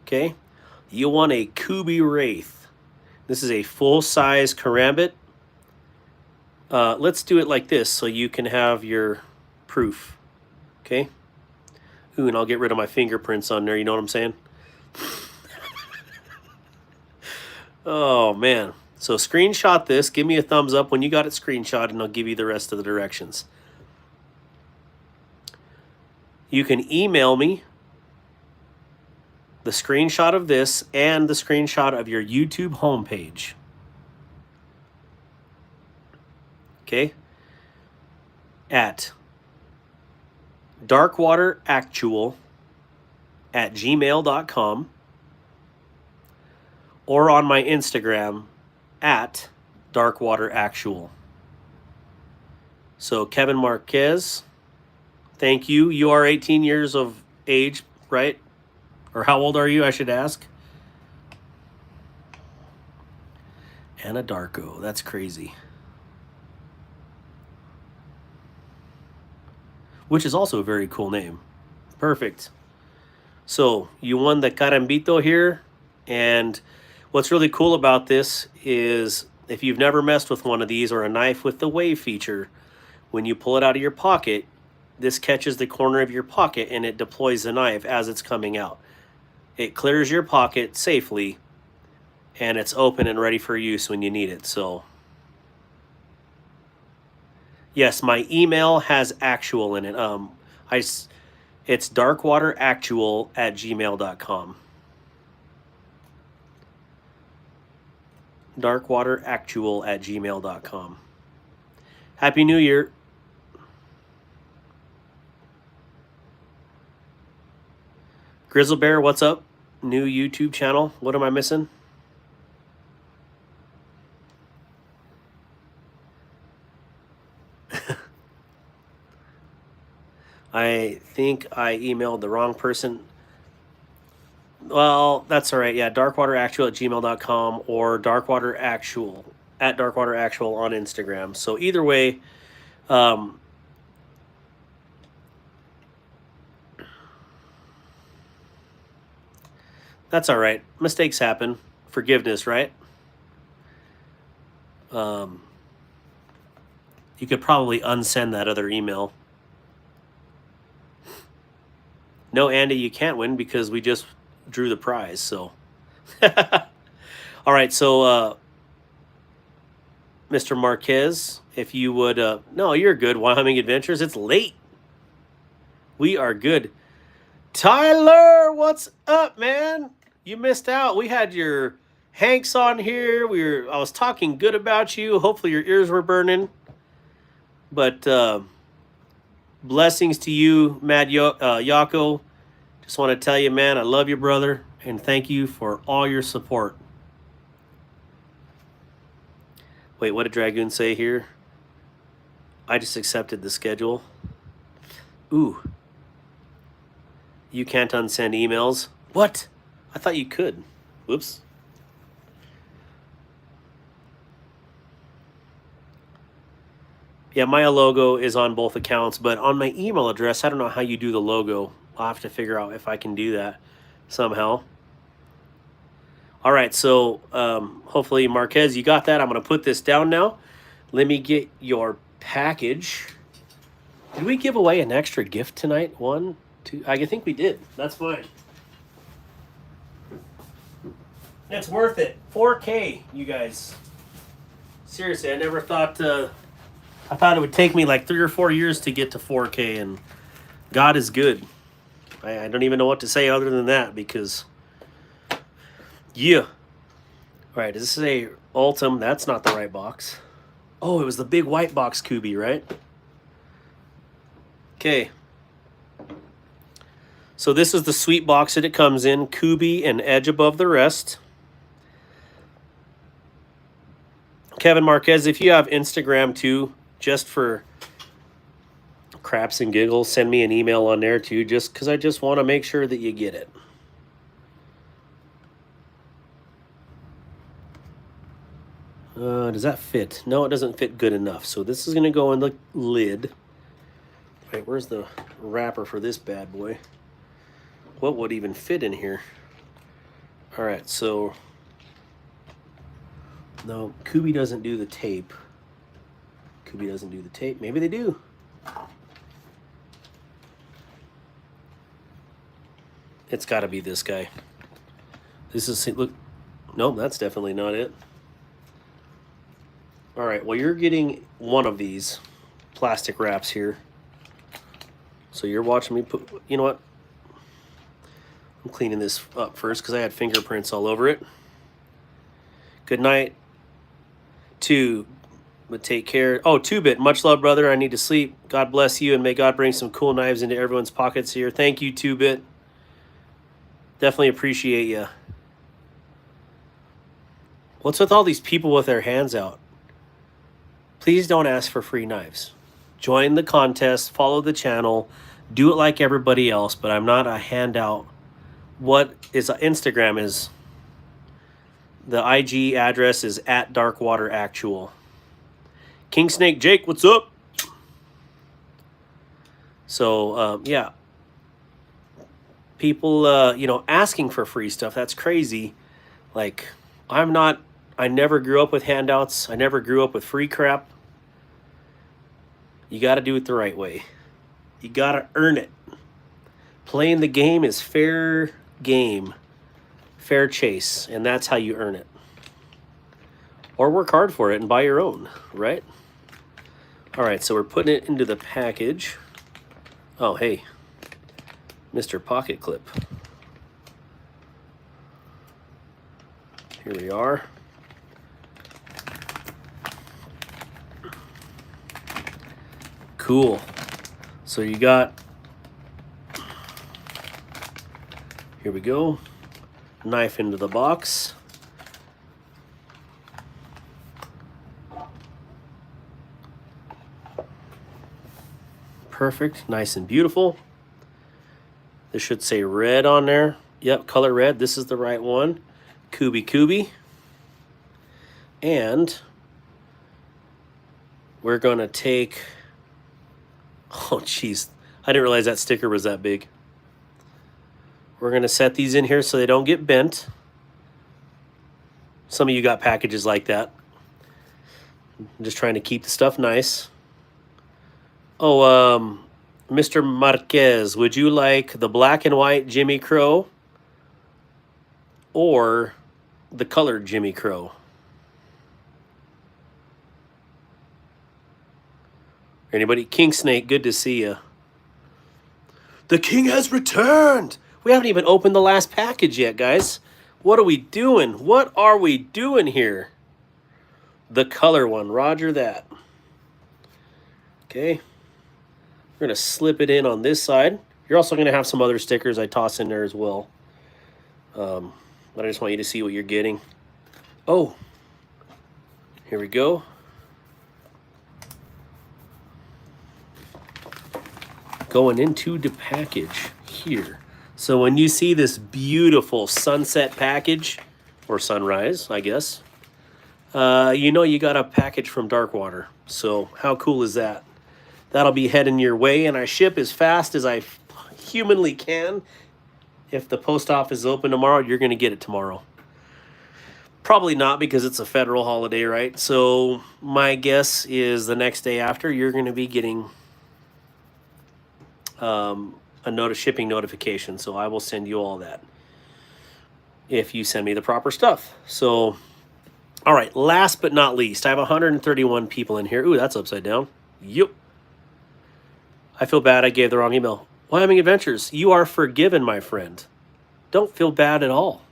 [SPEAKER 1] Okay, you won a Kubi Wraith. This is a full-size Karambit. Let's do it like this so you can have your proof. Okay. Ooh, and I'll get rid of my fingerprints on there. You know what I'm saying? Oh, man. So screenshot this. Give me a thumbs up when you got it screenshot, and I'll give you the rest of the directions. You can email me the screenshot of this and the screenshot of your YouTube homepage. Okay? At darkwateractual@gmail.com or on my Instagram at darkwateractual. So Kevin Marquez, thank you. You are 18 years of age, right? Or how old are you, I should ask? Anna Darko, that's crazy. Which is also a very cool name. Perfect. So you won the Carambito here. And what's really cool about this is if you've never messed with one of these or a knife with the wave feature, when you pull it out of your pocket, this catches the corner of your pocket and it deploys the knife as it's coming out. It clears your pocket safely and it's open and ready for use when you need it. So yes, my email has actual in it. It's darkwateractual@gmail.com. darkwateractual@gmail.com. Happy New Year. Grizzle Bear, what's up? New YouTube channel. What am I missing? I think I emailed the wrong person. Well, that's all right. Yeah, darkwateractual@gmail.com or darkwateractual on Instagram. So either way, that's all right. Mistakes happen. Forgiveness, right? You could probably unsend that other email. No, Andy, you can't win because we just drew the prize. So, all right. So, Mr. Marquez, if you would, no, you're good. Wyoming Adventures. It's late. We are good. Tyler, what's up, man? You missed out. We had your Hanks on here. I was talking good about you. Hopefully your ears were burning. But blessings to you, Mad Yako. Just want to tell you, man, I love you, brother, and thank you for all your support. Wait, what did Dragoon say here? I just accepted the schedule. Ooh. You can't unsend emails? What? I thought you could. Whoops. Yeah, my logo is on both accounts, but on my email address, I don't know how you do the logo. I'll have to figure out if I can do that somehow. All right, so hopefully, Marquez, you got that. I'm going to put this down now. Let me get your package. Did we give away an extra gift tonight? 1, 2, I think we did. That's fine. It's worth it. 4K, you guys. Seriously, I never thought... I thought it would take me like 3 or 4 years to get to 4K, and God is good. I don't even know what to say other than that, because... Yeah. All right, does this say Ultim? That's not the right box. Oh, it was the big white box Kubi, right? Okay. So this is the sweet box that it comes in. Kubi and Edge above the rest. Kevin Marquez, if you have Instagram too, just for craps and giggles, send me an email on there too, just because I just want to make sure that you get it. Does that fit? No, it doesn't fit good enough. So this is going to go in the lid. Wait, where's the wrapper for this bad boy? What would even fit in here? All right, so... No, Kubi doesn't do the tape. Kubi doesn't do the tape. Maybe they do. It's got to be this guy. This is... Look. Nope, that's definitely not it. All right, well, you're getting one of these plastic wraps here. So you're watching me put... You know what? I'm cleaning this up first because I had fingerprints all over it. Good night. 2, but take care. Oh, 2-Bit, much love, brother. I need to sleep. God bless you, and may God bring some cool knives into everyone's pockets here. Thank you, 2-Bit. Definitely appreciate you. What's with all these people with their hands out? Please don't ask for free knives. Join the contest, follow the channel, do it like everybody else, but I'm not a handout. What is Instagram is... The IG address is @DarkwaterActual. King Snake Jake, what's up? So, yeah. People, you know, asking for free stuff, that's crazy. Like, I never grew up with handouts. I never grew up with free crap. You got to do it the right way. You got to earn it. Playing the game is fair game. Fair chase, and that's how you earn it. Or work hard for it and buy your own, right? All right, so we're putting it into the package. Oh, hey, Mr. Pocket Clip. Here we are. Cool. So you got... Here we go. Knife into the box. Perfect, nice and beautiful. This should say red on there. Yep, color red. This is the right one. Kubi. And we're gonna take... Oh, jeez. I didn't realize that sticker was that big. We're going to set these in here so they don't get bent. Some of you got packages like that. I'm just trying to keep the stuff nice. Oh, Mr. Marquez, would you like the black and white Jimmy Crow or the colored Jimmy Crow? Anybody? King Snake, good to see you. The king has returned! We haven't even opened the last package yet, guys. What are we doing? What are we doing here? The color one, roger that. Okay. We're going to slip it in on this side. You're also going to have some other stickers I toss in there as well. But I just want you to see what you're getting. Oh, here we go. Going into the package here. So when you see this beautiful sunset package, or sunrise, I guess, You know you got a package from Darkwater. So how cool is that? That'll be heading your way, and I ship as fast as I humanly can. If the post office is open tomorrow, you're going to get it tomorrow. Probably not because it's a federal holiday, right? So my guess is the next day after, you're going to be getting a shipping notification. So I will send you all that if you send me the proper stuff. So, all right, last but not least, I have 131 people in here. Ooh, that's upside down. Yep. I feel bad I gave the wrong email. Wyoming Adventures, you are forgiven, my friend. Don't feel bad at all.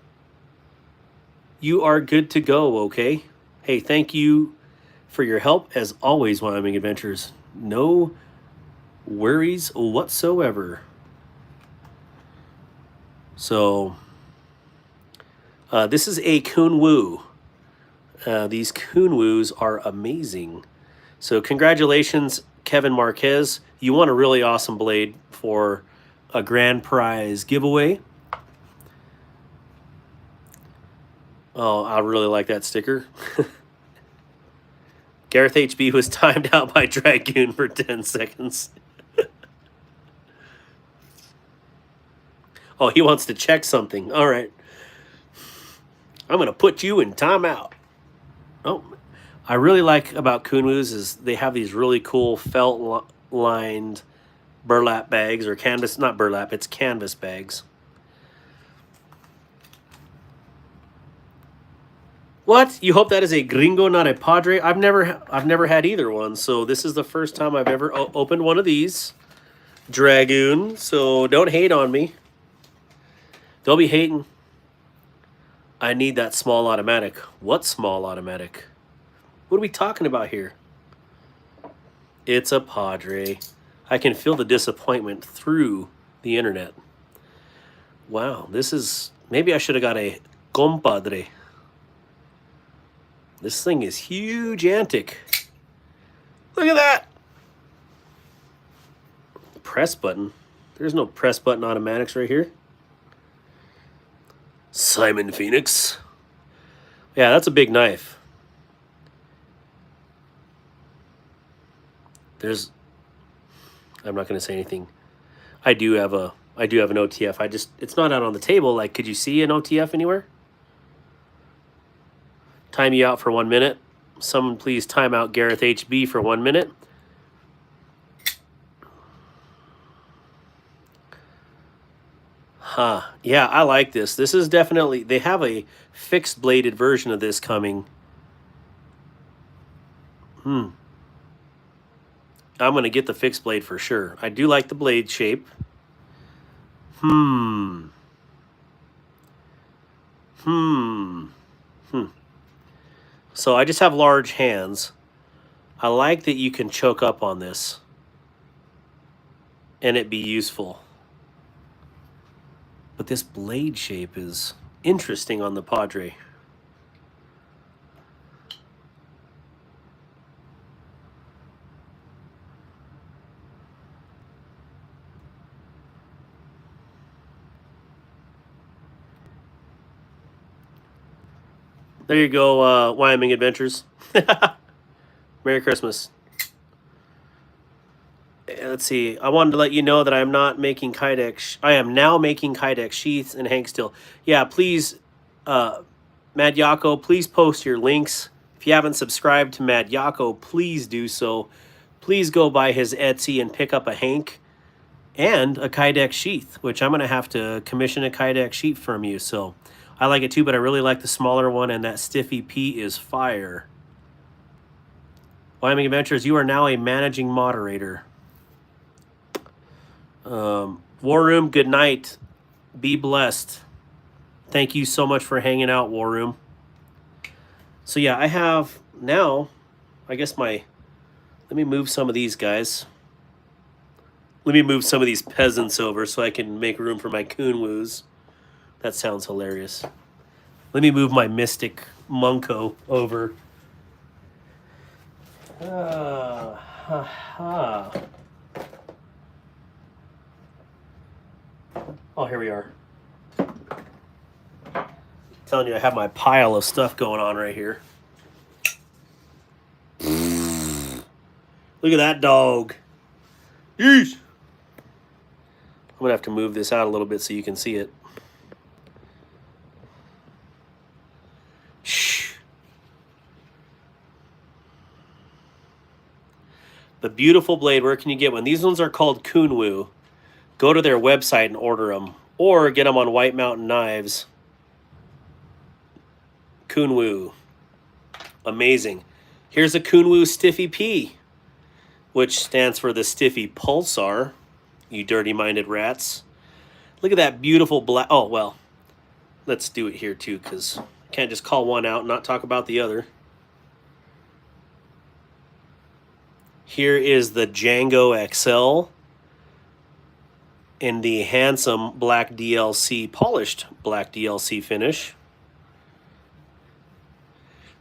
[SPEAKER 1] You are good to go, okay? Hey, thank you for your help as always, Wyoming Adventures. No worries whatsoever. So, this is a Kunwu. These Kunwus are amazing. So, congratulations, Kevin Marquez. You won a really awesome blade for a grand prize giveaway. Oh, I really like that sticker. Gareth HB was timed out by Dragoon for 10 seconds. Oh, he wants to check something. All right. I'm going to put you in timeout. Oh, I really like about Kunwus is they have these really cool felt-lined burlap bags or canvas, not burlap, it's canvas bags. What? You hope that is a gringo, not a padre? I've never had either one, so this is the first time I've ever opened one of these. Dragoon, so don't hate on me. Don't be hating. I need that small automatic. What small automatic? What are we talking about here? It's a padre. I can feel the disappointment through the internet. Wow, this is... Maybe I should have got a compadre. This thing is huge antic. Look at that. Press button. There's no press button automatics right here. Simon Phoenix. Yeah, that's a big knife. I'm not going to say anything. I do have an OTF. It's not out on the table. Like, could you see an OTF anywhere? Time you out for 1 minute. Someone please time out Gareth HB for 1 minute. Huh. Yeah, I like this. This is definitely... They have a fixed bladed version of this coming. I'm going to get the fixed blade for sure. I do like the blade shape. So I just have large hands. I like that you can choke up on this and it be useful. But this blade shape is interesting on the Padre. There you go, Wyoming Adventures. Merry Christmas. Let's see. I wanted to let you know that I am not making Kydex. I am now making Kydex sheaths and Hank Steel. Yeah, please, Mad Yako, please post your links. If you haven't subscribed to Mad Yako, please do so. Please go by his Etsy and pick up a Hank and a Kydex sheath, which I'm going to have to commission a Kydex sheath from you. So I like it too, but I really like the smaller one, and that Stiffy P is fire. Wyoming Adventures, you are now a managing moderator. War Room, good night. Be blessed. Thank you so much for hanging out, War Room. So yeah, I have now, I guess let me move some of these guys. Let me move some of these peasants over so I can make room for my Kunwus. That sounds hilarious. Let me move my Mystic Munko over. Oh, here we are. I'm telling you, I have my pile of stuff going on right here. Look at that dog. Yeesh. I'm going to have to move this out a little bit so you can see it. Shh. The beautiful blade, where can you get one? These ones are called Kunwu. Go to their website and order them. Or get them on White Mountain Knives. Kunwu. Amazing. Here's a Kunwu Stiffy P, which stands for the Stiffy Pulsar, you dirty-minded rats. Look at that beautiful black... Oh, well, let's do it here too, because I can't just call one out and not talk about the other. Here is the Django XL in the handsome black DLC, polished black DLC finish.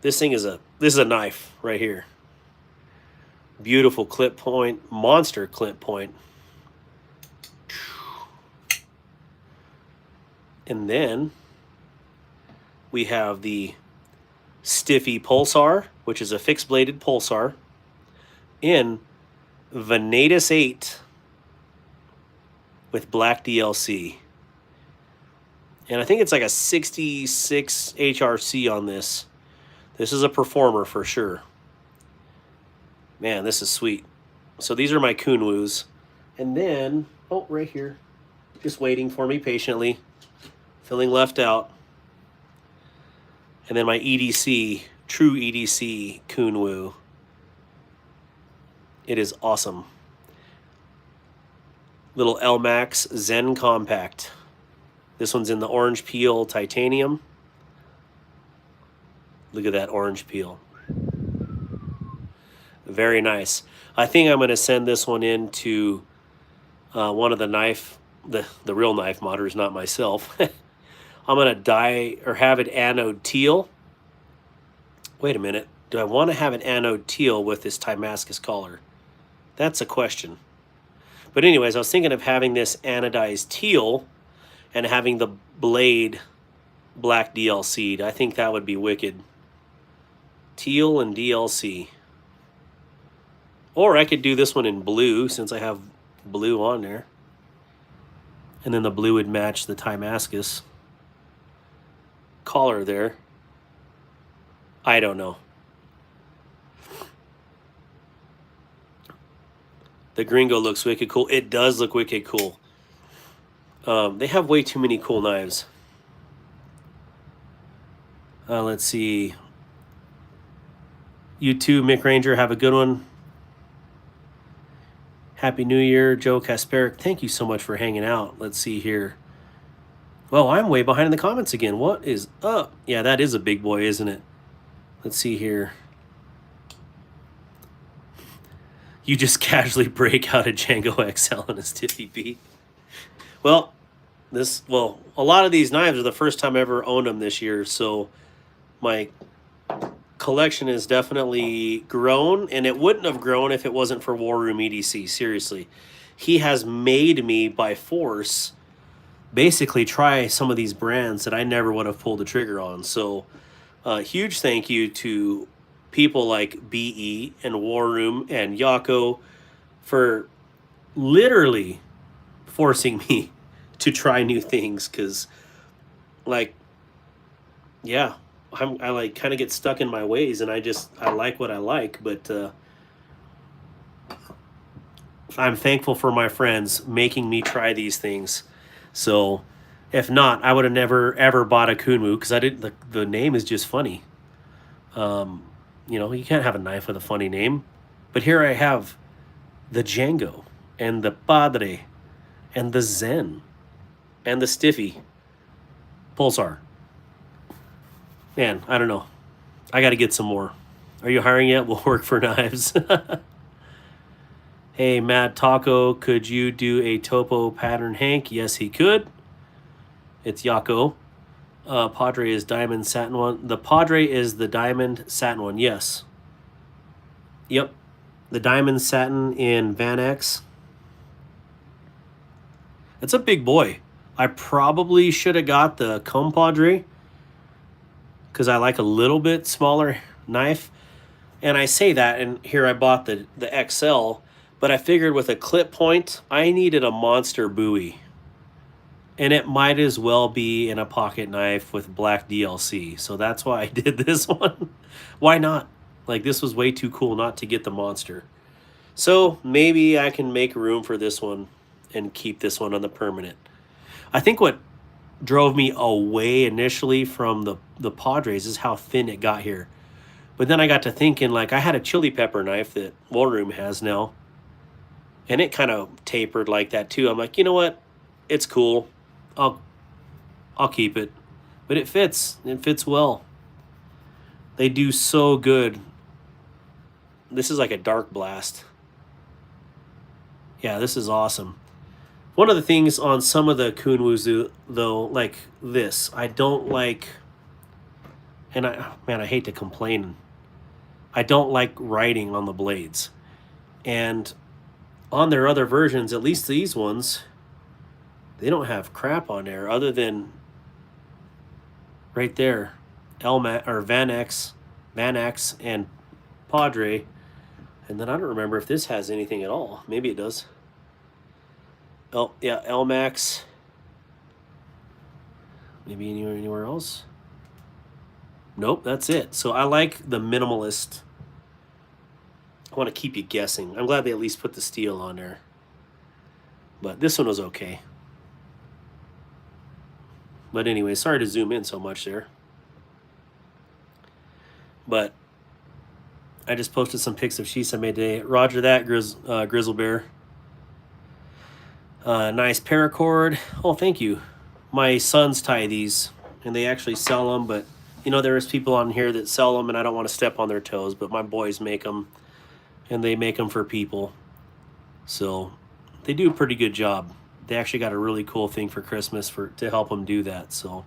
[SPEAKER 1] This is a knife right here. Beautiful clip point, monster clip point. And then we have the Stiffy Pulsar, which is a fixed bladed pulsar in Venatus 8 with black DLC. And I think it's like a 66 HRC on this. This is a performer for sure. Man, this is sweet. So these are my Kunwus. And then, oh, right here. Just waiting for me patiently. Feeling left out. And then my EDC, true EDC Kunwu. It is awesome. Little LMAX Zen Compact. This one's in the orange peel titanium. Look at that orange peel. Very nice. I think I'm going to send this one in to one of the the real knife modders, not myself. I'm going to dye or have it anode teal. Wait a minute. Do I want to have an anode teal with this Damascus collar? That's a question. But anyways, I was thinking of having this anodized teal and having the blade black DLC'd. I think that would be wicked. Teal and DLC. Or I could do this one in blue since I have blue on there. And then the blue would match the Damascus collar there. I don't know. The Gringo looks wicked cool. It does look wicked cool. They have way too many cool knives. Let's see. You too, Mick Ranger. Have a good one. Happy New Year, Joe Kasperic. Thank you so much for hanging out. Let's see here. Well, I'm way behind in the comments again. What is up? Yeah, that is a big boy, isn't it? Let's see here. You just casually break out a Django XL and a Stiffy P. Well, a lot of these knives are the first time I ever owned them this year, so my collection has definitely grown, and it wouldn't have grown if it wasn't for War Room EDC. Seriously, he has made me by force basically try some of these brands that I never would have pulled the trigger on. So huge thank you to people like BE and War Room and Yako for literally forcing me to try new things, because like, yeah, I like kind of get stuck in my ways, and I like what I like, but I'm thankful for my friends making me try these things. So if not, I would have never ever bought a Kunwu, because the name is just funny. You know, you can't have a knife with a funny name. But here I have the Django and the Padre and the Zen and the Stiffy Pulsar. Man, I don't know. I got to get some more. Are you hiring yet? We'll work for knives. Hey, Mad Taco, could you do a topo pattern, Hank? Yes, he could. It's Yako. Padre is diamond satin one. The Padre is the diamond satin one. Yes. Yep. The diamond satin in Van X. It's a big boy. I probably should have got the compadre because I like a little bit smaller knife. And I say that, and here I bought the XL, but I figured with a clip point, I needed a monster buoy. And it might as well be in a pocket knife with black DLC. So that's why I did this one. Why not? Like, this was way too cool not to get the monster. So maybe I can make room for this one and keep this one on the permanent. I think what drove me away initially from the Padres is how thin it got here. But then I got to thinking, like, I had a chili pepper knife that War Room has now, and it kind of tapered like that too. I'm like, you know what? It's cool. I'll keep it. But it fits. It fits well. They do so good. This is like a dark blast. Yeah, this is awesome. One of the things on some of the Kunwuzu, though, like this, I don't like, and I hate to complain, I don't like writing on the blades. And on their other versions, at least these ones, they don't have crap on there other than right there, or Van X, and Padre. And then I don't remember if this has anything at all. Maybe it does. Oh, yeah, LMAX. Maybe anywhere else? Nope, that's it. So I like the minimalist. I want to keep you guessing. I'm glad they at least put the steel on there. But this one was okay. But anyway, sorry to zoom in so much there. But I just posted some pics of sheets I made today. Roger that, Grizzle Bear. Nice paracord. Oh, thank you. My sons tie these, and they actually sell them. But, you know, there's people on here that sell them, and I don't want to step on their toes. But my boys make them, and they make them for people. So they do a pretty good job. They actually got a really cool thing for Christmas to help them do that. So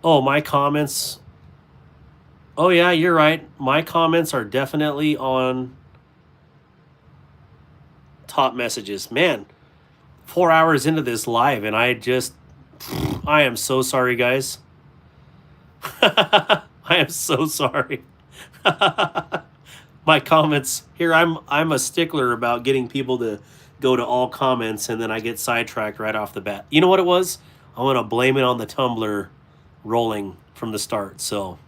[SPEAKER 1] oh, my comments. Oh yeah, you're right. My comments are definitely on top messages. Man, 4 hours into this live, and I am so sorry, guys. I am so sorry. My comments here, I'm a stickler about getting people to go to all comments, and then I get sidetracked right off the bat. You know what it was? I want to blame it on the tumbler rolling from the start. So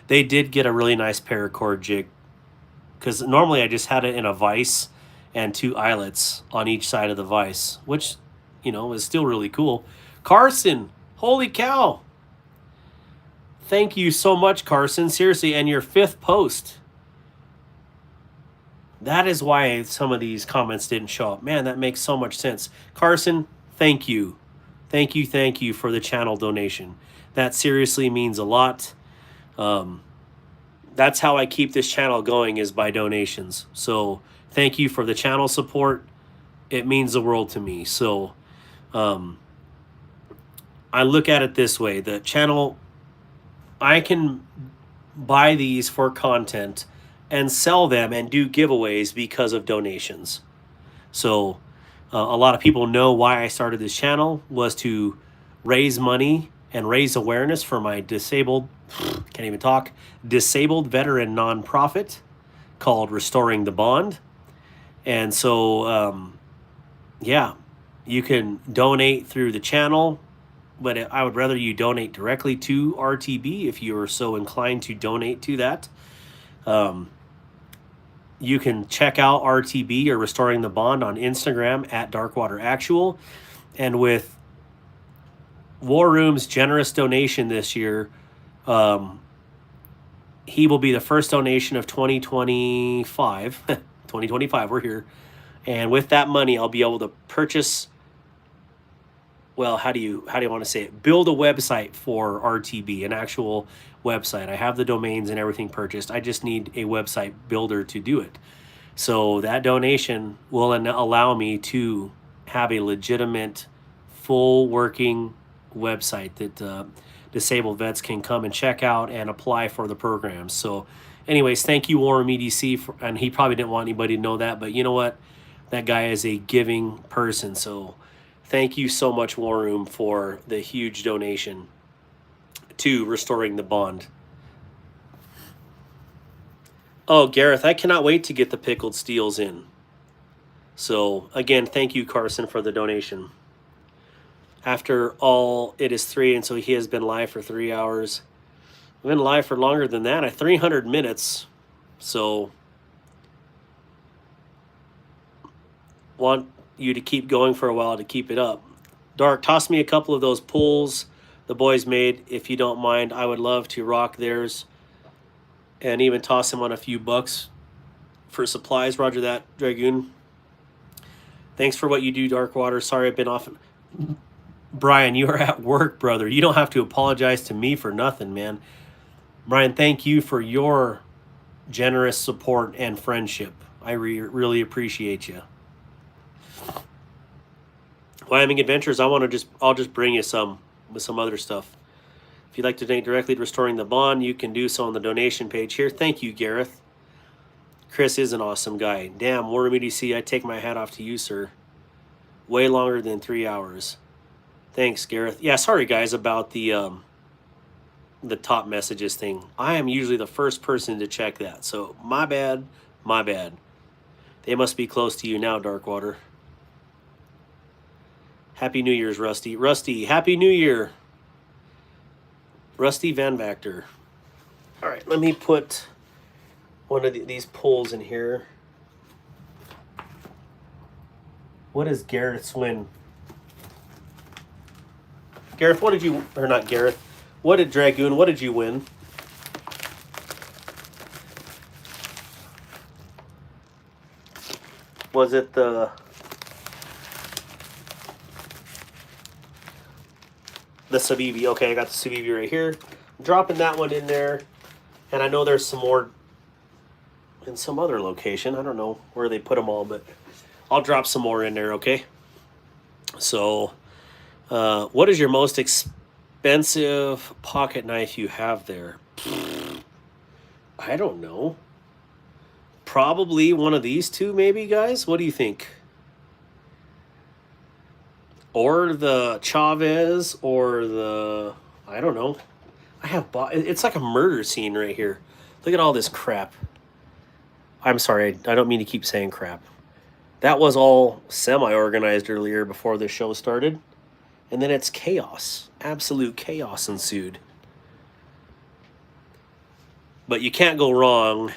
[SPEAKER 1] they did get a really nice paracord jig, because normally I just had it in a vise and 2 eyelets on each side of the vise, which, you know, is still really cool. Carson, holy cow. Thank you so much, Carson. Seriously, and your 5th post. That is why some of these comments didn't show up. Man, that makes so much sense. Carson, thank you. Thank you for the channel donation. That seriously means a lot. That's how I keep this channel going, is by donations. So thank you for the channel support. It means the world to me. So I look at it this way. The channel, I can buy these for content and sell them and do giveaways because of donations. So a lot of people know why I started this channel was to raise money and raise awareness for my disabled veteran nonprofit called Restoring the Bond. And so, yeah, you can donate through the channel, but I would rather you donate directly to RTB if you are so inclined to donate to that. You can check out RTB or Restoring the Bond on Instagram at Darkwater Actual. And with War Room's generous donation this year, he will be the first donation of 2025. 2025, we're here. And with that money, I'll be able to purchase, well, how do you want to say it? Build a website for RTB, an actual website. I have the domains and everything purchased. I just need a website builder to do it. So that donation will allow me to have a legitimate, full working website that disabled vets can come and check out and apply for the programs. So anyways, thank you, Warren EDC, and he probably didn't want anybody to know that, but you know what? That guy is a giving person. So Thank you so much, War Room, for the huge donation to restoring the bond. Oh, Gareth, I cannot wait to get the pickled steels in. So, again, thank you, Carson, for the donation. After all, it is 3, and so he has been live for 3 hours. I've been live for longer than that, 300 minutes. So, want you to keep going for a while to keep it up. Dark, toss me a couple of those pulls the boys made, if you don't mind. I would love to rock theirs and even toss him on a few bucks for supplies. Roger that, Dragoon. Thanks for what you do, Darkwater. Sorry I've been off. Brian, you are at work, brother. You don't have to apologize to me for nothing, man. Brian, thank you for your generous support and friendship. I really appreciate you. Wyoming Adventures, I'll just bring you some with some other stuff. If you'd like to donate directly to Restoring the Bond, you can do so on the donation page here. Thank you, Gareth. Chris is an awesome guy. Damn, Warren EDC, I take my hat off to you, sir. Way longer than 3 hours. Thanks, Gareth. Yeah, sorry, guys, about the top messages thing. I am usually the first person to check that. So, my bad, my bad. They must be close to you now, Darkwater. Happy New Year's, Rusty. Rusty, Happy New Year. Rusty Van Vactor. All right, let me put one of these pulls in here. What is Gareth's win? Gareth, what did you, or not Gareth, what did Dragoon, what did you win? Was it the Civivi? Okay, I got the Civivi right here. I'm dropping that one in there. And I know there's some more in some other location. I don't know where they put them all, but I'll drop some more in there, okay? So, what is your most expensive pocket knife you have there? I don't know. Probably one of these two, maybe, guys? What do you think? Or the Chavez, or the, I don't know. I have bought, it's like a murder scene right here. Look at all this crap. I'm sorry, I don't mean to keep saying crap. That was all semi-organized earlier before the show started. And then it's chaos. Absolute chaos ensued. But you can't go wrong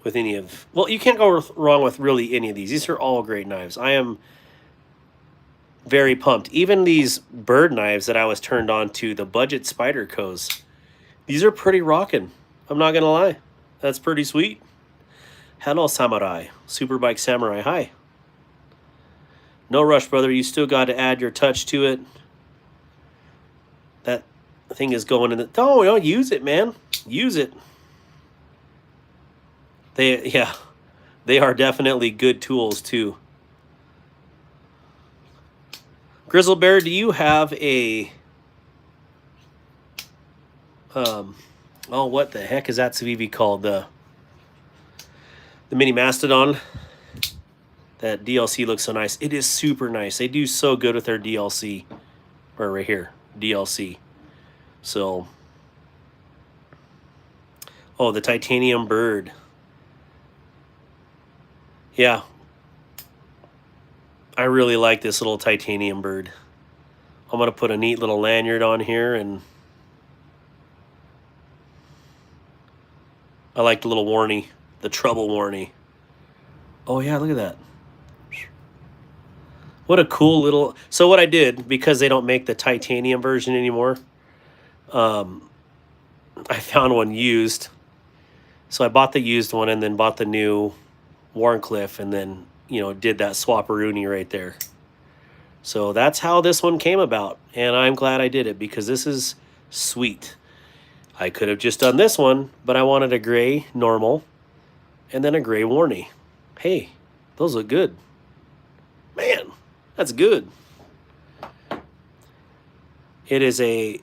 [SPEAKER 1] with any of, well, you can't go wrong with really any of these. These are all great knives. I am very pumped. Even these bird knives that I was turned on to, the Budget Spydercos, these are pretty rocking. I'm not going to lie. That's pretty sweet. Hello, Samurai. Superbike Samurai. Hi. No rush, brother. You still got to add your touch to it. That thing is going in the... Oh, don't use it, man. Use it. They are definitely good tools, too. Grizzle Bear, do you have a... oh, what the heck is that Civivi called? The Mini Mastodon. That DLC looks so nice. It is super nice. They do so good with their DLC. Or right here, DLC. So, oh, the titanium bird. Yeah. I really like this little titanium bird. I'm going to put a neat little lanyard on here, and I like the little warning, the trouble warning. Oh yeah, look at that. What a cool little... So what I did, because they don't make the titanium version anymore, I found one used. So I bought the used one and then bought the new Warncliffe, and then, you know, did that swapperoonie right there. So that's how this one came about. And I'm glad I did it, because this is sweet. I could have just done this one, but I wanted a gray normal and then a gray Warnie. Hey, those look good. Man, that's good. It has a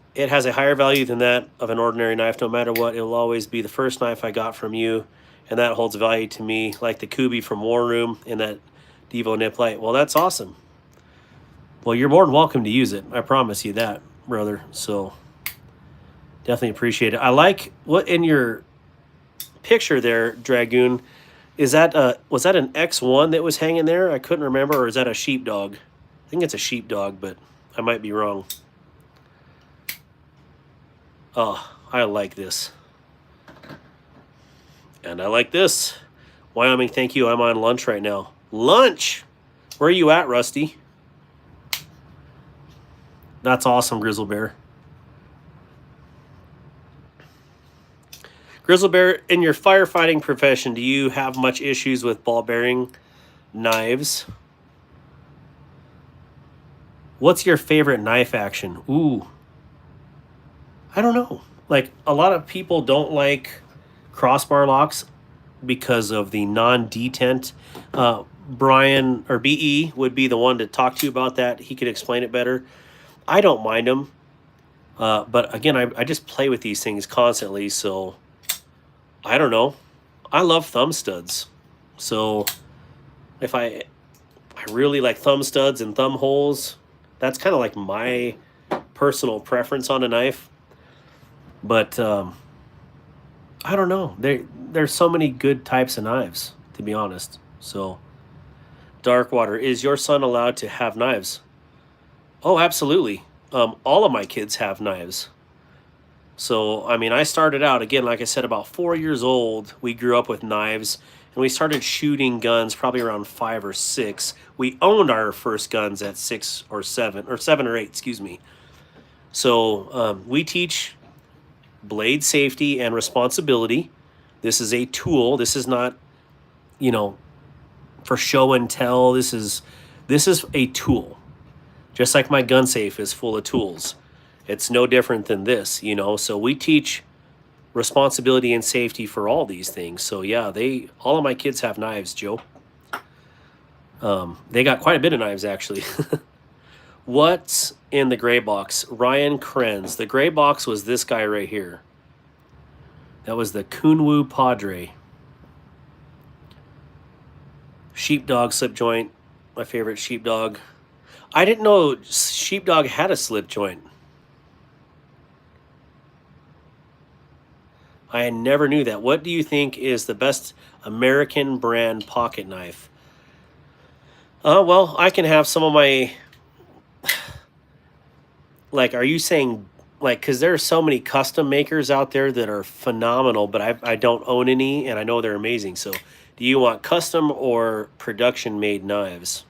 [SPEAKER 1] higher value than that of an ordinary knife. No matter what, it will always be the first knife I got from you, and that holds value to me, like the Kubi from War Room and that Devo Nip Light. Well, that's awesome. Well, you're more than welcome to use it. I promise you that, brother. So definitely appreciate it. I like what in your picture there, Dragoon. Is that was that an X1 that was hanging there? I couldn't remember, or is that a sheepdog? I think it's a sheepdog, but I might be wrong. Oh, I like this. And I like this. Wyoming, thank you. I'm on lunch right now. Lunch? Where are you at, Rusty? That's awesome, Grizzle Bear. Grizzle Bear, in your firefighting profession, do you have much issues with ball bearing knives? What's your favorite knife action? Ooh. I don't know. Like, a lot of people don't like crossbar locks because of the non-detent. Brian, or BE, would be the one to talk to you about that. He could explain it better. I don't mind them. But again, I just play with these things constantly, so I don't know. I love thumb studs. So if I really like thumb studs and thumb holes, that's kind of like my personal preference on a knife. But I don't know. There's so many good types of knives, to be honest. So, Darkwater, is your son allowed to have knives? Oh, absolutely. All of my kids have knives. So, I mean, I started out, again, like I said, about 4 years old. We grew up with knives, and we started shooting guns probably around 5 or 6. We owned our first guns at 6 or 7, or 7 or 8, excuse me. So, we teach blade safety and responsibility. This is a tool. This is not, for show and tell. This is a tool. Just like my gun safe is full of tools. It's no different than this, So we teach responsibility and safety for all these things. So yeah, all of my kids have knives, Joe. They got quite a bit of knives, actually. What's in the gray box? Ryan Krenz. The gray box was this guy right here. That was the Kunwu Padre. Sheepdog slip joint. My favorite sheepdog. I didn't know sheepdog had a slip joint. I never knew that. What do you think is the best American brand pocket knife? Well, I can have some of my... Like, are you saying, like, because there are so many custom makers out there that are phenomenal, but I don't own any, and I know they're amazing. So, do you want custom or production-made knives?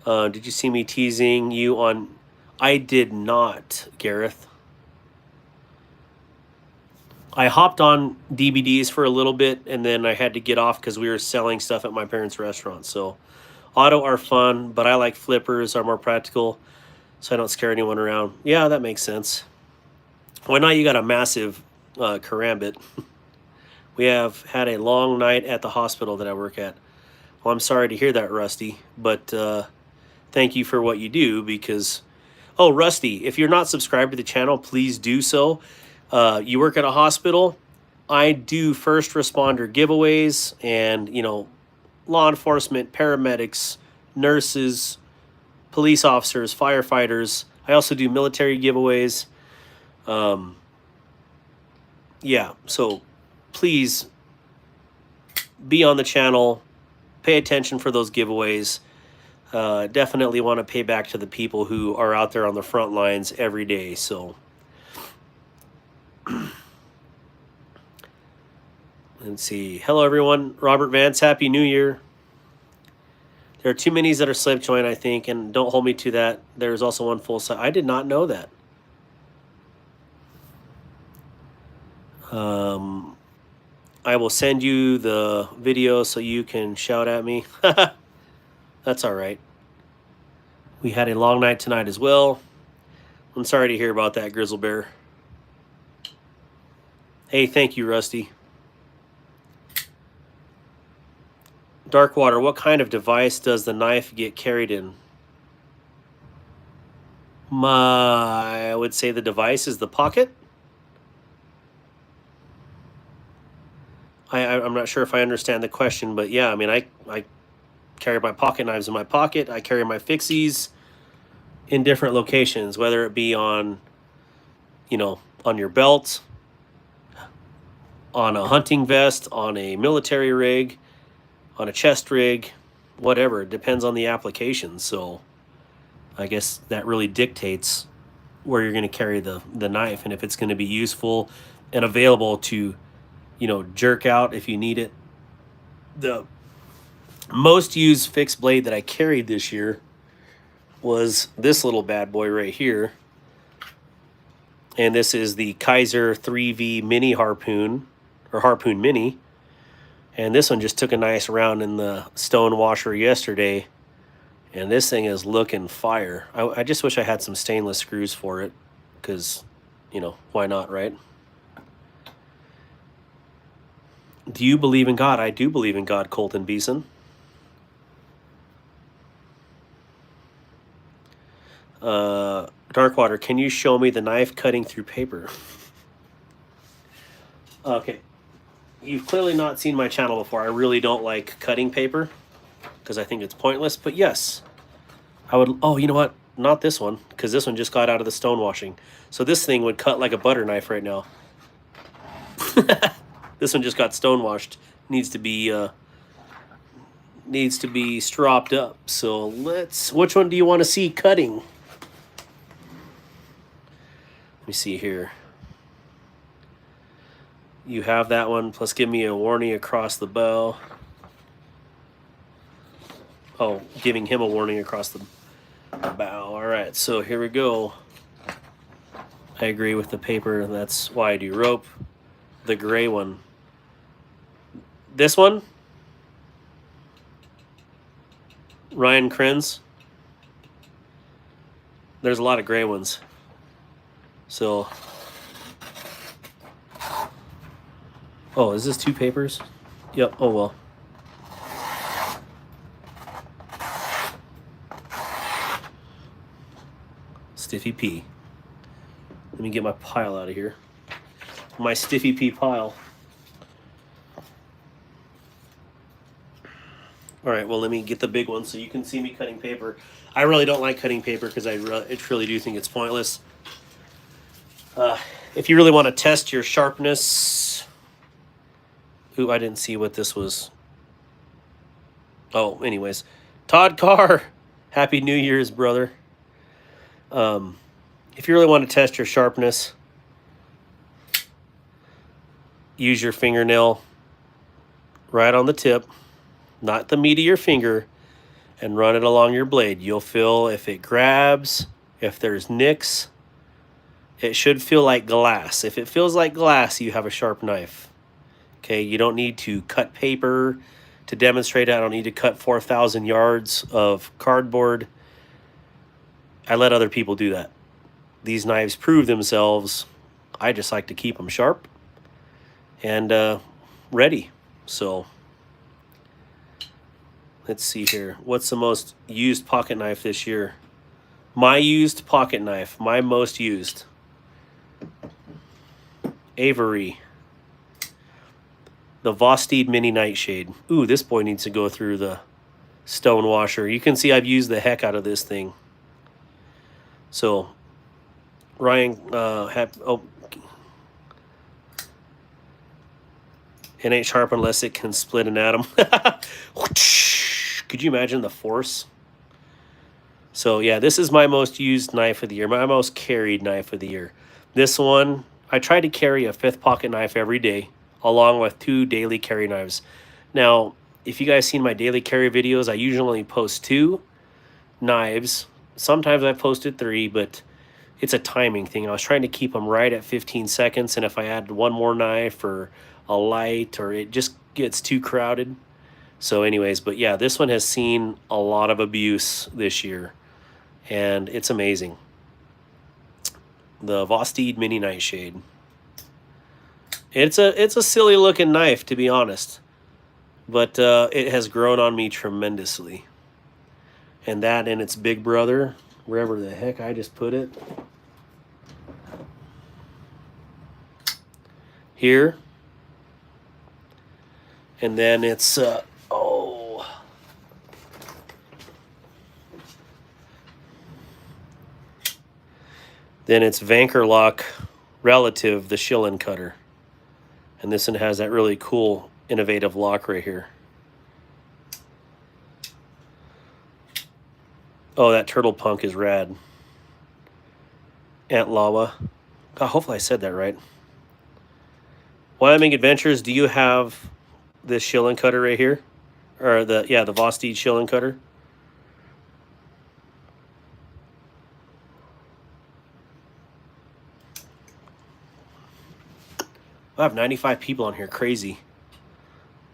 [SPEAKER 1] Did you see me teasing you on... I did not, Gareth. I hopped on DVDs for a little bit, and then I had to get off because we were selling stuff at my parents' restaurant, so... Auto are fun, but I like flippers, are more practical, so I don't scare anyone around. Yeah, that makes sense. Why not? You got a massive karambit. We have had a long night at the hospital that I work at. Well, I'm sorry to hear that, Rusty, but thank you for what you do because... Oh, Rusty, if you're not subscribed to the channel, please do so. You work at a hospital. I do first responder giveaways and, law enforcement, paramedics, nurses, police officers, firefighters. I also do military giveaways. Yeah, so please be on the channel. Pay attention for those giveaways. Definitely want to pay back to the people who are out there on the front lines every day. So let's see. Hello, everyone. Robert Vance, Happy New Year. There are 2 minis that are slip joint, I think, and don't hold me to that. There's also one full size. I did not know that. I will send you the video so you can shout at me. That's all right. We had a long night tonight as well. I'm sorry to hear about that, Grizzle Bear. Hey, thank you, Rusty. Darkwater, what kind of device does the knife get carried in? I would say the device is the pocket. I'm not sure if I understand the question, but yeah, I mean, carry my pocket knives in my pocket. I carry my fixies in different locations, whether it be on, on your belt, on a hunting vest, on a military rig, on a chest rig, whatever. It depends on the application. So I guess that really dictates where you're going to carry the knife and if it's going to be useful and available to, jerk out if you need it. The most used fixed blade that I carried this year was this little bad boy right here. And this is the Kaiser 3V Mini Harpoon, or Harpoon Mini. And this one just took a nice round in the stone washer yesterday. And this thing is looking fire. I just wish I had some stainless screws for it. Because, why not, right? Do you believe in God? I do believe in God, Colton Beeson. Darkwater, can you show me the knife cutting through paper? Okay. You've clearly not seen my channel before. I really don't like cutting paper because I think it's pointless. But yes, I would... Oh, you know what? Not this one, because this one just got out of the stone washing. So this thing would cut like a butter knife right now. This one just got stone washed. Needs to be stropped up. So which one do you want to see cutting? Let me see here. You have that one, plus give me a warning across the bow. Oh, giving him a warning across the bow. All right, so here we go. I agree with the paper. That's why I do rope. The gray one. This one? Ryan Krenz. There's a lot of gray ones. So... Oh, is this two papers? Yep, oh well. Stiffy P. Let me get my pile out of here. My Stiffy P pile. All right, well, let me get the big one so you can see me cutting paper. I really don't like cutting paper because I truly do think it's pointless. If you really want to test your sharpness... Ooh, I didn't see what this was. Oh, anyways. Todd Carr, Happy New Year's, brother. If you really want to test your sharpness, use your fingernail right on the tip, not the meat of your finger, and run it along your blade. You'll feel if it grabs, if there's nicks, it should feel like glass. If it feels like glass, you have a sharp knife. Okay, you don't need to cut paper to demonstrate it. I don't need to cut 4,000 yards of cardboard. I let other people do that. These knives prove themselves. I just like to keep them sharp and ready. So let's see here. What's the most used pocket knife this year? My used pocket knife, my most used. Avery. The Vosteed Mini Nightshade. Ooh, this boy needs to go through the stone washer. You can see I've used the heck out of this thing. So, Ryan, it ain't sharp unless it can split an atom. Could you imagine the force? So, yeah, this is my most used knife of the year. My most carried knife of the year. This one, I try to carry a 5th pocket knife every day, along with 2 daily carry knives. Now, if you guys seen my daily carry videos, I usually post 2 knives. Sometimes I posted 3, but it's a timing thing. I was trying to keep them right at 15 seconds, and if I add one more knife or a light, or it just gets too crowded. So anyways, but yeah, this one has seen a lot of abuse this year, and it's amazing. The Vosteed Mini Nightshade. It's a silly looking knife, to be honest, but it has grown on me tremendously. And that and its big brother, wherever the heck I just put it. Here. And then it's, Then it's Vankerlock Relative, the Shillen Cutter. And this one has that really cool, innovative lock right here. Oh, that turtle punk is rad. Aunt Lawa. God, hopefully I said that right. Wyoming Adventures, do you have this Shillen Cutter right here? Or the Vosteed Shillen Cutter? I have 95 people on here. Crazy.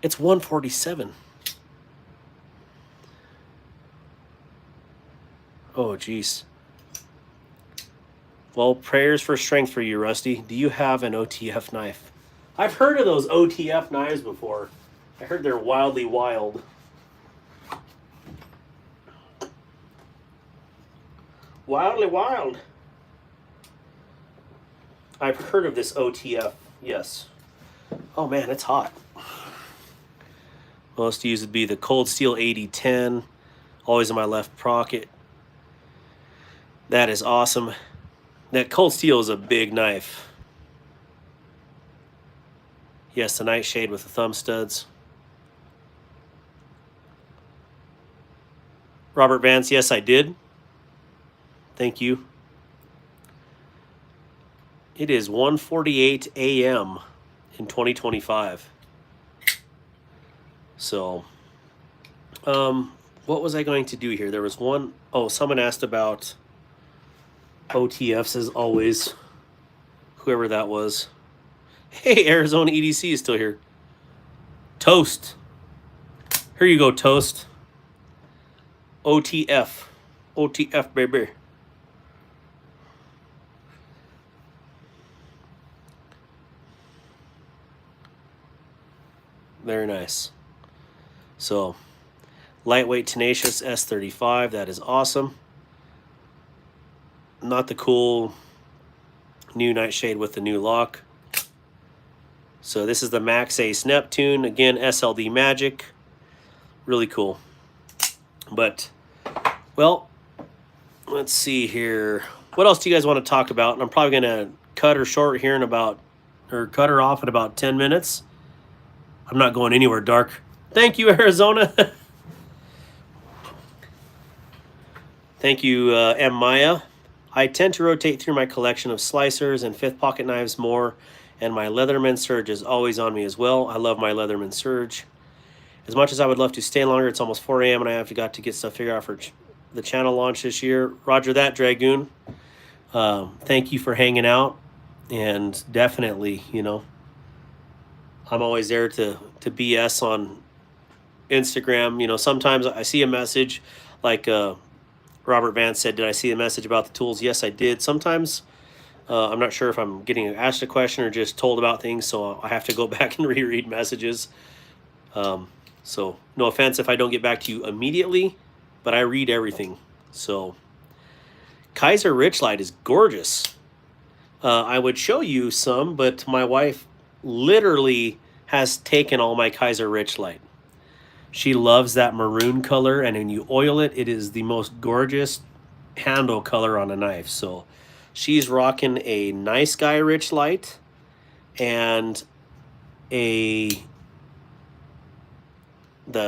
[SPEAKER 1] It's 147. Oh, jeez. Well, prayers for strength for you, Rusty. Do you have an OTF knife? I've heard of those OTF knives before. I heard they're wildly wild. Wildly wild. I've heard of this OTF, yes. Oh man, it's hot. Most used would be the Cold Steel 8010, always in my left pocket. That is awesome. That Cold Steel is a big knife. Yes, the Nightshade with the thumb studs. Robert Vance, yes, I did. Thank you. It is 1:48 a.m. in 2025. So, what was I going to do here? There was one, someone asked about OTFs as always. Whoever that was. Hey, Arizona EDC is still here. Toast. Here you go, Toast. OTF. OTF, baby. Very nice. So, lightweight tenacious S35. That is awesome. Not the cool new Nightshade with the new lock. So this is the Max Ace Neptune. Again, SLD Magic. Really cool. But, well, let's see here. What else do you guys want to talk about? And I'm probably going to cut her short here cut her off in about 10 minutes. I'm not going anywhere dark. Thank you, Arizona. Thank you, M. Maya. I tend to rotate through my collection of slicers and fifth pocket knives more, and my Leatherman Surge is always on me as well. I love my Leatherman Surge. As much as I would love to stay longer, it's almost 4 a.m. and I have got to get stuff figured out for the channel launch this year. Roger that, Dragoon. Thank you for hanging out, and definitely, I'm always there to BS on Instagram. Sometimes I see a message like Robert Vance said, did I see a message about the tools? Yes, I did. Sometimes I'm not sure if I'm getting asked a question or just told about things, so I have to go back and reread messages. So no offense if I don't get back to you immediately, but I read everything. So Kaiser Richlight is gorgeous. I would show you some, but my wife literally has taken all my Kaiser Richlight. She loves that maroon color, and when you oil it, it is the most gorgeous handle color on a knife. So she's rocking a Nice Guy Richlight and the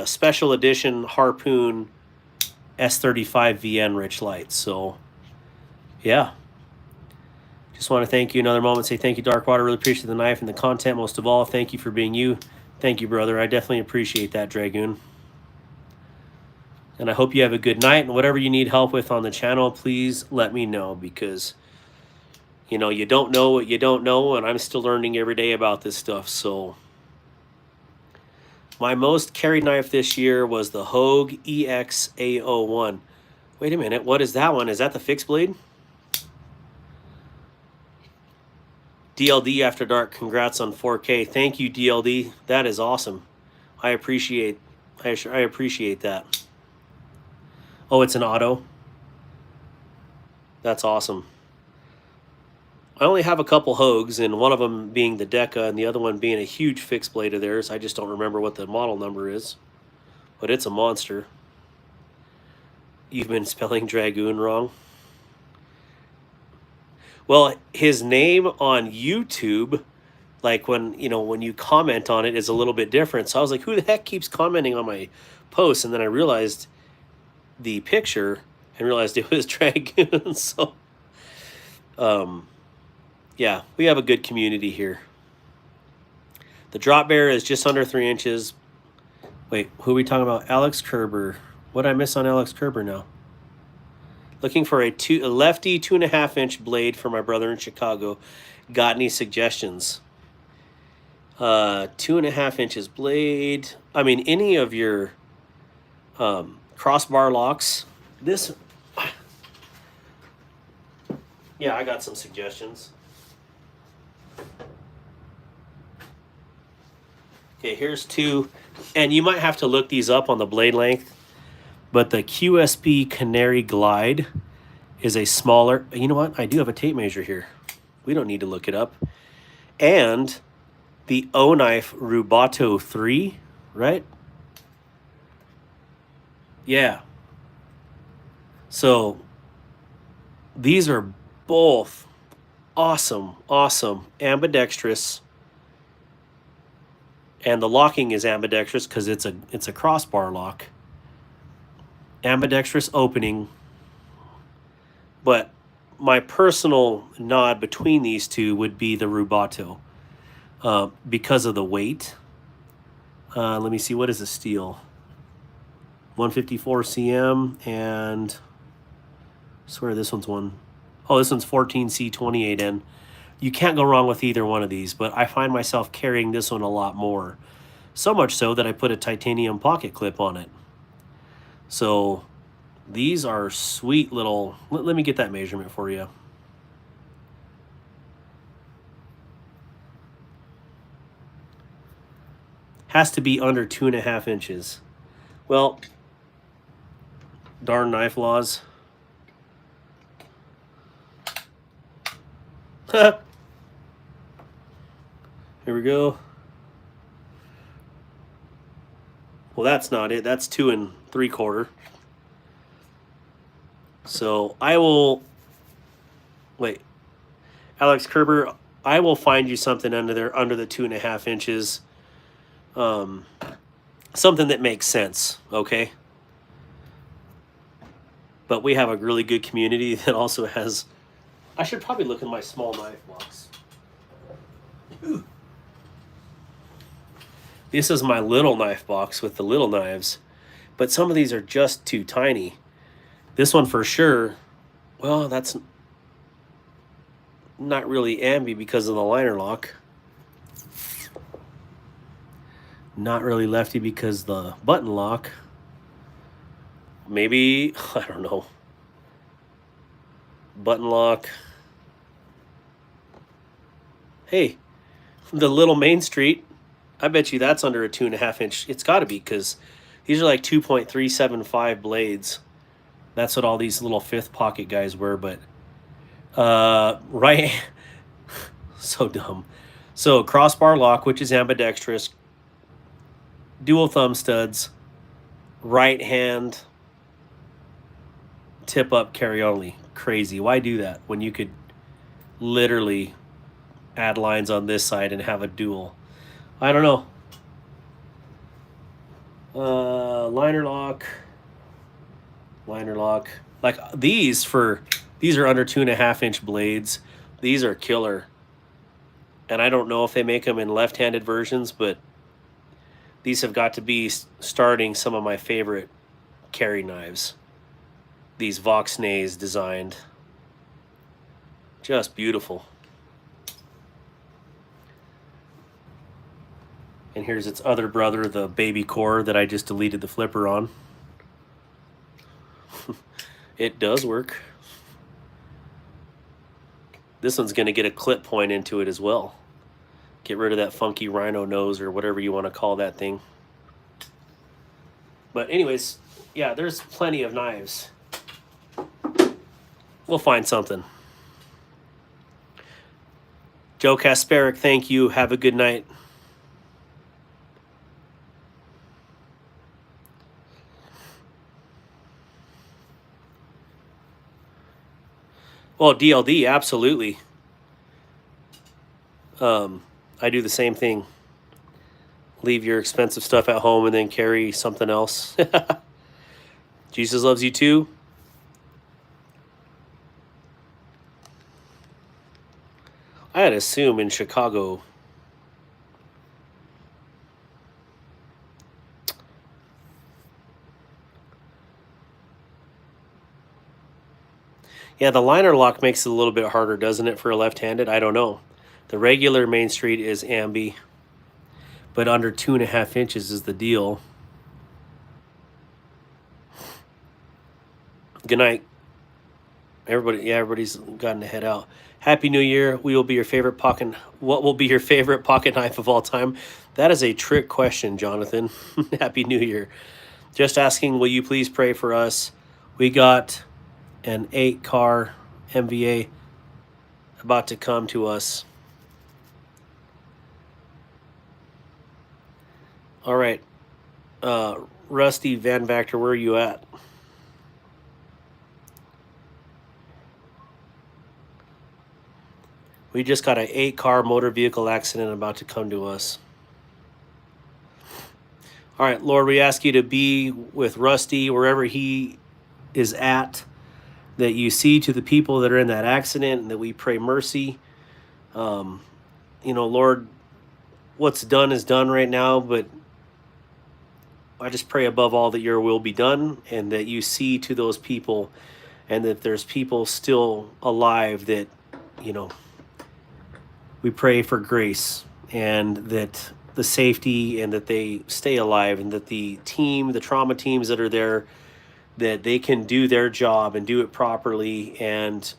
[SPEAKER 1] special edition Harpoon S35 VN Richlight. So yeah. Just want to thank you another moment. Say thank you, Darkwater. Really appreciate the knife and the content. Most of all, thank you for being you. Thank you, brother. I definitely appreciate that, Dragoon. And I hope you have a good night. And whatever you need help with on the channel, please let me know, because, you don't know what you don't know, and I'm still learning every day about this stuff. So my most carried knife this year was the Hogue EX-A01. Wait a minute. What is that one? Is that the fixed blade? DLD After Dark, congrats on 4K. Thank you, DLD. That is awesome. I appreciate that. Oh, it's an auto? That's awesome. I only have a couple Hogues, and one of them being the Deca, and the other one being a huge fixed blade of theirs. I just don't remember what the model number is, but it's a monster. You've been spelling Dragoon wrong. Well, his name on YouTube, like when you comment on it, is a little bit different. So I was like, who the heck keeps commenting on my post? And then I realized the picture and realized it was Dragoon. So yeah, we have a good community here. The drop bear is just under 3 inches. Wait, who are we talking about? Alex Kerber. What did I miss on Alex Kerber now? Looking for a lefty 2.5-inch blade for my brother in Chicago. Got any suggestions? 2.5 inches blade. I mean, any of your crossbar locks. This, yeah, I got some suggestions. Okay, here's two, and you might have to look these up on the blade length, but the QSP Canary Glide is a smaller, you know what? I do have a tape measure here. We don't need to look it up. And the O-Knife Rubato 3, right? Yeah. So these are both awesome ambidextrous, and the locking is ambidextrous because it's a crossbar lock. Ambidextrous opening, but my personal nod between these two would be the Rubato because of the weight. Let me see, what is the steel? 154 cm, and I swear this one's this one's 14C28N. You can't go wrong with either one of these, but I find myself carrying this one a lot more. So much so that I put a titanium pocket clip on it. So these are sweet little, let me get that measurement for you. Has to be under 2.5 inches. Well, darn knife laws. Here we go. Well, that's not it. That's 2 3/4. So I will, wait, Alex Kerber, I will find you something under there, under the 2.5 inches. Something that makes sense, okay? But we have a really good community that also has, I should probably look in my small knife box. Ooh. This is my little knife box with the little knives, but some of these are just too tiny. This one for sure, well, that's not really ambi because of the liner lock. Not really lefty because the button lock. Maybe, I don't know. Button lock. Hey, the little Main Street, I bet you that's under a 2.5 inch. It's got to be, because these are like 2.375 blades. That's what all these little fifth pocket guys were, but right. So dumb. So crossbar lock, which is ambidextrous, dual thumb studs, right hand, tip up, carry only. Crazy. Why do that when you could literally add lines on this side and have a dual? I don't know. Liner lock. Like these are under 2.5 inch blades. These are killer. And I don't know if they make them in left-handed versions, but these have got to be starting some of my favorite carry knives. These Voxnays designed. Just beautiful. And here's its other brother, the Baby Core that I just deleted the flipper on. It does work. This one's going to get a clip point into it as well. Get rid of that funky rhino nose or whatever you want to call that thing. But anyways, yeah, there's plenty of knives. We'll find something. Joe Kasperic, thank you. Have a good night. Well, DLD, absolutely. I do the same thing. Leave your expensive stuff at home and then carry something else. Jesus loves you too. I'd assume in Chicago. Yeah, the liner lock makes it a little bit harder, doesn't it, for a left-handed? I don't know. The regular Main Street is ambi, but under 2.5 inches is the deal. Good night, everybody. Yeah, everybody's gotten to head out. Happy New Year. We will be your favorite pocket. What will be your favorite pocket knife of all time? That is a trick question, Jonathan. Happy New Year. Just asking, will you please pray for us? We got an 8-car MVA about to come to us. All right. Rusty Van Vactor, where are you at? We just got an 8-car motor vehicle accident about to come to us. All right, Lord, we ask you to be with Rusty wherever he is at, that you see to the people that are in that accident, and that we pray mercy. Lord, what's done is done right now, but I just pray above all that your will be done, and that you see to those people, and that there's people still alive that, we pray for grace, and that the safety, and that they stay alive, and that the trauma teams that are there, that they can do their job and do it properly, and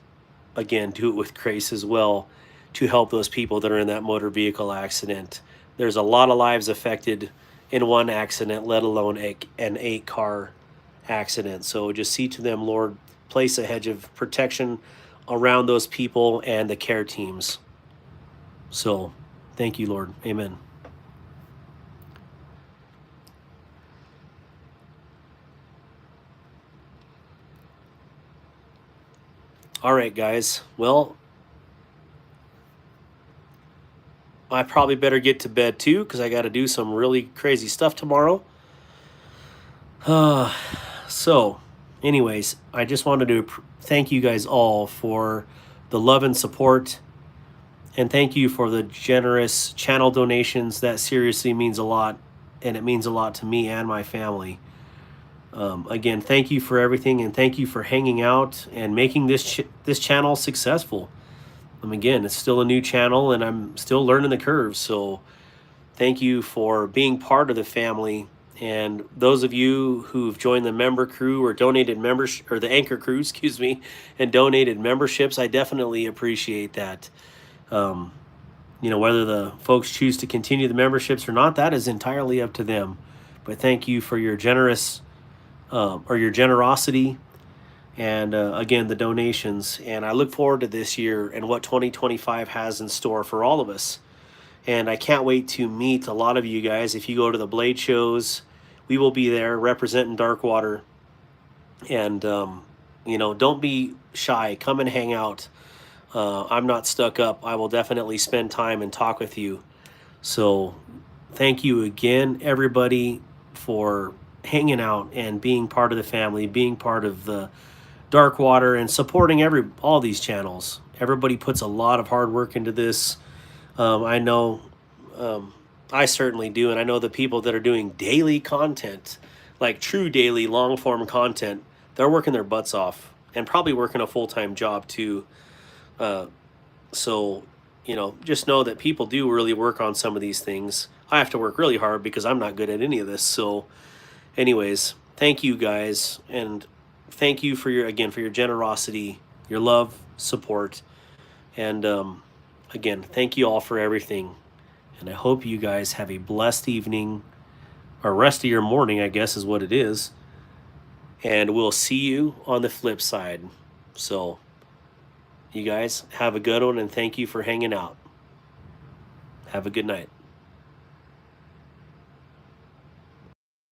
[SPEAKER 1] again, do it with grace as well, to help those people that are in that motor vehicle accident. There's a lot of lives affected in one accident, let alone an 8-car accident. So just see to them, Lord, place a hedge of protection around those people and the care teams. So thank you, Lord. Amen. All right, guys. Well, I probably better get to bed too, because I got to do some really crazy stuff tomorrow. So, anyways, I just wanted to thank you guys all for the love and support. And thank you for the generous channel donations. That seriously means a lot. And it means a lot to me and my family. Again, thank you for everything. And thank you for hanging out and making this channel successful. Again, it's still a new channel, and I'm still learning the curve. So thank you for being part of the family. And those of you who've joined the member crew or donated membership, or the anchor crew, excuse me, and donated memberships, I definitely appreciate that. Whether the folks choose to continue the memberships or not, that is entirely up to them. But thank you for your generosity, and again, the donations. And I look forward to this year and what 2025 has in store for all of us. And I can't wait to meet a lot of you guys. If you go to the Blade shows, we will be there representing Darkwater. And, don't be shy. Come and hang out. I'm not stuck up. I will definitely spend time and talk with you. So thank you again, everybody, for hanging out and being part of the family, being part of the Darkwater, and supporting all these channels. Everybody puts a lot of hard work into this. I know I certainly do, and I know the people that are doing daily content, like true daily long form content, they're working their butts off, and probably working a full-time job too. So just know that people do really work on some of these things. I have to work really hard because I'm not good at any of this. So anyways, thank you guys, and thank you for your generosity, your love, support, and again, thank you all for everything. And I hope you guys have a blessed evening, or rest of your morning, I guess is what it is. And we'll see you on the flip side. So you guys have a good one, and thank you for hanging out. Have a good night.